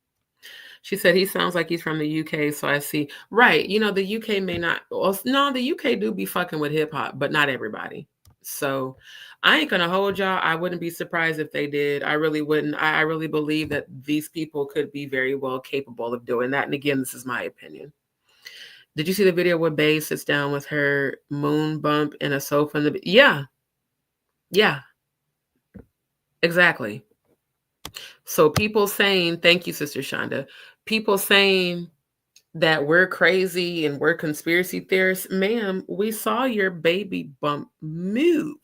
She said, he sounds like he's from the UK, so I see. Right. You know, the UK may not. Well, no, the UK do be fucking with hip hop, but not everybody. So I ain't going to hold y'all. I wouldn't be surprised if they did. I really wouldn't. I really believe that these people could be very well capable of doing that. And again, this is my opinion. Did you see the video where Bae sits down with her moon bump in a sofa? Yeah. Yeah. Exactly. So people saying, thank you, Sister Shonda. People saying that we're crazy and we're conspiracy theorists. Ma'am, we saw your baby bump move.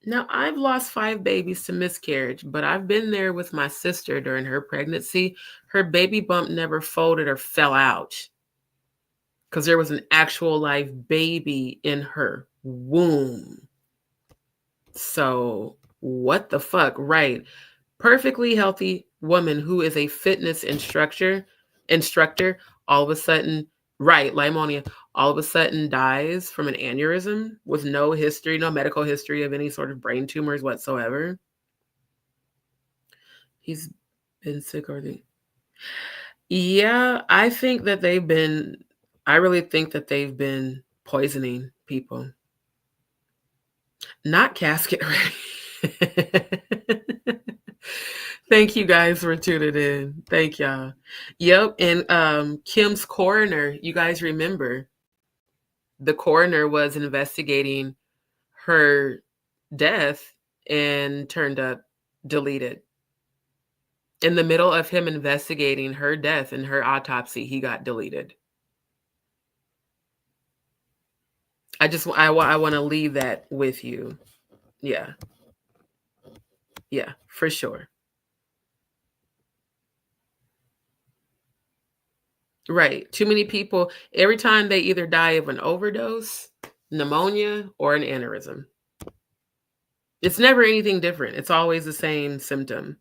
Now, I've lost 5 babies to miscarriage, but I've been there with my sister during her pregnancy. Her baby bump never folded or fell out because there was an actual live baby in her womb. So what the fuck? Right. Perfectly healthy woman who is a fitness instructor, all of a sudden, right, Limonia, all of a sudden dies from an aneurysm with no history, no medical history of any sort of brain tumors whatsoever. He's been sick already. Yeah, I really think that they've been poisoning people. Not casket ready. Thank you guys for tuning in. Thank y'all. Yep. And Kim's coroner, you guys remember, the coroner was investigating her death and turned up deleted. In the middle of him investigating her death and her autopsy, he got deleted. I want to leave that with you. Yeah. Yeah, for sure. Right. Too many people, every time they either die of an overdose, pneumonia, or an aneurysm. It's never anything different. It's always the same symptom.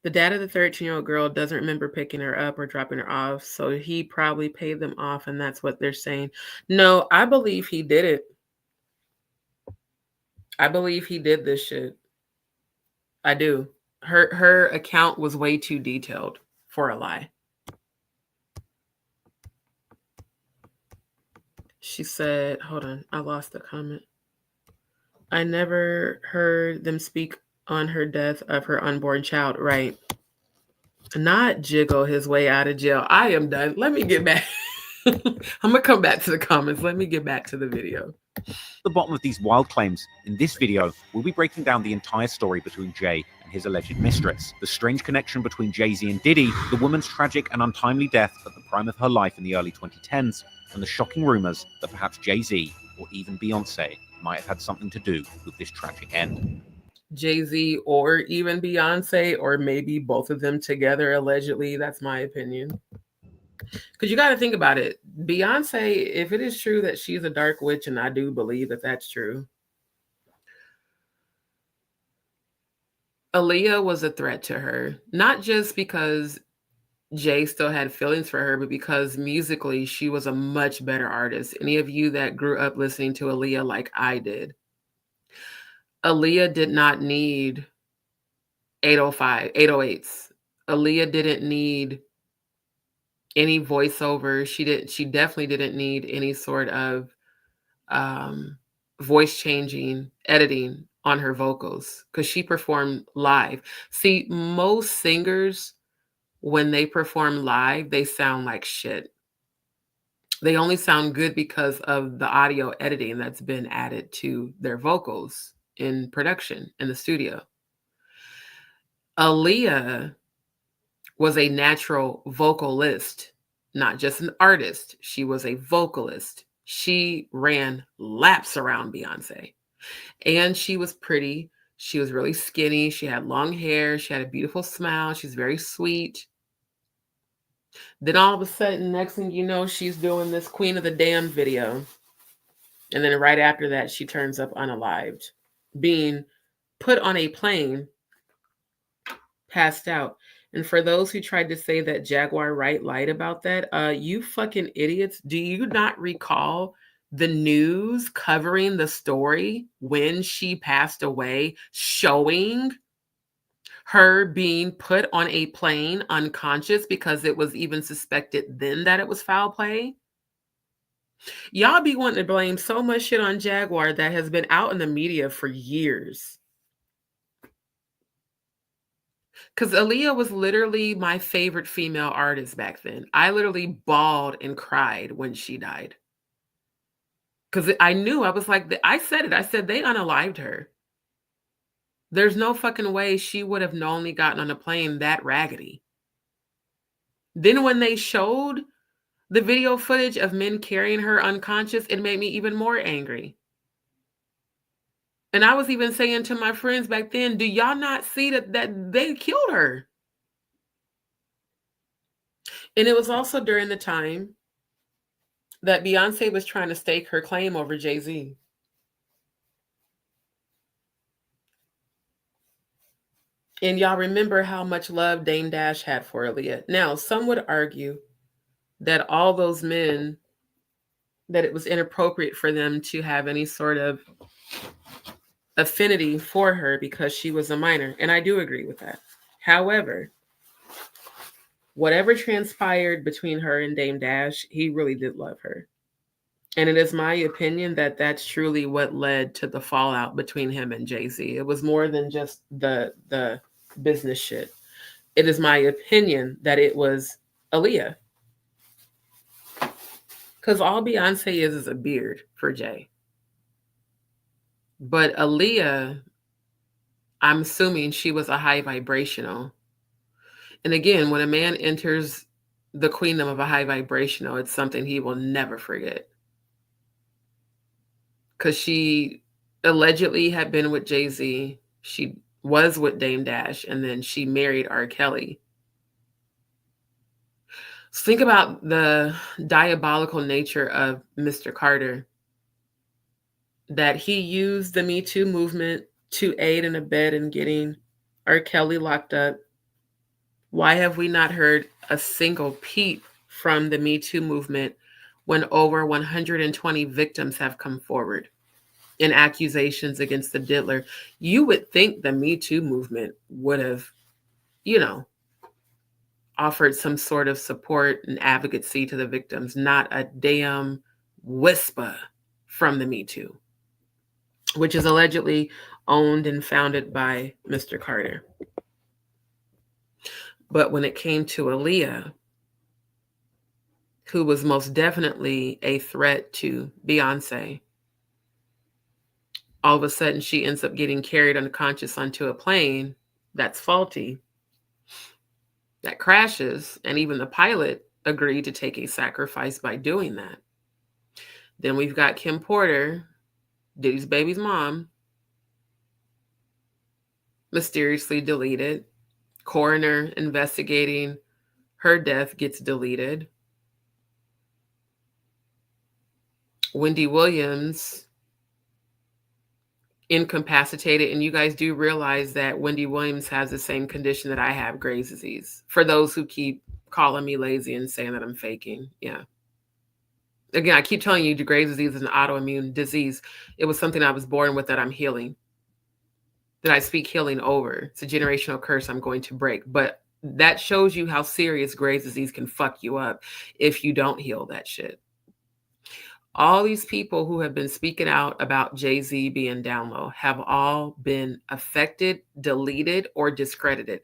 The dad of the 13-year-old girl doesn't remember picking her up or dropping her off, so he probably paid them off, and that's what they're saying. No, I believe he did it. I believe he did this shit. I do. Her account was way too detailed for a lie. She said, hold on, I lost the comment. I never heard them speak on her death of her unborn child. Right. Not jiggle his way out of jail. I am done. Let me get back. I'm going to come back to the comments. Let me get back to the video. At the bottom of these wild claims, in this video, we'll be breaking down the entire story between Jay and his alleged mistress, the strange connection between Jay-Z and Diddy, the woman's tragic and untimely death at the prime of her life in the early 2010s, and the shocking rumors that perhaps Jay-Z or even Beyonce might have had something to do with this tragic end. Jay-Z or even Beyonce, or maybe both of them together, allegedly. That's my opinion. Because you got to think about it. Beyonce, if it is true that she's a dark witch, and I do believe that that's true, Aaliyah was a threat to her. Not just because Jay still had feelings for her, but because musically she was a much better artist. Any of you that grew up listening to Aaliyah like I did, Aaliyah did not need 808s. Aaliyah didn't need any voiceover. She definitely didn't need any sort of voice changing, editing on her vocals because she performed live. See, most singers, when they perform live, they sound like shit. They only sound good because of the audio editing that's been added to their vocals in production in the studio. Aaliyah was a natural vocalist, not just an artist. She was a vocalist. She ran laps around Beyonce. And she was pretty. She was really skinny. She had long hair. She had a beautiful smile. She's very sweet. Then all of a sudden, next thing you know, she's doing this Queen of the Damn video. And then right after that, she turns up unalived, being put on a plane, passed out. And for those who tried to say that Jaguar Wright lied about that, you fucking idiots, do you not recall the news covering the story when she passed away, showing her being put on a plane unconscious because it was even suspected then that it was foul play? Y'all be wanting to blame so much shit on Jaguar that has been out in the media for years. Because Aaliyah was literally my favorite female artist back then. I literally bawled and cried when she died. Because I knew, I was like, I said it. I said they unalived her. There's no fucking way she would have knowingly gotten on a plane that raggedy. Then when they showed the video footage of men carrying her unconscious, it made me even more angry. And I was even saying to my friends back then, do y'all not see that they killed her? And it was also during the time that Beyonce was trying to stake her claim over Jay-Z. And y'all remember how much love Dame Dash had for Aaliyah. Now, some would argue that all those men, that it was inappropriate for them to have any sort of affinity for her because she was a minor. And I do agree with that. However, whatever transpired between her and Dame Dash, he really did love her. And it is my opinion that that's truly what led to the fallout between him and Jay-Z. It was more than just the business shit. It is my opinion that it was Aaliyah. Because all Beyonce is a beard for Jay. But Aaliyah, I'm assuming she was a high vibrational. And again, when a man enters the queendom of a high vibrational, it's something he will never forget. Because she allegedly had been with Jay-Z. She was with Dame Dash, and then she married R. Kelly. So think about the diabolical nature of Mr. Carter, that he used the Me Too movement to aid and abet in getting R. Kelly locked up. Why have we not heard a single peep from the Me Too movement when over 120 victims have come forward in accusations against the diddler? You would think the Me Too movement would have, offered some sort of support and advocacy to the victims, not a damn whisper from the Me Too, which is allegedly owned and founded by Mr. Carter. But when it came to Aaliyah, who was most definitely a threat to Beyonce, all of a sudden she ends up getting carried unconscious onto a plane that's faulty, that crashes, and even the pilot agreed to take a sacrifice by doing that. Then we've got Kim Porter, Diddy's baby's mom, mysteriously deleted. Coroner investigating her death gets deleted. Wendy Williams incapacitated, and you guys do realize that Wendy Williams has the same condition that I have, Graves' disease. For those who keep calling me lazy and saying that I'm faking, yeah. Again, I keep telling you, Graves' disease is an autoimmune disease. It was something I was born with that I'm healing, that I speak healing over. It's a generational curse I'm going to break. But That shows you how serious Graves' disease can fuck you up if you don't heal that shit. All these people who have been speaking out about Jay-Z being down low have all been affected, deleted, or discredited.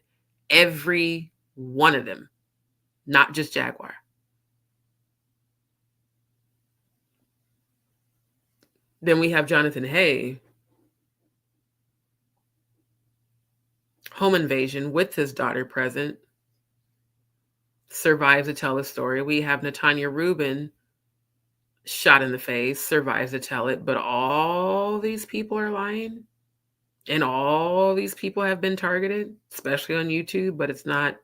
Every one of them, not just Jaguar. Then we have Jonathan Hay, home invasion with his daughter present, survives to tell the story. We have Natanya Rubin, shot in the face, survives to tell it, but all these people are lying, and all these people have been targeted, especially on YouTube, but it's not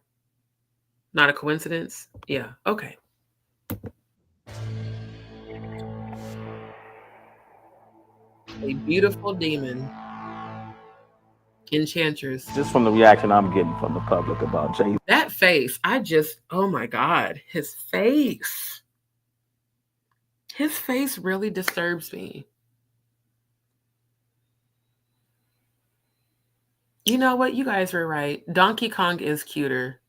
a coincidence. Yeah, okay. A beautiful demon, enchantress. Just from the reaction I'm getting from the public about Jay. That face, oh my God, his face. His face really disturbs me. You know what? You guys were right. Donkey Kong is cuter.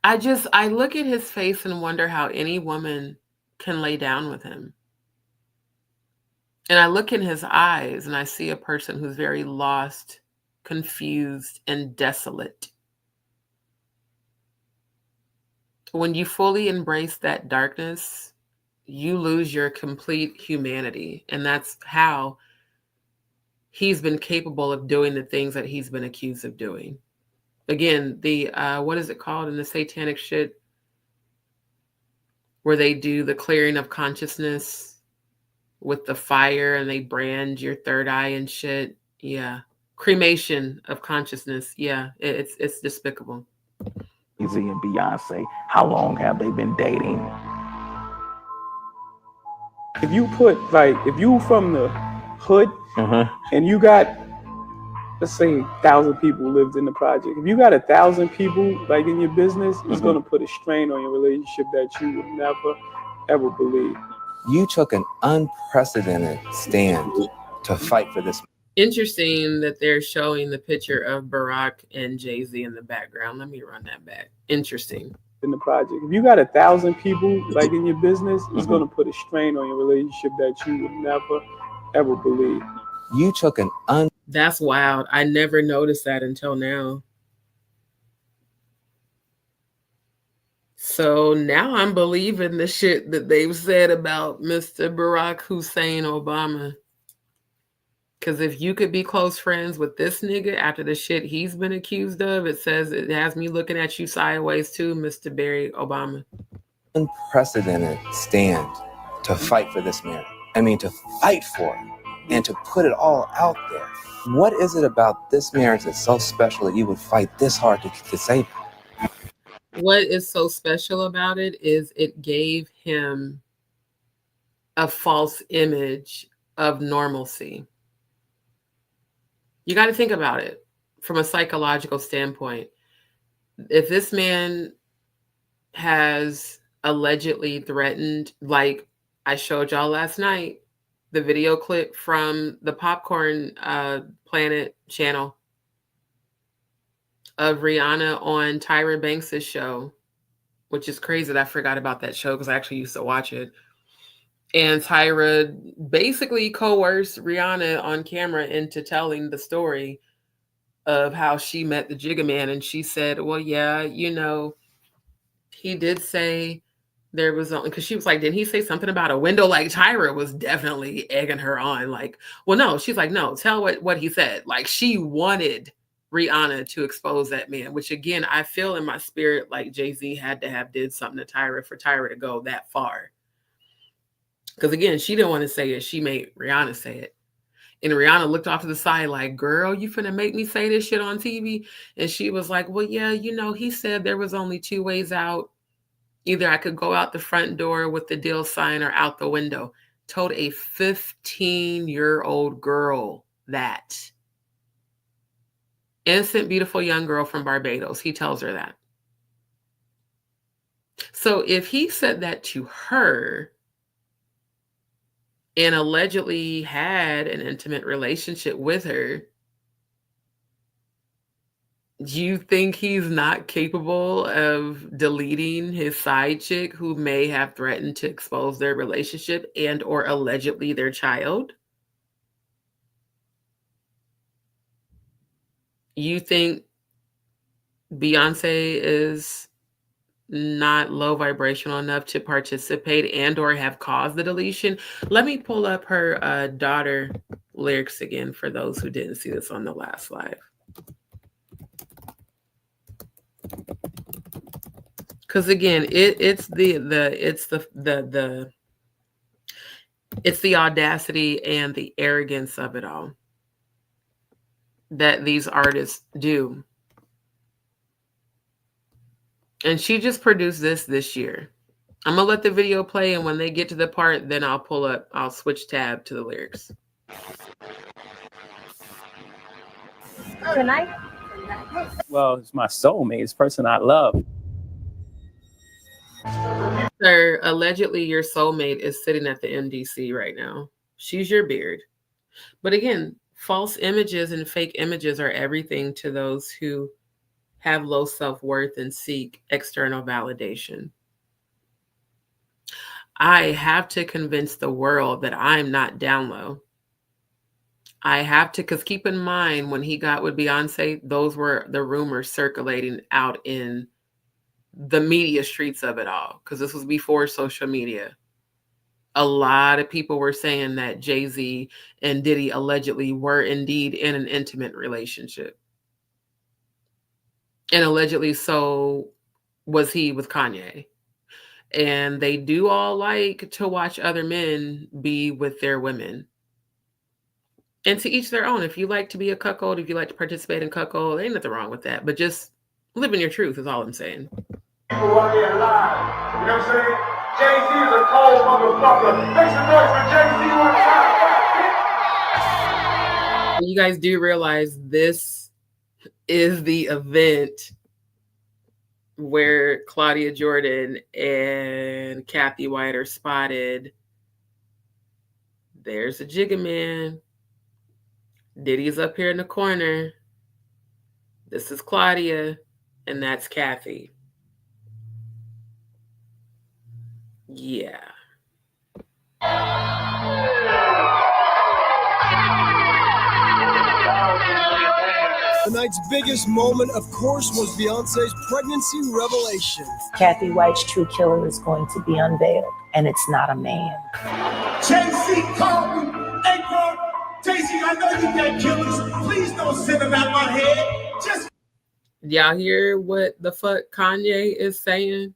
I look at his face and wonder how any woman can lay down with him. And I look in his eyes and I see a person who's very lost, confused, and desolate. When you fully embrace that darkness, you lose your complete humanity. And that's how he's been capable of doing the things that he's been accused of doing. Again, the, what is it called in the satanic shit? Where they do the clearing of consciousness with the fire and they brand your third eye and shit. Yeah. Cremation of consciousness. Yeah. It's despicable. Jay-Z and Beyonce, how long have they been dating? If you if you from the hood and you got, let's say 1,000 people lived in the project. If you got 1,000 people like in your business, it's going to put a strain on your relationship that you would never, ever believe. You took an unprecedented stand to fight for this. Interesting that they're showing the picture of Barack and Jay-Z in the background. Let me run that back. Interesting. In the project. If you got 1,000 people like in your business, it's going to put a strain on your relationship that you would never, ever believe. You took an That's wild. I never noticed that until now. So now I'm believing the shit that they've said about Mr. Barack Hussein Obama. Because if you could be close friends with this nigga after the shit he's been accused of, it says it has me looking at you sideways too, Mr. Barry Obama. Unprecedented stand to fight for this man. I mean, to fight for it and to put it all out there. What is it about this marriage that's so special that you would fight this hard to save it? What is so special about it is it gave him a false image of normalcy. You got to think about it from a psychological standpoint. If this man has allegedly threatened, like I showed y'all last night, the video clip from the Popcorn Planet channel of Rihanna on Tyra Banks' show, which is crazy that I forgot about that show because I actually used to watch it. And Tyra basically coerced Rihanna on camera into telling the story of how she met the Jigga Man. And she said, well, yeah, you know, he did say there was only, because she was like, didn't he say something about a window? Like Tyra was definitely egging her on. Like, well, no, she's like, no, tell what he said. Like she wanted Rihanna to expose that man, which again, I feel in my spirit like Jay-Z had to have did something to Tyra for Tyra to go that far. Because again, she didn't want to say it. She made Rihanna say it. And Rihanna looked off to the side like, girl, you finna make me say this shit on TV? And she was like, well, yeah, you know, he said there was only two ways out. Either I could go out the front door with the deal sign or out the window. Told a 15-year-old girl that. Innocent, beautiful young girl from Barbados. He tells her that. So if he said that to her and allegedly had an intimate relationship with her, Do you think he's not capable of deleting his side chick who may have threatened to expose their relationship and or allegedly their child? You think Beyonce is not low vibrational enough to participate and or have caused the deletion? Let me pull up her daughter lyrics again for those who didn't see this on the last live. Because again, it's the audacity and the arrogance of it all that these artists do. And she just produced this year. I'm gonna let the video play, and when they get to the part, then I'll switch tab to the lyrics. Tonight? Well, it's my soulmate. It's the person I love. Sir, allegedly your soulmate is sitting at the MDC right now. She's your beard. But again, false images and fake images are everything to those who have low self-worth and seek external validation. I have to convince the world that I'm not down low. I have to, because keep in mind, when he got with Beyonce, those were the rumors circulating out in the media streets of it all, because this was before social media. A lot of people were saying that Jay-Z and Diddy allegedly were indeed in an intimate relationship. And allegedly so was he with Kanye. And they do all like to watch other men be with their women. And to each their own. If you like to be a cuckold, if you like to participate in cuckold, ain't nothing wrong with that. But just living your truth is all I'm saying. People out there alive. You know what I'm saying? Jay-Z is a cold motherfucker. Make some noise for Jay-Z one time. You guys do realize this is the event where Claudia Jordan and Cathy White are spotted. There's a Jigga man. Diddy's up here in the corner. This is Claudia, and that's Cathy. Yeah. Tonight's biggest moment, of course, was Beyonce's pregnancy revelation. Cathy White's true killer is going to be unveiled, and it's not a man. Jay-Z called me. Hey, bro, Jay-Z, I know you got killers. Please don't send them out my head. Just. Y'all hear what the fuck Kanye is saying?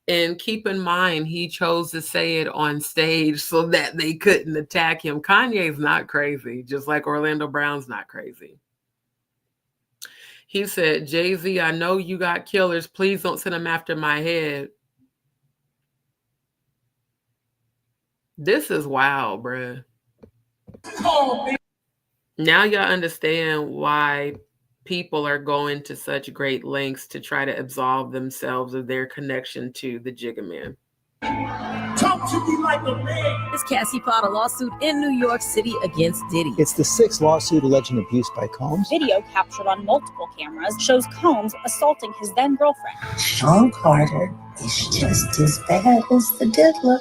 And keep in mind, he chose to say it on stage so that they couldn't attack him. Kanye's not crazy, just like Orlando Brown's not crazy. He said, Jay-Z, I know you got killers. Please don't send them after my head. This is wild, bruh. Now y'all understand why people are going to such great lengths to try to absolve themselves of their connection to the Jigga Man. Talk to me like a man. This Cassie filed a lawsuit in New York City against Diddy. It's the 6th lawsuit alleging abuse by Combs. Video captured on multiple cameras shows Combs assaulting his then girlfriend. Sean Carter is just as bad as the diddler.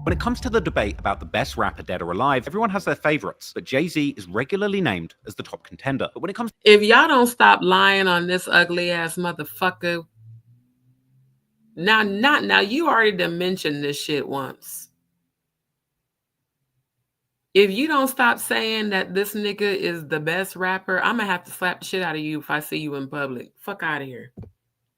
When it comes to the debate about the best rapper dead or alive, everyone has their favorites, but Jay-Z is regularly named as the top contender. But when it comes, if y'all don't stop lying on this ugly ass motherfucker, now you already done mentioned this shit once. If you don't stop saying that this nigga is the best rapper, I'm gonna have to slap the shit out of you if I see you in public. Fuck out of here.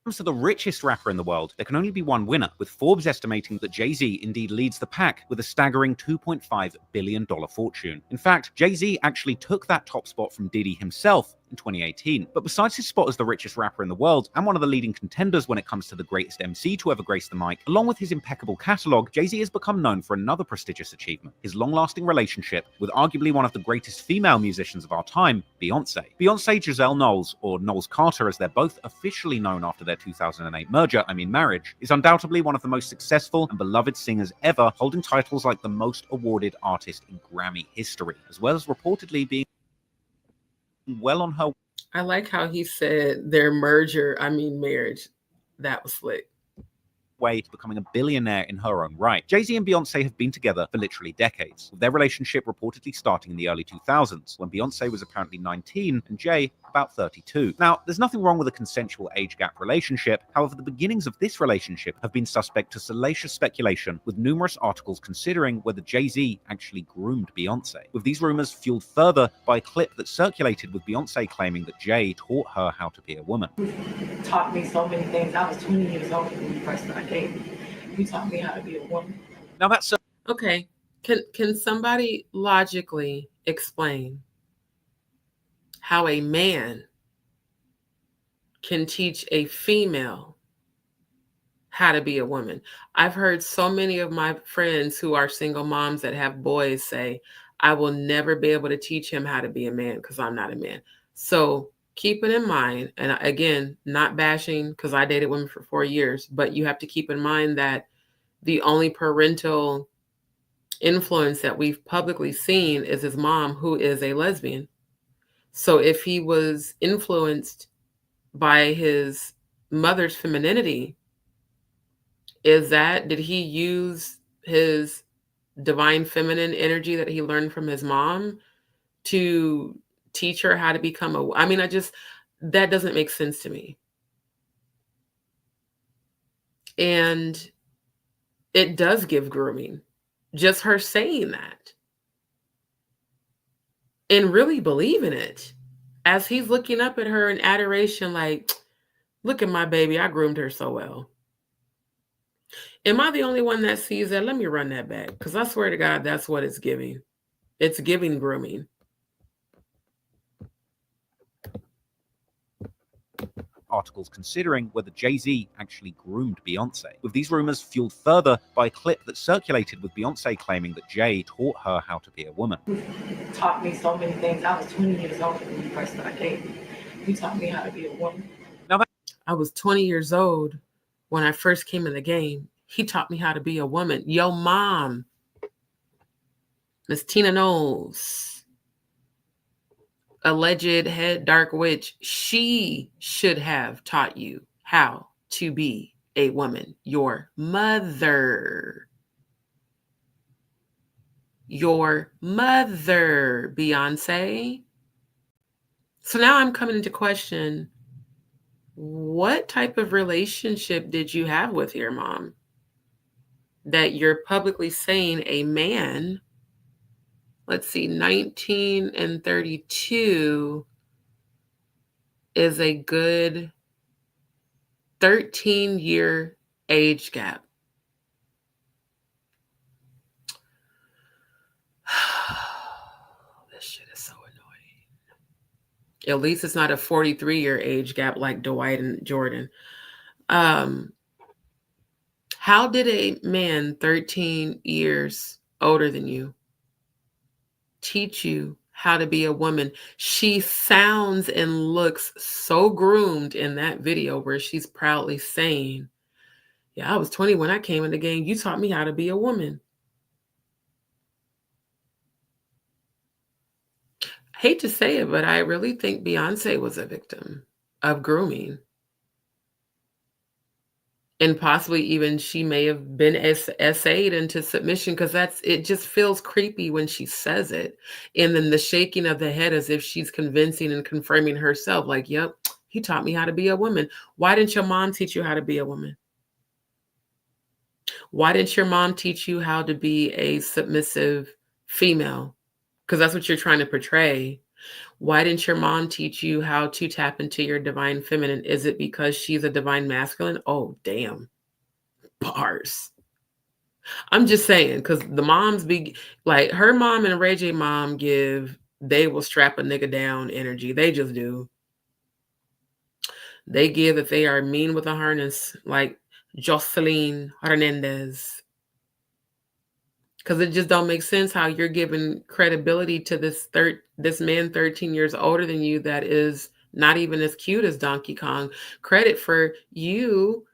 comes to the richest rapper in the world, there can only be one winner, with Forbes estimating that Jay-Z indeed leads the pack with a staggering $2.5 billion fortune. In fact, Jay-Z actually took that top spot from Diddy himself in 2018. But besides his spot as the richest rapper in the world and one of the leading contenders when it comes to the greatest MC to ever grace the mic, along with his impeccable catalog, Jay-Z has become known for another prestigious achievement: his long-lasting relationship with arguably one of the greatest female musicians of our time, Beyonce. Beyonce Giselle Knowles, or Knowles Carter as they're both officially known after their 2008 marriage, is undoubtedly one of the most successful and beloved singers ever, holding titles like the most awarded artist in Grammy history, as well as reportedly being well on her. I like how he said their marriage. That was slick. Way to becoming a billionaire in her own right. Jay-Z and Beyonce have been together for literally decades, with their relationship reportedly starting in the early 2000s, when Beyonce was apparently 19 and Jay about 32. Now, there's nothing wrong with a consensual age gap relationship. However, the beginnings of this relationship have been suspect to salacious speculation, with numerous articles considering whether Jay-Z actually groomed Beyonce, with these rumors fueled further by a clip that circulated with Beyonce claiming that Jay taught her how to be a woman. Taught me so many things. I was 20 years old when we first started dating. You taught me how to be a woman. Now that's okay. Can somebody logically explain how a man can teach a female how to be a woman? I've heard so many of my friends who are single moms that have boys say, I will never be able to teach him how to be a man because I'm not a man. So keep it in mind, and again, not bashing because I dated women for 4 years, but you have to keep in mind that the only parental influence that we've publicly seen is his mom, who is a lesbian. So if he was influenced by his mother's femininity, did he use his divine feminine energy that he learned from his mom to teach her how to become that doesn't make sense to me. And it does give grooming, just her saying that and really believing it, as he's looking up at her in adoration, like, look at my baby, I groomed her so well. Am I the only one that sees that? Let me run that back, because I swear to God, that's what it's giving. It's giving grooming. Articles considering whether Jay-Z actually groomed Beyonce, with these rumors fueled further by a clip that circulated with Beyonce claiming that Jay taught her how to be a woman. Taught me so many things. I was 20 years old when we first started dating. You taught me how to be a woman. Now I was 20 years old when I first came in the game. He taught me how to be a woman. Yo mom, Miss Tina Knowles, alleged head dark witch, she should have taught you how to be a woman. Your mother, Beyonce. So now I'm coming into question, what type of relationship did you have with your mom that you're publicly saying a man, let's see, 19 and 32 is a good 13-year age gap? This shit is so annoying. At least it's not a 43-year age gap like Dwight and Jordan. How did a man 13 years older than you teach you how to be a woman? She sounds and looks so groomed in that video where she's proudly saying, yeah, I was 20 when I came in the game. You taught me how to be a woman. Hate to say it, but I really think Beyonce was a victim of grooming. And possibly even she may have been essayed into submission, because it just feels creepy when she says it. And then the shaking of the head as if she's convincing and confirming herself, like, yep, he taught me how to be a woman. Why didn't your mom teach you how to be a woman? Why didn't your mom teach you how to be a submissive female? Because that's what you're trying to portray. Why didn't your mom teach you how to tap into your divine feminine? Is it because she's a divine masculine? Oh, damn. Bars. I'm just saying, because the moms be like, her mom and Ray J mom give they will strap a nigga down energy. They just do. They give that they are mean with a harness, like Jocelyn Hernandez. Because it just don't make sense how you're giving credibility to this man 13 years older than you that is not even as cute as Donkey Kong. Credit for you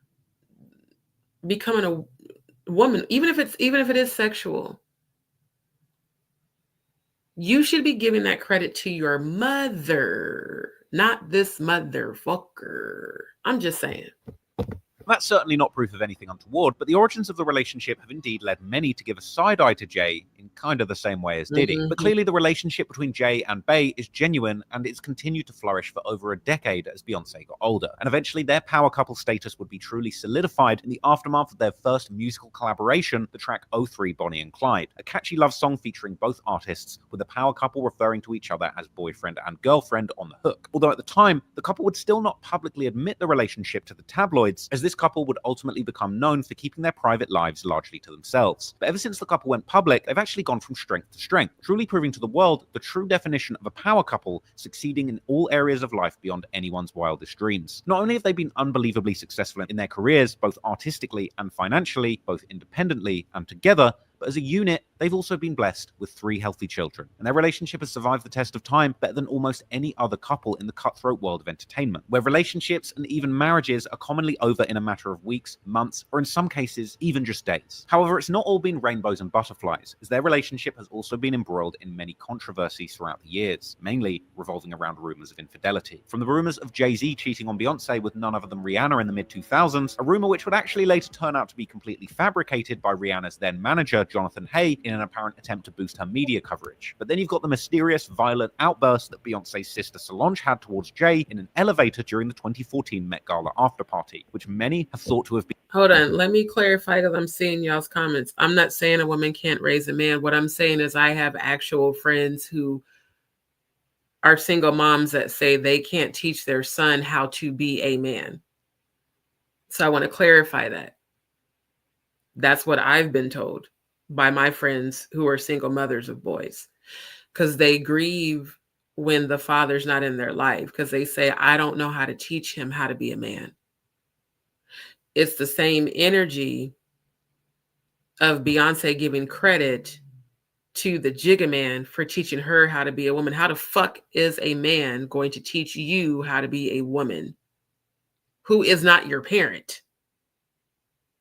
becoming a woman, even if it is sexual. You should be giving that credit to your mother, not this motherfucker. I'm just saying. That's certainly not proof of anything untoward, but the origins of the relationship have indeed led many to give a side eye to Jay in kind of the same way as Diddy. But clearly the relationship between Jay and Bey is genuine, and it's continued to flourish for over a decade as Beyonce got older. And eventually their power couple status would be truly solidified in the aftermath of their first musical collaboration, the track 03 Bonnie and Clyde, a catchy love song featuring both artists, with the power couple referring to each other as boyfriend and girlfriend on the hook. Although at the time, the couple would still not publicly admit the relationship to the tabloids, as this couple would ultimately become known for keeping their private lives largely to themselves. But ever since the couple went public, they've actually gone from strength to strength, truly proving to the world the true definition of a power couple succeeding in all areas of life beyond anyone's wildest dreams. Not only have they been unbelievably successful in their careers, both artistically and financially, both independently and together, but as a unit, they've also been blessed with 3 healthy children, and their relationship has survived the test of time better than almost any other couple in the cutthroat world of entertainment, where relationships and even marriages are commonly over in a matter of weeks, months, or in some cases, even just days. However, it's not all been rainbows and butterflies, as their relationship has also been embroiled in many controversies throughout the years, mainly revolving around rumors of infidelity. From the rumors of Jay-Z cheating on Beyonce with none other than Rihanna in the mid-2000s, a rumor which would actually later turn out to be completely fabricated by Rihanna's then manager, Jonathan Hay, in an apparent attempt to boost her media coverage. But then you've got the mysterious, violent outburst that Beyonce's sister Solange had towards Jay in an elevator during the 2014 Met Gala after party, which many have thought to have been... Hold on, let me clarify because I'm seeing y'all's comments. I'm not saying a woman can't raise a man. What I'm saying is I have actual friends who are single moms that say they can't teach their son how to be a man. So I want to clarify that. That's what I've been told by my friends who are single mothers of boys, because they grieve when the father's not in their life, because they say, I don't know how to teach him how to be a man. It's the same energy of Beyonce giving credit to the Jigga man for teaching her how to be a woman. How the fuck is a man going to teach you how to be a woman who is not your parent?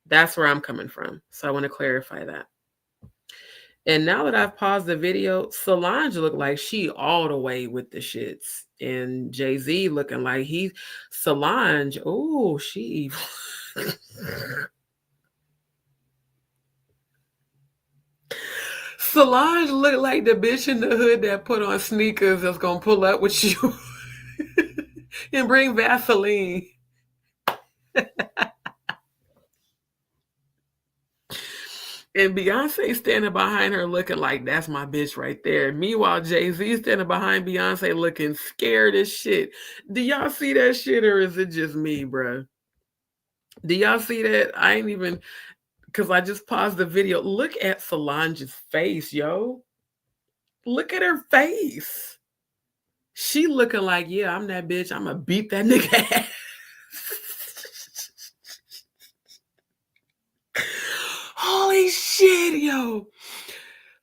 That's where I'm coming from. So I want to clarify that. And now that I've paused the video, Solange looked like she all the way with the shits. And Jay-Z looking like Solange, oh, she... Solange looked like the bitch in the hood that put on sneakers that's going to pull up with you and bring Vaseline. And Beyonce standing behind her looking like, that's my bitch right there. Meanwhile, Jay-Z standing behind Beyonce looking scared as shit. Do y'all see that shit, or is it just me, bro? Do y'all see that? I ain't even, because I just paused the video. Look at Solange's face, yo. Look at her face. She looking like, yeah, I'm that bitch. I'm going to beat that nigga ass. Holy shit, yo.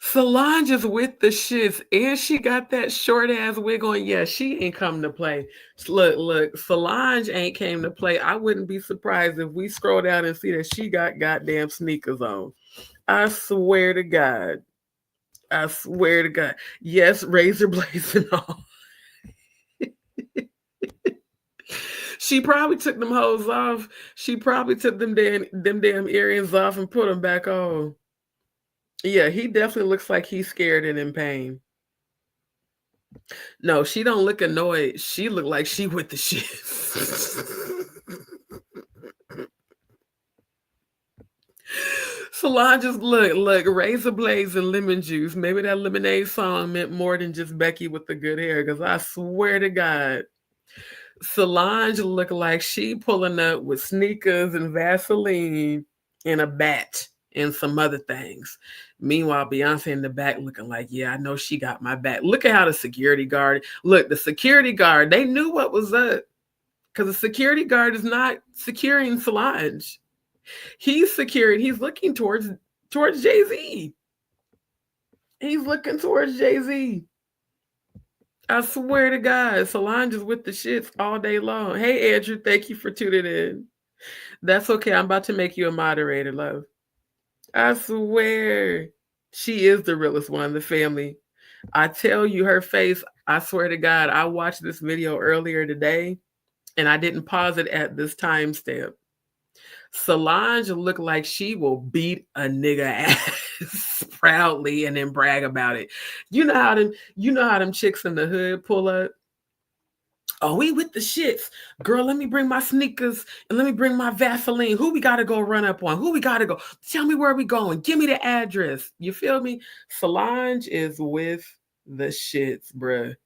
Solange is with the shits, and she got that short ass wig on. Yeah, she ain't come to play. Look, Solange ain't came to play. I wouldn't be surprised if we scroll down and see that she got goddamn sneakers on. I swear to God. I swear to God. Yes, razor blades and all. She probably took them hoes off. She probably took them damn earrings off and put them back on. Yeah, he definitely looks like he's scared and in pain. No, she don't look annoyed. She look like she with the shit. Solange just look, razor blades and lemon juice. Maybe that Lemonade song meant more than just Becky with the good hair, because I swear to God, Solange look like she pulling up with sneakers and Vaseline and a bat. and some other things. Meanwhile, Beyonce in the back looking like, yeah, I know she got my back. Look at how the security guard, look, the security guard, they knew what was up because the security guard is not securing Solange. He's securing, he's looking towards Jay-Z. He's looking towards Jay-Z. I swear to God, Solange is with the shits all day long. Hey, Andrew, thank you for tuning in. That's okay. I'm about to make you a moderator, love. I swear. She is the realest one in the family. I tell you, her face, I swear to God, I watched this video earlier today, and I didn't pause it at this timestamp. Solange looked like she will beat a nigga ass proudly and then brag about it. You know how them chicks in the hood pull up? Oh, we with the shits. Girl, let me bring my sneakers and let me bring my Vaseline. Who we gotta go run up on? Who we gotta go? Tell me where we going. Give me the address. You feel me? Solange is with the shits, bruh.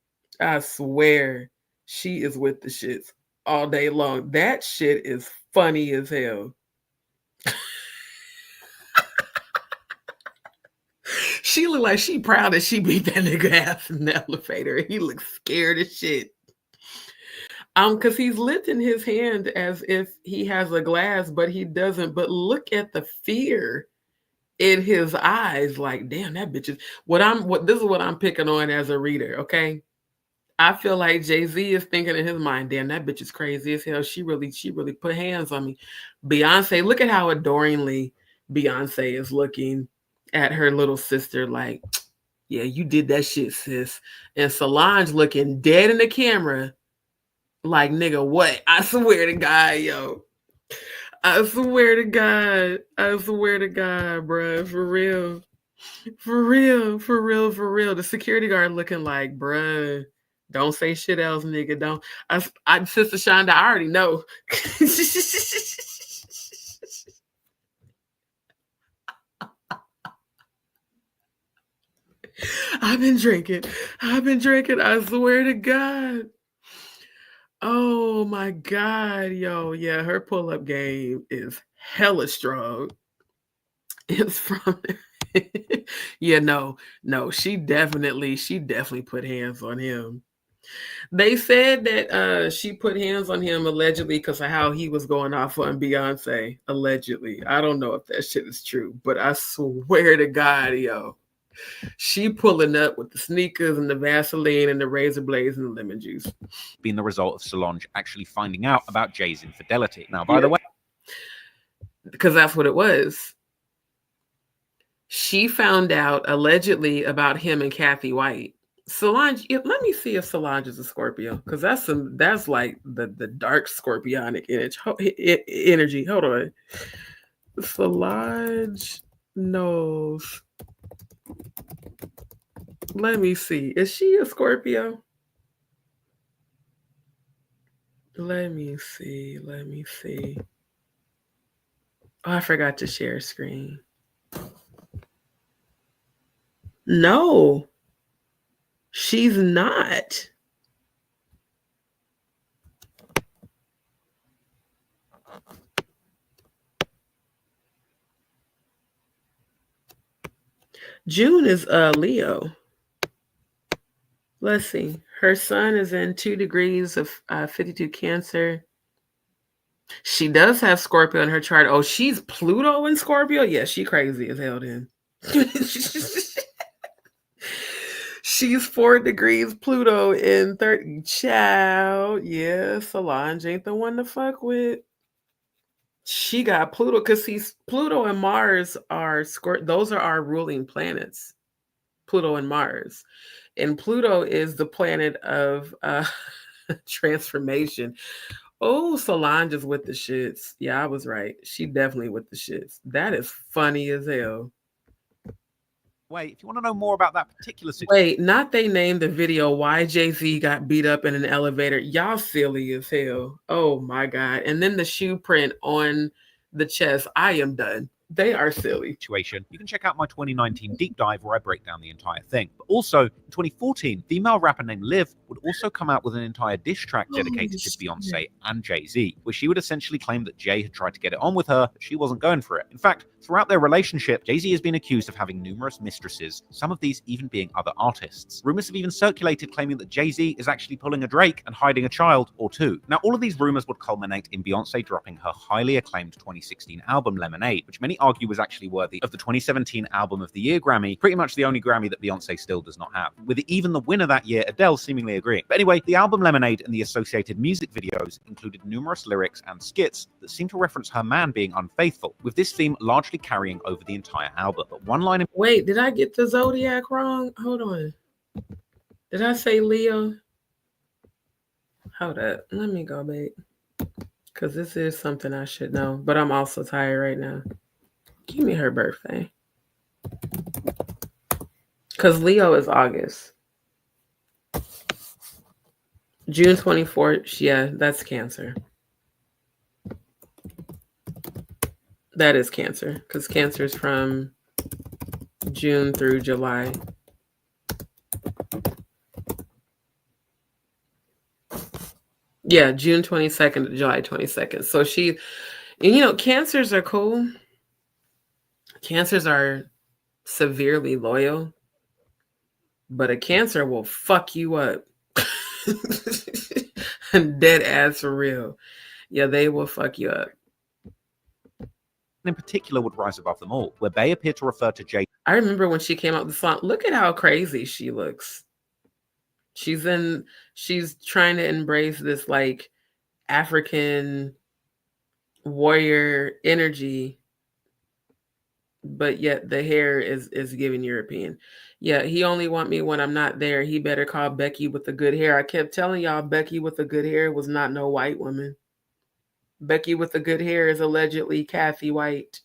I swear she is with the shits all day long. That shit is funny as hell. She look like she proud that she beat that nigga ass in the elevator. He looks scared as shit. Because he's lifting his hand as if he has a glass, but he doesn't. But look at the fear in his eyes. Like, damn, that bitch is this is what I'm picking on as a reader, okay? I feel like Jay-Z is thinking in his mind, damn, that bitch is crazy as hell. She really put hands on me. Beyonce, look at how adoringly Beyonce is looking at her little sister, like, yeah, you did that shit, sis. And Solange looking dead in the camera, like, nigga, what? I swear to God, yo. I swear to God, bruh. For real. For real, for real, for real. The security guard looking like, bruh, don't say shit else, nigga. Don't. Sister Shonda, I already know. I've been drinking. I swear to God. Oh my God, yo. Yeah, her pull-up game is hella strong. It's from yeah, no, she definitely put hands on him. They said that she put hands on him allegedly because of how he was going off on Beyonce. Allegedly. I don't know if that shit is true, but I swear to God, yo. She pulling up with the sneakers and the Vaseline and the razor blades and the lemon juice. Being the result of Solange actually finding out about Jay's infidelity. Now, by the way, because that's what it was. She found out allegedly about him and Cathy White. Solange, let me see if Solange is a Scorpio, because that's like the dark scorpionic energy. Hold on. Solange knows. Let me see. Is she a Scorpio? Let me see. Oh, I forgot to share screen. No, she's not. June is Leo. Let's see. Her sun is in 2 degrees of 52 Cancer. She does have Scorpio in her chart. Oh, she's Pluto in Scorpio? Yeah, she crazy as hell then. She's 4 degrees Pluto in 30. Child. Yeah, Solange ain't the one to fuck with. She got Pluto because Pluto and Mars are those are our ruling planets. Pluto and Mars. And Pluto is the planet of transformation. Oh, Solange is with the shits. Yeah, I was right. She definitely with the shits. That is funny as hell. Wait, if you want to know more about that particular situation. Wait, not they named the video why Jay-Z got beat up in an elevator. Y'all silly as hell. Oh my God. And then the shoe print on the chest. I am done. They are silly. Situation, you can check out my 2019 deep dive where I break down the entire thing. But also, in 2014, female rapper named Liv would also come out with an entire diss track dedicated to Beyonce and Jay-Z, where she would essentially claim that Jay had tried to get it on with her, but she wasn't going for it. In fact, throughout their relationship, Jay-Z has been accused of having numerous mistresses, some of these even being other artists. Rumors have even circulated claiming that Jay-Z is actually pulling a Drake and hiding a child or two. Now, all of these rumors would culminate in Beyonce dropping her highly acclaimed 2016 album Lemonade, which many argue was actually worthy of the 2017 Album of the Year Grammy, pretty much the only Grammy that Beyonce still does not have, with even the winner that year, Adele, seemingly agreeing. But anyway, the album Lemonade and the associated music videos included numerous lyrics and skits that seem to reference her man being unfaithful, with this theme largely carrying over the entire album. But one line in— Wait, did I get the zodiac wrong? Hold on. Did I say Leo? Hold up. Let me go back. Because this is something I should know. But I'm also tired right now. Give me her birthday. Because Leo is August. June 24th. Yeah, that's Cancer. That is Cancer. Because Cancer is from June through July. Yeah, June 22nd to July 22nd. So she, and you know, Cancers are cool. Cancers are severely loyal, but a Cancer will fuck you up. Dead ass for real. Yeah, they will fuck you up. in particular would rise above them all, where Bey appeared to refer to Jay. I remember when she came out with the song. Look at how crazy she looks. She's trying to embrace this like African warrior energy, but yet the hair is giving European. Yeah, he only want me when I'm not there. He better call Becky with the good hair. I kept telling y'all Becky with the good hair was not no white woman. Becky with the good hair is allegedly Cathy White.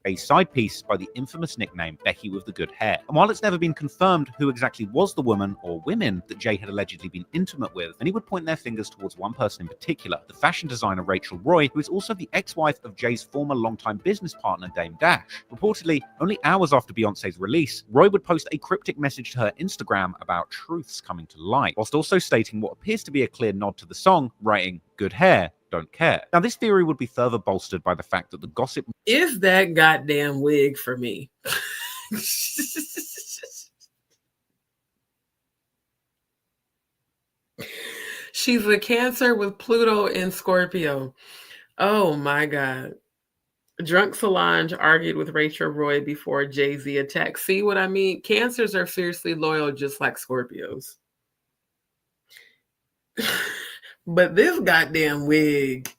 A side piece by the infamous nickname Becky with the Good Hair. And while it's never been confirmed who exactly was the woman or women that Jay had allegedly been intimate with, many would point their fingers towards one person in particular, the fashion designer Rachel Roy, who is also the ex-wife of Jay's former longtime business partner Dame Dash. Reportedly, only hours after Beyonce's release, Roy would post a cryptic message to her Instagram about truths coming to light, whilst also stating what appears to be a clear nod to the song, writing, "Good hair, don't care." Now, this theory would be further bolstered by the fact that the gossip is that goddamn wig for me. She's a Cancer with Pluto in Scorpio. Oh my God. Drunk Solange argued with Rachel Roy before Jay-Z attack. See what I mean? Cancers are fiercely loyal, just like Scorpios. But this goddamn wig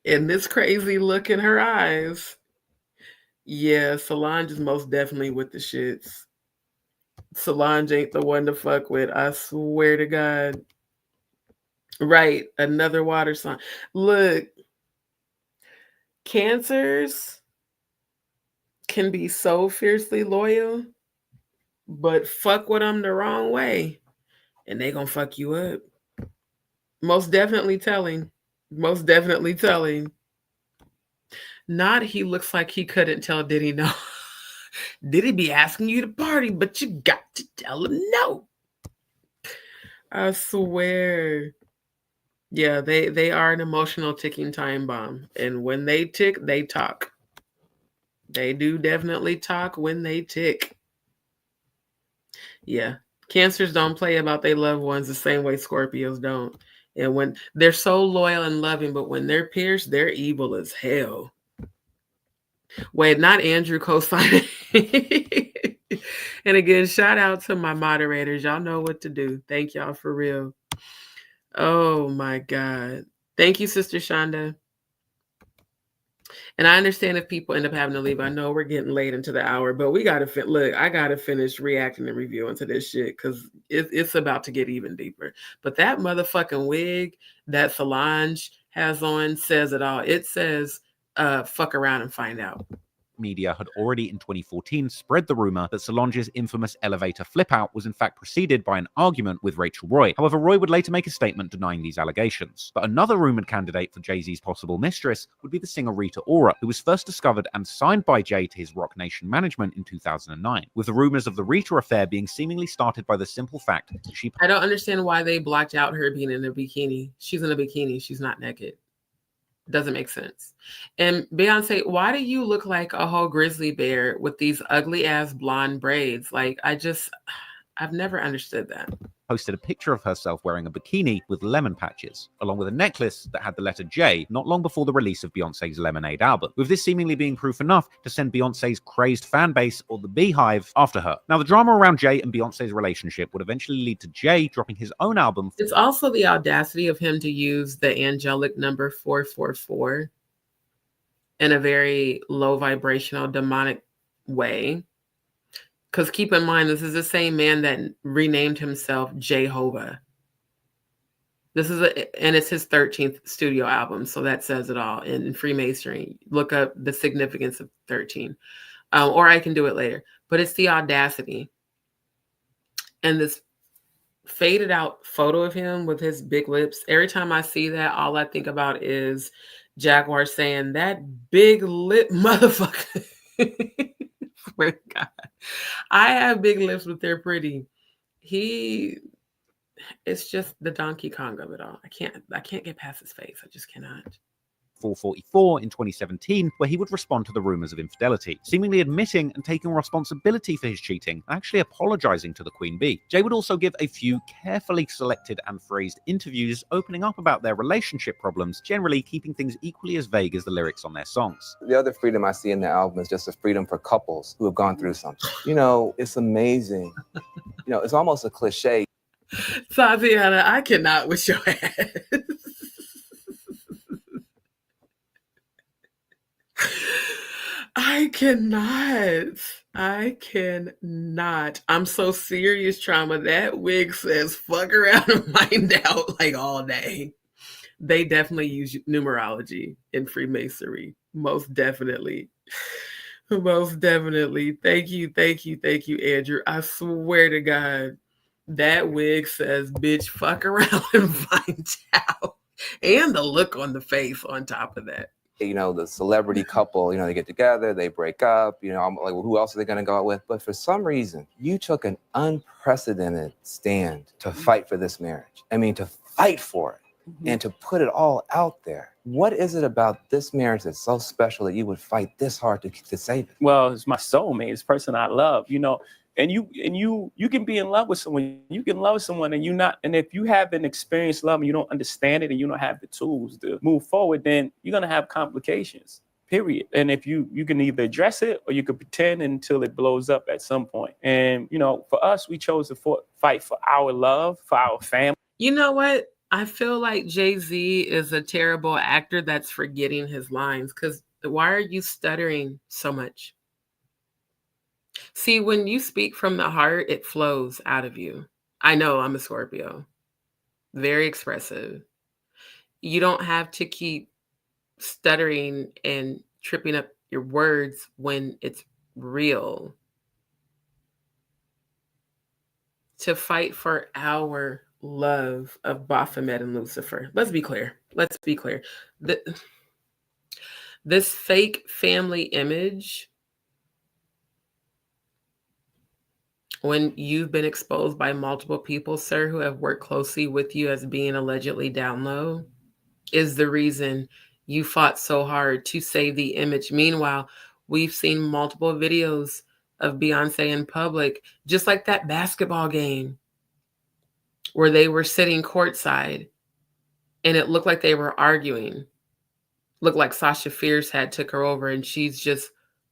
and this crazy look in her eyes. Yeah, Solange is most definitely with the shits. Solange ain't the one to fuck with. I swear to God. Right, another water sign. Look, Cancers can be so fiercely loyal, but fuck with them the wrong way, and they gonna fuck you up. Most definitely telling. Most definitely telling. Not he looks like he couldn't tell Diddy no. Diddy be asking you to party, but you got to tell him no. I swear. Yeah, they are an emotional ticking time bomb. And when they tick, they talk. They do definitely talk when they tick. Yeah. Cancers don't play about their loved ones the same way Scorpios don't. And when they're so loyal and loving, but when they're pierced, they're evil as hell. Wait, not Andrew co-signing. And again, shout out to my moderators. Y'all know what to do. Thank y'all for real. Oh my God. Thank you, Sister Shonda. And I understand if people end up having to leave. I know we're getting late into the hour, but we got to look, I got to finish reacting and reviewing to this shit because it's about to get even deeper. But that motherfucking wig that Solange has on says it all. It says, fuck around and find out. media had already in 2014 spread the rumor that Solange's infamous elevator flip-out was in fact preceded by an argument with Rachel Roy. However, Roy would later make a statement denying these allegations. But another rumored candidate for Jay-Z's possible mistress would be the singer Rita Ora, who was first discovered and signed by Jay to his Roc Nation management in 2009, with the rumors of the Rita affair being seemingly started by the simple fact that she... I don't understand why they blocked out her being in a bikini. She's in a bikini. She's not naked. Doesn't make sense. And Beyonce, why do you look like a whole grizzly bear with these ugly ass blonde braids? Like, I've never understood that. Posted a picture of herself wearing a bikini with lemon patches, along with a necklace that had the letter J, not long before the release of Beyonce's Lemonade album, with this seemingly being proof enough to send Beyonce's crazed fan base, or the Beehive, after her. Now, the drama around Jay and Beyonce's relationship would eventually lead to Jay dropping his own album. It's also the audacity of him to use the angelic number 444 in a very low vibrational, demonic way. Because keep in mind, this is the same man that renamed himself Jehovah. And it's his 13th studio album, so that says it all. In Freemasonry, look up the significance of 13. Or I can do it later. But it's the audacity. And this faded out photo of him with his big lips. Every time I see that, all I think about is Jaguar saying, "That big lip motherfucker." Swear to God. I have big lips, but they're pretty. It's just the Donkey Kong of it all. I can't get past his face. I just cannot. 444 in 2017, where he would respond to the rumors of infidelity, seemingly admitting and taking responsibility for his cheating, and actually apologizing to the Queen Bee. Jay would also give a few carefully selected and phrased interviews opening up about their relationship problems, generally keeping things equally as vague as the lyrics on their songs. The other freedom I see in the album is just a freedom for couples who have gone through something. You know, it's amazing. You know, it's almost a cliche. Tatiana, I cannot with your ass. I cannot. I'm so serious, Trauma. That wig says fuck around and find out like all day. They definitely use numerology in Freemasonry. Most definitely. Most definitely. Thank you, Andrew. I swear to God, that wig says, bitch, fuck around and find out. And the look on the face on top of that. You know, the celebrity couple, you know, they get together, they break up, you know, I'm like, well, who else are they going to go out with? But for some reason, you took an unprecedented stand to fight for this marriage. I mean, to fight for it and to put it all out there. What is it about this marriage that's so special that you would fight this hard to save it? Well, it's my soulmate. It's the person I love, you know. And you can be in love with someone. You can love someone and if you haven't experienced love and you don't understand it and you don't have the tools to move forward, then you're gonna have complications. Period. And if you can either address it or you can pretend until it blows up at some point. And you know, for us, we chose to fight for our love, for our family. You know what? I feel like Jay-Z is a terrible actor that's forgetting his lines. Because why are you stuttering so much? See, when you speak from the heart, it flows out of you. I know I'm a Scorpio. Very expressive. You don't have to keep stuttering and tripping up your words when it's real. To fight for our love of Baphomet and Lucifer. Let's be clear. This fake family image, when you've been exposed by multiple people, sir, who have worked closely with you as being allegedly down low, is the reason you fought so hard to save the image. Meanwhile, we've seen multiple videos of Beyonce in public, just like that basketball game where they were sitting courtside and it looked like they were arguing. Looked like Sasha Fierce had took her over and she's just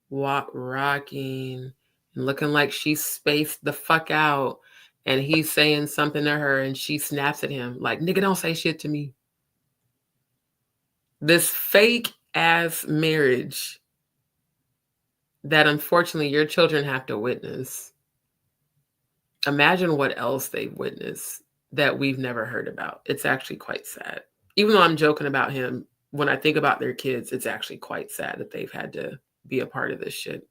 rocking and looking like she's spaced the fuck out. And he's saying something to her and she snaps at him like, nigga, don't say shit to me. This fake ass marriage that unfortunately your children have to witness. Imagine what else they've witnessed that we've never heard about. It's actually quite sad. Even though I'm joking about him, when I think about their kids, it's actually quite sad that they've had to be a part of this shit.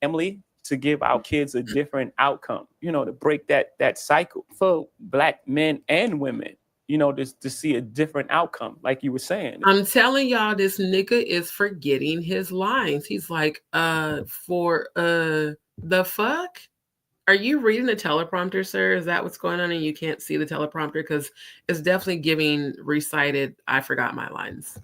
Family, to give our kids a different outcome, to break that cycle for Black men and women, to see a different outcome, like you were saying. I'm telling y'all, this nigga is forgetting his lines. He's like, the fuck? Are you reading the teleprompter, sir? Is that what's going on and you can't see the teleprompter? Because it's definitely giving recited, I forgot my lines.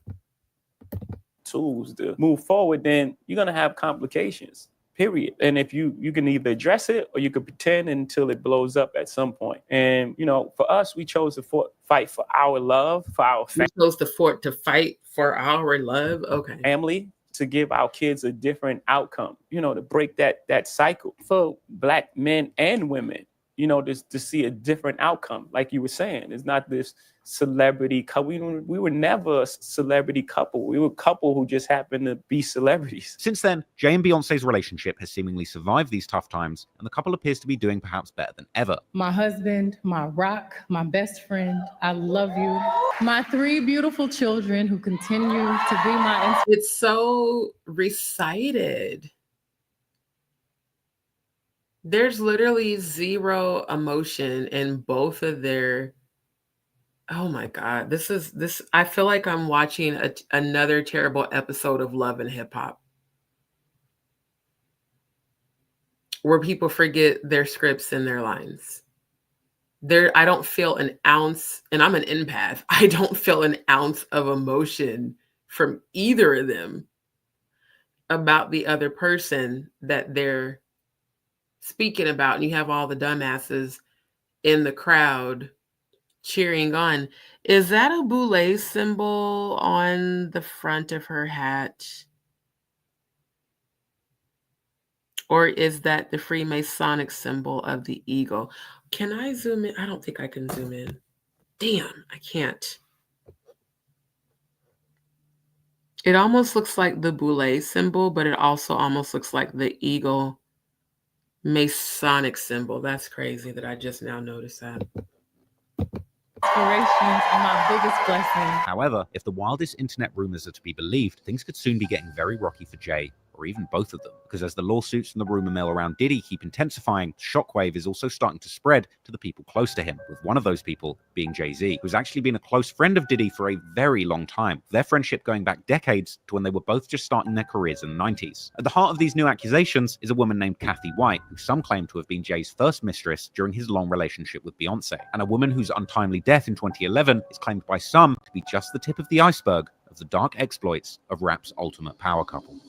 Tools to move forward, then you're going to have complications. Period. And if you can either address it or you could pretend until it blows up at some point. And, for us, we chose to fight for our love, for our family. We chose to fight for our love. Okay. Family, to give our kids a different outcome, to break that cycle for Black men and women, to see a different outcome. Like you were saying, it's not this celebrity couple. We were never a celebrity couple. We were a couple who just happened to be celebrities. Since then, Jay and Beyonce's relationship has seemingly survived these tough times, and the couple appears to be doing perhaps better than ever. My husband, my rock, my best friend, I love you. My 3 beautiful children who continue to be my... It's so recited. There's literally zero emotion in both of their... Oh my God, this. I feel like I'm watching another terrible episode of Love and Hip Hop, where people forget their scripts and their lines. I don't feel an ounce, and I'm an empath. I don't feel an ounce of emotion from either of them about the other person that they're speaking about. And you have all the dumbasses in the crowd cheering on. Is that a boule symbol on the front of her hat? Or is that the Freemasonic symbol of the eagle? Can I zoom in? I don't think I can zoom in. Damn, I can't. It almost looks like the boule symbol, but it also almost looks like the eagle Masonic symbol. That's crazy that I just now noticed that. Inspirations are my biggest blessing. However, if the wildest internet rumors are to be believed, things could soon be getting very rocky for Jay, or even both of them. Because as the lawsuits and the rumor mill around Diddy keep intensifying, shockwave is also starting to spread to the people close to him, with one of those people being Jay-Z, who's actually been a close friend of Diddy for a very long time, their friendship going back decades to when they were both just starting their careers in the 90s. At the heart of these new accusations is a woman named Cathy White, who some claim to have been Jay's first mistress during his long relationship with Beyonce, and a woman whose untimely death in 2011 is claimed by some to be just the tip of the iceberg of the dark exploits of rap's ultimate power couple.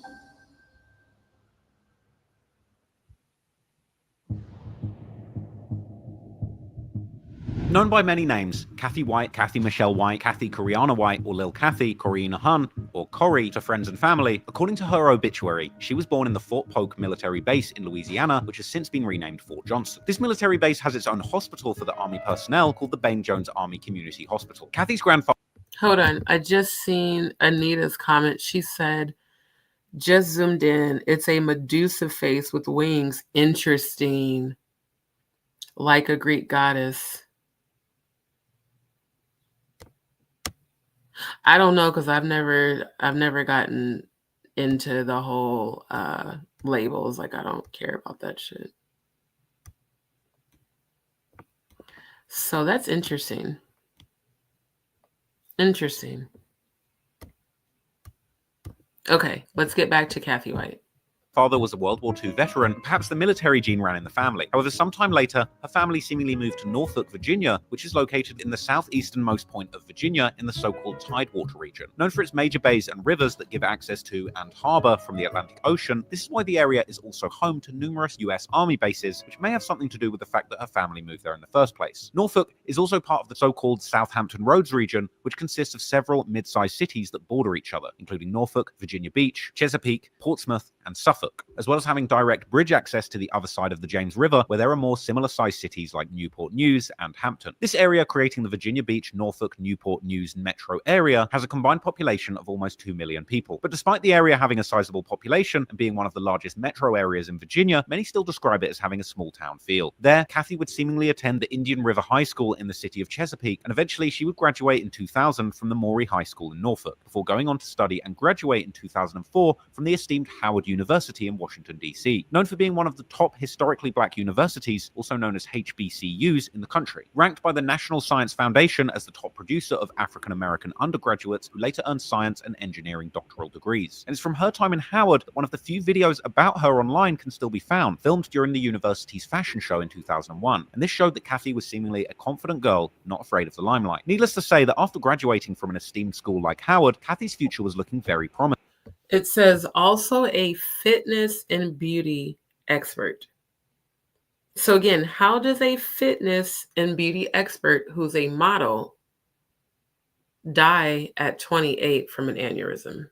Known by many names, Cathy White, Cathy Michelle White, Cathy Coriana White, or Lil Cathy, Corrina Hun, or Corrie to friends and family, according to her obituary, she was born in the Fort Polk military base in Louisiana, which has since been renamed Fort Johnson. This military base has its own hospital for the Army personnel called the Bain Jones Army Community Hospital. Cathy's grandfather... Hold on, I just seen Anita's comment. She said, just zoomed in, it's a Medusa face with wings. Interesting. Like a Greek goddess. I don't know, because I've never gotten into the whole labels. Like, I don't care about that shit. So that's interesting. Interesting. Okay, let's get back to Cathy White. Father was a World War II veteran. Perhaps the military gene ran in the family. However, sometime later, her family seemingly moved to Norfolk, Virginia, which is located in the southeasternmost point of Virginia in the so-called Tidewater region. Known for its major bays and rivers that give access to and harbor from the Atlantic Ocean, this is why the area is also home to numerous US Army bases, which may have something to do with the fact that her family moved there in the first place. Norfolk is also part of the so-called Southampton Roads region, which consists of several mid-sized cities that border each other, including Norfolk, Virginia Beach, Chesapeake, Portsmouth, and Suffolk, as well as having direct bridge access to the other side of the James River, where there are more similar-sized cities like Newport News and Hampton. This area, creating the Virginia Beach, Norfolk, Newport News metro area, has a combined population of almost 2 million people. But despite the area having a sizable population and being one of the largest metro areas in Virginia, many still describe it as having a small-town feel. There, Cathy would seemingly attend the Indian River High School in the city of Chesapeake, and eventually she would graduate in 2000 from the Maury High School in Norfolk, before going on to study and graduate in 2004 from the esteemed Howard University in Washington, D.C. Known for being one of the top historically black universities, also known as HBCUs, in the country. Ranked by the National Science Foundation as the top producer of African-American undergraduates who later earned science and engineering doctoral degrees. And it's from her time in Howard that one of the few videos about her online can still be found, filmed during the university's fashion show in 2001. And this showed that Cathy was seemingly a confident girl, not afraid of the limelight. Needless to say that after graduating from an esteemed school like Howard, Cathy's future was looking very promising. It says also a fitness and beauty expert. So again, how does a fitness and beauty expert who's a model die at 28 from an aneurysm?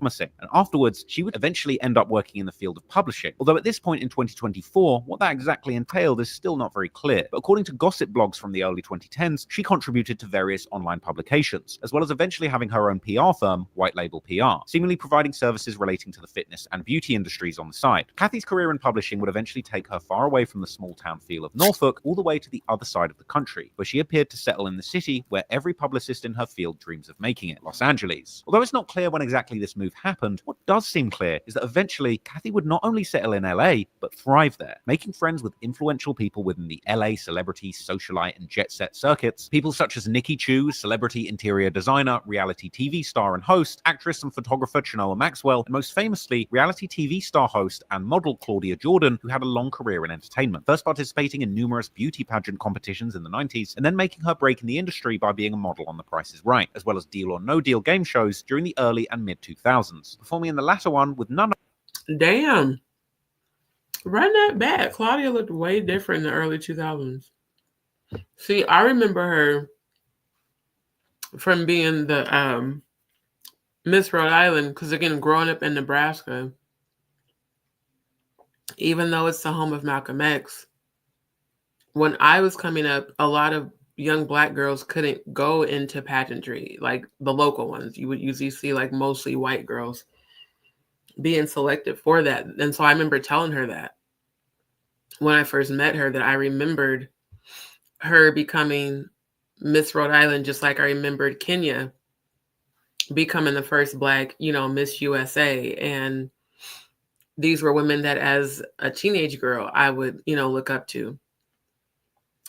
And afterwards, she would eventually end up working in the field of publishing. Although at this point in 2024, what that exactly entailed is still not very clear. But according to gossip blogs from the early 2010s, she contributed to various online publications, as well as eventually having her own PR firm, White Label PR, seemingly providing services relating to the fitness and beauty industries on the side. Cathy's career in publishing would eventually take her far away from the small-town feel of Norfolk, all the way to the other side of the country, where she appeared to settle in the city where every publicist in her field dreams of making it, Los Angeles. Although it's not clear when exactly this move happened, what does seem clear is that eventually Cathy would not only settle in LA, but thrive there, making friends with influential people within the LA celebrity, socialite, and jet set circuits. People such as Nikki Chu, celebrity interior designer, reality TV star and host, actress and photographer Chenoa Maxwell, and most famously, reality TV star host and model Claudia Jordan, who had a long career in entertainment, first participating in numerous beauty pageant competitions in the 90s, and then making her break in the industry by being a model on The Price is Right, as well as Deal or No Deal game shows during the early and mid-2000s. Performing in the latter one with none of... Damn. Run that back. Claudia looked way different in the early 2000s. See, I remember her from being the Miss Rhode Island, because again, growing up in Nebraska, even though it's the home of Malcolm X, when I was coming up, a lot of young Black girls couldn't go into pageantry, like the local ones. You would usually see like mostly white girls being selected for that. And so I remember telling her that when I first met her, that I remembered her becoming Miss Rhode Island, just like I remembered Kenya becoming the first Black, Miss USA. And these were women that as a teenage girl, I would, look up to.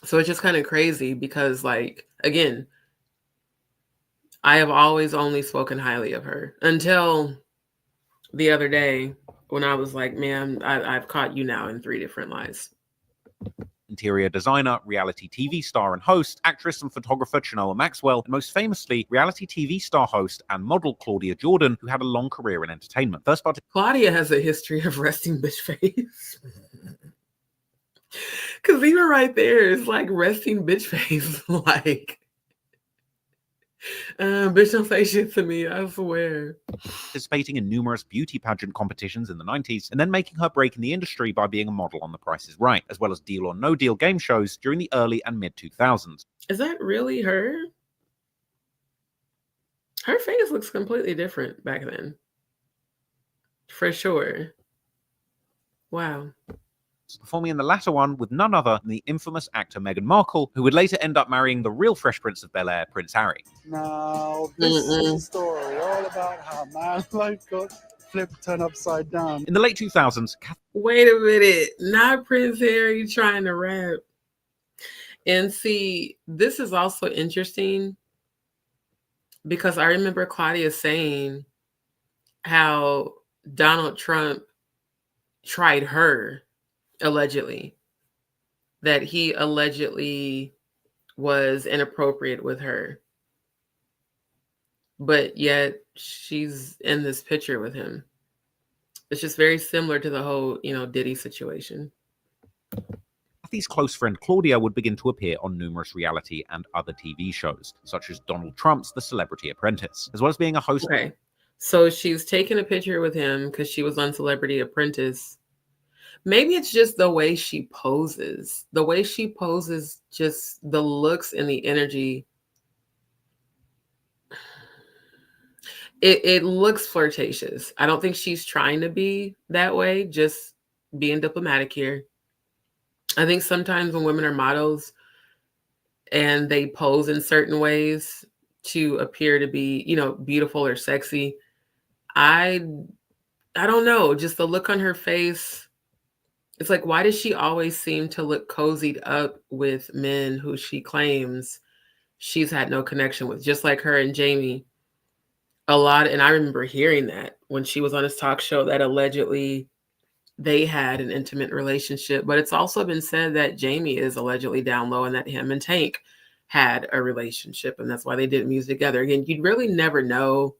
So it's just kind of crazy because, like, again, I have always only spoken highly of her until the other day when I was like, man, I've caught you now in 3 different lies. Interior designer, reality TV star and host, actress and photographer Chenoa Maxwell, and most famously, reality TV star host and model Claudia Jordan, who had a long career in entertainment. First part. Claudia has a history of resting bitch face. Because even right there, it's like resting bitch face. Like, bitch, don't say shit to me, I swear. Participating in numerous beauty pageant competitions in the 90s, and then making her break in the industry by being a model on The Price is Right, as well as Deal or No Deal game shows during the early and mid-2000s. Is that really her? Her face looks completely different back then. For sure. Wow. Performing in the latter one with none other than the infamous actor Meghan Markle, who would later end up marrying the real Fresh Prince of Bel-Air, Prince Harry. Now, this is a story all about how my life got flipped, turned upside down. In the late 2000s, wait a minute, not Prince Harry trying to rap. And see, this is also interesting because I remember Claudia saying how Donald Trump tried her, allegedly, that he allegedly was inappropriate with her. But yet she's in this picture with him. It's just very similar to the whole, Diddy situation. Cathy's close friend Claudia would begin to appear on numerous reality and other TV shows, such as Donald Trump's The Celebrity Apprentice, as well as being a host. Okay. So she's taking a picture with him because she was on Celebrity Apprentice. Maybe it's just the way she poses. The way she poses, just the looks and the energy. It looks flirtatious. I don't think she's trying to be that way, just being diplomatic here. I think sometimes when women are models and they pose in certain ways to appear to be, you know, beautiful or sexy, I don't know, just the look on her face. It's like, why does she always seem to look cozied up with men who she claims she's had no connection with, just like her and Jamie? A lot, and I remember hearing that when she was on his talk show that allegedly they had an intimate relationship, but it's also been said that Jamie is allegedly down low and that him and Tank had a relationship, and that's why they did music together. Again, you'd really never know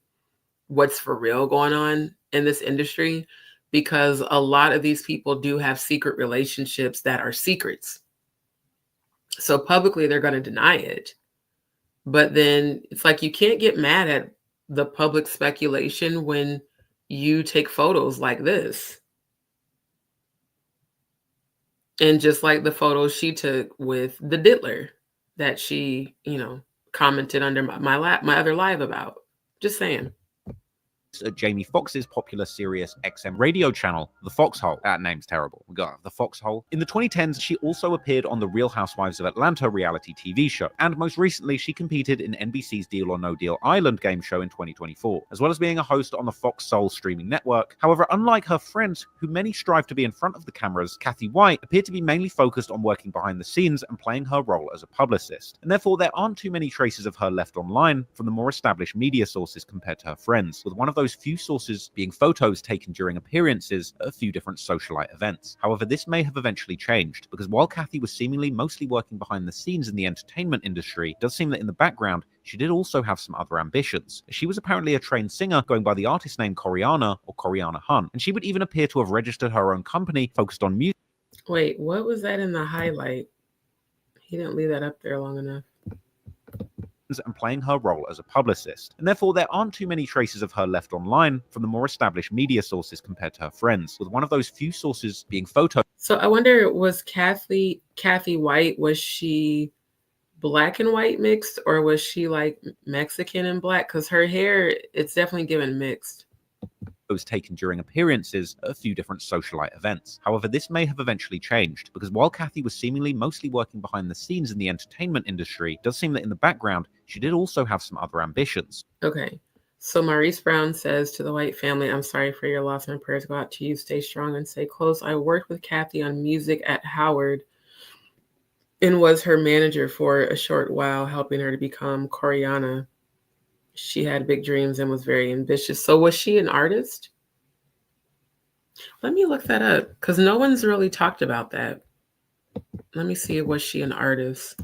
what's for real going on in this industry because a lot of these people do have secret relationships that are secrets. So publicly they're going to deny it. But then it's like you can't get mad at the public speculation when you take photos like this. And just like the photos she took with the diddler that she, you know, commented under my other live about. Just saying. At Jamie Foxx's popular Sirius XM radio channel, The Foxhole. That name's terrible. We got The Foxhole. In the 2010s, she also appeared on the Real Housewives of Atlanta reality TV show, and most recently, she competed in NBC's Deal or No Deal Island game show in 2024, as well as being a host on the Fox Soul streaming network. However, unlike her friends, who many strive to be in front of the cameras, Cathy White appeared to be mainly focused on working behind the scenes and playing her role as a publicist, and therefore there aren't too many traces of her left online from the more established media sources compared to her friends, with one of those few sources being photos taken during appearances at a few different socialite events. However, this may have eventually changed, because while Cathy was seemingly mostly working behind the scenes in the entertainment industry, it does seem that in the background, she did also have some other ambitions. She was apparently a trained singer going by the artist name Coriana or Coriana Hun, and she would even appear to have registered her own company focused on music. Wait, what was that in the highlight? He didn't leave that up there long enough. And playing her role as a publicist, and therefore there aren't too many traces of her left online from the more established media sources compared to her friends, with one of those few sources being photos. So I wonder, was Cathy White, was she black and white mixed, or was she like Mexican and black? Because her hair, it's definitely given mixed. Was taken during appearances at a few different socialite events. However, this may have eventually changed, because while Cathy was seemingly mostly working behind the scenes in the entertainment industry, it does seem that in the background, she did also have some other ambitions. Okay. So Maurice Brown says to the White family, I'm sorry for your loss. My prayers go out to you. Stay strong and stay close. I worked with Cathy on music at Howard and was her manager for a short while, helping her to become Coriana. She had big dreams and was very ambitious. So was she an artist? Let me look that up because no one's really talked about that. Let me see, was she an artist?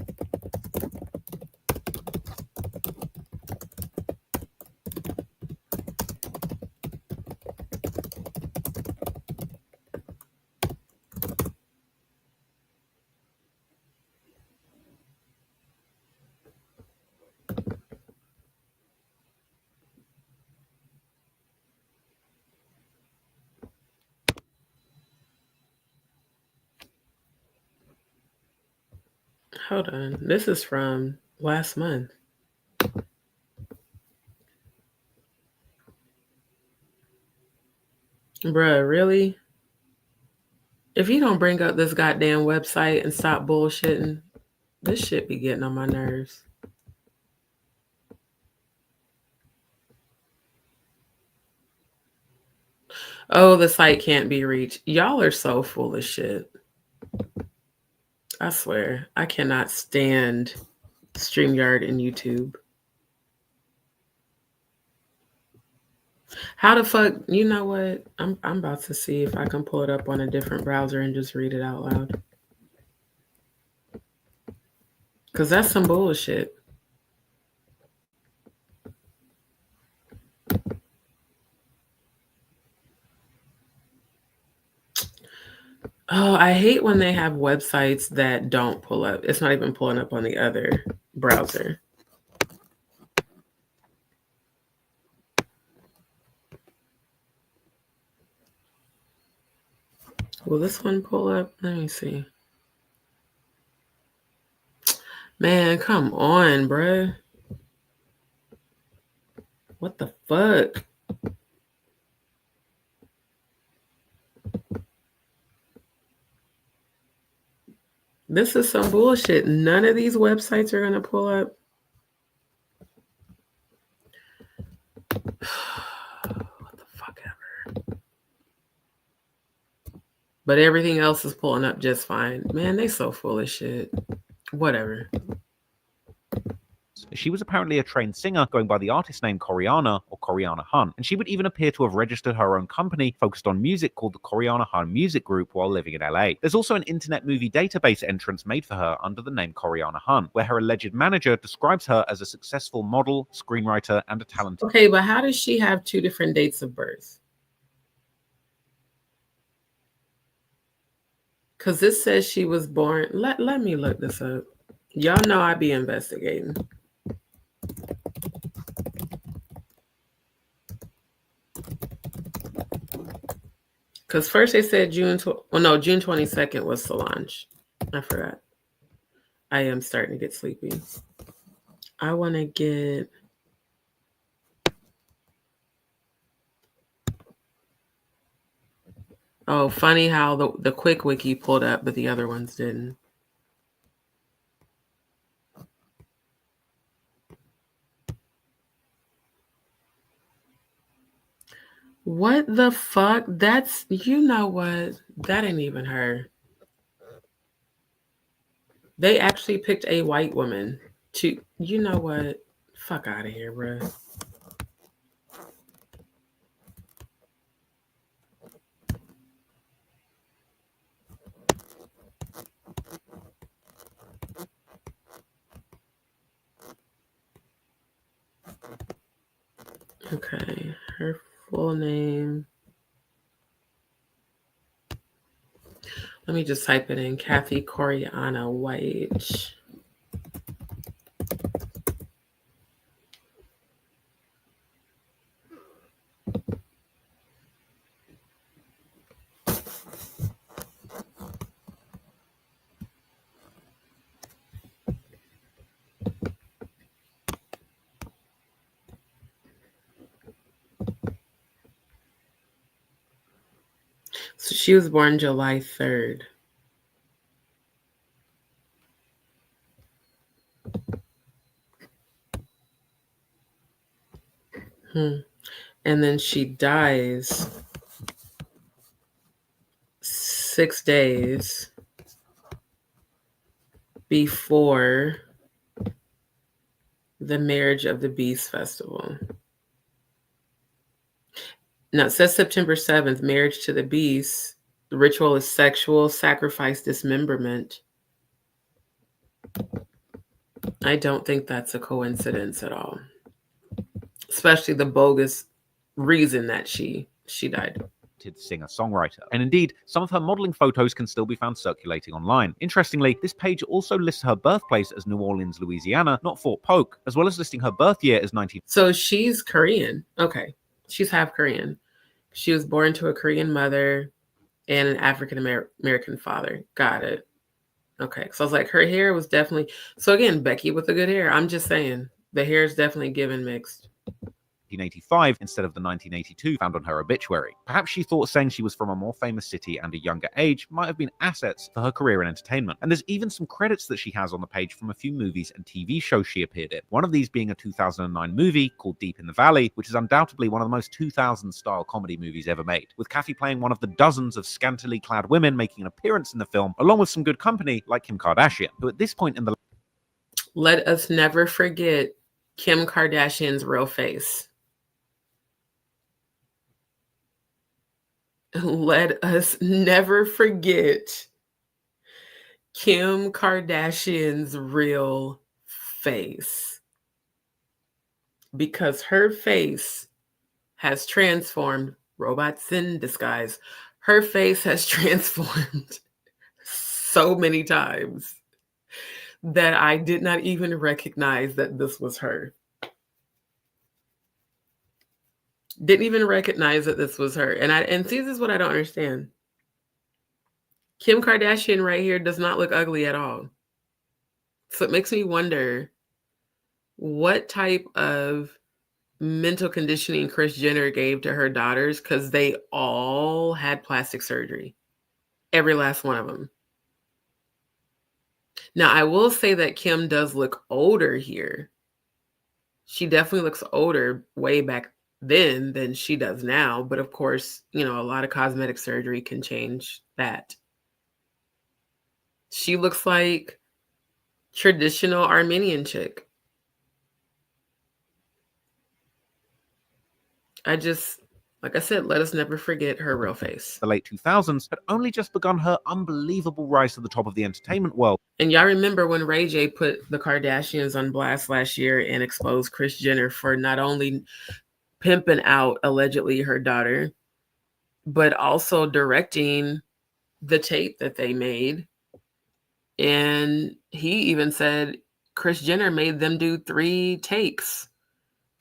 Hold on. This is from last month. Bruh, really? If you don't bring up this goddamn website and stop bullshitting, this shit be getting on my nerves. Oh, the site can't be reached. Y'all are so full of shit. I swear, I cannot stand StreamYard and YouTube. How the fuck, you know what? I'm about to see if I can pull it up on a different browser and just read it out loud. Because that's some bullshit. Oh, I hate when they have websites that don't pull up. It's not even pulling up on the other browser. Will this one pull up? Let me see. Man, come on, bruh. What the fuck? This is some bullshit. None of these websites are going to pull up. What the fuck ever. But everything else is pulling up just fine. Man, they so full of shit. Whatever. She was apparently a trained singer going by the artist name Coriana or Coriana Hun, and she would even appear to have registered her own company focused on music called the Coriana Hun Music Group while living in LA. There's also an internet movie database entrance made for her under the name Coriana Hun, where her alleged manager describes her as a successful model, screenwriter, and a talented... Okay, but how does she have two different dates of birth? Because this says she was born... Let me look this up. Y'all know I be investigating. Because first they said June 22nd was Solange. I forgot. I am starting to get sleepy. I want to get... Oh, funny how the quick wiki pulled up, but the other ones didn't. What the fuck? That's, you know what? That ain't even her. They actually picked a white woman to, you know what? Fuck out of here, bro. Okay, her full name. Let me just type it in. Cathy Coriana White. So she was born July 3rd. And then she dies 6 days before the Marriage of the Beast Festival. Now it says September 7th, Marriage to the Beast. The ritual is sexual sacrifice dismemberment. I don't think that's a coincidence at all. Especially the bogus reason that she died. Singer-songwriter. And indeed, some of her modeling photos can still be found circulating online. Interestingly, this page also lists her birthplace as New Orleans, Louisiana, not Fort Polk, as well as listing her birth year as 19... So she's Korean. Okay. She's half Korean. She was born to a Korean mother and an African American father. Got it. Okay. So I was like, her hair was definitely... So again, Becky with the good hair. I'm just saying, the hair is definitely given mixed. 1985 instead of the 1982 found on her obituary. Perhaps she thought saying she was from a more famous city and a younger age might have been assets for her career in entertainment. And there's even some credits that she has on the page from a few movies and TV shows she appeared in. One of these being a 2009 movie called Deep in the Valley, which is undoubtedly one of the most 2000s-style comedy movies ever made, with Cathy playing one of the dozens of scantily clad women making an appearance in the film, along with some good company like Kim Kardashian, who at this point in the... Let us never forget Kim Kardashian's real face. Let us never forget Kim Kardashian's real face. Because her face has transformed, robots in disguise, her face has transformed so many times that I did not even recognize that this was her. Didn't even recognize that this was her. And see, this is what I don't understand. Kim Kardashian right here does not look ugly at all. So it makes me wonder what type of mental conditioning Kris Jenner gave to her daughters, because they all had plastic surgery. Every last one of them. Now, I will say that Kim does look older here. She definitely looks older way back then than she does now. But of course, you know, a lot of cosmetic surgery can change that. She looks like traditional Armenian chick. I just, like I said, let us never forget her real face. The late 2000s had only just begun her unbelievable rise to the top of the entertainment world. And y'all remember when Ray J put the Kardashians on blast last year and exposed Kris Jenner for not only pimping out allegedly her daughter, but also directing the tape that they made. And he even said Kris Jenner made them do 3 takes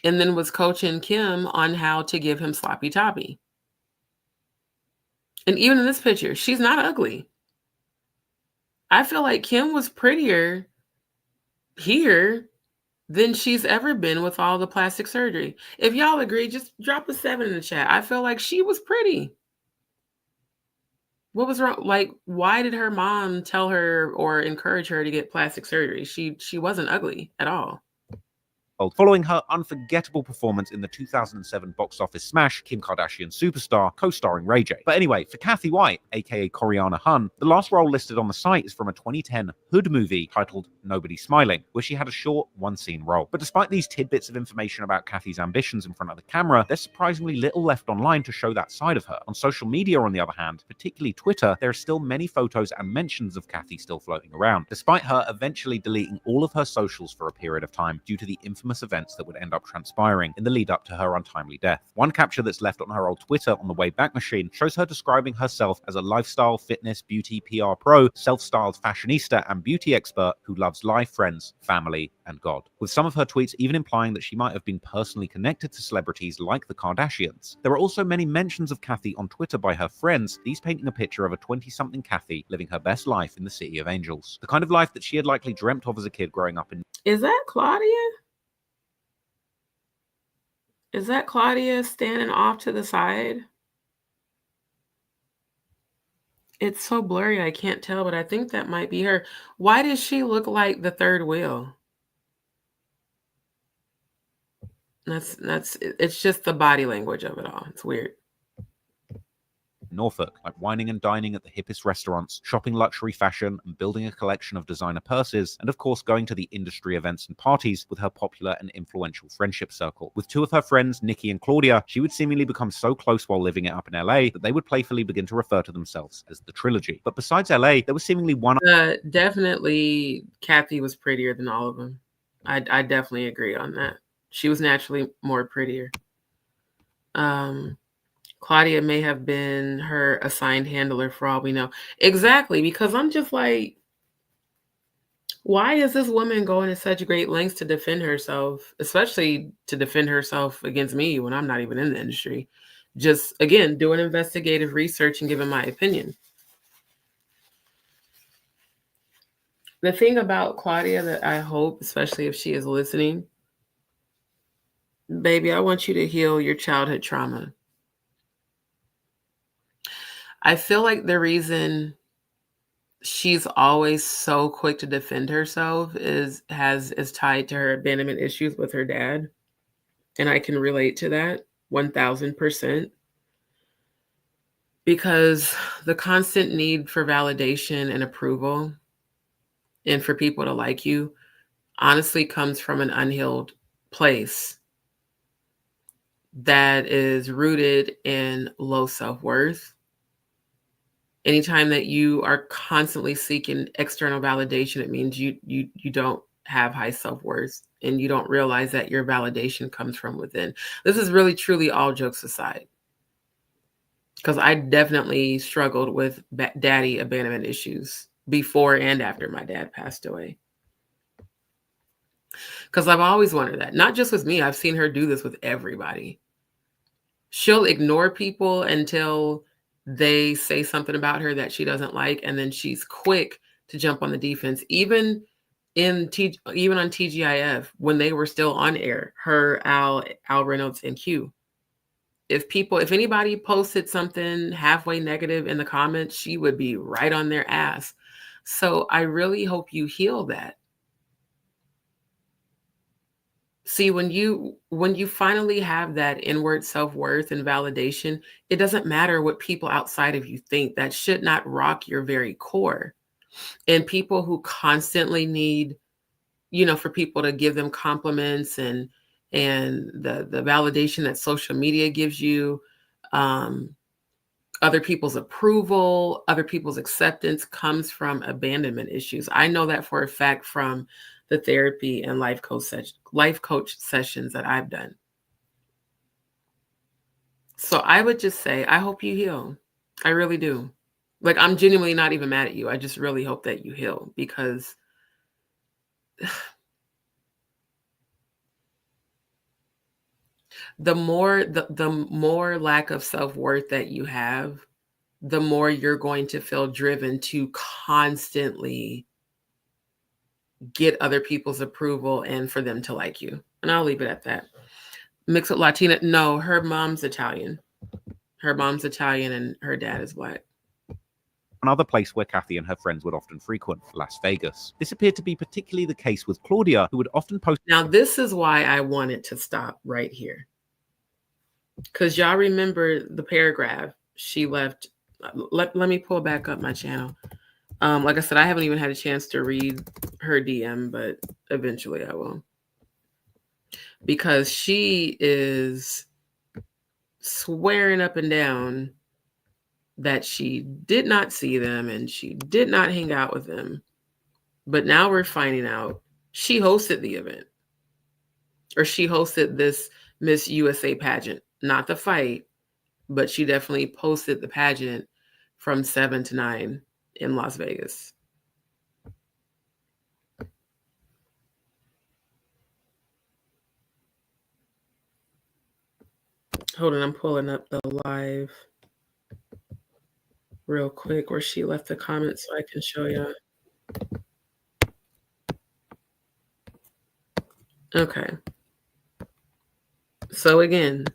and then was coaching Kim on how to give him sloppy toppy. And even in this picture, she's not ugly. I feel like Kim was prettier here than she's ever been with all the plastic surgery. If y'all agree, just drop a 7 in the chat. I feel like she was pretty. What was wrong? Like, why did her mom tell her or encourage her to get plastic surgery? She wasn't ugly at all. Following her unforgettable performance in the 2007 box office smash, Kim Kardashian Superstar, co-starring Ray J. But anyway, for Cathy White, aka Coriana Hun, the last role listed on the site is from a 2010 Hood movie titled Nobody Smiling, where she had a short, one-scene role. But despite these tidbits of information about Cathy's ambitions in front of the camera, there's surprisingly little left online to show that side of her. On social media, on the other hand, particularly Twitter, there are still many photos and mentions of Cathy still floating around, despite her eventually deleting all of her socials for a period of time due to the infamous events that would end up transpiring in the lead up to her untimely death. One capture that's left on her old Twitter on the Wayback Machine shows her describing herself as a lifestyle, fitness, beauty, PR pro, self-styled fashionista and beauty expert who loves life, friends, family, and God. With some of her tweets even implying that she might have been personally connected to celebrities like the Kardashians. There are also many mentions of Cathy on Twitter by her friends, these painting a picture of a 20-something Cathy living her best life in the City of Angels. The kind of life that she had likely dreamt of as a kid growing up in... Is that Claudia? Is that Claudia standing off to the side? It's so blurry, I can't tell, but I think that might be her. Why does she look like the third wheel? It's just the body language of it all. It's weird. Norfolk, like wining and dining at the hippest restaurants, shopping luxury fashion, and building a collection of designer purses, and of course going to the industry events and parties with her popular and influential friendship circle. With 2 of her friends, Nikki and Claudia, she would seemingly become so close while living it up in LA that they would playfully begin to refer to themselves as the trilogy. But besides LA, there was seemingly one... Definitely Cathy was prettier than all of them. I definitely agree on that. She was naturally more prettier. Claudia may have been her assigned handler for all we know. Exactly, because I'm just like, why is this woman going to such great lengths to defend herself, especially to defend herself against me when I'm not even in the industry? Just, again, doing investigative research and giving my opinion. The thing about Claudia that I hope, especially if she is listening, baby, I want you to heal your childhood trauma. I feel like the reason she's always so quick to defend herself is tied to her abandonment issues with her dad. And I can relate to that 1000%. Because the constant need for validation and approval and for people to like you honestly comes from an unhealed place that is rooted in low self-worth. Anytime that you are constantly seeking external validation, it means you don't have high self-worth and you don't realize that your validation comes from within. This is really, truly all jokes aside. Because I definitely struggled with daddy abandonment issues before and after my dad passed away. Because I've always wondered that. Not just with me. I've seen her do this with everybody. She'll ignore people until they say something about her that she doesn't like, and then she's quick to jump on the defense. Even on TGIF, when they were still on air, her, Al Reynolds, and Q. If anybody posted something halfway negative in the comments, she would be right on their ass. So I really hope you heal that. See, when you finally have that inward self-worth and validation, it doesn't matter what people outside of you think. That should not rock your very core. And people who constantly need, for people to give them compliments and the validation that social media gives you, other people's approval, other people's acceptance comes from abandonment issues. I know that for a fact from the therapy and life coach sessions that I've done. So I would just say, I hope you heal. I really do. Like, I'm genuinely not even mad at you. I just really hope that you heal, because the more lack of self-worth that you have, the more you're going to feel driven to constantly get other people's approval and for them to like you. And I'll leave it at that. Mixed with Latina. No, her mom's Italian. Her mom's Italian and her dad is Black. Another place where Cathy and her friends would often frequent, Las Vegas. This appeared to be particularly the case with Claudia, who would often post. Now, this is why I wanted to stop right here. Because y'all remember the paragraph she left. Let me pull back up my channel. Like I said, I haven't even had a chance to read her DM, but eventually I will. Because she is swearing up and down that she did not see them and she did not hang out with them. But now we're finding out she hosted the event. Or she hosted this Miss USA pageant. Not the fight, but she definitely posted the pageant from 7 to 9 in Las Vegas. Hold on, I'm pulling up the live real quick where she left the comment so I can show you. Okay. So again,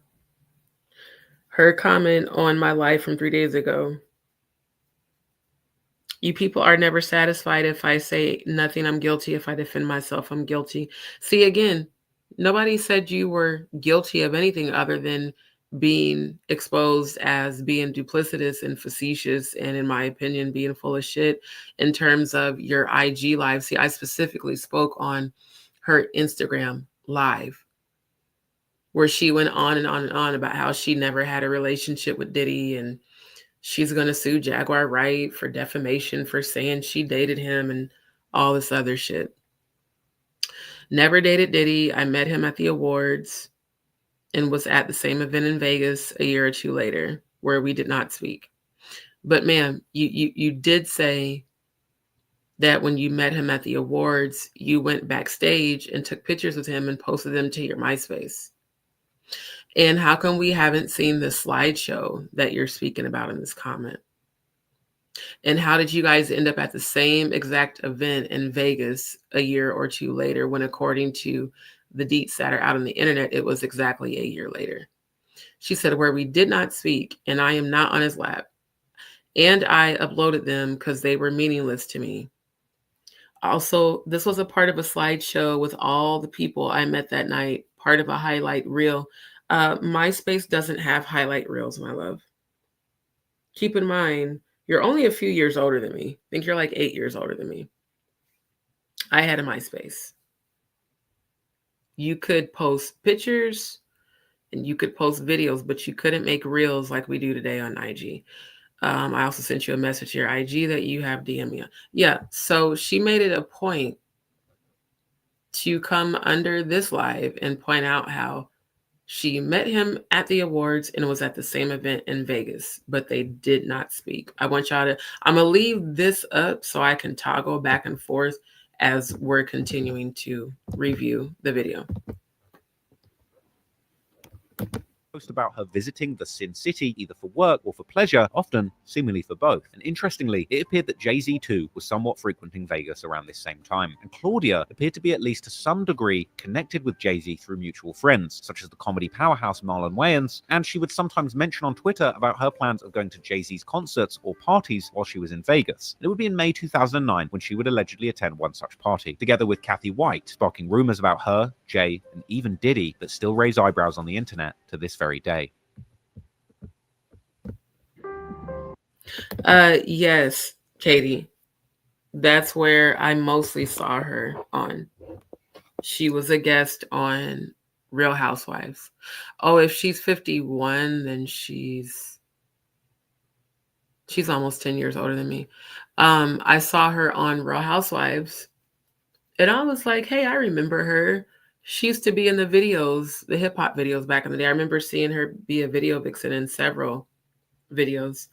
her comment on my live from 3 days ago. You people are never satisfied. If I say nothing, I'm guilty. If I defend myself, I'm guilty. See, again, nobody said you were guilty of anything other than being exposed as being duplicitous and facetious, and in my opinion, being full of shit in terms of your IG live. See, I specifically spoke on her Instagram live, where she went on and on and on about how she never had a relationship with Diddy, and she's going to sue Jaguar Wright for defamation for saying she dated him and all this other shit. Never dated Diddy. I met him at the awards and was at the same event in Vegas a year or two later where we did not speak. But ma'am, you did say that when you met him at the awards, you went backstage and took pictures with him and posted them to your MySpace. And how come we haven't seen the slideshow that you're speaking about in this comment? And how did you guys end up at the same exact event in Vegas a year or two later, when according to the deets that are out on the internet, it was exactly a year later? She said, where we did not speak, and I am not on his lap. And I uploaded them because they were meaningless to me. Also, this was a part of a slideshow with all the people I met that night, part of a highlight reel. MySpace doesn't have highlight reels, my love. Keep in mind, you're only a few years older than me. I think you're like 8 years older than me. I had a MySpace. You could post pictures and you could post videos, but you couldn't make reels like we do today on IG. I also sent you a message to your IG that you have DM me on. Yeah, so she made it a point to come under this live and point out how she met him at the awards and was at the same event in Vegas, but they did not speak. I want y'all to, I'm going to leave this up so I can toggle back and forth as we're continuing to review the video. post about her visiting the Sin City either for work or for pleasure, often seemingly for both. And interestingly, it appeared that Jay-Z too was somewhat frequenting Vegas around this same time. And Claudia appeared to be at least to some degree connected with Jay-Z through mutual friends, such as the comedy powerhouse Marlon Wayans, and she would sometimes mention on Twitter about her plans of going to Jay-Z's concerts or parties while she was in Vegas. And it would be in May 2009 when she would allegedly attend one such party, together with Cathy White, sparking rumors about her, Jay, and even Diddy that still raise eyebrows on the internet to this very day. Yes, Katie. That's where I mostly saw her on. She was a guest on Real Housewives. Oh, if she's 51, then she's almost 10 years older than me. I saw her on Real Housewives, and I was like, hey, I remember her. She used to be in the videos, the hip hop videos back in the day. I remember seeing her be a video vixen in several videos.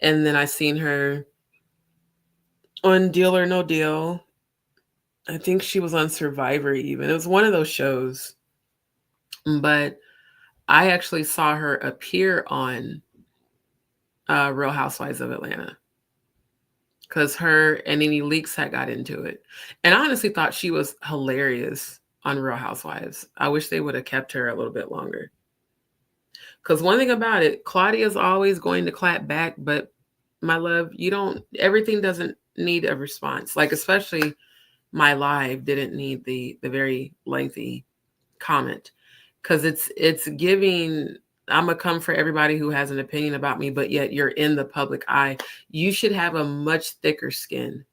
And then I seen her on Deal or No Deal. I think she was on Survivor even. It was one of those shows. But I actually saw her appear on Real Housewives of Atlanta, because her and Nene Leakes had got into it. And I honestly thought she was hilarious on Real Housewives. I wish they would have kept her a little bit longer. Because one thing about it, Claudia's always going to clap back, but my love, everything doesn't need a response. Like, especially my live didn't need the very lengthy comment. Because it's giving, I'm going to come for everybody who has an opinion about me, but yet you're in the public eye. You should have a much thicker skin.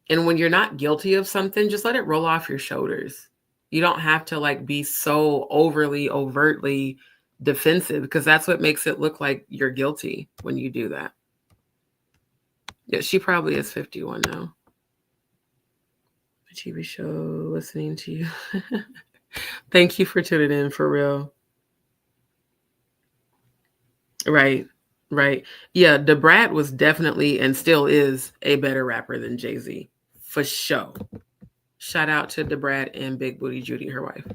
And when you're not guilty of something, just let it roll off your shoulders. You don't have to like be so overtly defensive, because that's what makes it look like you're guilty when you do that. Yeah, she probably is 51 now. A TV show, listening to you. Thank you for tuning in, for real. Right. Yeah, Da Brat was definitely and still is a better rapper than Jay-Z, for sure. Shout out to Da Brat and Big Booty Judy, her wife.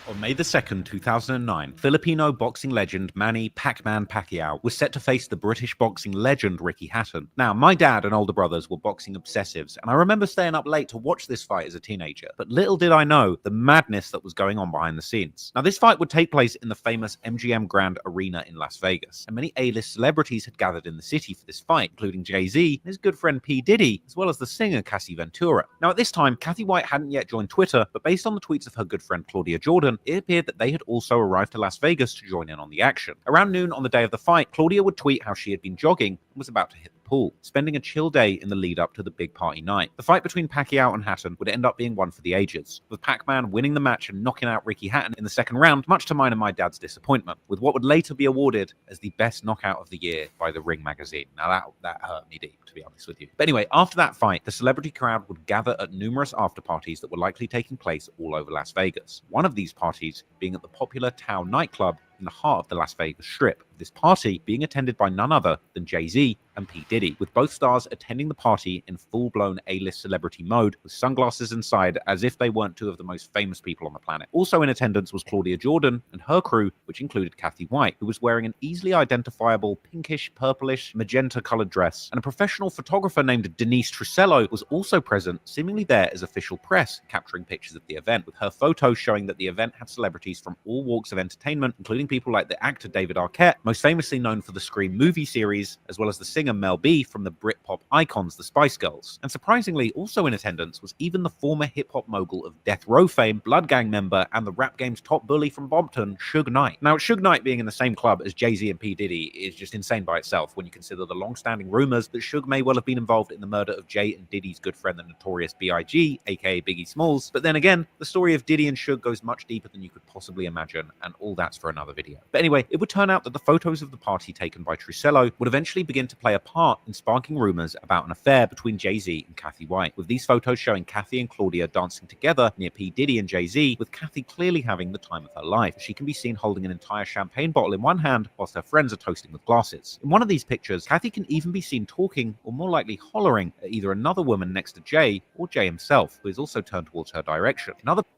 On May the 2nd, 2009, Filipino boxing legend Manny Pac-Man Pacquiao was set to face the British boxing legend Ricky Hatton. Now, my dad and older brothers were boxing obsessives, and I remember staying up late to watch this fight as a teenager. But little did I know the madness that was going on behind the scenes. Now, this fight would take place in the famous MGM Grand Arena in Las Vegas, and many A-list celebrities had gathered in the city for this fight, including Jay-Z and his good friend P. Diddy, as well as the singer Cassie Ventura. Now, at this time, Cathy White hadn't yet joined Twitter, but based on the tweets of her good friend Claudia Jordan, it appeared that they had also arrived to Las Vegas to join in on the action. Around noon on the day of the fight, Claudia would tweet how she had been jogging and was about to hit the pool, spending a chill day in the lead up to the big party night. The fight between Pacquiao and Hatton would end up being one for the ages, with Pac-Man winning the match and knocking out Ricky Hatton in the second round, much to mine and my dad's disappointment, with what would later be awarded as the best knockout of the year by the Ring magazine. Now that hurt me deep, to be honest with you. But anyway, after that fight, the celebrity crowd would gather at numerous after parties that were likely taking place all over Las Vegas. One of these parties being at the popular Tao nightclub in the heart of the Las Vegas Strip. This party being attended by none other than Jay-Z and P. Diddy, with both stars attending the party in full-blown A-list celebrity mode with sunglasses inside as if they weren't two of the most famous people on the planet. Also in attendance was Claudia Jordan and her crew, which included Cathy White, who was wearing an easily identifiable pinkish, purplish, magenta-colored dress, and a professional photographer named Denise Trusello was also present, seemingly there as official press, capturing pictures of the event, with her photos showing that the event had celebrities from all walks of entertainment, including people like the actor David Arquette, most famously known for the Scream movie series, as well as the singer Mel B from the Britpop icons, the Spice Girls. And surprisingly, also in attendance was even the former hip-hop mogul of Death Row fame, Blood Gang member, and the rap game's top bully from Bompton, Suge Knight. Now, Suge Knight being in the same club as Jay-Z and P. Diddy is just insane by itself when you consider the long-standing rumors that Suge may well have been involved in the murder of Jay and Diddy's good friend, the notorious B.I.G., aka Biggie Smalls. But then again, the story of Diddy and Suge goes much deeper than you could possibly imagine, and all that's for another video. But anyway, it would turn out that the photos of the party taken by Trucello would eventually begin to play a part in sparking rumors about an affair between Jay-Z and Cathy White, with these photos showing Cathy and Claudia dancing together near P. Diddy and Jay-Z, with Cathy clearly having the time of her life. She can be seen holding an entire champagne bottle in one hand whilst her friends are toasting with glasses. In one of these pictures, Cathy can even be seen talking, or more likely hollering, at either another woman next to Jay or Jay himself, who is also turned towards her direction.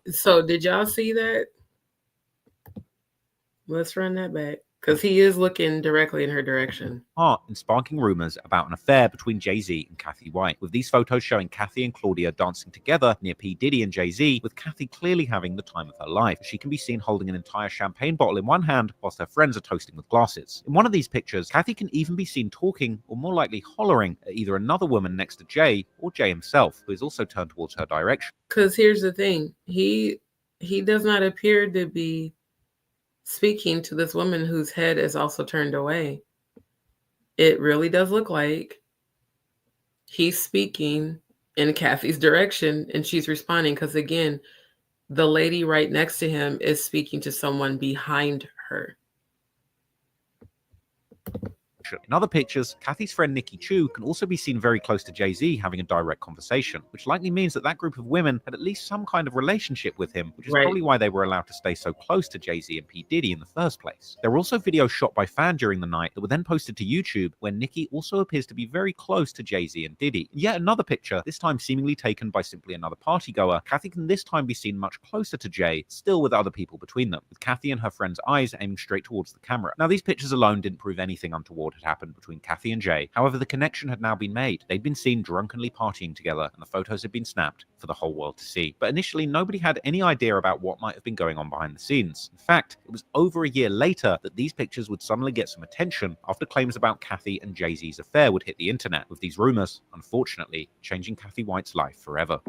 So did y'all see that? Let's run that back. Because he is looking directly in her direction. In sparking rumors about an affair between Jay-Z and Cathy White, with these photos showing Cathy and Claudia dancing together near P. Diddy and Jay-Z, with Cathy clearly having the time of her life. She can be seen holding an entire champagne bottle in one hand whilst her friends are toasting with glasses. In one of these pictures, Cathy can even be seen talking, or more likely hollering, at either another woman next to Jay or Jay himself, who is also turned towards her direction. Because here's the thing. He does not appear to be speaking to this woman whose head is also turned away. It really does look like he's speaking in Cathy's direction and she's responding, because again, the lady right next to him is speaking to someone behind her. In other pictures, Cathy's friend Nikki Chu can also be seen very close to Jay-Z having a direct conversation, which likely means that that group of women had at least some kind of relationship with him, which is probably why they were allowed to stay so close to Jay-Z and P. Diddy in the first place. There were also videos shot by fan during the night that were then posted to YouTube, where Nikki also appears to be very close to Jay-Z and Diddy. In yet another picture, this time seemingly taken by simply another partygoer, Cathy can this time be seen much closer to Jay, still with other people between them, with Cathy and her friend's eyes aiming straight towards the camera. Now, these pictures alone didn't prove anything untoward had happened between Cathy and Jay. However, the connection had now been made. They'd been seen drunkenly partying together, and the photos had been snapped for the whole world to see. But initially, nobody had any idea about what might have been going on behind the scenes. In fact, it was over a year later that these pictures would suddenly get some attention after claims about Cathy and Jay-Z's affair would hit the internet, with these rumors, unfortunately, changing Cathy White's life forever.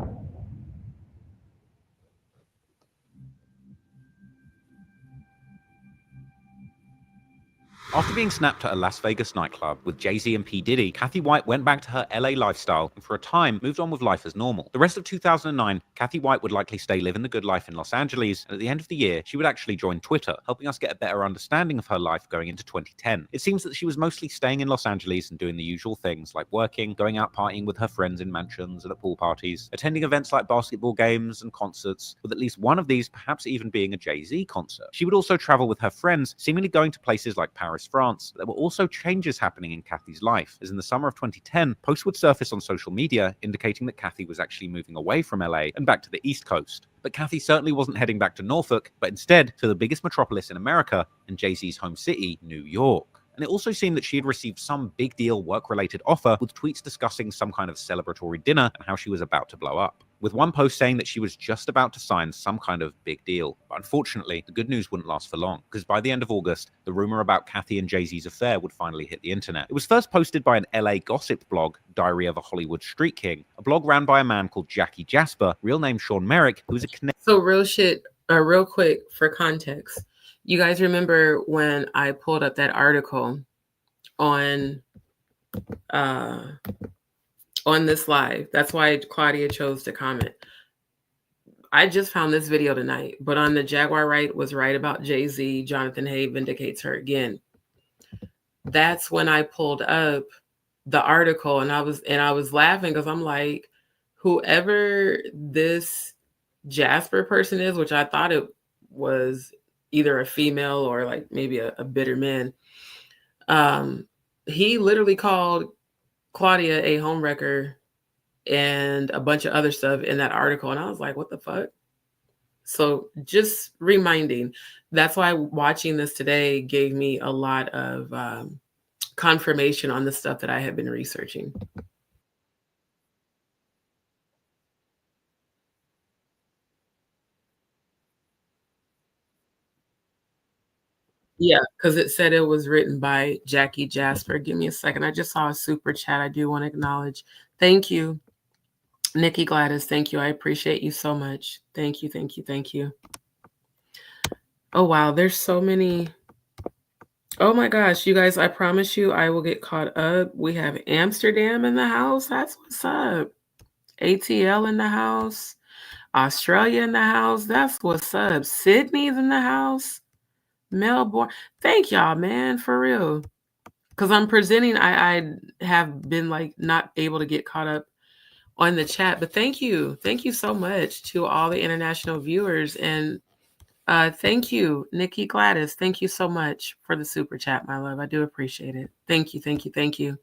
After being snapped at a Las Vegas nightclub with Jay-Z and P. Diddy, Cathy White went back to her LA lifestyle and for a time moved on with life as normal. The rest of 2009, Cathy White would likely stay living the good life in Los Angeles, and at the end of the year, she would actually join Twitter, helping us get a better understanding of her life going into 2010. It seems that she was mostly staying in Los Angeles and doing the usual things like working, going out partying with her friends in mansions and at pool parties, attending events like basketball games and concerts, with at least one of these perhaps even being a Jay-Z concert. She would also travel with her friends, seemingly going to places like Paris, France. There were also changes happening in Cathy's life, as in the summer of 2010, posts would surface on social media indicating that Cathy was actually moving away from LA and back to the East Coast. But Cathy certainly wasn't heading back to Norfolk, but instead to the biggest metropolis in America and Jay-Z's home city, New York. And it also seemed that she had received some big deal work-related offer, with tweets discussing some kind of celebratory dinner and how she was about to blow up, with one post saying that she was just about to sign some kind of big deal. But unfortunately, the good news wouldn't last for long, because by the end of August, the rumor about Cathy and Jay-Z's affair would finally hit the internet. It was first posted by an LA gossip blog, Diary of a Hollywood Street King, a blog ran by a man called Jackie Jasper, real name Sean Merrick, who was a So real quick for context. You guys remember when I pulled up that article on this live? That's why Claudia chose to comment. I just found this video tonight, but on the Jaguar Wright was right about Jay-Z, Jonathan Hay vindicates her again. That's when I pulled up the article and I was laughing because I'm like, whoever this Jasper person is, which I thought it was either a female or like maybe a bitter man. He literally called Claudia a homewrecker and a bunch of other stuff in that article. And I was like, what the fuck? So just reminding, that's why watching this today gave me a lot of confirmation on the stuff that I had been researching. Yeah, because it said it was written by Jackie Jasper. Give me a second. I just saw a super chat I do want to acknowledge. Thank you. Nikki Gladys, thank you. I appreciate you so much. Thank you, thank you, thank you. Oh, wow. There's so many. Oh, my gosh. You guys, I promise you I will get caught up. We have Amsterdam in the house. That's what's up. ATL in the house. Australia in the house. That's what's up. Sydney's in the house. Melbourne. Thank y'all, man, for real. Because I'm presenting, I have been like not able to get caught up on the chat, but thank you so much to all the international viewers, and thank you, Nikki Gladys. Thank you so much for the super chat, my love. I do appreciate it. Thank you.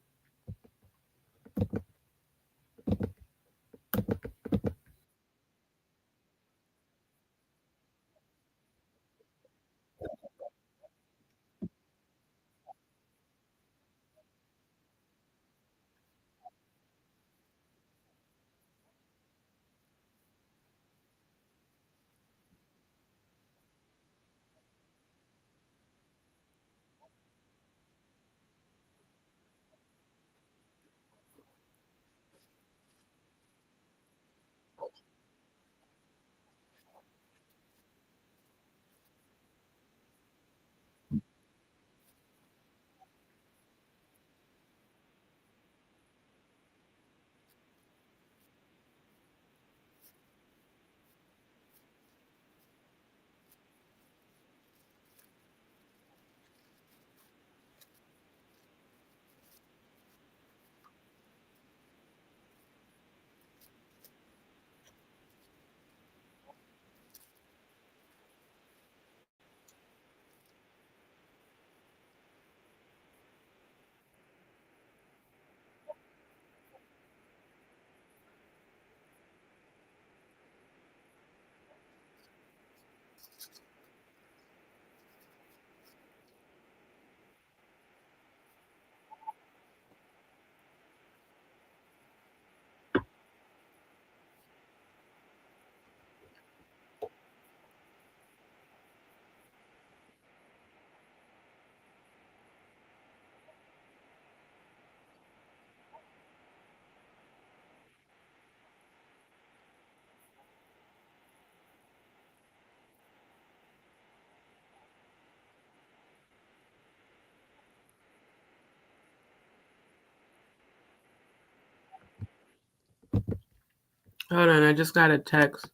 Hold on, I just got a text.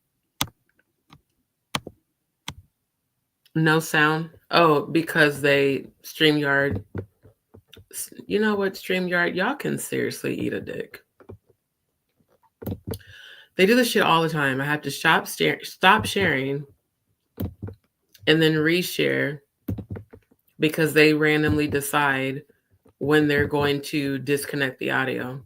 No sound. Oh, because they StreamYard. You know what, StreamYard? Y'all can seriously eat a dick. They do this shit all the time. I have to stop sharing and then reshare because they randomly decide when they're going to disconnect the audio.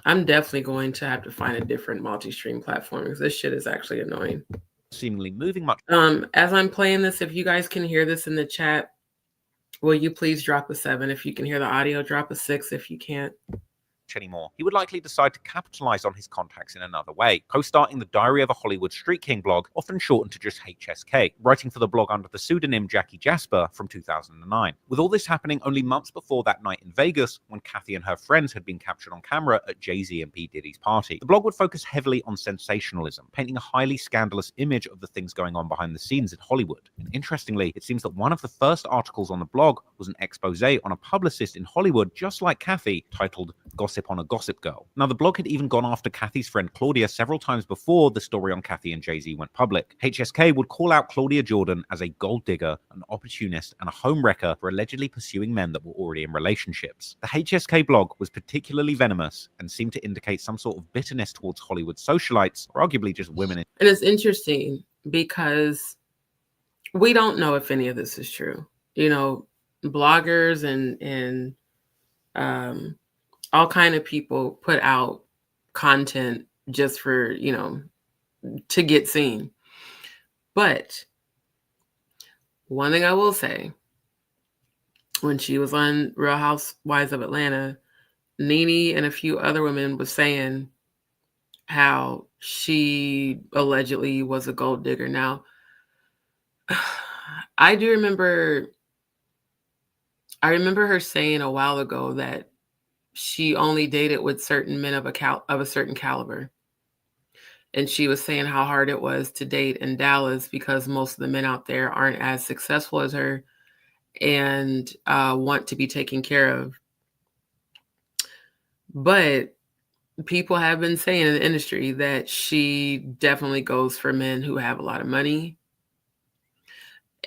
I'm definitely going to have to find a different multi-stream platform because this shit is actually annoying. Seemingly moving much. As I'm playing this, if you guys can hear this in the chat, will you please drop a 7? If you can hear the audio, drop a 6 if you can't. Anymore, he would likely decide to capitalize on his contacts in another way, co-starting the Diary of a Hollywood Street King blog, often shortened to just HSK, writing for the blog under the pseudonym Jackie Jasper from 2009. With all this happening only months before that night in Vegas, when Cathy and her friends had been captured on camera at Jay-Z and P. Diddy's party, the blog would focus heavily on sensationalism, painting a highly scandalous image of the things going on behind the scenes in Hollywood. And interestingly, it seems that one of the first articles on the blog was an expose on a publicist in Hollywood, just like Cathy, titled Gossip on a Gossip Girl. Now, the blog had even gone after Cathy's friend Claudia several times before the story on Cathy and Jay-Z went public. HSK would call out Claudia Jordan as a gold digger, an opportunist, and a home wrecker for allegedly pursuing men that were already in relationships. The HSK blog was particularly venomous and seemed to indicate some sort of bitterness towards Hollywood socialites, or arguably just women. And it's interesting because we don't know if any of this is true. You know, bloggers and all kind of people put out content just for, you know, to get seen. But one thing I will say, when she was on Real Housewives of Atlanta, Nene and a few other women was saying how she allegedly was a gold digger. Now, I remember her saying a while ago that she only dated with certain men of a certain caliber. And she was saying how hard it was to date in Dallas because most of the men out there aren't as successful as her and want to be taken care of. But people have been saying in the industry that she definitely goes for men who have a lot of money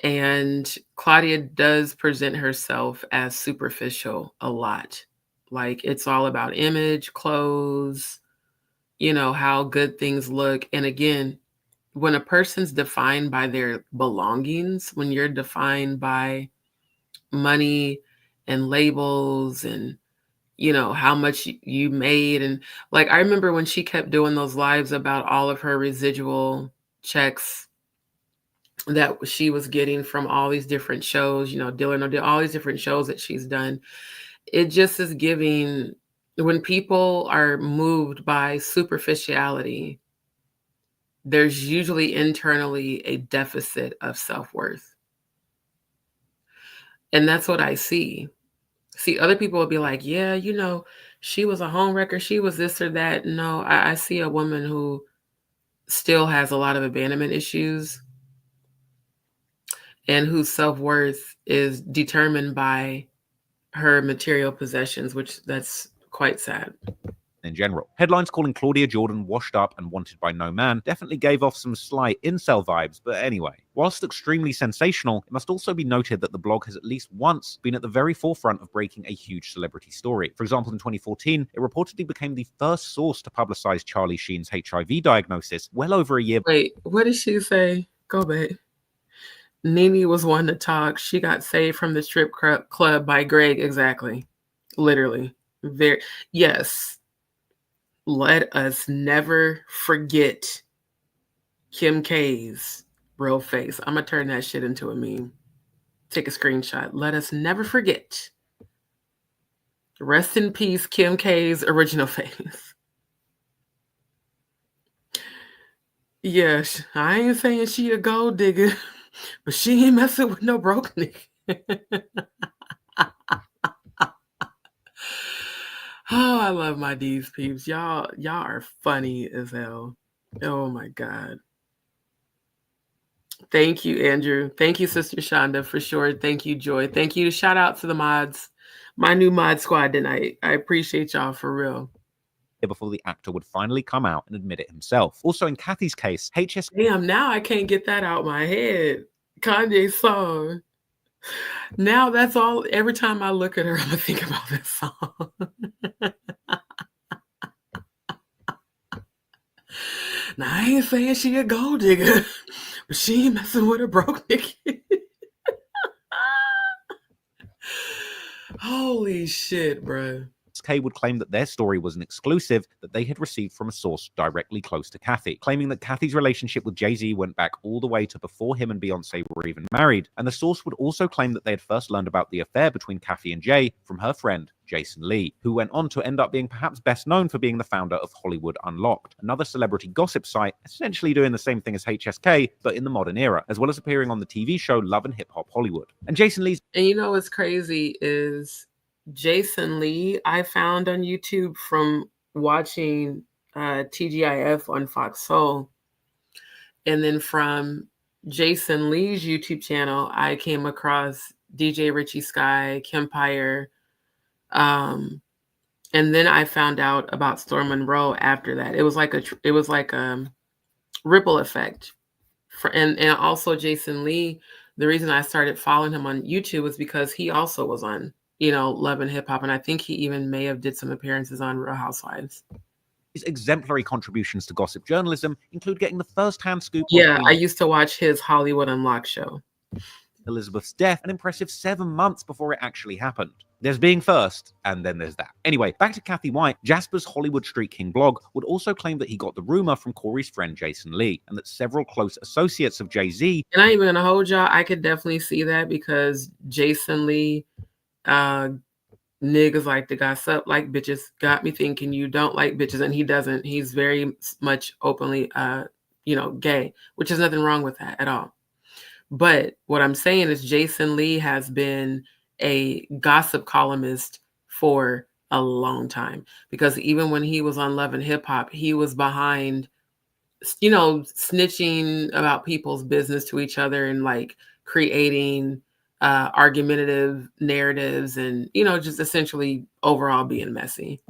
And Claudia does present herself as superficial a lot. Like it's all about image, clothes, you know, how good things look. And again, when a person's defined by their belongings, when you're defined by money and labels and, you know, how much you made. And like, I remember when she kept doing those lives about all of her residual checks that she was getting from all these different shows, you know, Deal or No Deal, all these different shows that she's done. It just is giving, when people are moved by superficiality, there's usually internally a deficit of self-worth. And that's what I see. See, other people will be like, yeah, you know, she was a homewrecker, she was this or that. No, I see a woman who still has a lot of abandonment issues and whose self-worth is determined by her material possessions, which that's quite sad. In general, headlines calling Claudia Jordan washed up and wanted by no man definitely gave off some slight incel vibes, but anyway. Whilst extremely sensational, it must also be noted that the blog has at least once been at the very forefront of breaking a huge celebrity story. For example, in 2014, it reportedly became the first source to publicize Charlie Sheen's HIV diagnosis well over a year. Wait, what did she say? Go back. Nene was one to talk. She got saved from the strip club by Greg. Exactly. Literally. Very. Yes. Let us never forget Kim K's real face. I'm going to turn that shit into a meme. Take a screenshot. Let us never forget. Rest in peace, Kim K's original face. Yes, I ain't saying she a gold digger, but she ain't messing with no broke nigga. Oh, I love my D's peeps. Y'all are funny as hell. Oh my God. Thank you, Andrew. Thank you, Sister Shonda, for sure. Thank you, Joy. Thank you. Shout out to the mods. My new mod squad tonight. I appreciate y'all for real. Before the actor would finally come out and admit it himself. Also, in Cathy's case, HS. Damn, now I can't get that out my head. Kanye's song. Now that's all. Every time I look at her, I'm gonna think about this song. Now I ain't saying she a gold digger, but she ain't messing with a broke nigga. Holy shit, bro. K would claim that their story was an exclusive that they had received from a source directly close to Cathy, claiming that Cathy's relationship with Jay-Z went back all the way to before him and Beyonce were even married. And the source would also claim that they had first learned about the affair between Cathy and Jay from her friend Jason Lee, who went on to end up being perhaps best known for being the founder of Hollywood Unlocked, another celebrity gossip site essentially doing the same thing as HSK, but in the modern era, as well as appearing on the TV show Love and Hip Hop Hollywood. And Jason Lee's... And you know what's crazy is Jason Lee, I found on YouTube from watching TGIF on Fox Soul. And then from Jason Lee's YouTube channel, I came across DJ Richie Sky, Kempire. And then I found out about Storm Monroe after that. It was like a ripple effect. And also Jason Lee, the reason I started following him on YouTube was because he also was on, you know, Love and Hip Hop. And I think he even may have did some appearances on Real Housewives. His exemplary contributions to gossip journalism include getting the first-hand scoop. Yeah, I used to watch his Hollywood Unlocked show. Elizabeth's death an impressive 7 months before it actually happened. There's being first, and then there's that. Anyway, back to Cathy White. Jasper's Hollywood Street King blog would also claim that he got the rumor from Corey's friend Jason Lee, and that several close associates of Jay-Z... And I ain't even gonna hold y'all, I could definitely see that because Jason Lee, niggas like to gossip like bitches, got me thinking you don't like bitches, and he doesn't. He's very much openly, gay, which is nothing wrong with that at all. But what I'm saying is Jason Lee has been a gossip columnist for a long time, because even when he was on Love and Hip Hop, he was behind, you know, snitching about people's business to each other and like creating argumentative narratives and, you know, just essentially overall being messy.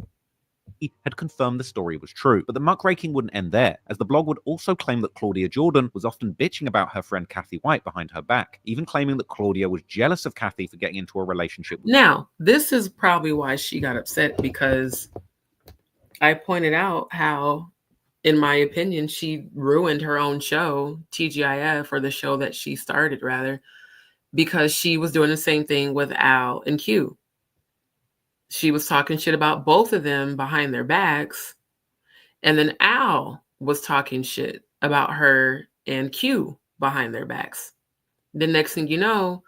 Cathy had confirmed the story was true. But the muckraking wouldn't end there, as the blog would also claim that Claudia Jordan was often bitching about her friend Cathy White behind her back, even claiming that Claudia was jealous of Cathy for getting into a relationship with Now, this is probably why she got upset, because I pointed out how, in my opinion, she ruined her own show, TGIF, or the show that she started, rather, because she was doing the same thing with Al and Q. She was talking shit about both of them behind their backs, and then Al was talking shit about her and Q behind their backs. The next thing you know,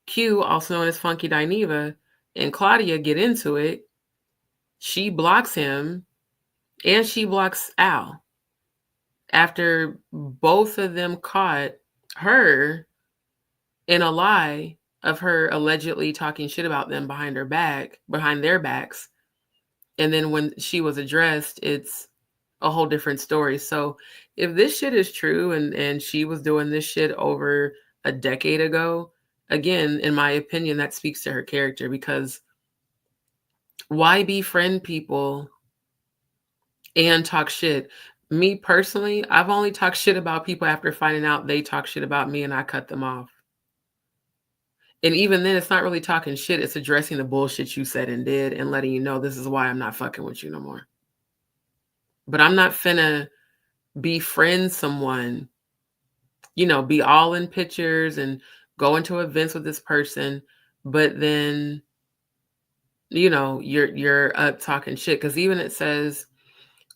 Q, also known as Funky Dineva, and Claudia get into it. She blocks him, and she blocks Al, after both of them caught her in a lie of her allegedly talking shit about them behind their backs. And then when she was addressed, it's a whole different story. So if this shit is true, and she was doing this shit over a decade ago, again, in my opinion, that speaks to her character, because why befriend people and talk shit? Me personally, I've only talked shit about people after finding out they talk shit about me and I cut them off. And even then, it's not really talking shit. It's addressing the bullshit you said and did and letting you know this is why I'm not fucking with you no more. But I'm not finna befriend someone, be all in pictures and go into events with this person, but then, you're up talking shit. Because even it says,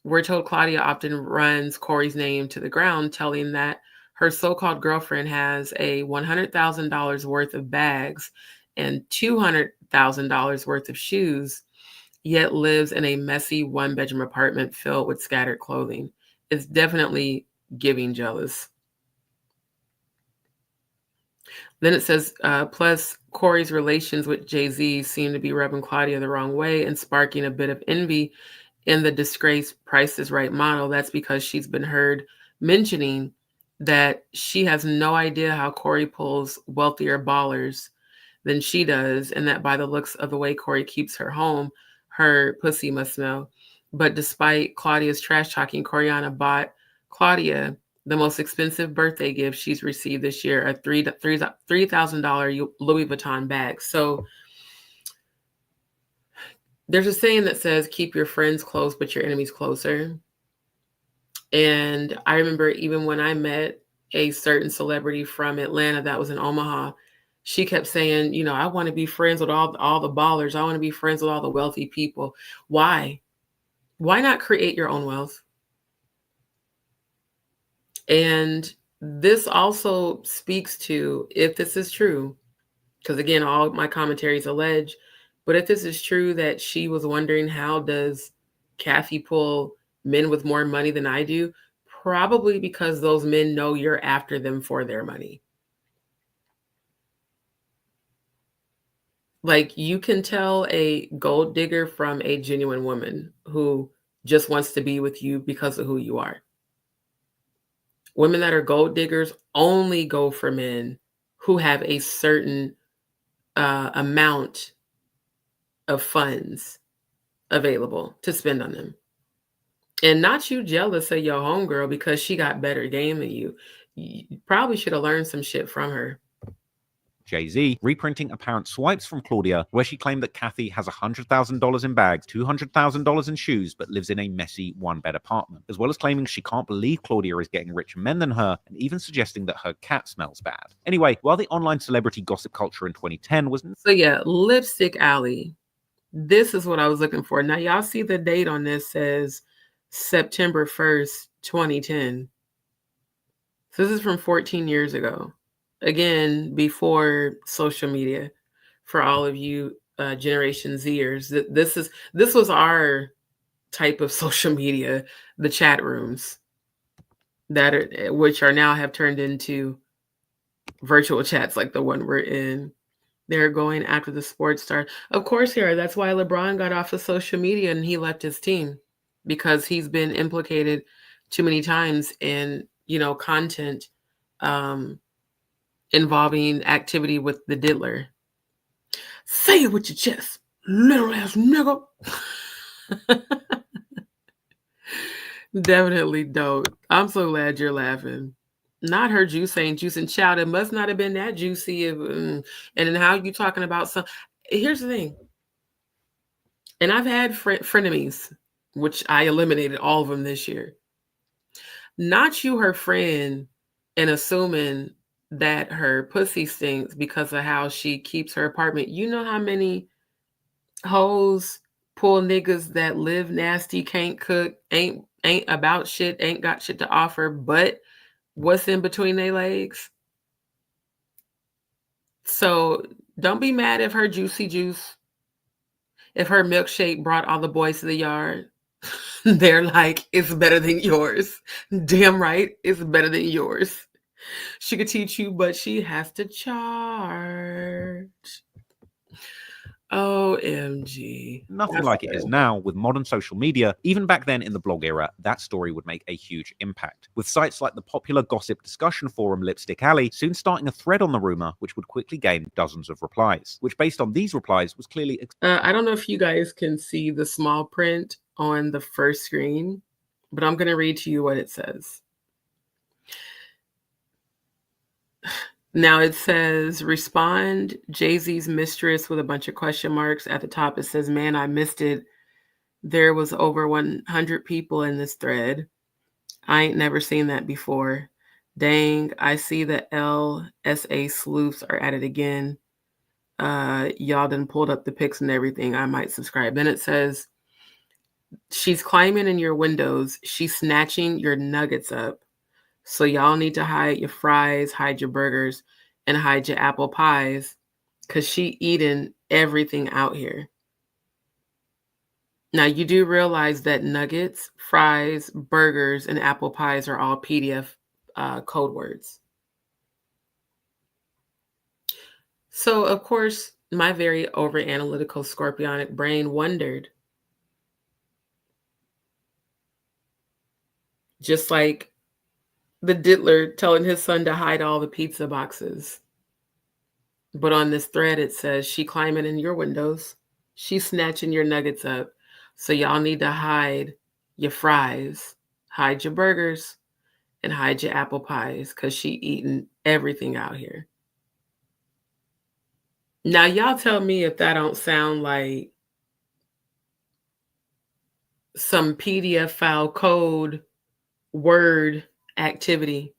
we're told Claudia often runs Corey's name to the ground, telling that her so-called girlfriend has a $100,000 worth of bags and $200,000 worth of shoes, yet lives in a messy one-bedroom apartment filled with scattered clothing. It's definitely giving jealous. Then it says, plus Corey's relations with Jay-Z seem to be rubbing Claudia the wrong way and sparking a bit of envy in the disgraced Price is Right model. That's because she's been heard mentioning that she has no idea how Corey pulls wealthier ballers than she does, and that by the looks of the way Corey keeps her home, her pussy must smell. But despite Claudia's trash talking, Coriana bought Claudia the most expensive birthday gift she's received this year, a $3,000 Louis Vuitton bag. So there's a saying that says, keep your friends close, but your enemies closer. And I remember even when I met a certain celebrity from Atlanta that was in Omaha, she kept saying, I want to be friends with all the ballers. I want to be friends with all the wealthy people. Why? Why not create your own wealth? And this also speaks to, if this is true, because again, all my commentaries allege, but if this is true that she was wondering, how does Cathy pull men with more money than I do? Probably because those men know you're after them for their money. Like, you can tell a gold digger from a genuine woman who just wants to be with you because of who you are. Women that are gold diggers only go for men who have a certain amount of funds available to spend on them. And not you jealous of your homegirl because she got better game than you. You probably should have learned some shit from her. Jay-Z reprinting apparent swipes from Claudia, where she claimed that Cathy has $100,000 in bags, $200,000 in shoes, but lives in a messy one-bed apartment, as well as claiming she can't believe Claudia is getting richer men than her, and even suggesting that her cat smells bad. Anyway, while the online celebrity gossip culture in 2010 was... So yeah, Lipstick Alley. This is what I was looking for. Now, y'all see the date on this says September 1st, 2010. So this is from 14 years ago. Again, before social media, for all of you Generation Zers. This was our type of social media, the chat rooms which are now have turned into virtual chats like the one we're in. They're going after the sports star. Of course they are. That's why LeBron got off of social media and he left his team, because he's been implicated too many times in, content involving activity with the diddler. Say it with your chest, little ass nigga. Definitely don't. I'm so glad you're laughing. Not her juice ain't juicing. Child, it must not have been that juicy. And then how you talking about some? Here's the thing. And I've had frenemies, which I eliminated all of them this year. Not you, her friend, and assuming that her pussy stinks because of how she keeps her apartment. You know how many hoes pull niggas that live nasty, can't cook, ain't about shit, ain't got shit to offer, but what's in between their legs? So don't be mad if her juicy juice, if her milkshake brought all the boys to the yard. They're like, it's better than yours. Damn right, it's better than yours. She could teach you, but she has to charge. OMG. Nothing That's like it is good. now with modern social media. Even back then in the blog era, that story would make a huge impact. With sites like the popular gossip discussion forum Lipstick Alley soon starting a thread on the rumor, which would quickly gain dozens of replies, which based on these replies was clearly... I don't know if you guys can see the small print on the first screen, but I'm going to read to you what it says. Now it says, respond Jay-Z's mistress with a bunch of question marks. At the top it says, man, I missed it. There was over 100 people in this thread. I ain't never seen that before. Dang, I see the LSA sleuths are at it again. Y'all done pulled up the pics and everything. I might subscribe. Then it says, she's climbing in your windows. She's snatching your nuggets up. So y'all need to hide your fries, hide your burgers, and hide your apple pies, because she eating everything out here. Now, you do realize that nuggets, fries, burgers, and apple pies are all PDF code words. So, of course, my very over-analytical scorpionic brain wondered, just like the diddler telling his son to hide all the pizza boxes. But on this thread, it says, she climbing in your windows. She's snatching your nuggets up. So y'all need to hide your fries, hide your burgers, and hide your apple pies, because she eating everything out here. Now, y'all tell me if that don't sound like some PDF file code word activity.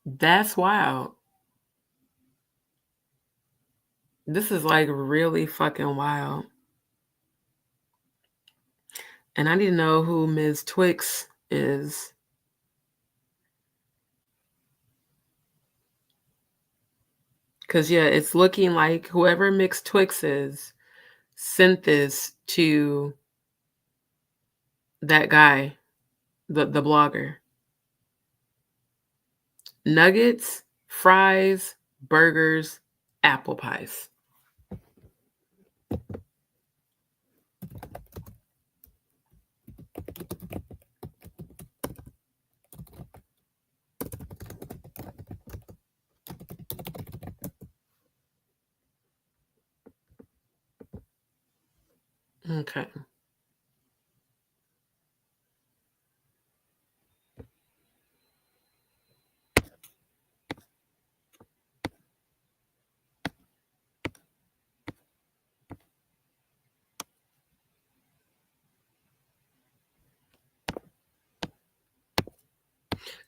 That's wild. This is like really fucking wild. And I need to know who Ms. Twix is. Because, yeah, it's looking like whoever Mixed Twix is sent this to that guy, the blogger. Nuggets, fries, burgers, apple pies. Okay.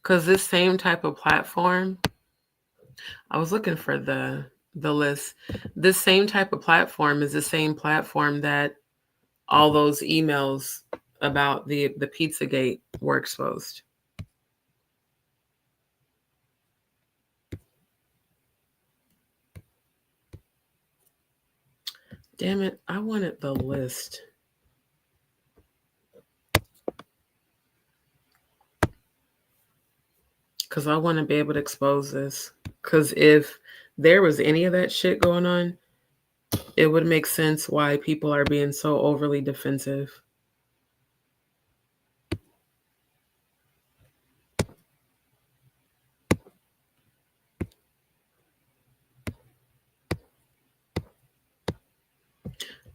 Because this same type of platform, I was looking for the list. This same type of platform is the same platform that all those emails about the Pizzagate were exposed. Damn it, I wanted the list. Because I want to be able to expose this. Because if there was any of that shit going on, it would make sense why people are being so overly defensive.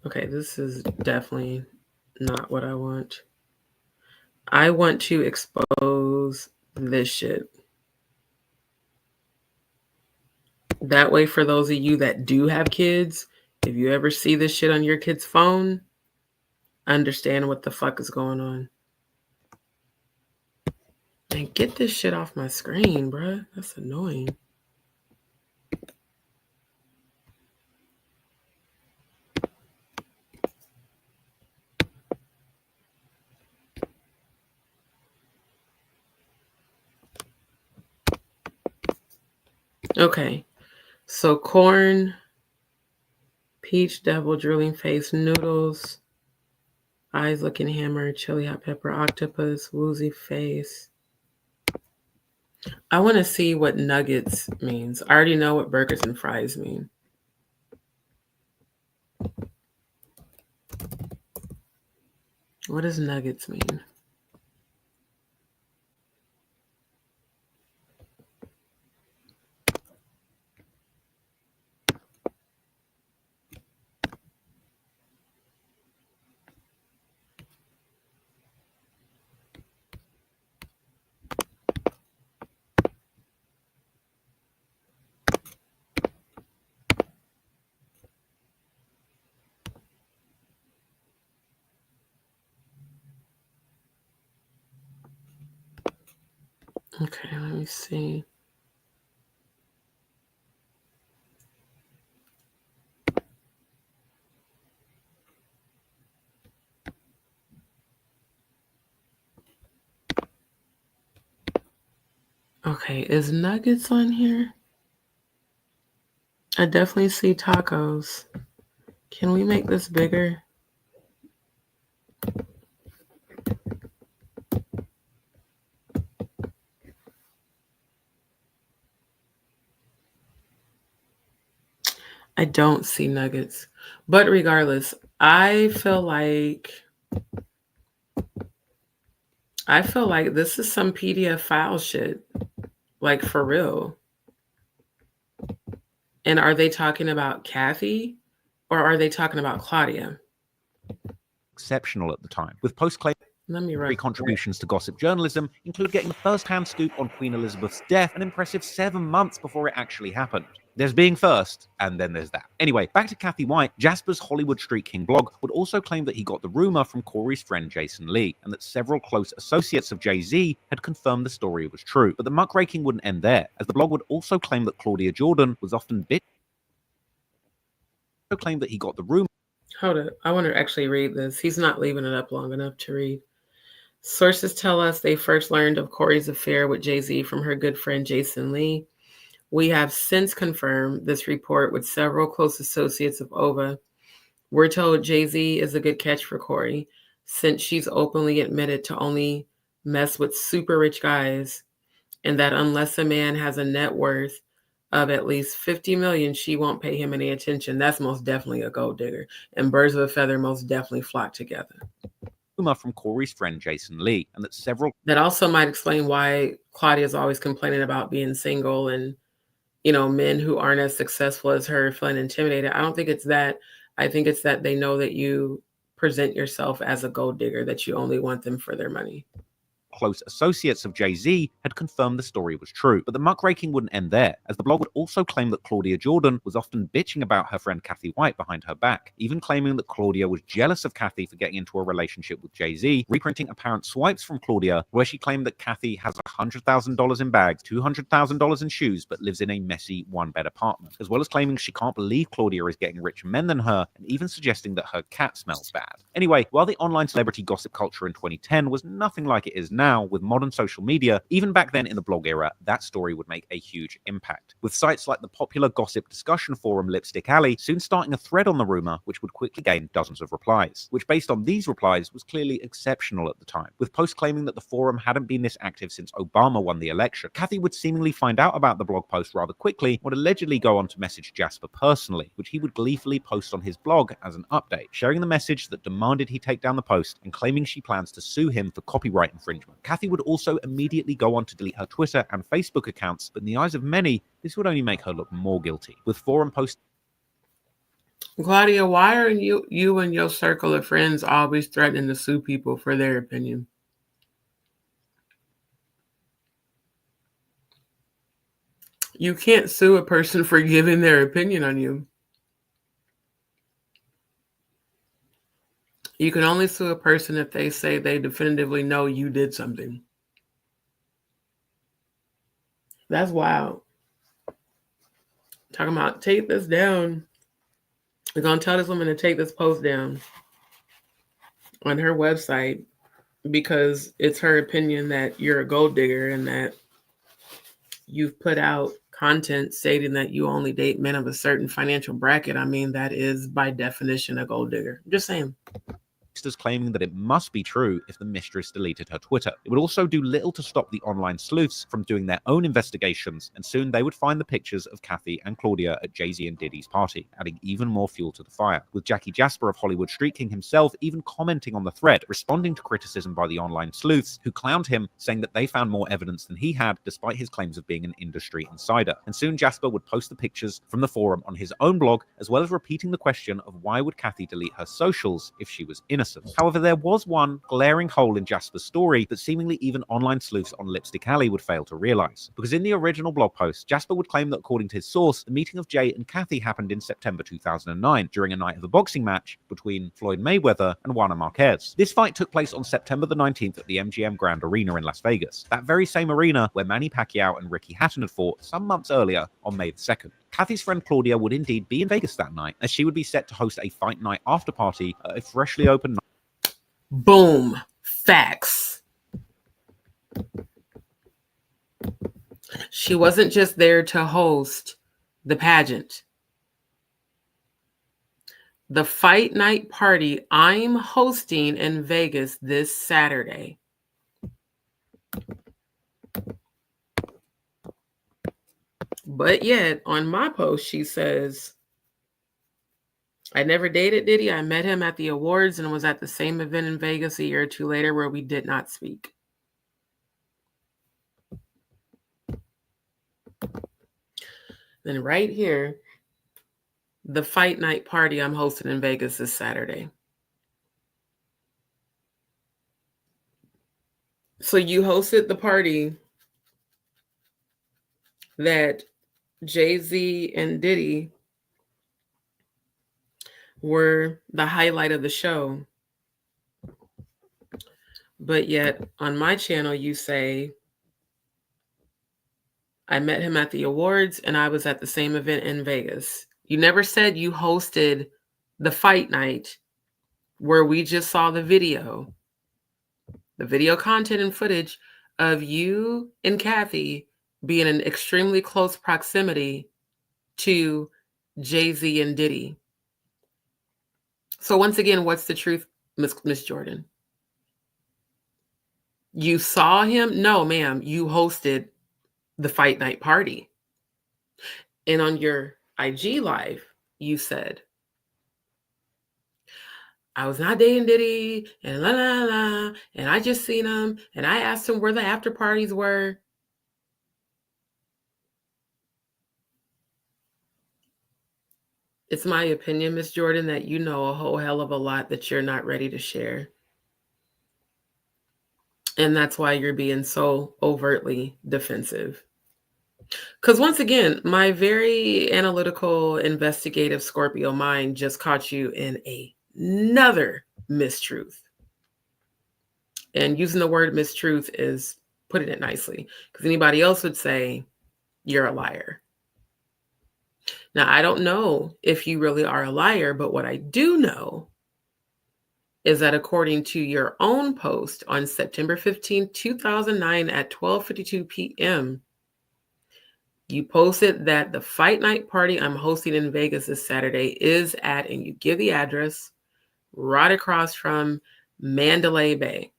Okay, this is definitely not what I want. I want to expose this shit. That way, for those of you that do have kids, if you ever see this shit on your kid's phone, understand what the fuck is going on. And get this shit off my screen, bruh. That's annoying. Okay, so corn, peach, devil, drooling face, noodles, eyes looking hammer, chili, hot pepper, octopus, woozy face. I want to see what nuggets means. I already know what burgers and fries mean. What does nuggets mean? Okay, let me see. Okay, is nuggets on here? I definitely see tacos. Can we make this bigger? I don't see nuggets. But regardless, I feel like this is some PDF file shit. Like, for real. And are they talking about Cathy or are they talking about Claudia? Exceptional at the time, with post-claim contributions to gossip journalism include getting the first-hand scoop on Queen Elizabeth's death an impressive 7 months before it actually happened. There's being first, and then there's that. Anyway, back to Cathy White. Jasper's Hollywood Street King blog would also claim that he got the rumor from Corey's friend Jason Lee, and that several close associates of Jay-Z had confirmed the story was true. But the muckraking wouldn't end there, as the blog would also claim that Claudia Jordan was often claimed that he got the rumor. Hold it. I want to actually read this. He's not leaving it up long enough to read. Sources tell us they first learned of Corey's affair with Jay-Z from her good friend Jason Lee. We have since confirmed this report with several close associates of Ova. We're told Jay-Z is a good catch for Corey, since she's openly admitted to only mess with super rich guys, and that unless a man has a net worth of at least $50 million, she won't pay him any attention. That's most definitely a gold digger. And birds of a feather most definitely flock together. From Corey's friend Jason Lee, and that several. That also might explain why Claudia's always complaining about being single and, you know, men who aren't as successful as her feeling intimidated. I don't think it's that. I think it's that they know that you present yourself as a gold digger, that you only want them for their money. Close associates of Jay-Z had confirmed the story was true. But the muckraking wouldn't end there, as the blog would also claim that Claudia Jordan was often bitching about her friend Cathy White behind her back, even claiming that Claudia was jealous of Cathy for getting into a relationship with Jay-Z, reprinting apparent swipes from Claudia where she claimed that Cathy has $100,000 in bags, $200,000 in shoes, but lives in a messy one-bed apartment, as well as claiming she can't believe Claudia is getting richer men than her, and even suggesting that her cat smells bad. Anyway, while the online celebrity gossip culture in 2010 was nothing like it is now, with modern social media, even back then in the blog era, that story would make a huge impact. With sites like the popular gossip discussion forum Lipstick Alley soon starting a thread on the rumor, which would quickly gain dozens of replies, which based on these replies was clearly exceptional at the time, with posts claiming that the forum hadn't been this active since Obama won the election. Cathy would seemingly find out about the blog post rather quickly, would allegedly go on to message Jasper personally, which he would gleefully post on his blog as an update, sharing the message that demanded he take down the post and claiming she plans to sue him for copyright infringement. Cathy would also immediately go on to delete her Twitter and Facebook accounts, but in the eyes of many, this would only make her look more guilty, with forum posts Claudia, why are you and your circle of friends always threatening to sue people for their opinion? You can't sue a person for giving their opinion on you. You can only sue a person if they say they definitively know you did something. That's wild. Talking about take this down. We're going to tell this woman to take this post down on her website because it's her opinion that you're a gold digger and that you've put out content stating that you only date men of a certain financial bracket. I mean, that is by definition a gold digger. Just saying. Claiming that it must be true if the mistress deleted her Twitter. It would also do little to stop the online sleuths from doing their own investigations, and soon they would find the pictures of Cathy and Claudia at Jay-Z and Diddy's party, adding even more fuel to the fire, with Jackie Jasper of Hollywood Street King himself even commenting on the thread, responding to criticism by the online sleuths, who clowned him, saying that they found more evidence than he had, despite his claims of being an industry insider. And soon Jasper would post the pictures from the forum on his own blog, as well as repeating the question of why would Cathy delete her socials if she was innocent. However, there was one glaring hole in Jasper's story that seemingly even online sleuths on Lipstick Alley would fail to realize. Because in the original blog post, Jasper would claim that according to his source, the meeting of Jay and Cathy happened in September 2009 during a night of a boxing match between Floyd Mayweather and Juana Marquez. This fight took place on September the 19th at the MGM Grand Arena in Las Vegas, that very same arena where Manny Pacquiao and Ricky Hatton had fought some months earlier on May the 2nd. Cathy's friend Claudia would indeed be in Vegas that night, as she would be set to host a fight night after party at a freshly opened. Boom. Facts. She wasn't just there to host the pageant. The fight night party I'm hosting in Vegas this Saturday. But yet, on my post, she says, I never dated Diddy. I met him at the awards and was at the same event in Vegas a year or two later where we did not speak. Then right here, the fight night party I'm hosting in Vegas this Saturday. So you hosted the party that Jay-Z and Diddy were the highlight of the show. But yet on my channel, you say, I met him at the awards and I was at the same event in Vegas. You never said you hosted the fight night where we just saw the video content and footage of you and Cathy being in extremely close proximity to Jay-Z and Diddy. So once again, what's the truth, Miss Jordan? You saw him? No, ma'am. You hosted the fight night party. And on your IG live, you said, I was not dating Diddy and la, la, la, and I just seen him and I asked him where the after parties were. It's my opinion, Miss Jordan, that you know a whole hell of a lot that you're not ready to share. And that's why you're being so overtly defensive. Because once again, my very analytical, investigative Scorpio mind just caught you in another mistruth. And using the word mistruth is putting it nicely, because anybody else would say you're a liar. Now, I don't know if you really are a liar, but what I do know is that according to your own post on September 15, 2009 at 12:52 p.m., you posted that the fight night party I'm hosting in Vegas this Saturday is at, and you give the address, right across from Mandalay Bay.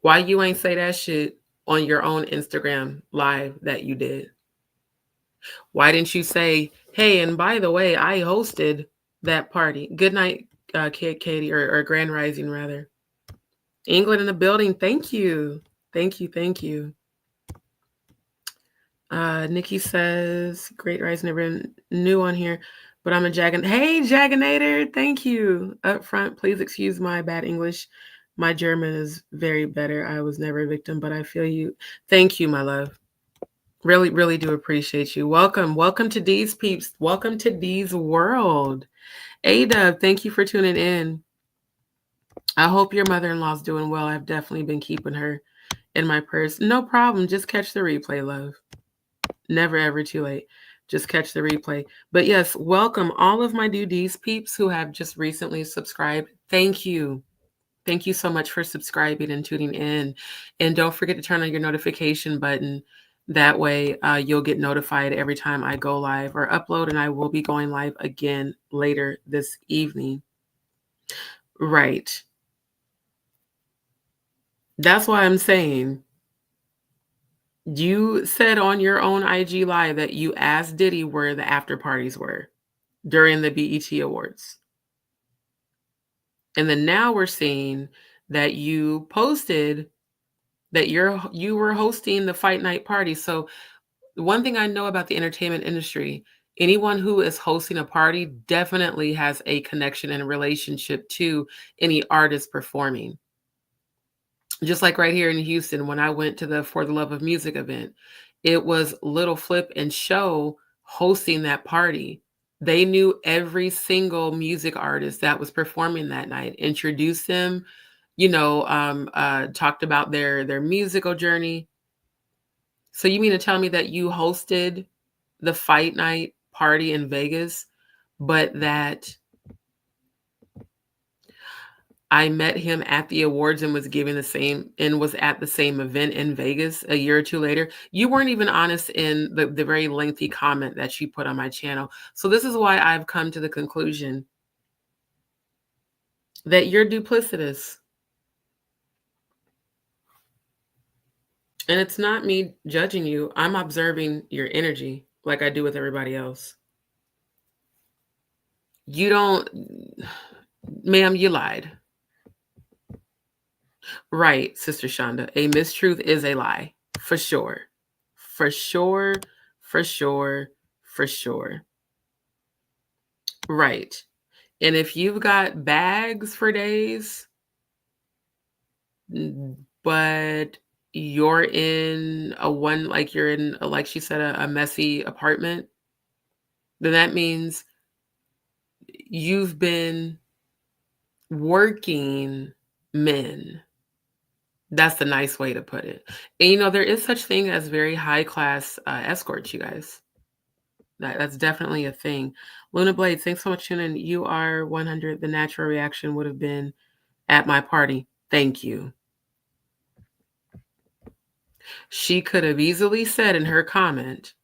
Why you ain't say that shit on your own Instagram live that you did? Why didn't you say, hey, and by the way, I hosted that party. Good night, Katie, or Grand Rising, rather. England in the building. Thank you. Thank you. Thank you. Nikki says, Great Rising, never new on here. But I'm a Jagan. Hey, Jaganator, thank you. Up front, please excuse my bad English. My German is very better. I was never a victim, but I feel you. Thank you, my love. Really, really do appreciate you. Welcome. Welcome to Dee's peeps. Welcome to Dee's world. Ada, thank you for tuning in. I hope your mother-in-law's doing well. I've definitely been keeping her in my purse. No problem. Just catch the replay, love. Never ever too late. Just catch the replay. But yes, welcome all of my Dee's peeps who have just recently subscribed. Thank you. Thank you so much for subscribing and tuning in. And don't forget to turn on your notification button. That way you'll get notified every time I go live or upload, and I will be going live again later this evening. Right. That's why I'm saying, you said on your own IG live that you asked Diddy where the after parties were during the BET Awards. And then now we're seeing that you posted that you were hosting the fight night party. So one thing I know about the entertainment industry, anyone who is hosting a party definitely has a connection and a relationship to any artist performing. Just like right here in Houston, when I went to the For the Love of Music event, it was Little Flip and Show hosting that party. They knew every single music artist that was performing that night, introduced them, talked about their musical journey. So you mean to tell me that you hosted the fight night party in Vegas, but that I met him at the awards and was giving the same and was at the same event in Vegas a year or two later? You weren't even honest in the very lengthy comment that you put on my channel. So this is why I've come to the conclusion that you're duplicitous. And it's not me judging you. I'm observing your energy like I do with everybody else. You don't, ma'am, you lied. Right, Sister Shonda. A mistruth is a lie. For sure. For sure. For sure. For sure. Right. And if you've got bags for days, but you're in like she said, a messy apartment, then that means you've been working men. That's the nice way to put it. And there is such thing as very high class escorts, you guys. That's definitely a thing. Luna Blades, thanks so much for tuning in. You are 100. The natural reaction would have been at my party. Thank you. She could have easily said in her comment,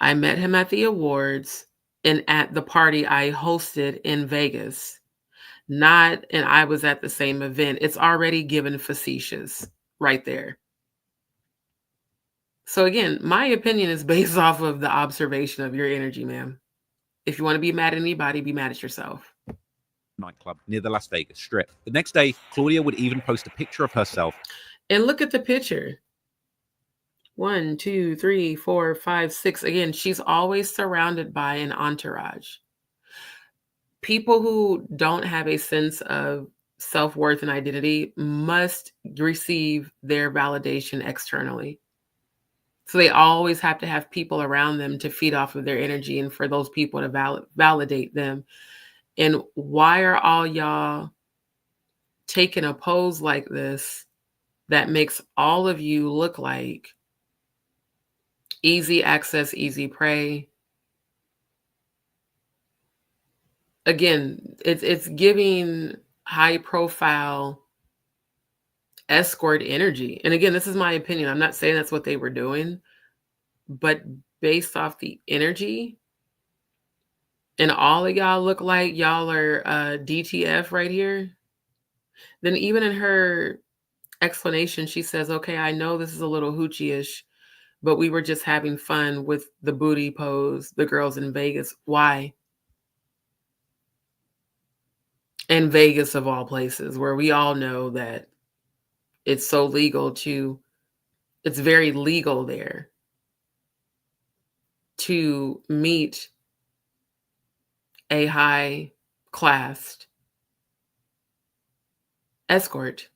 I met him at the awards and at the party I hosted in Vegas. And I was at the same event. It's already given facetious right there. So again, my opinion is based off of the observation of your energy, ma'am. If you want to be mad at anybody, be mad at yourself. Nightclub near the Las Vegas Strip. The next day, Claudia would even post a picture of herself. And look at the picture. 1, 2, 3, 4, 5, 6. Again, she's always surrounded by an entourage. People who don't have a sense of self-worth and identity must receive their validation externally. So they always have to have people around them to feed off of their energy and for those people to validate them. And why are all y'all taking a pose like this that makes all of you look like easy access, easy prey? Again, it's giving high profile escort energy. And again, this is my opinion. I'm not saying that's what they were doing, but based off the energy, and all of y'all look like y'all are DTF right here. Then even in her explanation, she says, okay, I know this is a little hoochie-ish, but we were just having fun with the booty pose, the girls in Vegas. Why? In Vegas, of all places, where we all know that it's so legal it's very legal there to meet a high-classed escort.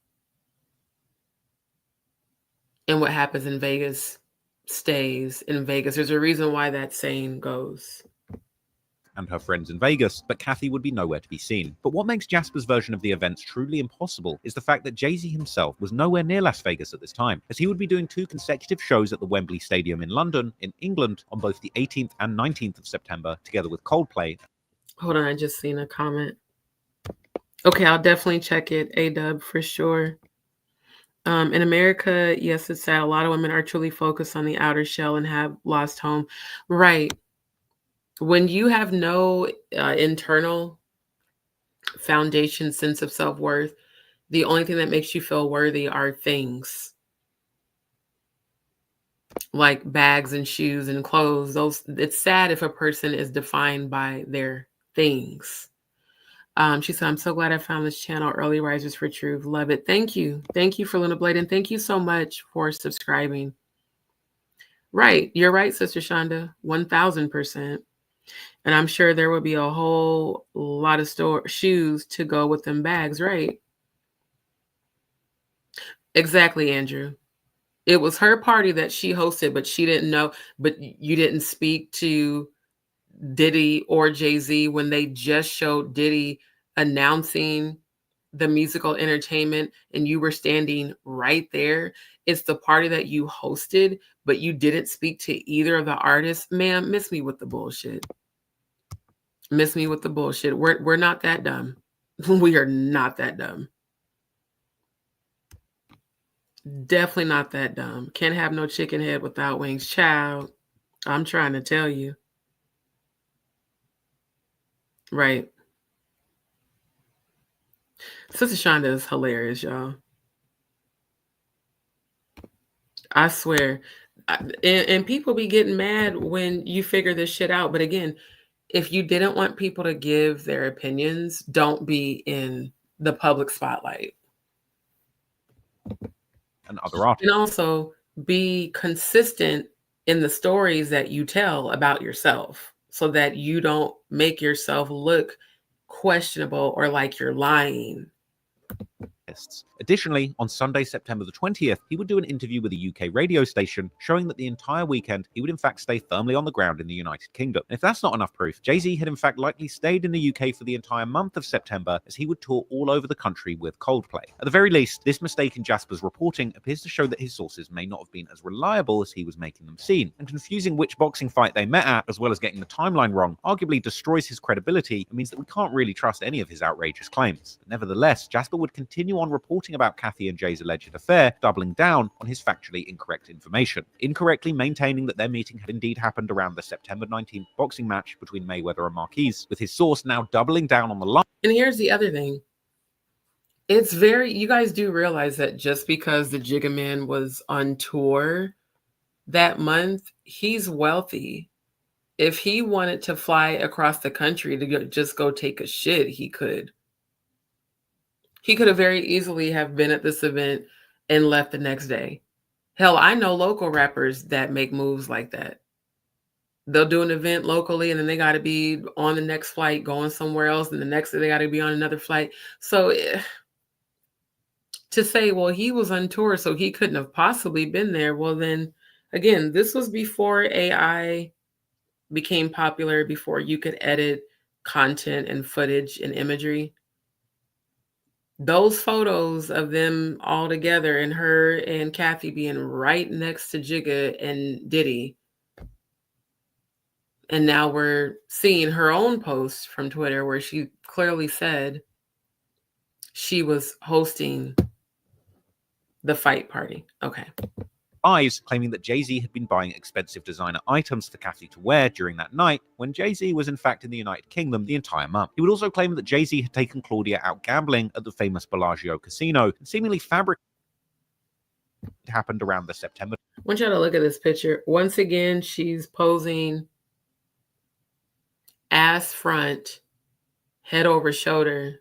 And what happens in Vegas stays in Vegas. There's a reason why that saying goes. And her friends in Vegas, but Cathy would be nowhere to be seen. But what makes Jasper's version of the events truly impossible is the fact that Jay-Z himself was nowhere near Las Vegas at this time, as he would be doing 2 consecutive shows at the Wembley Stadium in London, in England, on both the 18th and 19th of September, together with Coldplay. Hold on, I just seen a comment. Okay, I'll definitely check it, A-Dub, for sure. In America, yes, it's sad. A lot of women are truly focused on the outer shell and have lost home. Right. When you have no internal foundation, sense of self-worth, the only thing that makes you feel worthy are things like bags and shoes and clothes. It's sad if a person is defined by their things. She said, I'm so glad I found this channel, Early Risers for Truth. Love it. Thank you. Thank you for Luna Blade. And thank you so much for subscribing. Right. You're right, Sister Shonda. 1000%. And I'm sure there will be a whole lot of shoes to go with them bags, right? Exactly, Andrew. It was her party that she hosted, but she didn't know. But you didn't speak to Diddy or Jay-Z when they just showed Diddy announcing the musical entertainment and you were standing right there. It's the party that you hosted, but you didn't speak to either of the artists. Ma'am, miss me with the bullshit. Miss me with the bullshit. We're not that dumb. We are not that dumb. Definitely not that dumb. Can't have no chicken head without wings. Child, I'm trying to tell you. Right. Sister Shonda is hilarious, y'all. I swear. And people be getting mad when you figure this shit out. But again, if you didn't want people to give their opinions, don't be in the public spotlight. And other artists. And also be consistent in the stories that you tell about yourself so that you don't make yourself look questionable or like you're lying. Additionally, on Sunday, September the 20th, he would do an interview with a UK radio station showing that the entire weekend he would in fact stay firmly on the ground in the United Kingdom. And if that's not enough proof, Jay-Z had in fact likely stayed in the UK for the entire month of September as he would tour all over the country with Coldplay. At the very least, this mistake in Jasper's reporting appears to show that his sources may not have been as reliable as he was making them seem, and confusing which boxing fight they met at, as well as getting the timeline wrong, arguably destroys his credibility and means that we can't really trust any of his outrageous claims. But nevertheless, Jasper would continue on reporting about Cathy and Jay's alleged affair, doubling down on his factually incorrect information, incorrectly maintaining that their meeting had indeed happened around the September 19th boxing match between Mayweather and Marquez, with his source now doubling down on the lie. And here's the other thing. It's you guys do realize that just because the Jigga Man was on tour that month, he's wealthy. If he wanted to fly across the country to just go take a shit, he could. He could have very easily have been at this event and left the next day. Hell, I know local rappers that make moves like that. They'll do an event locally and then they got to be on the next flight going somewhere else. And the next day they got to be on another flight. So to say, well, he was on tour, so he couldn't have possibly been there. Well, then again, this was before AI became popular, before you could edit content and footage and imagery. Those photos of them all together and her and Cathy being right next to Jigga and Diddy. And now we're seeing her own post from Twitter where she clearly said she was hosting the fight party. Okay. Claiming that Jay-Z had been buying expensive designer items for Cathy to wear during that night, when Jay-Z was in fact in the United Kingdom the entire month. He would also claim that Jay-Z had taken Claudia out gambling at the famous Bellagio casino, and seemingly fabricated it happened around the September. I want you to look at this picture. Once again, she's posing ass front, head over shoulder.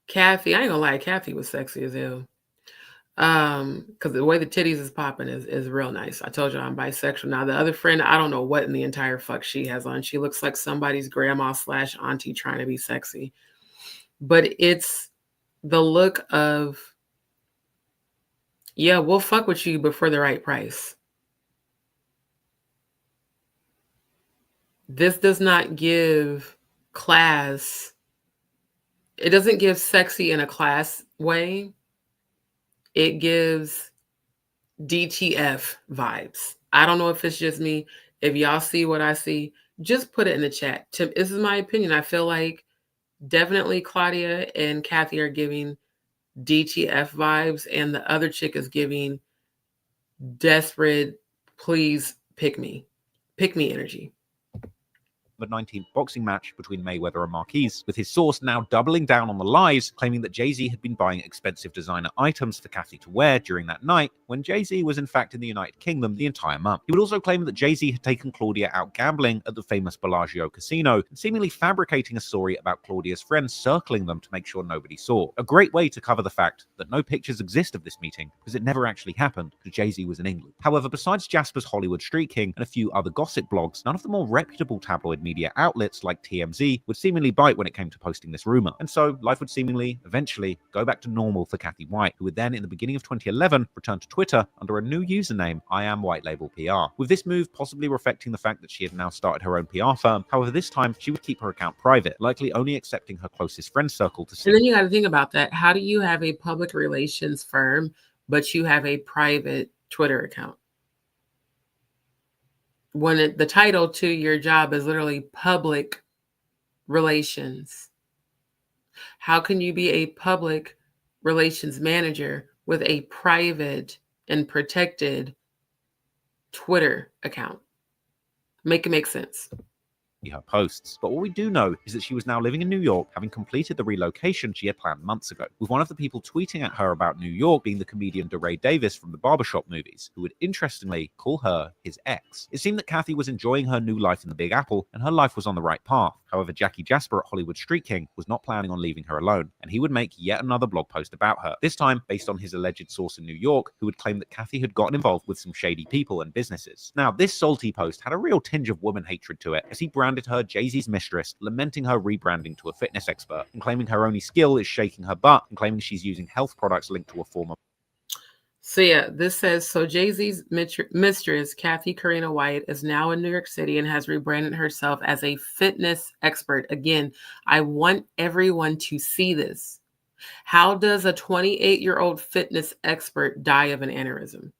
Cathy, I ain't gonna lie, Cathy was sexy as hell. Because the way the titties is popping is real nice. I told you I'm bisexual. Now the other friend, I don't know what in the entire fuck she has on. She looks like somebody's grandma / auntie trying to be sexy. But it's the look of, yeah, we'll fuck with you, but for the right price. This does not give class. It doesn't give sexy in a class way. It gives DTF vibes. I don't know if it's just me. If y'all see what I see, just put it in the chat. This is my opinion. I feel like definitely Claudia and Cathy are giving DTF vibes, and the other chick is giving desperate, please pick me energy. The 19th boxing match between Mayweather and Marquez, with his source now doubling down on the lies, claiming that Jay-Z had been buying expensive designer items for Cathy to wear during that night, when Jay-Z was in fact in the United Kingdom the entire month. He would also claim that Jay-Z had taken Claudia out gambling at the famous Bellagio casino, and seemingly fabricating a story about Claudia's friends circling them to make sure nobody saw. A great way to cover the fact that no pictures exist of this meeting, because it never actually happened, because Jay-Z was in England. However, besides Jasper's Hollywood Street King and a few other gossip blogs, none of the more reputable tabloid media outlets like TMZ would seemingly bite when it came to posting this rumor. And so life would seemingly, eventually, go back to normal for Cathy White, who would then, in the beginning of 2011, return to Twitter under a new username, I Am White Label PR. With this move possibly reflecting the fact that she had now started her own PR firm, however, this time she would keep her account private, likely only accepting her closest friend circle to see. And then you got to think about that. How do you have a public relations firm, but you have a private Twitter account? When the title to your job is literally public relations. How can you be a public relations manager with a private and protected Twitter account? Make it make sense. Her posts. But what we do know is that she was now living in New York, having completed the relocation she had planned months ago, with one of the people tweeting at her about New York being the comedian DeRay Davis from the Barbershop movies, who would interestingly call her his ex. It seemed that Cathy was enjoying her new life in the Big Apple, and her life was on the right path. However, Jackie Jasper at Hollywood Street King was not planning on leaving her alone, and he would make yet another blog post about her, this time based on his alleged source in New York, who would claim that Cathy had gotten involved with some shady people and businesses. Now, this salty post had a real tinge of woman hatred to it, as he branded her Jay-Z's mistress, lamenting her rebranding to a fitness expert, and claiming her only skill is shaking her butt, and claiming she's using health products linked to a form of. So yeah, this says, so Jay-Z's mistress, Cathy Karina White, is now in New York City and has rebranded herself as a fitness expert. Again, I want everyone to see this. How does a 28-year-old fitness expert die of an aneurysm?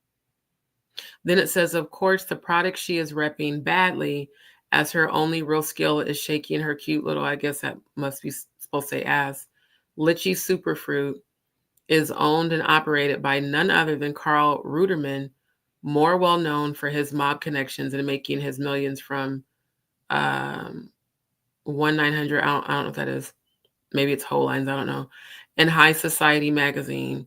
Then it says, of course, the product she is repping badly, as her only real skill is shaking her cute little, I guess that must be supposed to say ass, Litchi Superfruit, is owned and operated by none other than Carl Ruderman, more well known for his mob connections and making his millions from 1-900, I don't know what that is. Maybe it's Whole Lines, I don't know. And High Society magazine,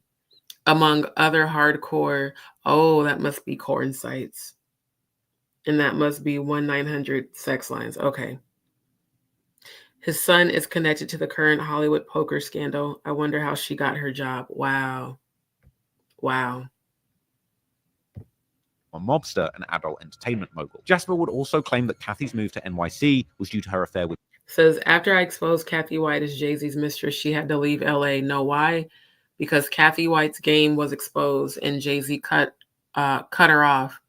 among other hardcore, oh, that must be corn sites. And that must be 1-900 sex lines. Okay. His son is connected to the current Hollywood poker scandal. I wonder how she got her job. Wow. Wow. A mobster and adult entertainment mogul. Jasper would also claim that Cathy's move to NYC was due to her affair with. Says, after I exposed Cathy White as Jay-Z's mistress, she had to leave LA. Know why? Because Cathy White's game was exposed and Jay-Z cut her off.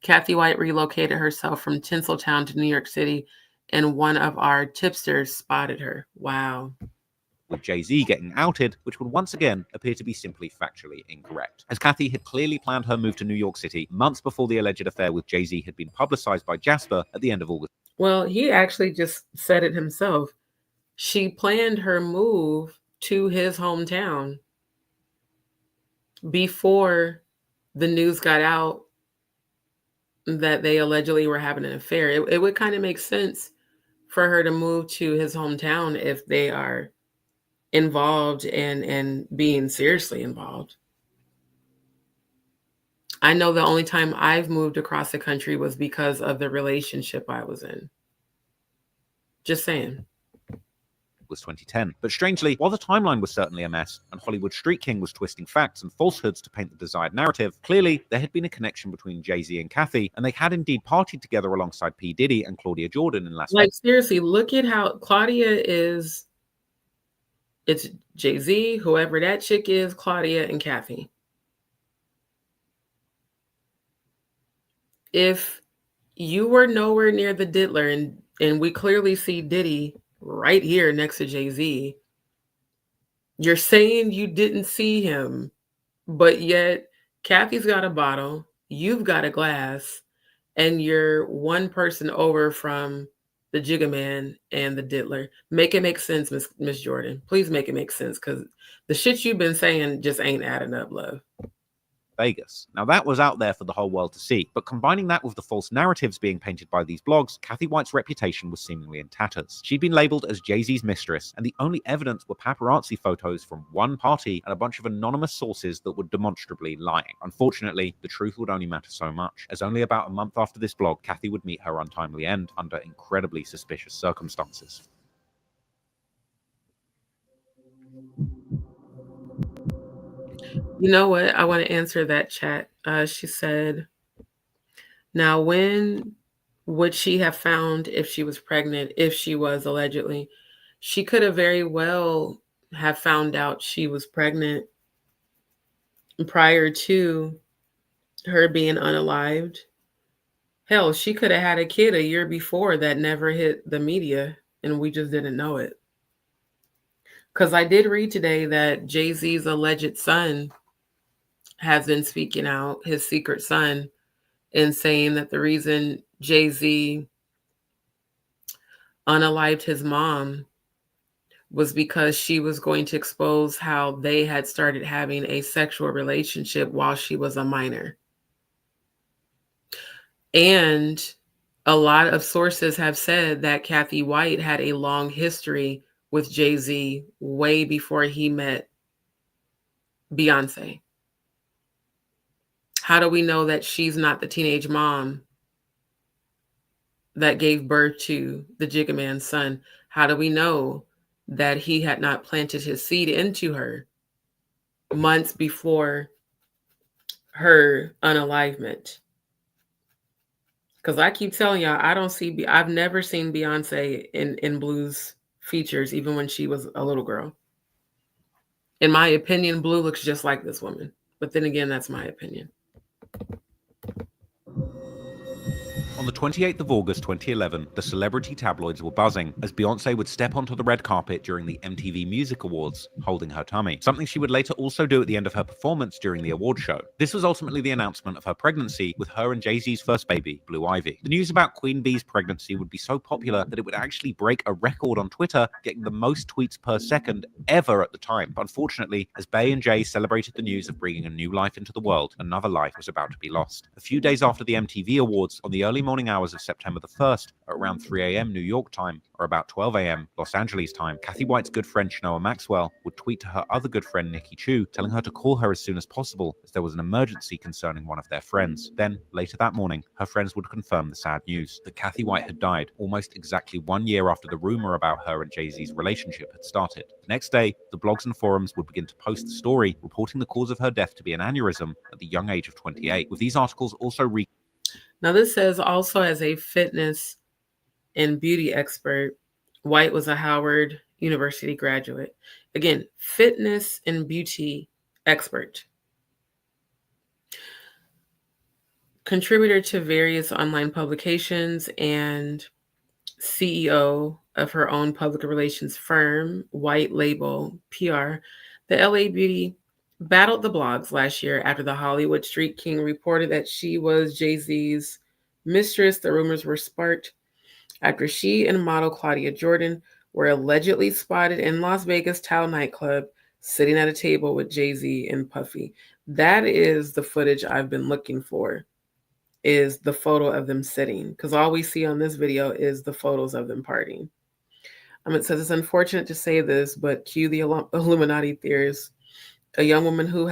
Cathy White relocated herself from Tinseltown to New York City, and one of our tipsters spotted her. Wow. With Jay-Z getting outed, which would once again appear to be simply factually incorrect, as Cathy had clearly planned her move to New York City months before the alleged affair with Jay-Z had been publicized by Jasper at the end of August. Well, he actually just said it himself. She planned her move to his hometown before the news got out that they allegedly were having an affair. It would kind of make sense for her to move to his hometown if they are involved and being seriously involved. I know the only time I've moved across the country was because of the relationship I was in. Just saying. was 2010. But strangely, while the timeline was certainly a mess, and Hollywood Street King was twisting facts and falsehoods to paint the desired narrative, clearly there had been a connection between Jay-Z and Cathy, and they had indeed partied together alongside P. Diddy and Claudia Jordan in Las Vegas. Like, seriously, look at how Claudia is. It's Jay-Z, whoever that chick is, Claudia, and Cathy. If you were nowhere near the diddler, and we clearly see Diddy right here next to Jay-Z, you're saying you didn't see him, but yet Cathy's got a bottle, you've got a glass, and you're one person over from the Jigga Man and the diddler. Make it make sense, Miss Jordan. Please make it make sense, because the shit you've been saying just ain't adding up, love. Vegas. Now that was out there for the whole world to see, but combining that with the false narratives being painted by these blogs, Cathy White's reputation was seemingly in tatters. She'd been labeled as Jay-Z's mistress, and the only evidence were paparazzi photos from one party and a bunch of anonymous sources that were demonstrably lying. Unfortunately, the truth would only matter so much, as only about a month after this blog, Cathy would meet her untimely end under incredibly suspicious circumstances. You know what? I want to answer that chat. She said, now when would she have found if she was pregnant, if she was allegedly? She could have very well have found out she was pregnant prior to her being unalived. Hell, she could have had a kid a year before that never hit the media, and we just didn't know it. Because I did read today that Jay-Z's alleged son has been speaking out, his secret son, and saying that the reason Jay-Z unalived his mom was because she was going to expose how they had started having a sexual relationship while she was a minor. And a lot of sources have said that Cathy White had a long history with Jay-Z way before he met Beyonce. How do we know that she's not the teenage mom that gave birth to the Jigga Man's son? How do we know that he had not planted his seed into her months before her unalivement? Because I keep telling y'all, I've never seen Beyonce in Blue's features, even when she was a little girl. In my opinion, Blue looks just like this woman. But then again, that's my opinion. On the 28th of August 2011, the celebrity tabloids were buzzing as Beyoncé would step onto the red carpet during the MTV Music Awards, holding her tummy, something she would later also do at the end of her performance during the award show. This was ultimately the announcement of her pregnancy with her and Jay-Z's first baby, Blue Ivy. The news about Queen Bee's pregnancy would be so popular that it would actually break a record on Twitter, getting the most tweets per second ever at the time. But unfortunately, as Bey and Jay celebrated the news of bringing a new life into the world, another life was about to be lost. A few days after the MTV Awards, on the early morning hours of September the 1st, at around 3 a.m. New York time, or about 12 a.m. Los Angeles time, Cathy White's good friend Shanoa Maxwell would tweet to her other good friend Nikki Chu, telling her to call her as soon as possible, as there was an emergency concerning one of their friends. Then, later that morning, her friends would confirm the sad news, that Cathy White had died almost exactly 1 year after the rumor about her and Jay-Z's relationship had started. The next day, the blogs and forums would begin to post the story, reporting the cause of her death to be an aneurysm at the young age of 28, with these articles also Now, this says also as a fitness and beauty expert, White was a Howard University graduate. Again, fitness and beauty expert. Contributor to various online publications and CEO of her own public relations firm, White Label PR. The LA beauty battled the blogs last year after the Hollywood Street King reported that she was Jay-Z's mistress. The rumors were sparked after she and model Claudia Jordan were allegedly spotted in Las Vegas Tao nightclub sitting at a table with Jay-Z and Puffy. That is the footage I've been looking for, is the photo of them sitting, because all we see on this video is the photos of them partying. It says it's unfortunate to say this, but cue the Illuminati theorists. A young woman who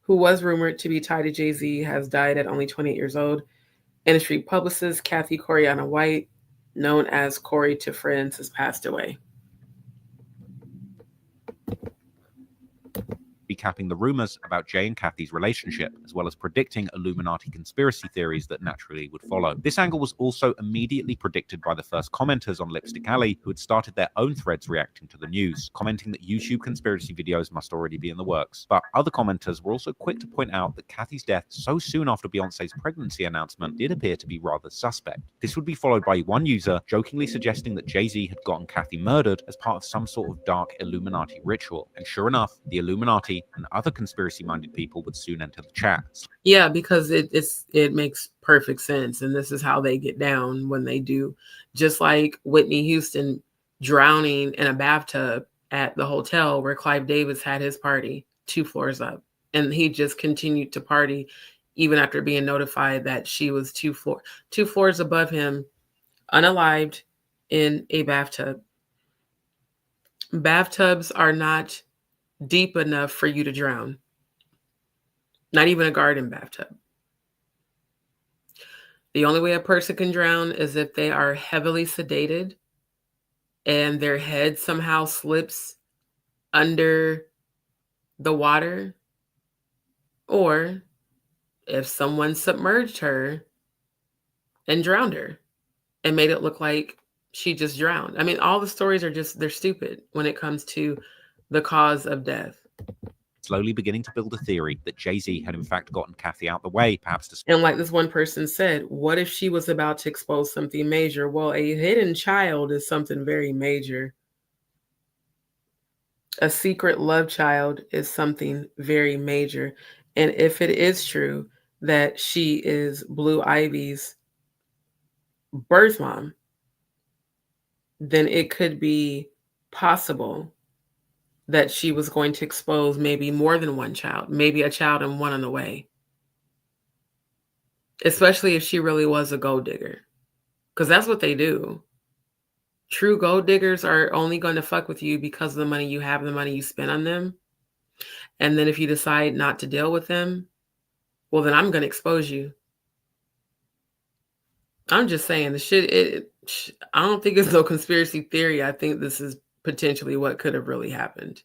was rumored to be tied to Jay-Z has died at only 28 years old. Industry publicist Cathy Coriana White, known as Corey to friends, has passed away. recapping the rumors about Jay and Cathy's relationship, as well as predicting Illuminati conspiracy theories that naturally would follow. This angle was also immediately predicted by the first commenters on Lipstick Alley, who had started their own threads reacting to the news, commenting that YouTube conspiracy videos must already be in the works. But other commenters were also quick to point out that Cathy's death so soon after Beyonce's pregnancy announcement did appear to be rather suspect. This would be followed by one user jokingly suggesting that Jay-Z had gotten Cathy murdered as part of some sort of dark Illuminati ritual. And sure enough, the Illuminati and other conspiracy-minded people would soon enter the chat. Yeah, because it makes perfect sense, and this is how they get down when they do. Just like Whitney Houston drowning in a bathtub at the hotel where Clive Davis had his party 2 floors up, and he just continued to party even after being notified that she was 2 floors above him, unalived in a bathtub. Bathtubs are not deep enough for you to drown. Not even a garden bathtub. The only way a person can drown is if they are heavily sedated and their head somehow slips under the water, or if someone submerged her and drowned her and made it look like she just drowned. I mean, all the stories are they're stupid when it comes to the cause of death. Slowly beginning to build a theory that Jay-Z had in fact gotten Cathy out the way, perhaps to... And like this one person said, what if she was about to expose something major? Well, a hidden child is something very major. A secret love child is something very major. And if it is true that she is Blue Ivy's birth mom, then it could be possible that she was going to expose maybe more than one child, maybe a child and one on the way. Especially if she really was a gold digger, because that's what they do. True gold diggers are only going to fuck with you because of the money you have, the money you spend on them. And then if you decide not to deal with them, well, then I'm going to expose you. I'm just saying the shit, I don't think it's no conspiracy theory. I think this is potentially what could have really happened.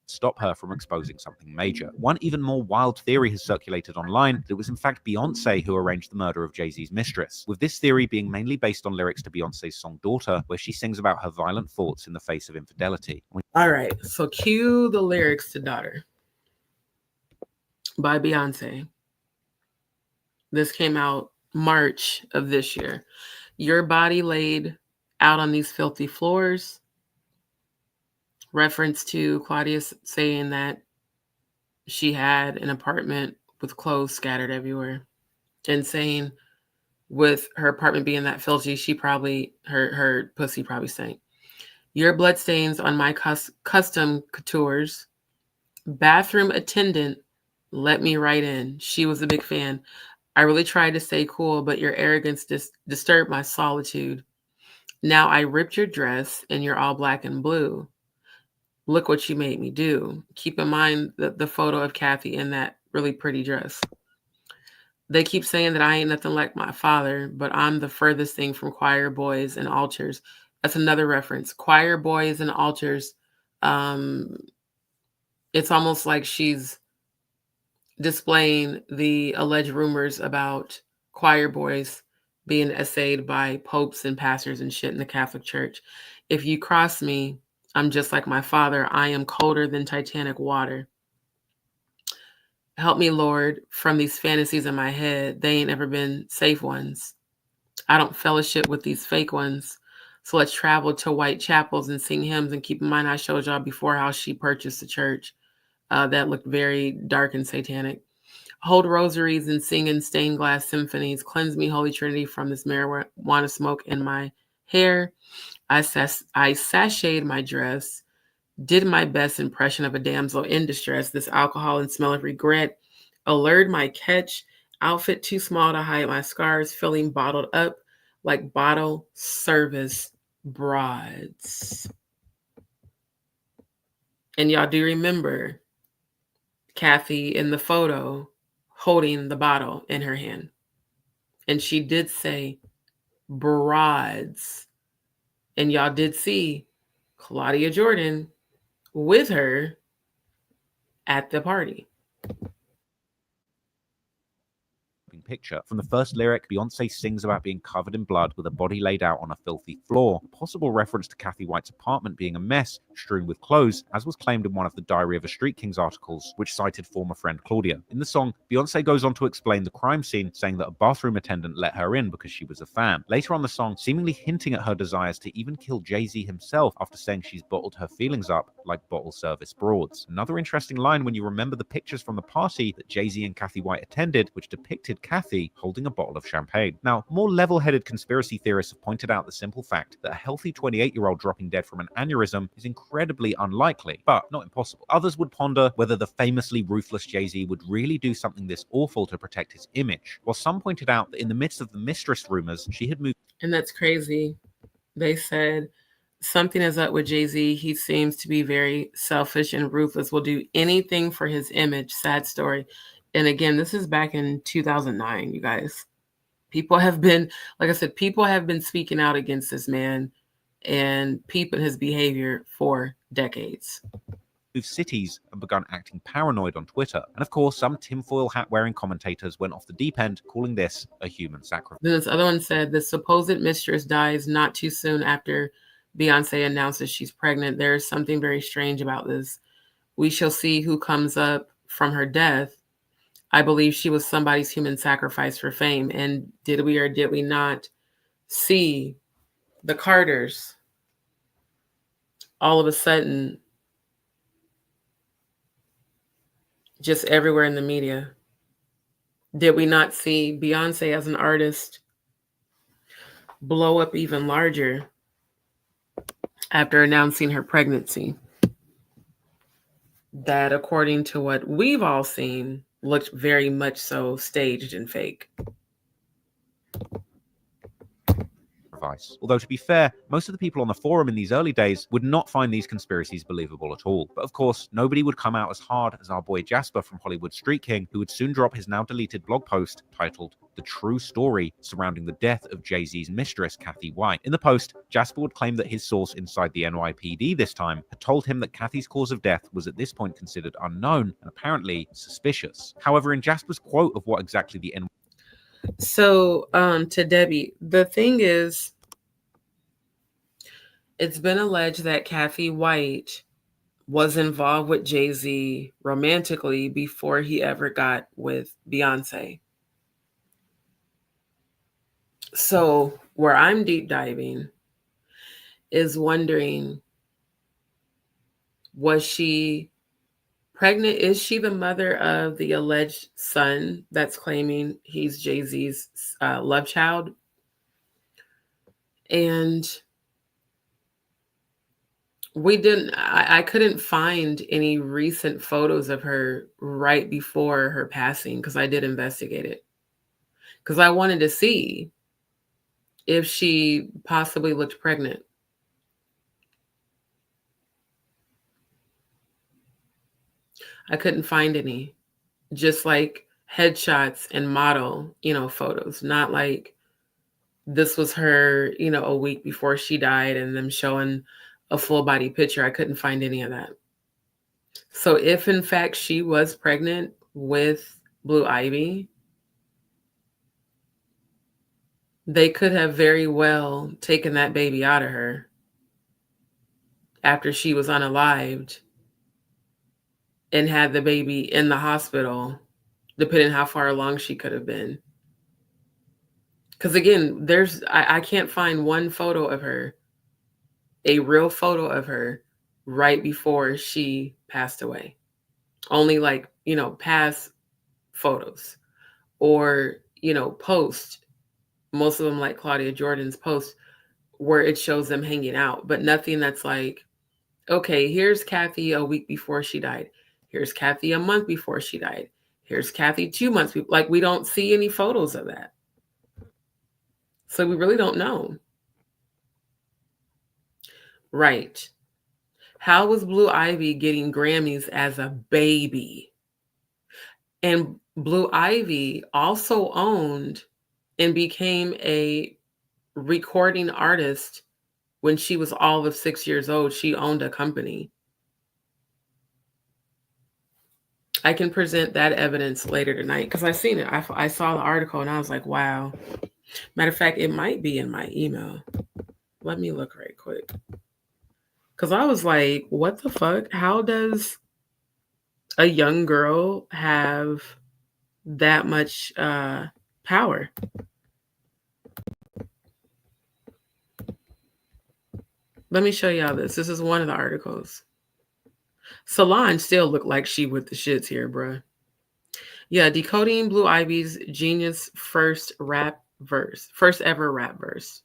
Stop her from exposing something major. One even more wild theory has circulated online that it was in fact Beyonce who arranged the murder of Jay-Z's mistress, with this theory being mainly based on lyrics to Beyonce's song Daughter, where she sings about her violent thoughts in the face of infidelity. All right, so cue the lyrics to Daughter by Beyonce. This came out March of this year. Your body laid out on these filthy floors. Reference to Claudia saying that she had an apartment with clothes scattered everywhere, and saying with her apartment being that filthy, she probably, her pussy probably stank. Your bloodstains on my custom coutures. Bathroom attendant let me right in. She was a big fan. I really tried to stay cool, but your arrogance disturbed my solitude. Now I ripped your dress and you're all black and blue. Look what you made me do. Keep in mind the photo of Cathy in that really pretty dress. They keep saying that I ain't nothing like my father, but I'm the furthest thing from choir boys and altars. That's another reference. Choir boys and altars. It's almost like she's displaying the alleged rumors about choir boys being essayed by popes and pastors and shit in the Catholic Church. If you cross me, I'm just like my father. I am colder than Titanic water. Help me, Lord, from these fantasies in my head. They ain't ever been safe ones. I don't fellowship with these fake ones. So let's travel to white chapels and sing hymns. And keep in mind, I showed y'all before how she purchased the church. That looked very dark and satanic. Hold rosaries and sing in stained glass symphonies. Cleanse me, Holy Trinity, from this marijuana smoke in my hair. I sashayed my dress. Did my best impression of a damsel in distress. This alcohol and smell of regret allured my catch. Outfit too small to hide my scars. Feeling bottled up like bottle service broads. And y'all do remember Cathy in the photo holding the bottle in her hand. And she did say broads. And y'all did see Claudia Jordan with her at the party. Picture. From the first lyric, Beyonce sings about being covered in blood with a body laid out on a filthy floor, a possible reference to Cathy White's apartment being a mess, strewn with clothes, as was claimed in one of the Diary of a Street Kings articles, which cited former friend Claudia. In the song, Beyonce goes on to explain the crime scene, saying that a bathroom attendant let her in because she was a fan. Later on the song, seemingly hinting at her desires to even kill Jay-Z himself after saying she's bottled her feelings up like bottle service broads. Another interesting line when you remember the pictures from the party that Jay-Z and Cathy White attended, which depicted Cathy holding a bottle of champagne. Now, more level-headed conspiracy theorists have pointed out the simple fact that a healthy 28-year-old dropping dead from an aneurysm is incredibly unlikely, but not impossible. Others would ponder whether the famously ruthless Jay-Z would really do something this awful to protect his image, while some pointed out that in the midst of the mistress rumors, she had moved. And that's crazy. They said something is up with Jay-Z. He seems to be very selfish and ruthless, will do anything for his image. Sad story. And again, this is back in 2009, you guys. People have been, like I said, people have been speaking out against this man and peeping his behavior for decades. Cities and begun acting paranoid on Twitter. And of course, some tinfoil hat-wearing commentators went off the deep end, calling this a human sacrifice. Then this other one said, the supposed mistress dies not too soon after Beyonce announces she's pregnant. There is something very strange about this. We shall see who comes up from her death. I believe she was somebody's human sacrifice for fame. And did we or did we not see the Carters all of a sudden just everywhere in the media? Did we not see Beyonce as an artist blow up even larger after announcing her pregnancy? That, according to what we've all seen, looked very much so staged and fake. Although, to be fair, most of the people on the forum in these early days would not find these conspiracies believable at all. But of course, nobody would come out as hard as our boy Jasper from Hollywood Street King, who would soon drop his now deleted blog post titled The True Story Surrounding the Death of Jay-Z's Mistress, Cathy White. In the post, Jasper would claim that his source inside the NYPD this time had told him that Cathy's cause of death was at this point considered unknown and apparently suspicious. However, in Jasper's quote of what exactly the So, to Debbie, the thing is, it's been alleged that Cathy White was involved with Jay-Z romantically before he ever got with Beyonce. So, where I'm deep diving is wondering, was she pregnant? Is she the mother of the alleged son that's claiming he's Jay-Z's love child? And I couldn't find any recent photos of her right before her passing, because I did investigate it. Because I wanted to see if she possibly looked pregnant. I couldn't find any. Just like headshots and model, photos. Not like this was her, a week before she died and them showing a full body picture. I couldn't find any of that. So if in fact she was pregnant with Blue Ivy, they could have very well taken that baby out of her after she was unalived and had the baby in the hospital, depending how far along she could have been. Because again, I can't find one photo of her, a real photo of her right before she passed away. Only past photos or, post. Most of them like Claudia Jordan's post where it shows them hanging out, but nothing that's like, okay, here's Cathy a week before she died. Here's Cathy a month before she died. Here's Cathy 2 months. Like, we don't see any photos of that. So we really don't know. Right. How was Blue Ivy getting Grammys as a baby? And Blue Ivy also owned and became a recording artist when she was all of 6 years old. She owned a company. I can present that evidence later tonight because I've seen it. I saw the article and I was like, wow. Matter of fact, it might be in my email. Let me look right quick. Because I was like, what the fuck? How does a young girl have that much power? Let me show y'all this. This is one of the articles. Solange still looked like she with the shits here, bruh. Yeah, decoding Blue Ivy's genius first ever rap verse.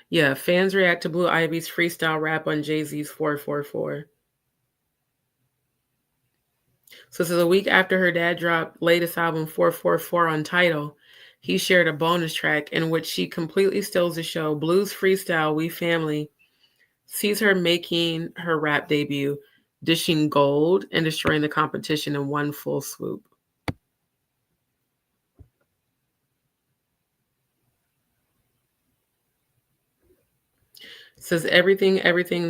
Yeah, fans react to Blue Ivy's freestyle rap on Jay-Z's 444. So this is a week after her dad dropped latest album 444 on Tidal. He shared a bonus track in which she completely steals the show. Blues freestyle We Family sees her making her rap debut, dishing gold and destroying the competition in one full swoop. Says everything,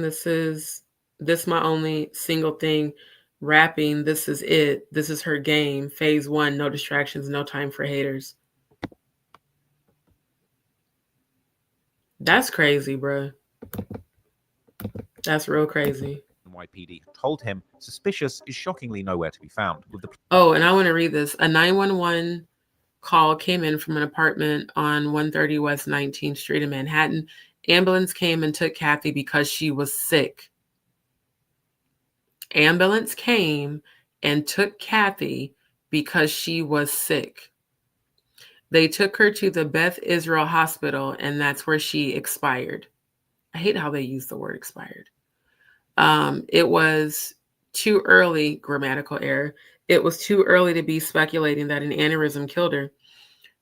this my only single thing. Rapping, this is it. This is her game. Phase 1, no distractions, no time for haters. That's crazy, bro. That's real crazy. NYPD told him suspicious is shockingly nowhere to be found. Oh, and I want to read this. A 911 call came in from an apartment on 130 West 19th Street in Manhattan. Ambulance came and took Cathy because she was sick. Ambulance came and took Cathy because she was sick. They took her to the Beth Israel Hospital, and that's where she expired. I hate how they use the word expired. It was too early, grammatical error. It was too early to be speculating that an aneurysm killed her.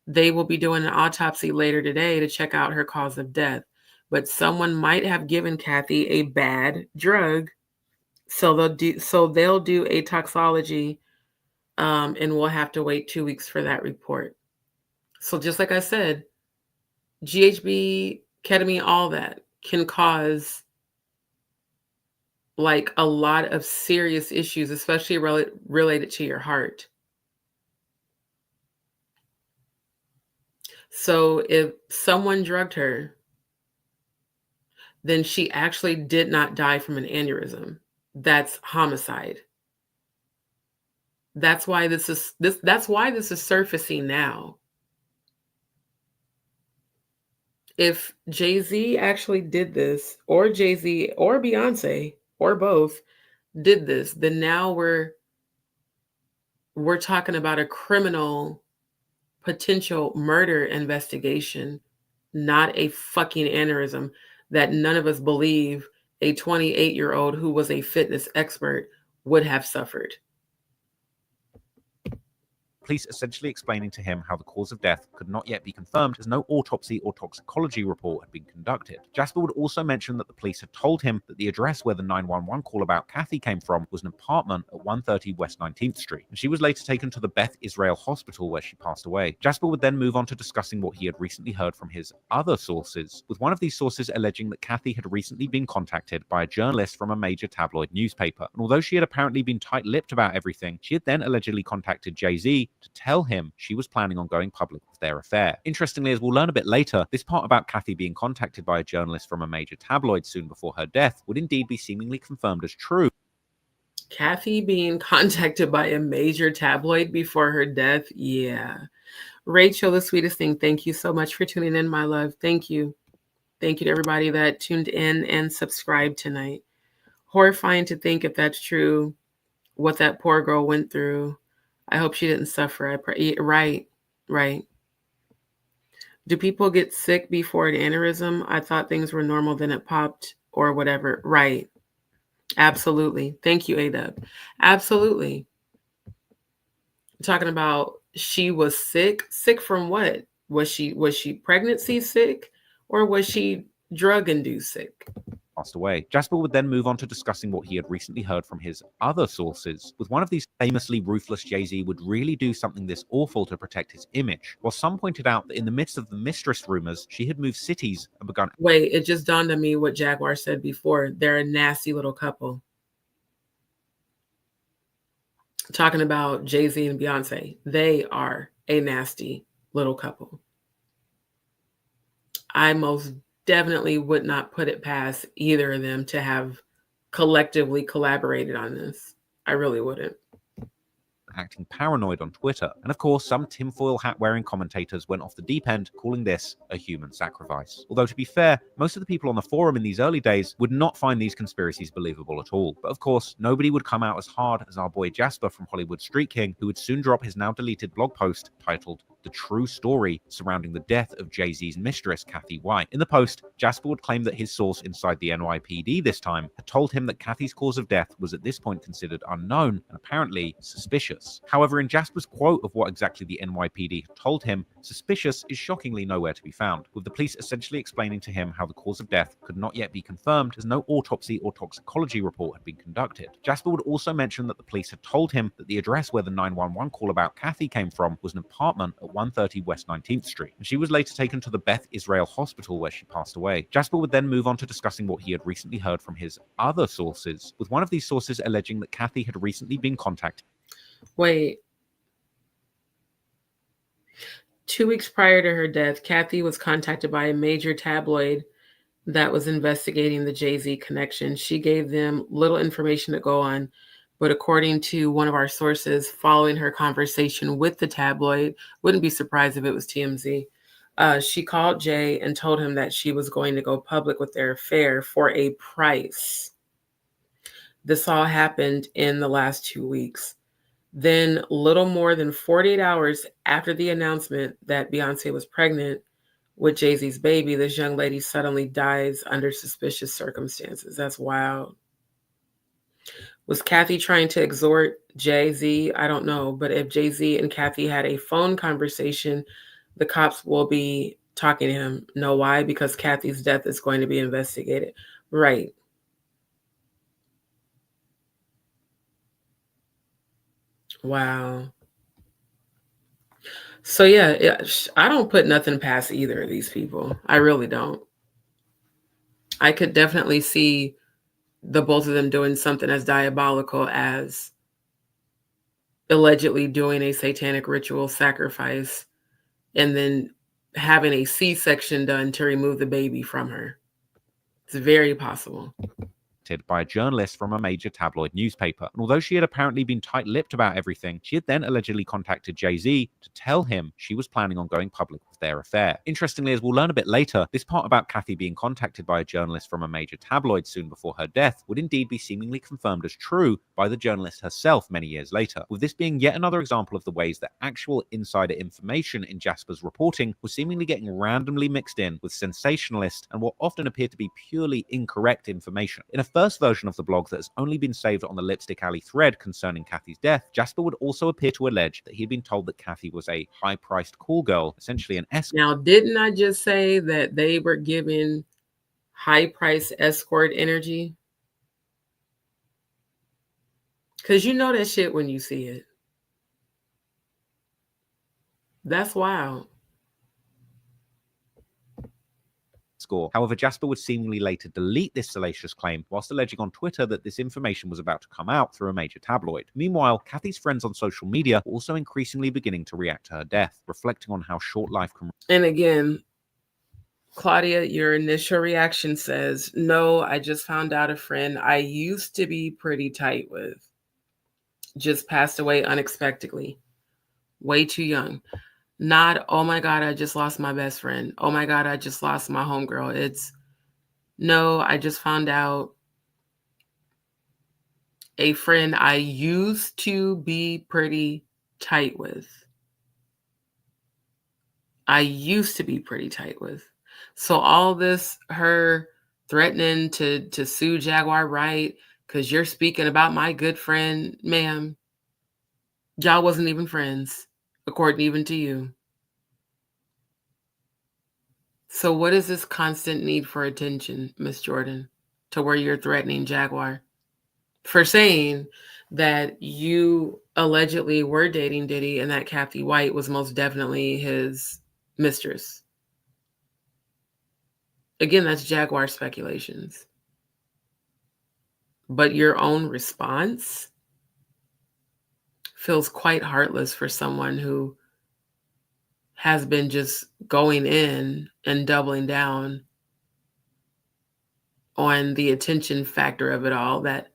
They will be doing an autopsy later today to check out her cause of death. But someone might have given Cathy a bad drug. So they'll do a toxology, and we'll have to wait 2 weeks for that report. So just like I said, GHB, ketamine, all that can cause like a lot of serious issues, especially related to your heart. So if someone drugged her, then she actually did not die from an aneurysm. That's homicide. That's why this is surfacing now. If Jay-Z actually did this, or Jay-Z or Beyonce or both did this, then now we're talking about a criminal potential murder investigation, not a fucking aneurysm that none of us believe a 28-year-old who was a fitness expert would have suffered. Police essentially explaining to him how the cause of death could not yet be confirmed as no autopsy or toxicology report had been conducted. Jasper would also mention that the police had told him that the address where the 911 call about Cathy came from was an apartment at 130 West 19th Street, and she was later taken to the Beth Israel Hospital where she passed away. Jasper would then move on to discussing what he had recently heard from his other sources, with one of these sources alleging that Cathy had recently been contacted by a journalist from a major tabloid newspaper, and although she had apparently been tight-lipped about everything, she had then allegedly contacted Jay-Z to tell him she was planning on going public with their affair. Interestingly, as we'll learn a bit later, this part about Cathy being contacted by a journalist from a major tabloid soon before her death would indeed be seemingly confirmed as true. Cathy being contacted by a major tabloid before her death? Yeah. Rachel, the sweetest thing, thank you so much for tuning in, my love. Thank you. Thank you to everybody that tuned in and subscribed tonight. Horrifying to think, if that's true, what that poor girl went through. I hope she didn't suffer. I pray. Right. Do people get sick before an aneurysm? I thought things were normal, then it popped or whatever. Right. Absolutely. Thank you, ADub. Absolutely. Talking about she was sick. Sick from what? Was she pregnancy sick, or was she drug-induced sick? passed away. Jasper would then move on to discussing what he had recently heard from his other sources. With one of these famously ruthless, Jay-Z would really do something this awful to protect his image, while some pointed out that in the midst of the mistress rumors, she had moved cities and begun... Wait, it just dawned on me what Jaguar said before. They're a nasty little couple. Talking about Jay-Z and Beyonce. They are a nasty little couple. I most definitely would not put it past either of them to have collectively collaborated on this. I really wouldn't. Acting paranoid on Twitter. And of course, some tinfoil hat-wearing commentators went off the deep end, calling this a human sacrifice. Although, to be fair, most of the people on the forum in these early days would not find these conspiracies believable at all. But of course, nobody would come out as hard as our boy Jasper from Hollywood Street King, who would soon drop his now-deleted blog post titled The True Story Surrounding the Death of Jay-Z's Mistress, Cathy White. In the post, Jasper would claim that his source inside the NYPD this time had told him that Cathy's cause of death was at this point considered unknown and apparently suspicious. However, in Jasper's quote of what exactly the NYPD had told him, suspicious is shockingly nowhere to be found, with the police essentially explaining to him how the cause of death could not yet be confirmed as no autopsy or toxicology report had been conducted. Jasper would also mention that the police had told him that the address where the 911 call about Cathy came from was an apartment at 130 West 19th Street, and she was later taken to the Beth Israel Hospital where she passed away. Jasper would then move on to discussing what he had recently heard from his other sources, with one of these sources alleging that Cathy had recently been contacted. Wait. 2 weeks prior to her death, Cathy was contacted by a major tabloid that was investigating the Jay-Z connection. She gave them little information to go on, but according to one of our sources, following her conversation with the tabloid, wouldn't be surprised if it was TMZ, she called Jay and told him that she was going to go public with their affair for a price. This all happened in the last 2 weeks. Then, little more than 48 hours after the announcement that Beyonce was pregnant with Jay-Z's baby, this young lady suddenly dies under suspicious circumstances. That's wild. Was Cathy trying to exhort Jay-Z? I don't know. But if Jay-Z and Cathy had a phone conversation, the cops will be talking to him. Know why? Because Cathy's death is going to be investigated. Right. Wow. So yeah, I don't put nothing past either of these people. I really don't. I could definitely see the both of them doing something as diabolical as allegedly doing a satanic ritual sacrifice and then having a C-section done to remove the baby from her. It's very possible. By a journalist from a major tabloid newspaper. And although she had apparently been tight-lipped about everything, she had then allegedly contacted Jay-Z to tell him she was planning on going public with their affair. Interestingly, as we'll learn a bit later, this part about Cathy being contacted by a journalist from a major tabloid soon before her death would indeed be seemingly confirmed as true by the journalist herself many years later, with this being yet another example of the ways that actual insider information in Jasper's reporting was seemingly getting randomly mixed in with sensationalist and what often appeared to be purely incorrect information. In a first version of the blog that has only been saved on the Lipstick Alley thread concerning Cathy's death, Jasper would also appear to allege that he had been told that Cathy was a high-priced call girl, essentially an escort. Now, didn't I just say that they were giving high-priced escort energy? Because you know that shit when you see it. That's wild. However, Jasper would seemingly later delete this salacious claim, whilst alleging on Twitter that this information was about to come out through a major tabloid. Meanwhile, Cathy's friends on social media were also increasingly beginning to react to her death, reflecting on how short life can... And again, Claudia, your initial reaction says, no, I just found out a friend I used to be pretty tight with just passed away unexpectedly. Way too young. Not, oh my God, I just lost my best friend. Oh my God, I just lost my homegirl. It's, no, I just found out a friend I used to be pretty tight with. I used to be pretty tight with. So all this, her threatening to sue Jaguar Wright because you're speaking about my good friend, ma'am, y'all wasn't even friends, according even to you. So what is this constant need for attention, Miss Jordan? to where you're threatening Jaguar for saying that you allegedly were dating Diddy and that Cathy White was most definitely his mistress. Again, that's Jaguar speculations. But your own response feels quite heartless for someone who has been just going in and doubling down on the attention factor of it all, that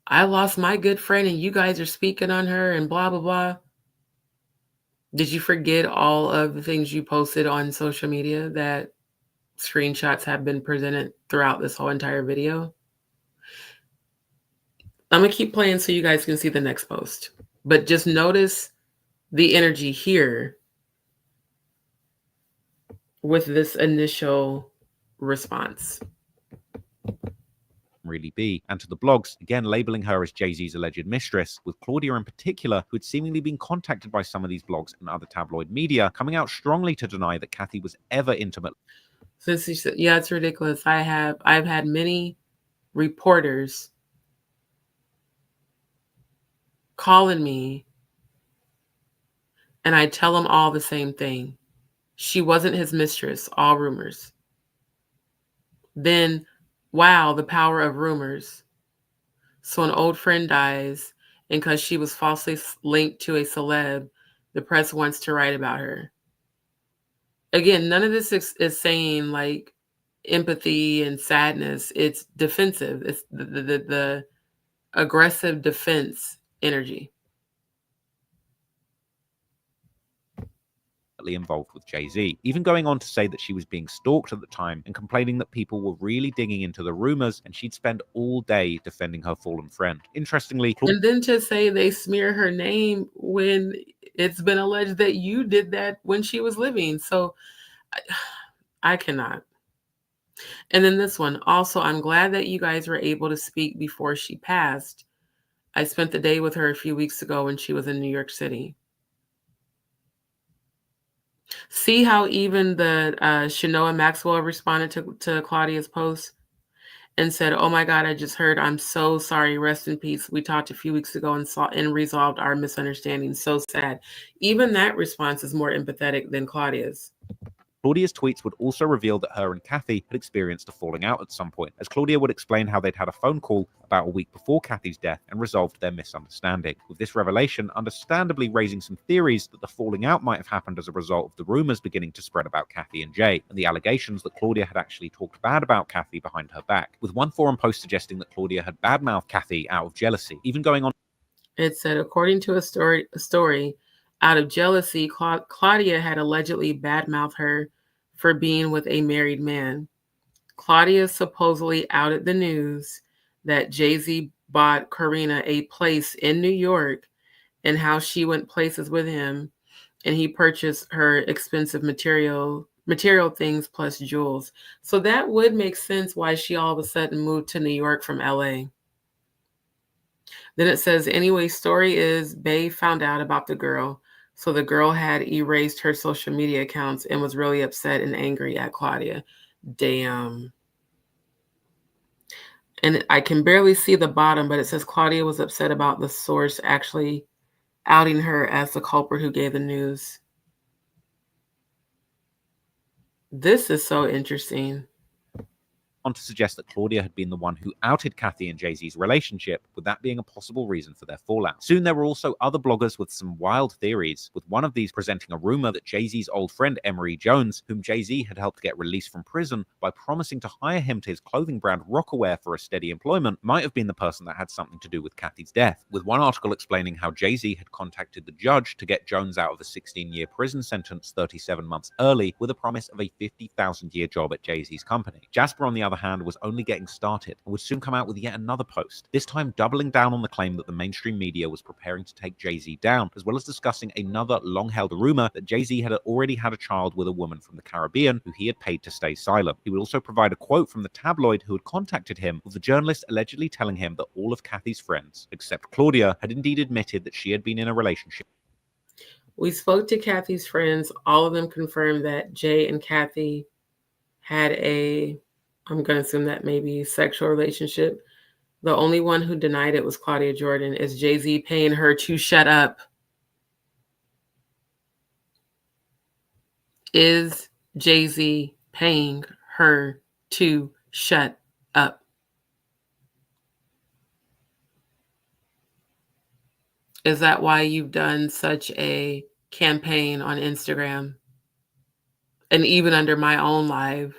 I lost my good friend and you guys are speaking on her and blah, blah, blah. Did you forget all of the things you posted on social media that screenshots have been presented throughout this whole entire video? I'm going to keep playing so you guys can see the next post. But just notice the energy here with this initial response. Really be, and to the blogs, again labeling her as Jay-Z's alleged mistress, with Claudia in particular, who had seemingly been contacted by some of these blogs and other tabloid media, coming out strongly to deny that Cathy was ever intimate. Since you said, yeah, it's ridiculous. I've had many reporters calling me, and I tell them all the same thing. She wasn't his mistress, all rumors. Then, wow, the power of rumors. So an old friend dies, and because she was falsely linked to a celeb, the press wants to write about her. Again, none of this is saying like empathy and sadness. It's defensive. It's the aggressive defense energy. Involved with Jay-Z, even going on to say that she was being stalked at the time and complaining that people were really digging into the rumors and she'd spend all day defending her fallen friend. Interestingly, and then to say they smear her name when it's been alleged that you did that when she was living. So I cannot. And then this one also, I'm glad that you guys were able to speak before she passed. I spent the day with her a few weeks ago when she was in New York City. See how even the Shanoa Maxwell responded to Claudia's post and said, "Oh my God, I just heard. I'm so sorry. Rest in peace. We talked a few weeks ago and resolved our misunderstanding. So sad." Even that response is more empathetic than Claudia's. Claudia's tweets would also reveal that her and Cathy had experienced a falling out at some point, as Claudia would explain how they'd had a phone call about a week before Cathy's death and resolved their misunderstanding, with this revelation understandably raising some theories that the falling out might have happened as a result of the rumors beginning to spread about Cathy and Jay, and the allegations that Claudia had actually talked bad about Cathy behind her back, with one forum post suggesting that Claudia had badmouthed Cathy out of jealousy, even going on. It said, according to a story out of jealousy, Claudia had allegedly badmouthed her for being with a married man. Claudia supposedly outed the news that Jay-Z bought Karina a place in New York and how she went places with him, and he purchased her expensive material things plus jewels. So that would make sense why she all of a sudden moved to New York from LA. Then it says, anyway, story is Bay found out about the girl. So the girl had erased her social media accounts and was really upset and angry at Claudia. Damn. And I can barely see the bottom, but it says Claudia was upset about the source actually outing her as the culprit who gave the news. This is so interesting. On to suggest that Claudia had been the one who outed Cathy and Jay-Z's relationship, with that being a possible reason for their fallout. Soon there were also other bloggers with some wild theories, with one of these presenting a rumor that Jay-Z's old friend Emery Jones, whom Jay-Z had helped get released from prison by promising to hire him to his clothing brand Rockaware for a steady employment, might have been the person that had something to do with Cathy's death, with one article explaining how Jay-Z had contacted the judge to get Jones out of a 16-year prison sentence 37 months early with a promise of a 50,000-year job at Jay-Z's company. Jasper, on the other hand, was only getting started and would soon come out with yet another post, this time doubling down on the claim that the mainstream media was preparing to take Jay-Z down, as well as discussing another long-held rumor that Jay-Z had already had a child with a woman from the Caribbean who he had paid to stay silent. He would also provide a quote from the tabloid who had contacted him, with the journalist allegedly telling him that all of Cathy's friends, except Claudia, had indeed admitted that she had been in a relationship. We spoke to Cathy's friends. All of them confirmed that Jay and Cathy had a I'm going to assume that maybe sexual relationship. The only one who denied it was Claudia Jordan. Is Jay-Z paying her to shut up? Is Jay-Z paying her to shut up? Is that why you've done such a campaign on Instagram? And even under my own live,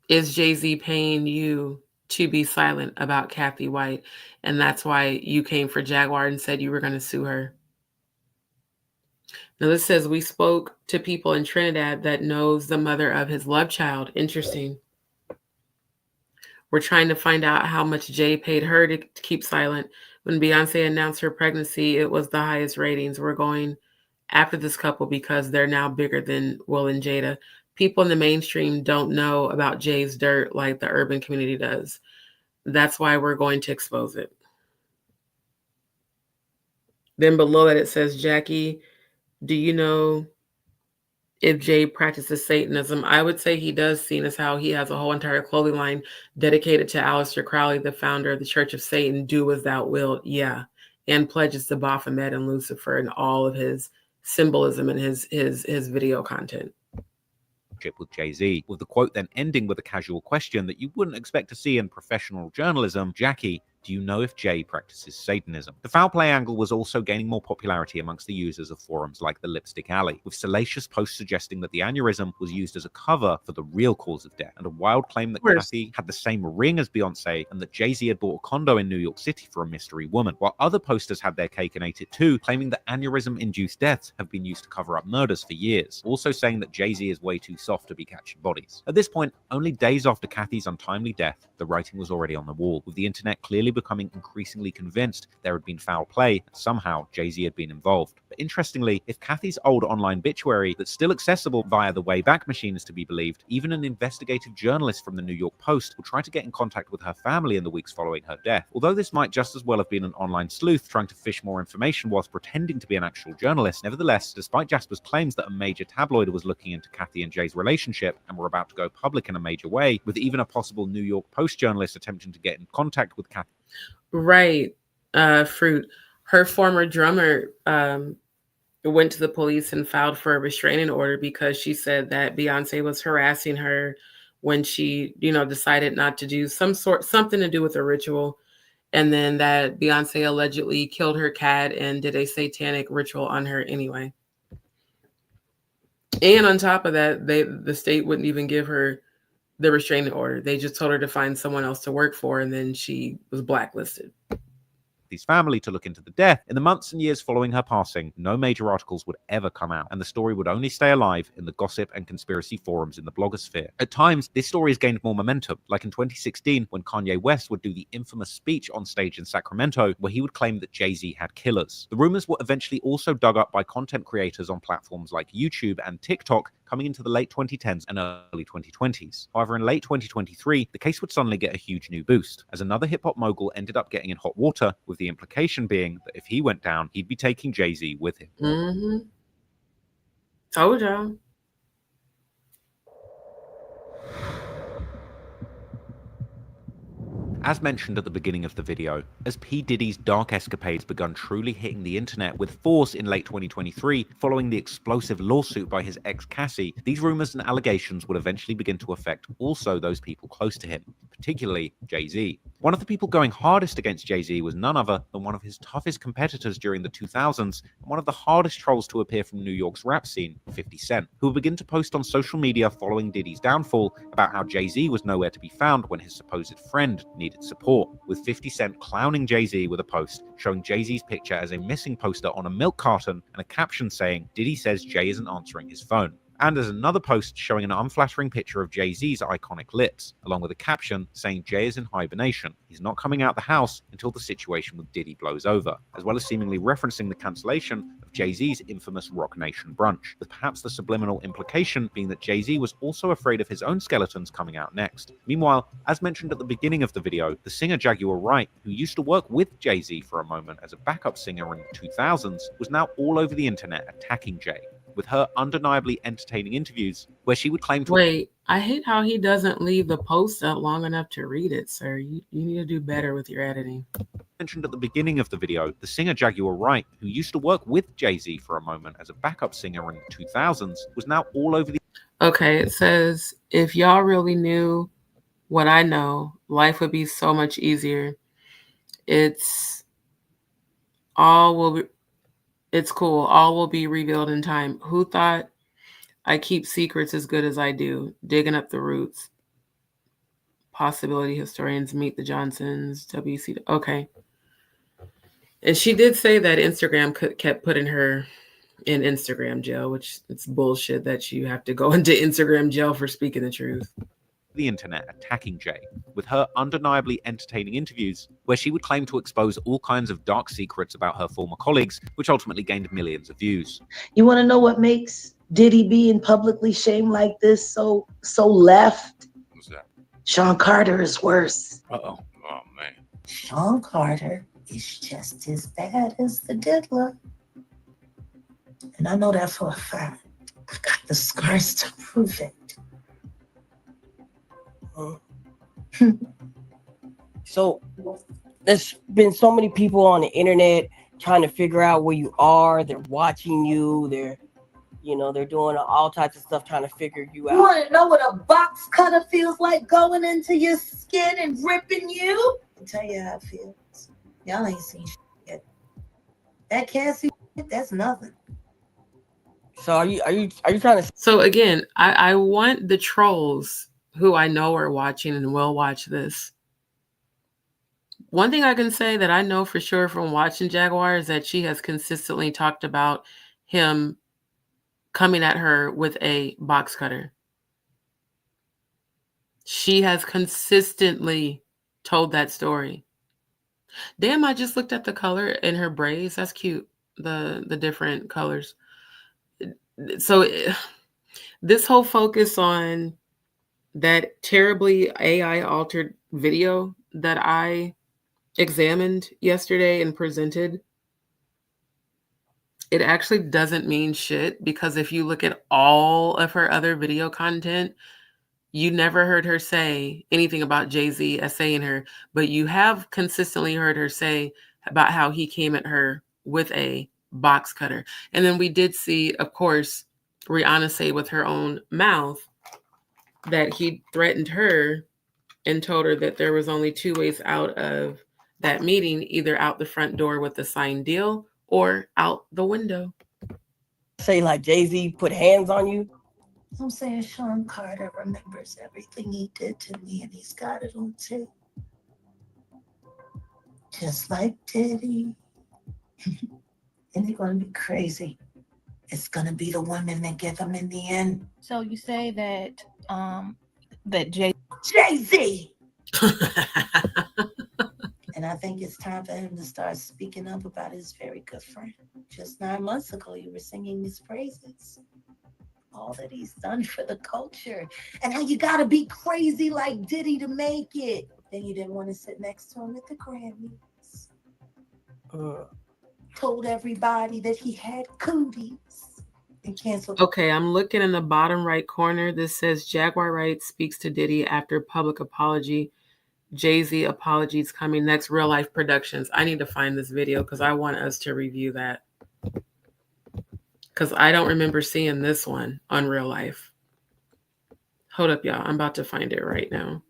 is Jay-Z paying you to be silent about Cathy White? And that's why you came for Jaguar and said you were going to sue her. Now this says, we spoke to people in Trinidad that knows the mother of his love child. Interesting. We're trying to find out how much Jay paid her to keep silent. When Beyonce announced her pregnancy, it was the highest ratings. We're going after this couple because they're now bigger than Will and Jada. People in the mainstream don't know about Jay's dirt like the urban community does. That's why we're going to expose it. Then below that it says, Jackie, do you know if Jay practices Satanism? I would say he does, seeing as how he has a whole entire clothing line dedicated to Aleister Crowley, the founder of the Church of Satan. Do as thou wilt. Yeah. And pledges to Baphomet and Lucifer and all of his symbolism and his video content. With Jay-Z, with the quote then ending with a casual question that you wouldn't expect to see in professional journalism. Jackie, do you know if Jay practices Satanism? The foul play angle was also gaining more popularity amongst the users of forums like the Lipstick Alley, with salacious posts suggesting that the aneurysm was used as a cover for the real cause of death, and a wild claim that Cathy had the same ring as Beyonce and that Jay-Z had bought a condo in New York City for a mystery woman, while other posters had their cake and ate it too, claiming that aneurysm-induced deaths have been used to cover up murders for years, also saying that Jay-Z is way too soft to be catching bodies. At this point, only days after Cathy's untimely death, the writing was already on the wall, with the internet clearly becoming increasingly convinced there had been foul play and somehow Jay-Z had been involved. But interestingly, if Cathy's old online obituary that's still accessible via the Wayback Machine is to be believed, even an investigative journalist from the New York Post will try to get in contact with her family in the weeks following her death. Although this might just as well have been an online sleuth trying to fish more information whilst pretending to be an actual journalist, nevertheless, despite Jasper's claims that a major tabloid was looking into Cathy and Jay's relationship and were about to go public in a major way, with even a possible New York Post journalist attempting to get in contact with Cathy. Right. Fruit. Her former drummer went to the police and filed for a restraining order because she said that Beyonce was harassing her when she, decided not to do something to do with a ritual. And then that Beyonce allegedly killed her cat and did a satanic ritual on her anyway. And on top of that, the state wouldn't even give her the restraining order. They just told her to find someone else to work for, and then she was blacklisted. Cathy's family to look into the death. In the months and years following her passing, no major articles would ever come out, and the story would only stay alive in the gossip and conspiracy forums in the blogosphere. At times, this story has gained more momentum, like in 2016 when Kanye West would do the infamous speech on stage in Sacramento where he would claim that Jay-Z had killers. The rumors were eventually also dug up by content creators on platforms like YouTube and TikTok coming into the late 2010s and early 2020s. However, in late 2023, the case would suddenly get a huge new boost, as another hip-hop mogul ended up getting in hot water, with the implication being that if he went down, he'd be taking Jay-Z with him. Mm-hmm. Told y'all. As mentioned at the beginning of the video, as P. Diddy's dark escapades begun truly hitting the internet with force in late 2023, following the explosive lawsuit by his ex Cassie, these rumors and allegations would eventually begin to affect also those people close to him, particularly Jay-Z. One of the people going hardest against Jay-Z was none other than one of his toughest competitors during the 2000s and one of the hardest trolls to appear from New York's rap scene, 50 Cent, who would begin to post on social media following Diddy's downfall about how Jay-Z was nowhere to be found when his supposed friend needed support, with 50 Cent clowning Jay-Z with a post showing Jay-Z's picture as a missing poster on a milk carton and a caption saying, "Diddy says Jay isn't answering his phone." And there's another post showing an unflattering picture of Jay-Z's iconic lips, along with a caption saying Jay is in hibernation. He's not coming out the house until the situation with Diddy blows over, as well as seemingly referencing the cancellation of Jay-Z's infamous Rock Nation brunch, with perhaps the subliminal implication being that Jay-Z was also afraid of his own skeletons coming out next. Meanwhile, as mentioned at the beginning of the video, the singer Jaguar Wright, who used to work with Jay-Z for a moment as a backup singer in the 2000s, was now all over the internet attacking Jay. with her undeniably entertaining interviews where she would claim to... Wait, I hate how he doesn't leave the post up long enough to read it, sir. You need to do better with your editing. Mentioned at the beginning of the video, the singer Jaguar Wright, who used to work with Jay-Z for a moment as a backup singer in the 2000s, was now all over the... Okay, it says, if y'all really knew what I know, life would be so much easier. It's cool. All will be revealed in time. Who thought I keep secrets as good as I do? Digging up the roots. Possibility historians meet the Johnsons. WC. Okay. And she did say that Instagram kept putting her in Instagram jail, which it's bullshit that you have to go into Instagram jail for speaking the truth. The internet attacking Jay, with her undeniably entertaining interviews where she would claim to expose all kinds of dark secrets about her former colleagues, which ultimately gained millions of views. You want to know what makes Diddy being publicly shamed like this so left? What's that? Sean Carter is worse. Uh-oh. Oh, man. Sean Carter is just as bad as the diddler. And I know that for a fact. I've got the scars to prove it. So there's been so many people on the internet trying to figure out where you are. They're watching you. They're doing all types of stuff trying to figure you out. You want to know what a box cutter feels like going into your skin and ripping you? I'll tell you how it feels. Y'all ain't seen shit yet. That Cassie, that's nothing. So are you trying to... So again, I want the trolls who I know are watching and will watch this. One thing I can say that I know for sure from watching Jaguar is that she has consistently talked about him coming at her with a box cutter. She has consistently told that story. Damn, I just looked at the color in her braids. That's cute. The different colors. So this whole focus on that terribly AI altered video that I examined yesterday and presented, it actually doesn't mean shit, because if you look at all of her other video content, you never heard her say anything about Jay-Z essaying her, but you have consistently heard her say about how he came at her with a box cutter. And then we did see, of course, Rihanna say with her own mouth that he threatened her and told her that there was only two ways out of that meeting, either out the front door with the signed deal or out the window. Say like Jay-Z put hands on you? I'm saying Sean Carter remembers everything he did to me, and he's got it on tape. Just like Diddy. And they're going to be crazy. It's going to be the women that get them in the end. So you say that that Jay-Z! And I think it's time for him to start speaking up about his very good friend. Just 9 months ago, you were singing his praises. All that he's done for the culture. And how you got to be crazy like Diddy to make it. Then you didn't want to sit next to him at the Grammys. Told everybody that he had cooties. And canceled. Okay, I'm looking in the bottom right corner. This says Jaguar Wright speaks to Diddy after public apology. Jay-Z apologies coming next. Real life productions. I need to find this video because I want us to review that. Because I don't remember seeing this one on Real Life. Hold up, y'all. I'm about to find it right now.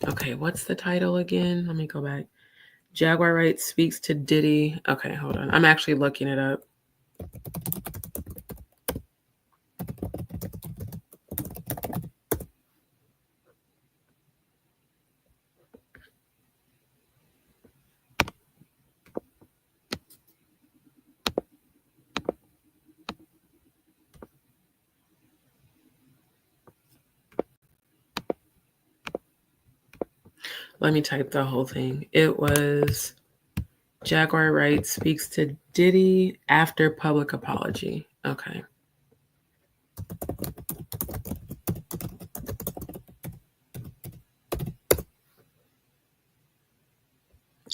Okay, what's the title again? Let me go back. Jaguar Wright speaks to Diddy. Okay, hold on. I'm actually looking it up. Let me type the whole thing. It was Jaguar Wright speaks to Diddy after public apology. Okay.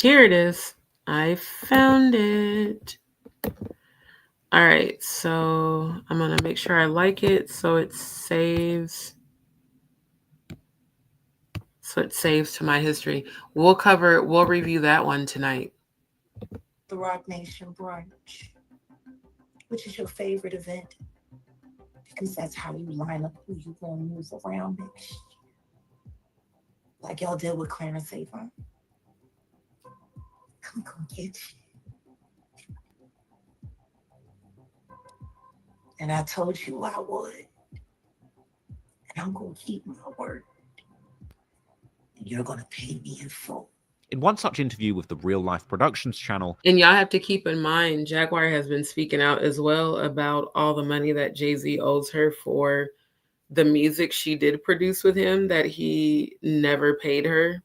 Here it is. I found it. All right, so I'm going to make sure I like it so it saves. So it saves to my history. We'll review that one tonight. The Rock Nation brunch, which is your favorite event, because that's how you line up who you gonna move around next year. Like y'all did with Clarence Avon. I'm gonna get you. And I told you I would. And I'm gonna keep my word. And you're gonna pay me in full. In one such interview with the Real Life Productions channel. And y'all have to keep in mind, Jaguar has been speaking out as well about all the money that Jay-Z owes her for the music she did produce with him that he never paid her.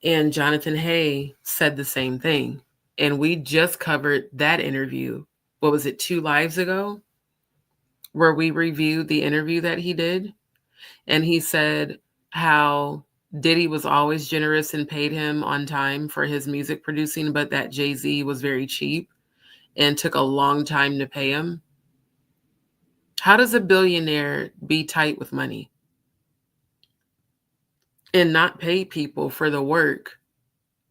And Jonathan Hay said the same thing. And we just covered that interview. What was it, 2 lives ago? Where we reviewed the interview that he did. And he said how Diddy was always generous and paid him on time for his music producing, but that Jay-Z was very cheap and took a long time to pay him. How does a billionaire be tight with money and not pay people for the work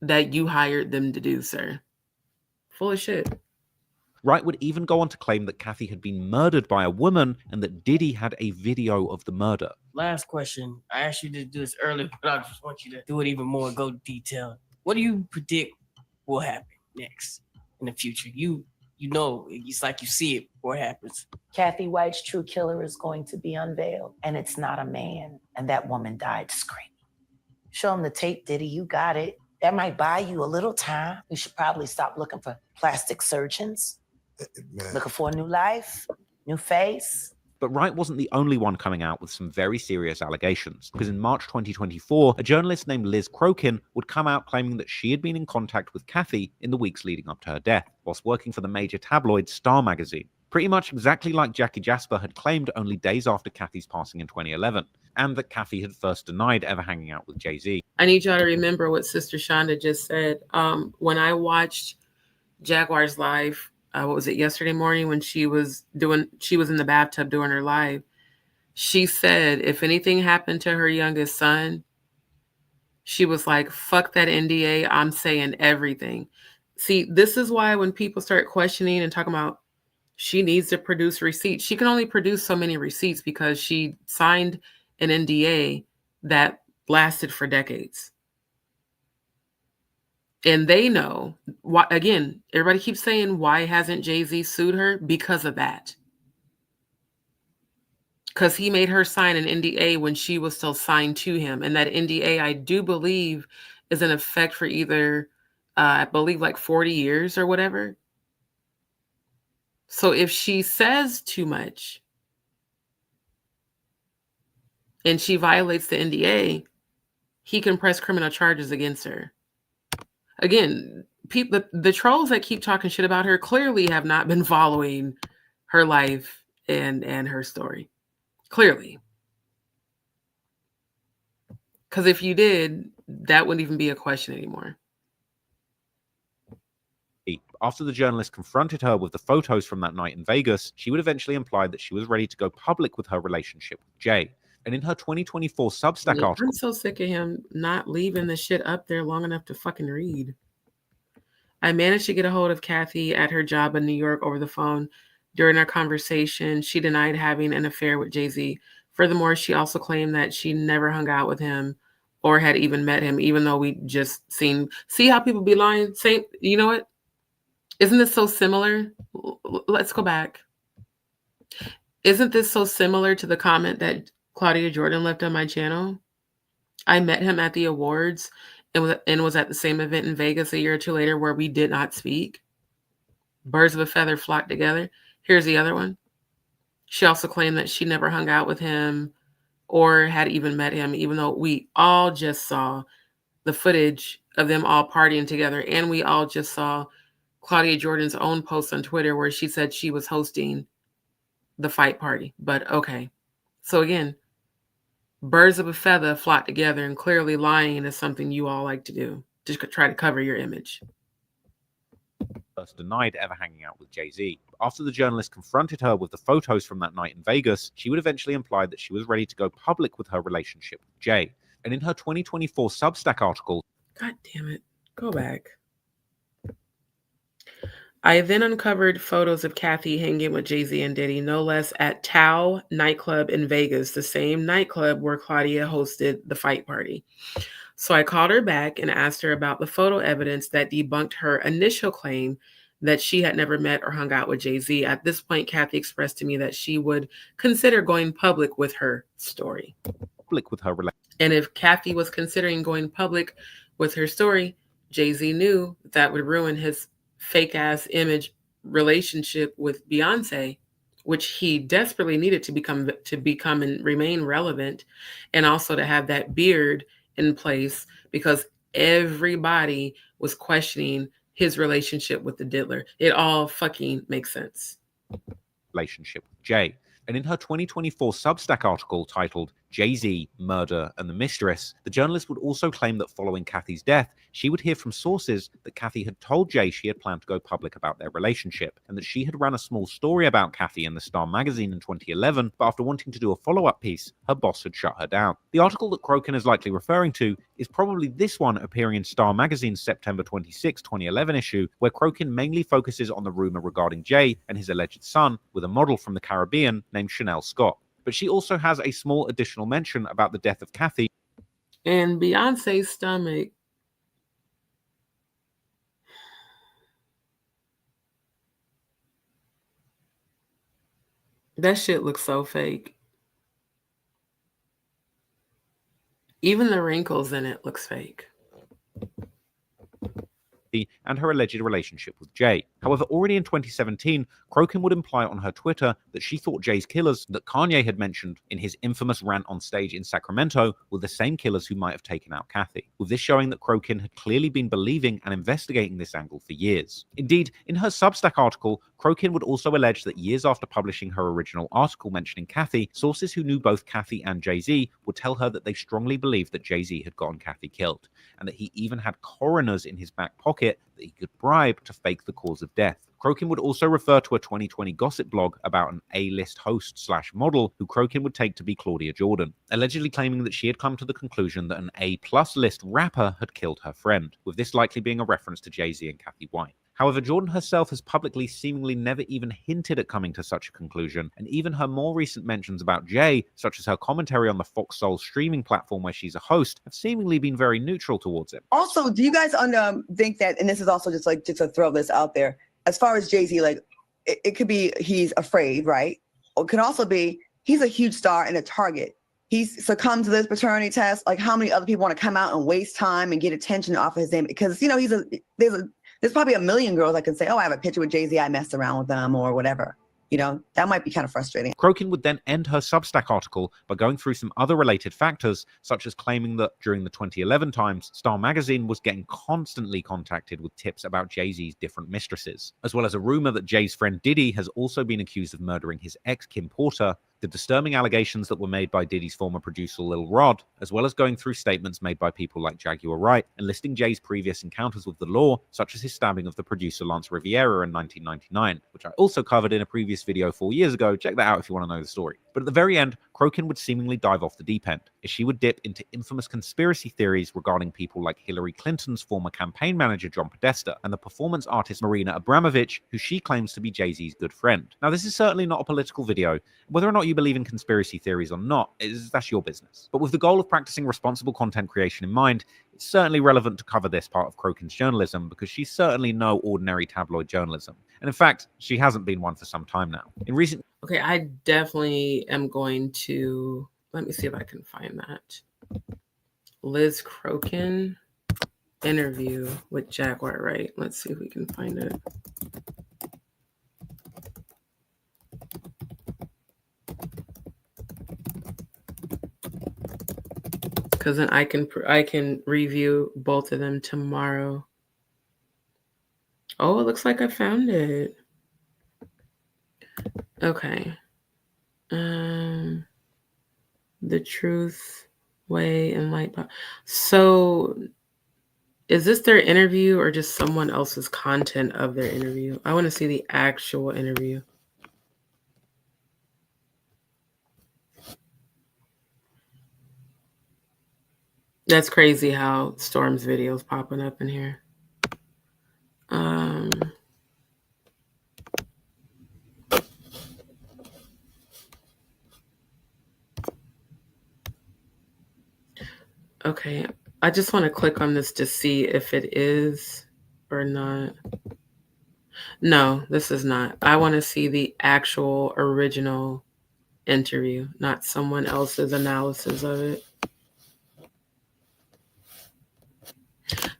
that you hired them to do, sir? Full of shit. Wright would even go on to claim that Cathy had been murdered by a woman and that Diddy had a video of the murder. Last question. I asked you to do this earlier, but I just want you to do it even more, go detailed. What do you predict will happen next in the future? You know, it's like you see it before it happens. Cathy White's true killer is going to be unveiled, and it's not a man. And that woman died screaming. Show him the tape, Diddy. You got it. That might buy you a little time. You should probably stop looking for plastic surgeons. Looking for a new life, new face. But Wright wasn't the only one coming out with some very serious allegations, because in March 2024, a journalist named Liz Crokin would come out claiming that she had been in contact with Cathy in the weeks leading up to her death, whilst working for the major tabloid Star magazine. Pretty much exactly like Jackie Jasper had claimed only days after Cathy's passing in 2011, and that Cathy had first denied ever hanging out with Jay-Z. I need y'all to remember what Sister Shonda just said. When I watched Jaguar's live, what was it, yesterday morning when she was in the bathtub doing her live, she said if anything happened to her youngest son, she was like, fuck that NDA, I'm saying everything. See, this is why when people start questioning and talking about she needs to produce receipts, she can only produce so many receipts because she signed an NDA that lasted for decades. And they know why. Again, everybody keeps saying, why hasn't Jay-Z sued her? Because of that. Because he made her sign an NDA when she was still signed to him. And that NDA, I do believe, is in effect for either, I believe, like 40 years or whatever. So if she says too much and she violates the NDA, he can press criminal charges against her. Again, people, the trolls that keep talking shit about her clearly have not been following her life and her story. Clearly. Because if you did, that wouldn't even be a question anymore. After the journalist confronted her with the photos from that night in Vegas, she would eventually imply that she was ready to go public with her relationship with Jay. And in her 2024 Substack article... I'm so sick of him not leaving the shit up there long enough to fucking read. I managed to get a hold of Cathy at her job in New York over the phone. During our conversation, she denied having an affair with Jay-Z. Furthermore, she also claimed that she never hung out with him or had even met him, even though we just seen... See how people be lying? You know what? Isn't this so similar? Let's go back. Isn't this so similar to the comment that Claudia Jordan left on my channel? I met him at the awards and was at the same event in Vegas a year or two later where we did not speak. Birds of a feather flock together. Here's the other one. She also claimed that she never hung out with him or had even met him, even though we all just saw the footage of them all partying together. And we all just saw Claudia Jordan's own post on Twitter where she said she was hosting the fight party. But okay. So again, birds of a feather flock together, and clearly lying is something you all like to do. to try to cover your image. First denied ever hanging out with Jay-Z. After the journalist confronted her with the photos from that night in Vegas, she would eventually imply that she was ready to go public with her relationship with Jay. And in her 2024 Substack article, God damn it. Go back. I then uncovered photos of Cathy hanging with Jay-Z and Diddy, no less at Tao nightclub in Vegas, the same nightclub where Claudia hosted the fight party. So I called her back and asked her about the photo evidence that debunked her initial claim that she had never met or hung out with Jay-Z. At this point, Cathy expressed to me that she would consider going public with her story. And if Cathy was considering going public with her story, Jay-Z knew that would ruin his fake-ass image relationship with Beyonce, which he desperately needed to become and remain relevant, and also to have that beard in place because everybody was questioning his relationship with the diddler. It all fucking makes sense. Relationship with Jay. And in her 2024 Substack article titled Jay-Z, Murder and the Mistress, the journalist would also claim that following Cathy's death, she would hear from sources that Cathy had told Jay she had planned to go public about their relationship, and that she had run a small story about Cathy in the Star magazine in 2011, but after wanting to do a follow-up piece, her boss had shut her down. The article that Crokin is likely referring to is probably this one appearing in Star magazine's September 26, 2011 issue, where Crokin mainly focuses on the rumor regarding Jay and his alleged son with a model from the Caribbean named Chanel Scott. But she also has a small additional mention about the death of Cathy and Beyonce's stomach. That shit looks so fake. Even the wrinkles in it looks fake. and her alleged relationship with Jay. However, already in 2017, Crokin would imply on her Twitter that she thought Jay's killers that Kanye had mentioned in his infamous rant on stage in Sacramento were the same killers who might have taken out Cathy, with this showing that Crokin had clearly been believing and investigating this angle for years. Indeed, in her Substack article, Crokin would also allege that years after publishing her original article mentioning Cathy, sources who knew both Cathy and Jay-Z would tell her that they strongly believed that Jay-Z had gotten Cathy killed, and that he even had coroners in his back pocket that he could bribe to fake the cause of death. Crokin would also refer to a 2020 gossip blog about an A-list host/model who Crokin would take to be Claudia Jordan, allegedly claiming that she had come to the conclusion that an A+ list rapper had killed her friend, with this likely being a reference to Jay-Z and Cathy White. However, Jordan herself has publicly seemingly never even hinted at coming to such a conclusion, and even her more recent mentions about Jay, such as her commentary on the Fox Soul streaming platform where she's a host, have seemingly been very neutral towards it. Also, do you guys think that, and this is also just to throw this out there, as far as Jay-Z, like, it could be he's afraid, right? Or it could also be he's a huge star and a target. He's succumbed to this paternity test. Like, how many other people want to come out and waste time and get attention off of his name? Because, you know, there's probably a million girls that can say, oh, I have a picture with Jay-Z, I messed around with them or whatever. You know, that might be kind of frustrating. Crokin would then end her Substack article by going through some other related factors, such as claiming that during the 2011 times, Star magazine was getting constantly contacted with tips about Jay-Z's different mistresses, as well as a rumor that Jay's friend Diddy has also been accused of murdering his ex Kim Porter, the disturbing allegations that were made by Diddy's former producer Lil Rod, as well as going through statements made by people like Jaguar Wright and listing Jay's previous encounters with the law, such as his stabbing of the producer Lance Riviera in 1999, which I also covered in a previous video 4 years ago. Check that out if you want to know the story. But at the very end, Crokin would seemingly dive off the deep end, as she would dip into infamous conspiracy theories regarding people like Hillary Clinton's former campaign manager John Podesta and the performance artist Marina Abramovich, who she claims to be Jay-Z's good friend. Now, this is certainly not a political video. Whether or not you believe in conspiracy theories or not, that's your business. But with the goal of practicing responsible content creation in mind, it's certainly relevant to cover this part of Crokin's journalism, because she's certainly no ordinary tabloid journalism. And in fact, she hasn't been one for some time now. In recent... Okay, I definitely am going to... Let me see if I can find that. Liz Crokin interview with Jaguar Wright. Let's see if we can find it. Because then I can review both of them tomorrow. Oh, it looks like I found it. Okay. The Truth, Way, and Light. So Is this their interview or just someone else's content of their interview? I want to see the actual interview. That's crazy how Storm's video's popping up in here. Okay, I just want to click on this to see if it is or not. No, this is not. I want to see the actual original interview, not someone else's analysis of it.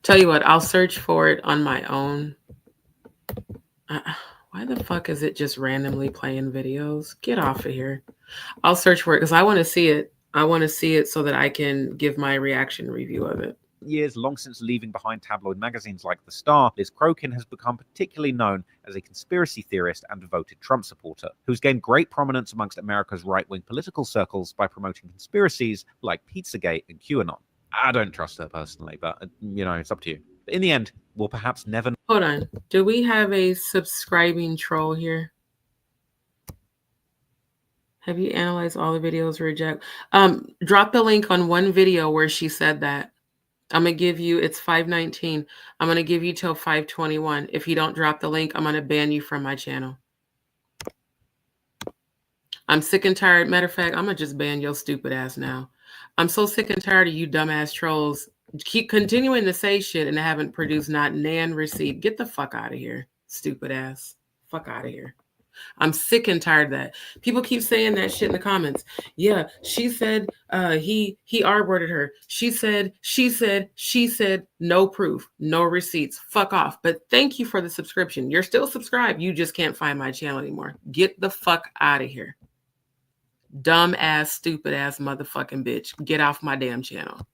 Tell you what, I'll search for it on my own. Why the fuck is it just randomly playing videos? Get off of here. I'll search for it because I want to see it. I want to see it so that I can give my reaction review of it. Years long since leaving behind tabloid magazines like The Star, Liz Crokin has become particularly known as a conspiracy theorist and devoted Trump supporter, who's gained great prominence amongst America's right-wing political circles by promoting conspiracies like Pizzagate and QAnon. I don't trust her personally, but, it's up to you. But in the end, we'll perhaps never... Hold on. Do we have a subscribing troll here? Have you analyzed all the videos, reject? Drop the link on one video where she said that. I'm going to give you, it's 5:19. I'm going to give you till 5:21. If you don't drop the link, I'm going to ban you from my channel. I'm sick and tired. Matter of fact, I'm going to just ban your stupid ass now. I'm so sick and tired of you dumbass trolls. Keep continuing to say shit and haven't produced not nan receipt. Get the fuck out of here, stupid ass. Fuck out of here. I'm sick and tired of that. People keep saying that shit in the comments. Yeah, she said he R-worded her. She said, no proof, no receipts. Fuck off. But thank you for the subscription. You're still subscribed. You just can't find my channel anymore. Get the fuck out of here. Dumb ass, stupid ass motherfucking bitch. Get off my damn channel.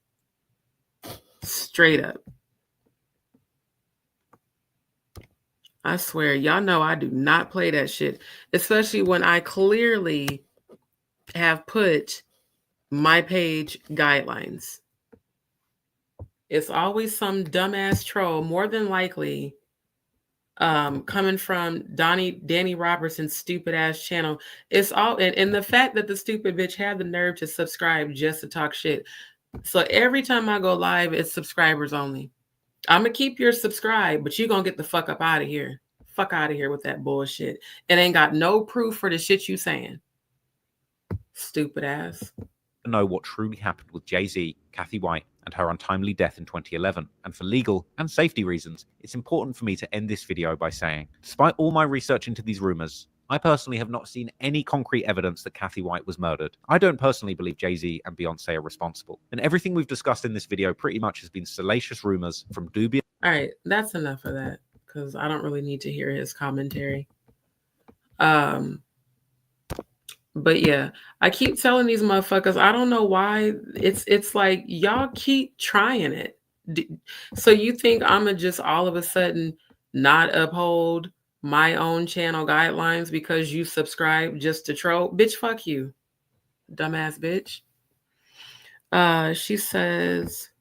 Straight up. I swear, y'all know I do not play that shit, especially when I clearly have put my page guidelines. It's always some dumbass troll, more than likely, coming from Danny Robertson's stupid ass channel. It's all, and the fact that the stupid bitch had the nerve to subscribe just to talk shit. So every time I go live, it's subscribers only. I'm going to keep your subscribe, but you're going to get the fuck up out of here. Fuck out of here with that bullshit. It ain't got no proof for the shit you saying. Stupid ass. Know what truly happened with Jay-Z, Cathy White, and her untimely death in 2011. And for legal and safety reasons, it's important for me to end this video by saying, despite all my research into these rumors, I personally have not seen any concrete evidence that Cathy White was murdered. I don't personally believe Jay-Z and Beyonce are responsible. And everything we've discussed in this video pretty much has been salacious rumors from dubious... All right, that's enough of that, because I don't really need to hear his commentary. But yeah, I keep telling these motherfuckers, I don't know why. It's like, y'all keep trying it. So you think I'm going to just all of a sudden not uphold my own channel guidelines because you subscribe just to troll? Bitch, fuck you, dumbass bitch. She says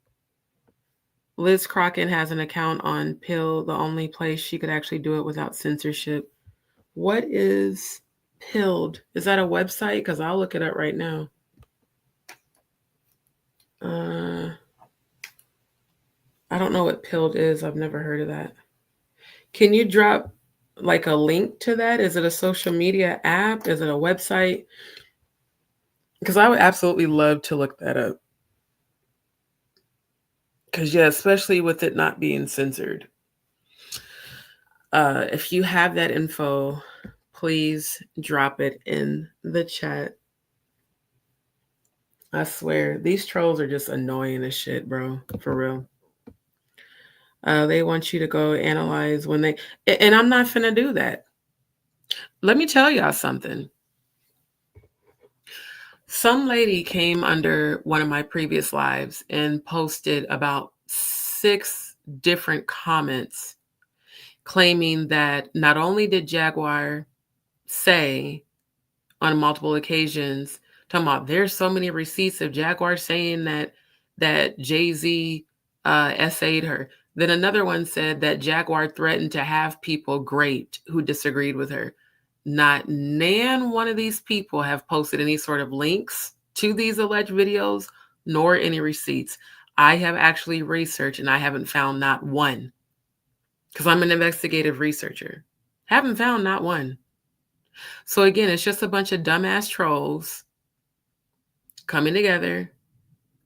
Liz Crokin has an account on Pill, the only place she could actually do it without censorship. What is Pilled? Is that a website? Because I'll look it up right now. I don't know what Pilled is. I've never heard of that. Can you drop like a link to that? Is it a social media app? Is it a website? Because I would absolutely love to look that up. Because yeah, especially with it not being censored. If you have that info, please drop it in the chat. I swear, these trolls are just annoying as shit, bro. For real. They want you to go analyze when they... And I'm not finna do that. Let me tell y'all something. Some lady came under one of my previous lives and posted about 6 different comments claiming that not only did Jaguar say on multiple occasions, talking about there's so many receipts of Jaguar saying that Jay-Z essayed her. Then another one said that Jaguar threatened to have people graped who disagreed with her. Not one of these people have posted any sort of links to these alleged videos, nor any receipts. I have actually researched and I haven't found not one, because I'm an investigative researcher. Haven't found not one. So again, it's just a bunch of dumbass trolls coming together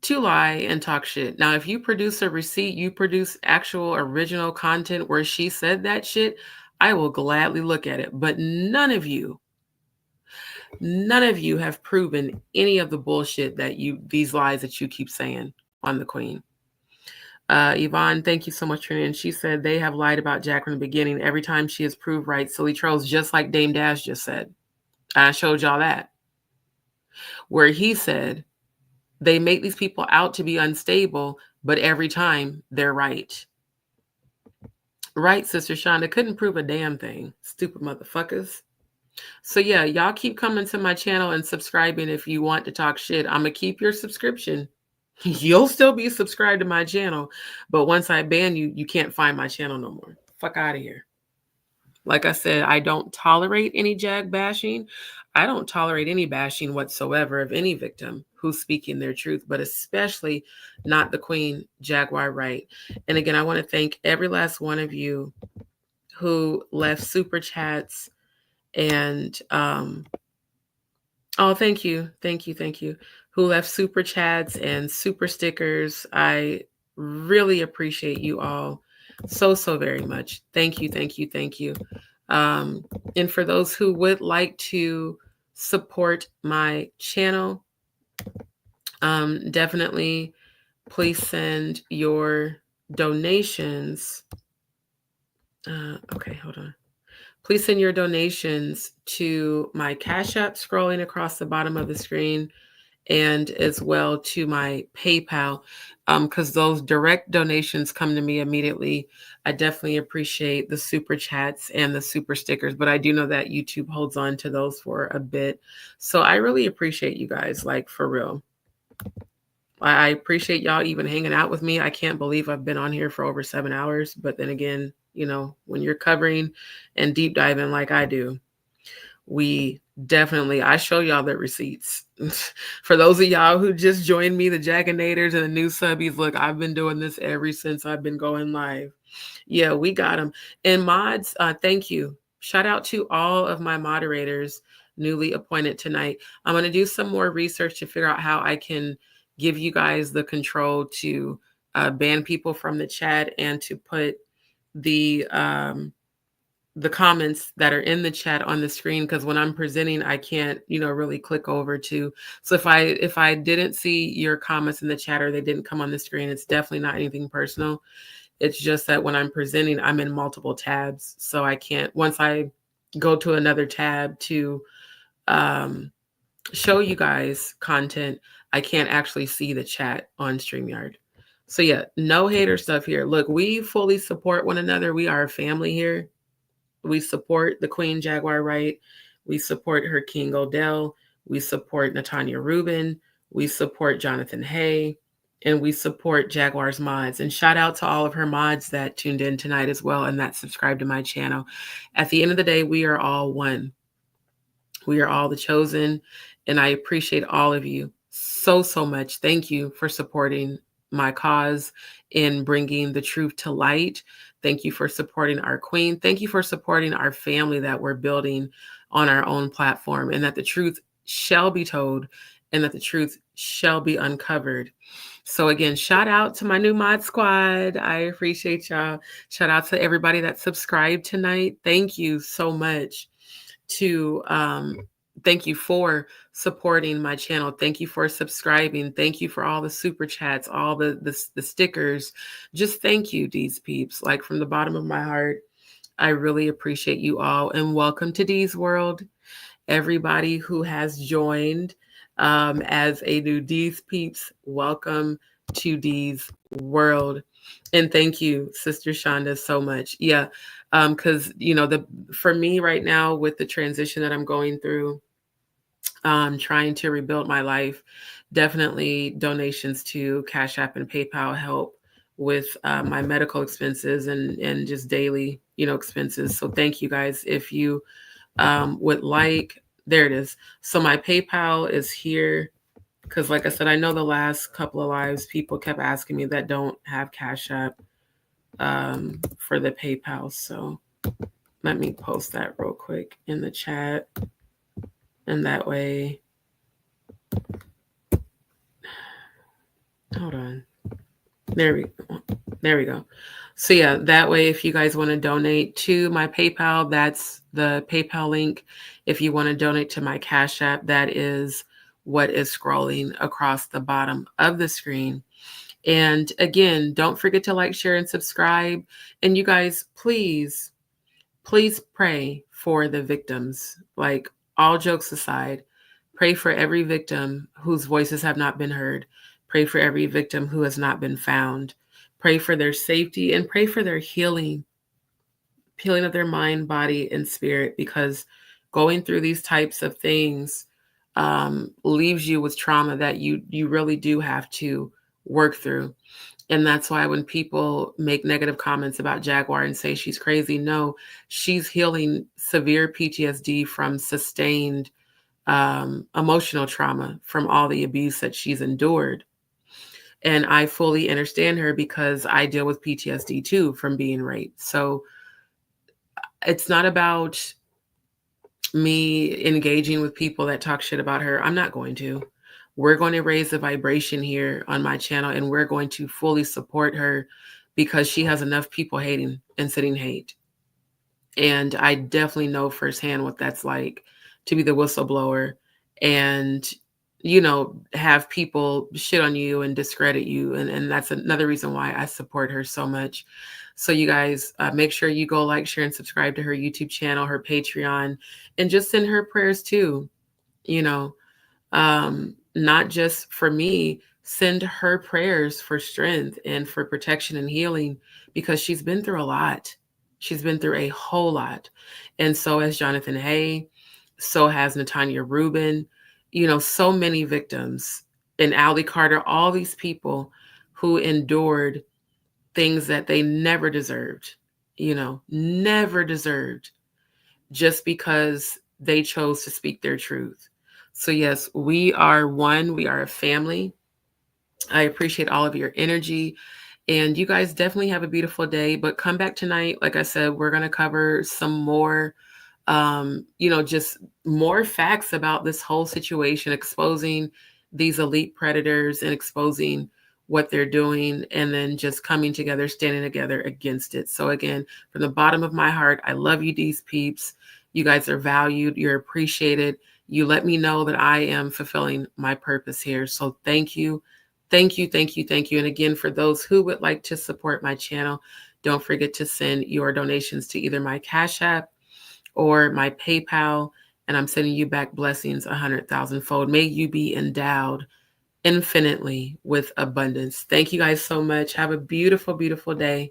to lie and talk shit. Now, if you produce a receipt, you produce actual original content where she said that shit, I will gladly look at it. But none of you have proven any of the bullshit that these lies that you keep saying on the Queen. Yvonne, thank you so much for in. She said they have lied about Jack from the beginning. Every time she has proved right, silly trolls, just like Dame Dash just said. I showed y'all that. Where he said they make these people out to be unstable, but every time they're right. Right, Sister Shonda, couldn't prove a damn thing. Stupid motherfuckers. So yeah, y'all keep coming to my channel and subscribing if you want to talk shit. I'm going to keep your subscription. You'll still be subscribed to my channel, but once I ban you, you can't find my channel no more. Fuck out of here. Like I said, I don't tolerate any Jag bashing. I don't tolerate any bashing whatsoever of any victim who's speaking their truth, but especially not the Queen Jaguar Wright. And again, I want to thank every last one of you who left super chats and oh, thank you. Who left super chats and super stickers. I really appreciate you all so very much. Thank you. And for those who would like to support my channel, definitely please send your donations. Okay, hold on. Please send your donations to my Cash App scrolling across the bottom of the screen, and as well to my PayPal, because those direct donations come to me immediately. I definitely appreciate the super chats and the super stickers, but I do know that YouTube holds on to those for a bit. So I really appreciate you guys, like for real. I appreciate y'all even hanging out with me. I can't believe I've been on here for over 7 hours, but then again, you know, when you're covering and deep diving like I do, I show y'all the receipts. For those of y'all who just joined me, the Jaganators and the new subbies, look, I've been doing this ever since I've been going live. Yeah, we got them. And mods, thank you. Shout out to all of my moderators newly appointed tonight. I'm going to do some more research to figure out how I can give you guys the control to ban people from the chat and to put the comments that are in the chat on the screen, because when I'm presenting, I can't, really click over to. So if I didn't see your comments in the chat or they didn't come on the screen, it's definitely not anything personal. It's just that when I'm presenting, I'm in multiple tabs. So I can't, once I go to another tab to show you guys content, I can't actually see the chat on StreamYard. So yeah, no hater stuff here. Look, we fully support one another. We are a family here. We support the Queen Jaguar Wright. We support her King Odell. We support Natanya Rubin. We support Jonathan Hay. And we support Jaguar's mods. And shout out to all of her mods that tuned in tonight as well and that subscribed to my channel. At the end of the day, we are all one. We are all the chosen. And I appreciate all of you so much. Thank you for supporting my cause in bringing the truth to light. Thank you for supporting our Queen. Thank you for supporting our family that we're building on our own platform, and that the truth shall be told and that the truth shall be uncovered. So again, shout out to my new mod squad. I appreciate y'all. Shout out to everybody that subscribed tonight. Thank you so much thank you for supporting my channel. Thank you for subscribing. Thank you for all the super chats, all the stickers. Just thank you, D's peeps. Like from the bottom of my heart, I really appreciate you all. And welcome to D's World. Everybody who has joined as a new D's peeps, welcome to D's World. And thank you, Sister Shonda, so much. Yeah, because, for me right now with the transition that I'm going through, trying to rebuild my life, definitely donations to Cash App and PayPal help with my medical expenses and just daily, expenses. So thank you guys. If you would like, there it is. So my PayPal is here because, like I said, I know the last couple of lives people kept asking me that don't have Cash App for the PayPal. So let me post that real quick in the chat, and that way, hold on. There we go. So yeah, that way, if you guys want to donate to my PayPal, that's the PayPal link. If you want to donate to my Cash App, that is what is scrolling across the bottom of the screen. And again, don't forget to like, share, and subscribe. And you guys, please pray for the victims. Like, all jokes aside, pray for every victim whose voices have not been heard. Pray for every victim who has not been found. Pray for their safety and pray for their healing of their mind, body, and spirit, because going through these types of things leaves you with trauma that you really do have to work through. And that's why when people make negative comments about Jaguar and say she's crazy, no, she's healing severe PTSD from sustained emotional trauma from all the abuse that she's endured. And I fully understand her because I deal with PTSD too from being raped. So it's not about me engaging with people that talk shit about her. I'm not going to. We're going to raise the vibration here on my channel, and we're going to fully support her because she has enough people hating and sitting hate. And I definitely know firsthand what that's like to be the whistleblower and, have people shit on you and discredit you. And that's another reason why I support her so much. So you guys, make sure you go like, share, and subscribe to her YouTube channel, her Patreon, and just send her prayers too. Not just for me, send her prayers for strength and for protection and healing, because she's been through a lot. She's been through a whole lot. And so has Jonathan Hay, so has Natanya Rubin, so many victims, and Ali Carter, all these people who endured things that they never deserved, never deserved, just because they chose to speak their truth. So yes, we are one. We are a family. I appreciate all of your energy. And you guys definitely have a beautiful day. But come back tonight. Like I said, we're going to cover some more, just more facts about this whole situation, exposing these elite predators and exposing what they're doing, and then just coming together, standing together against it. So again, from the bottom of my heart, I love you, these peeps. You guys are valued. You're appreciated. You let me know that I am fulfilling my purpose here. So thank you. Thank you, thank you, thank you. And again, for those who would like to support my channel, don't forget to send your donations to either my Cash App or my PayPal, and I'm sending you back blessings 100,000-fold. May you be endowed infinitely with abundance. Thank you guys so much. Have a beautiful, beautiful day.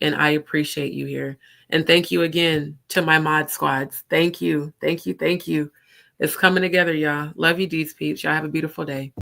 And I appreciate you here. And thank you again to my mod squads. Thank you, thank you, thank you. It's coming together, y'all. Love you, Deeds peeps. Y'all have a beautiful day.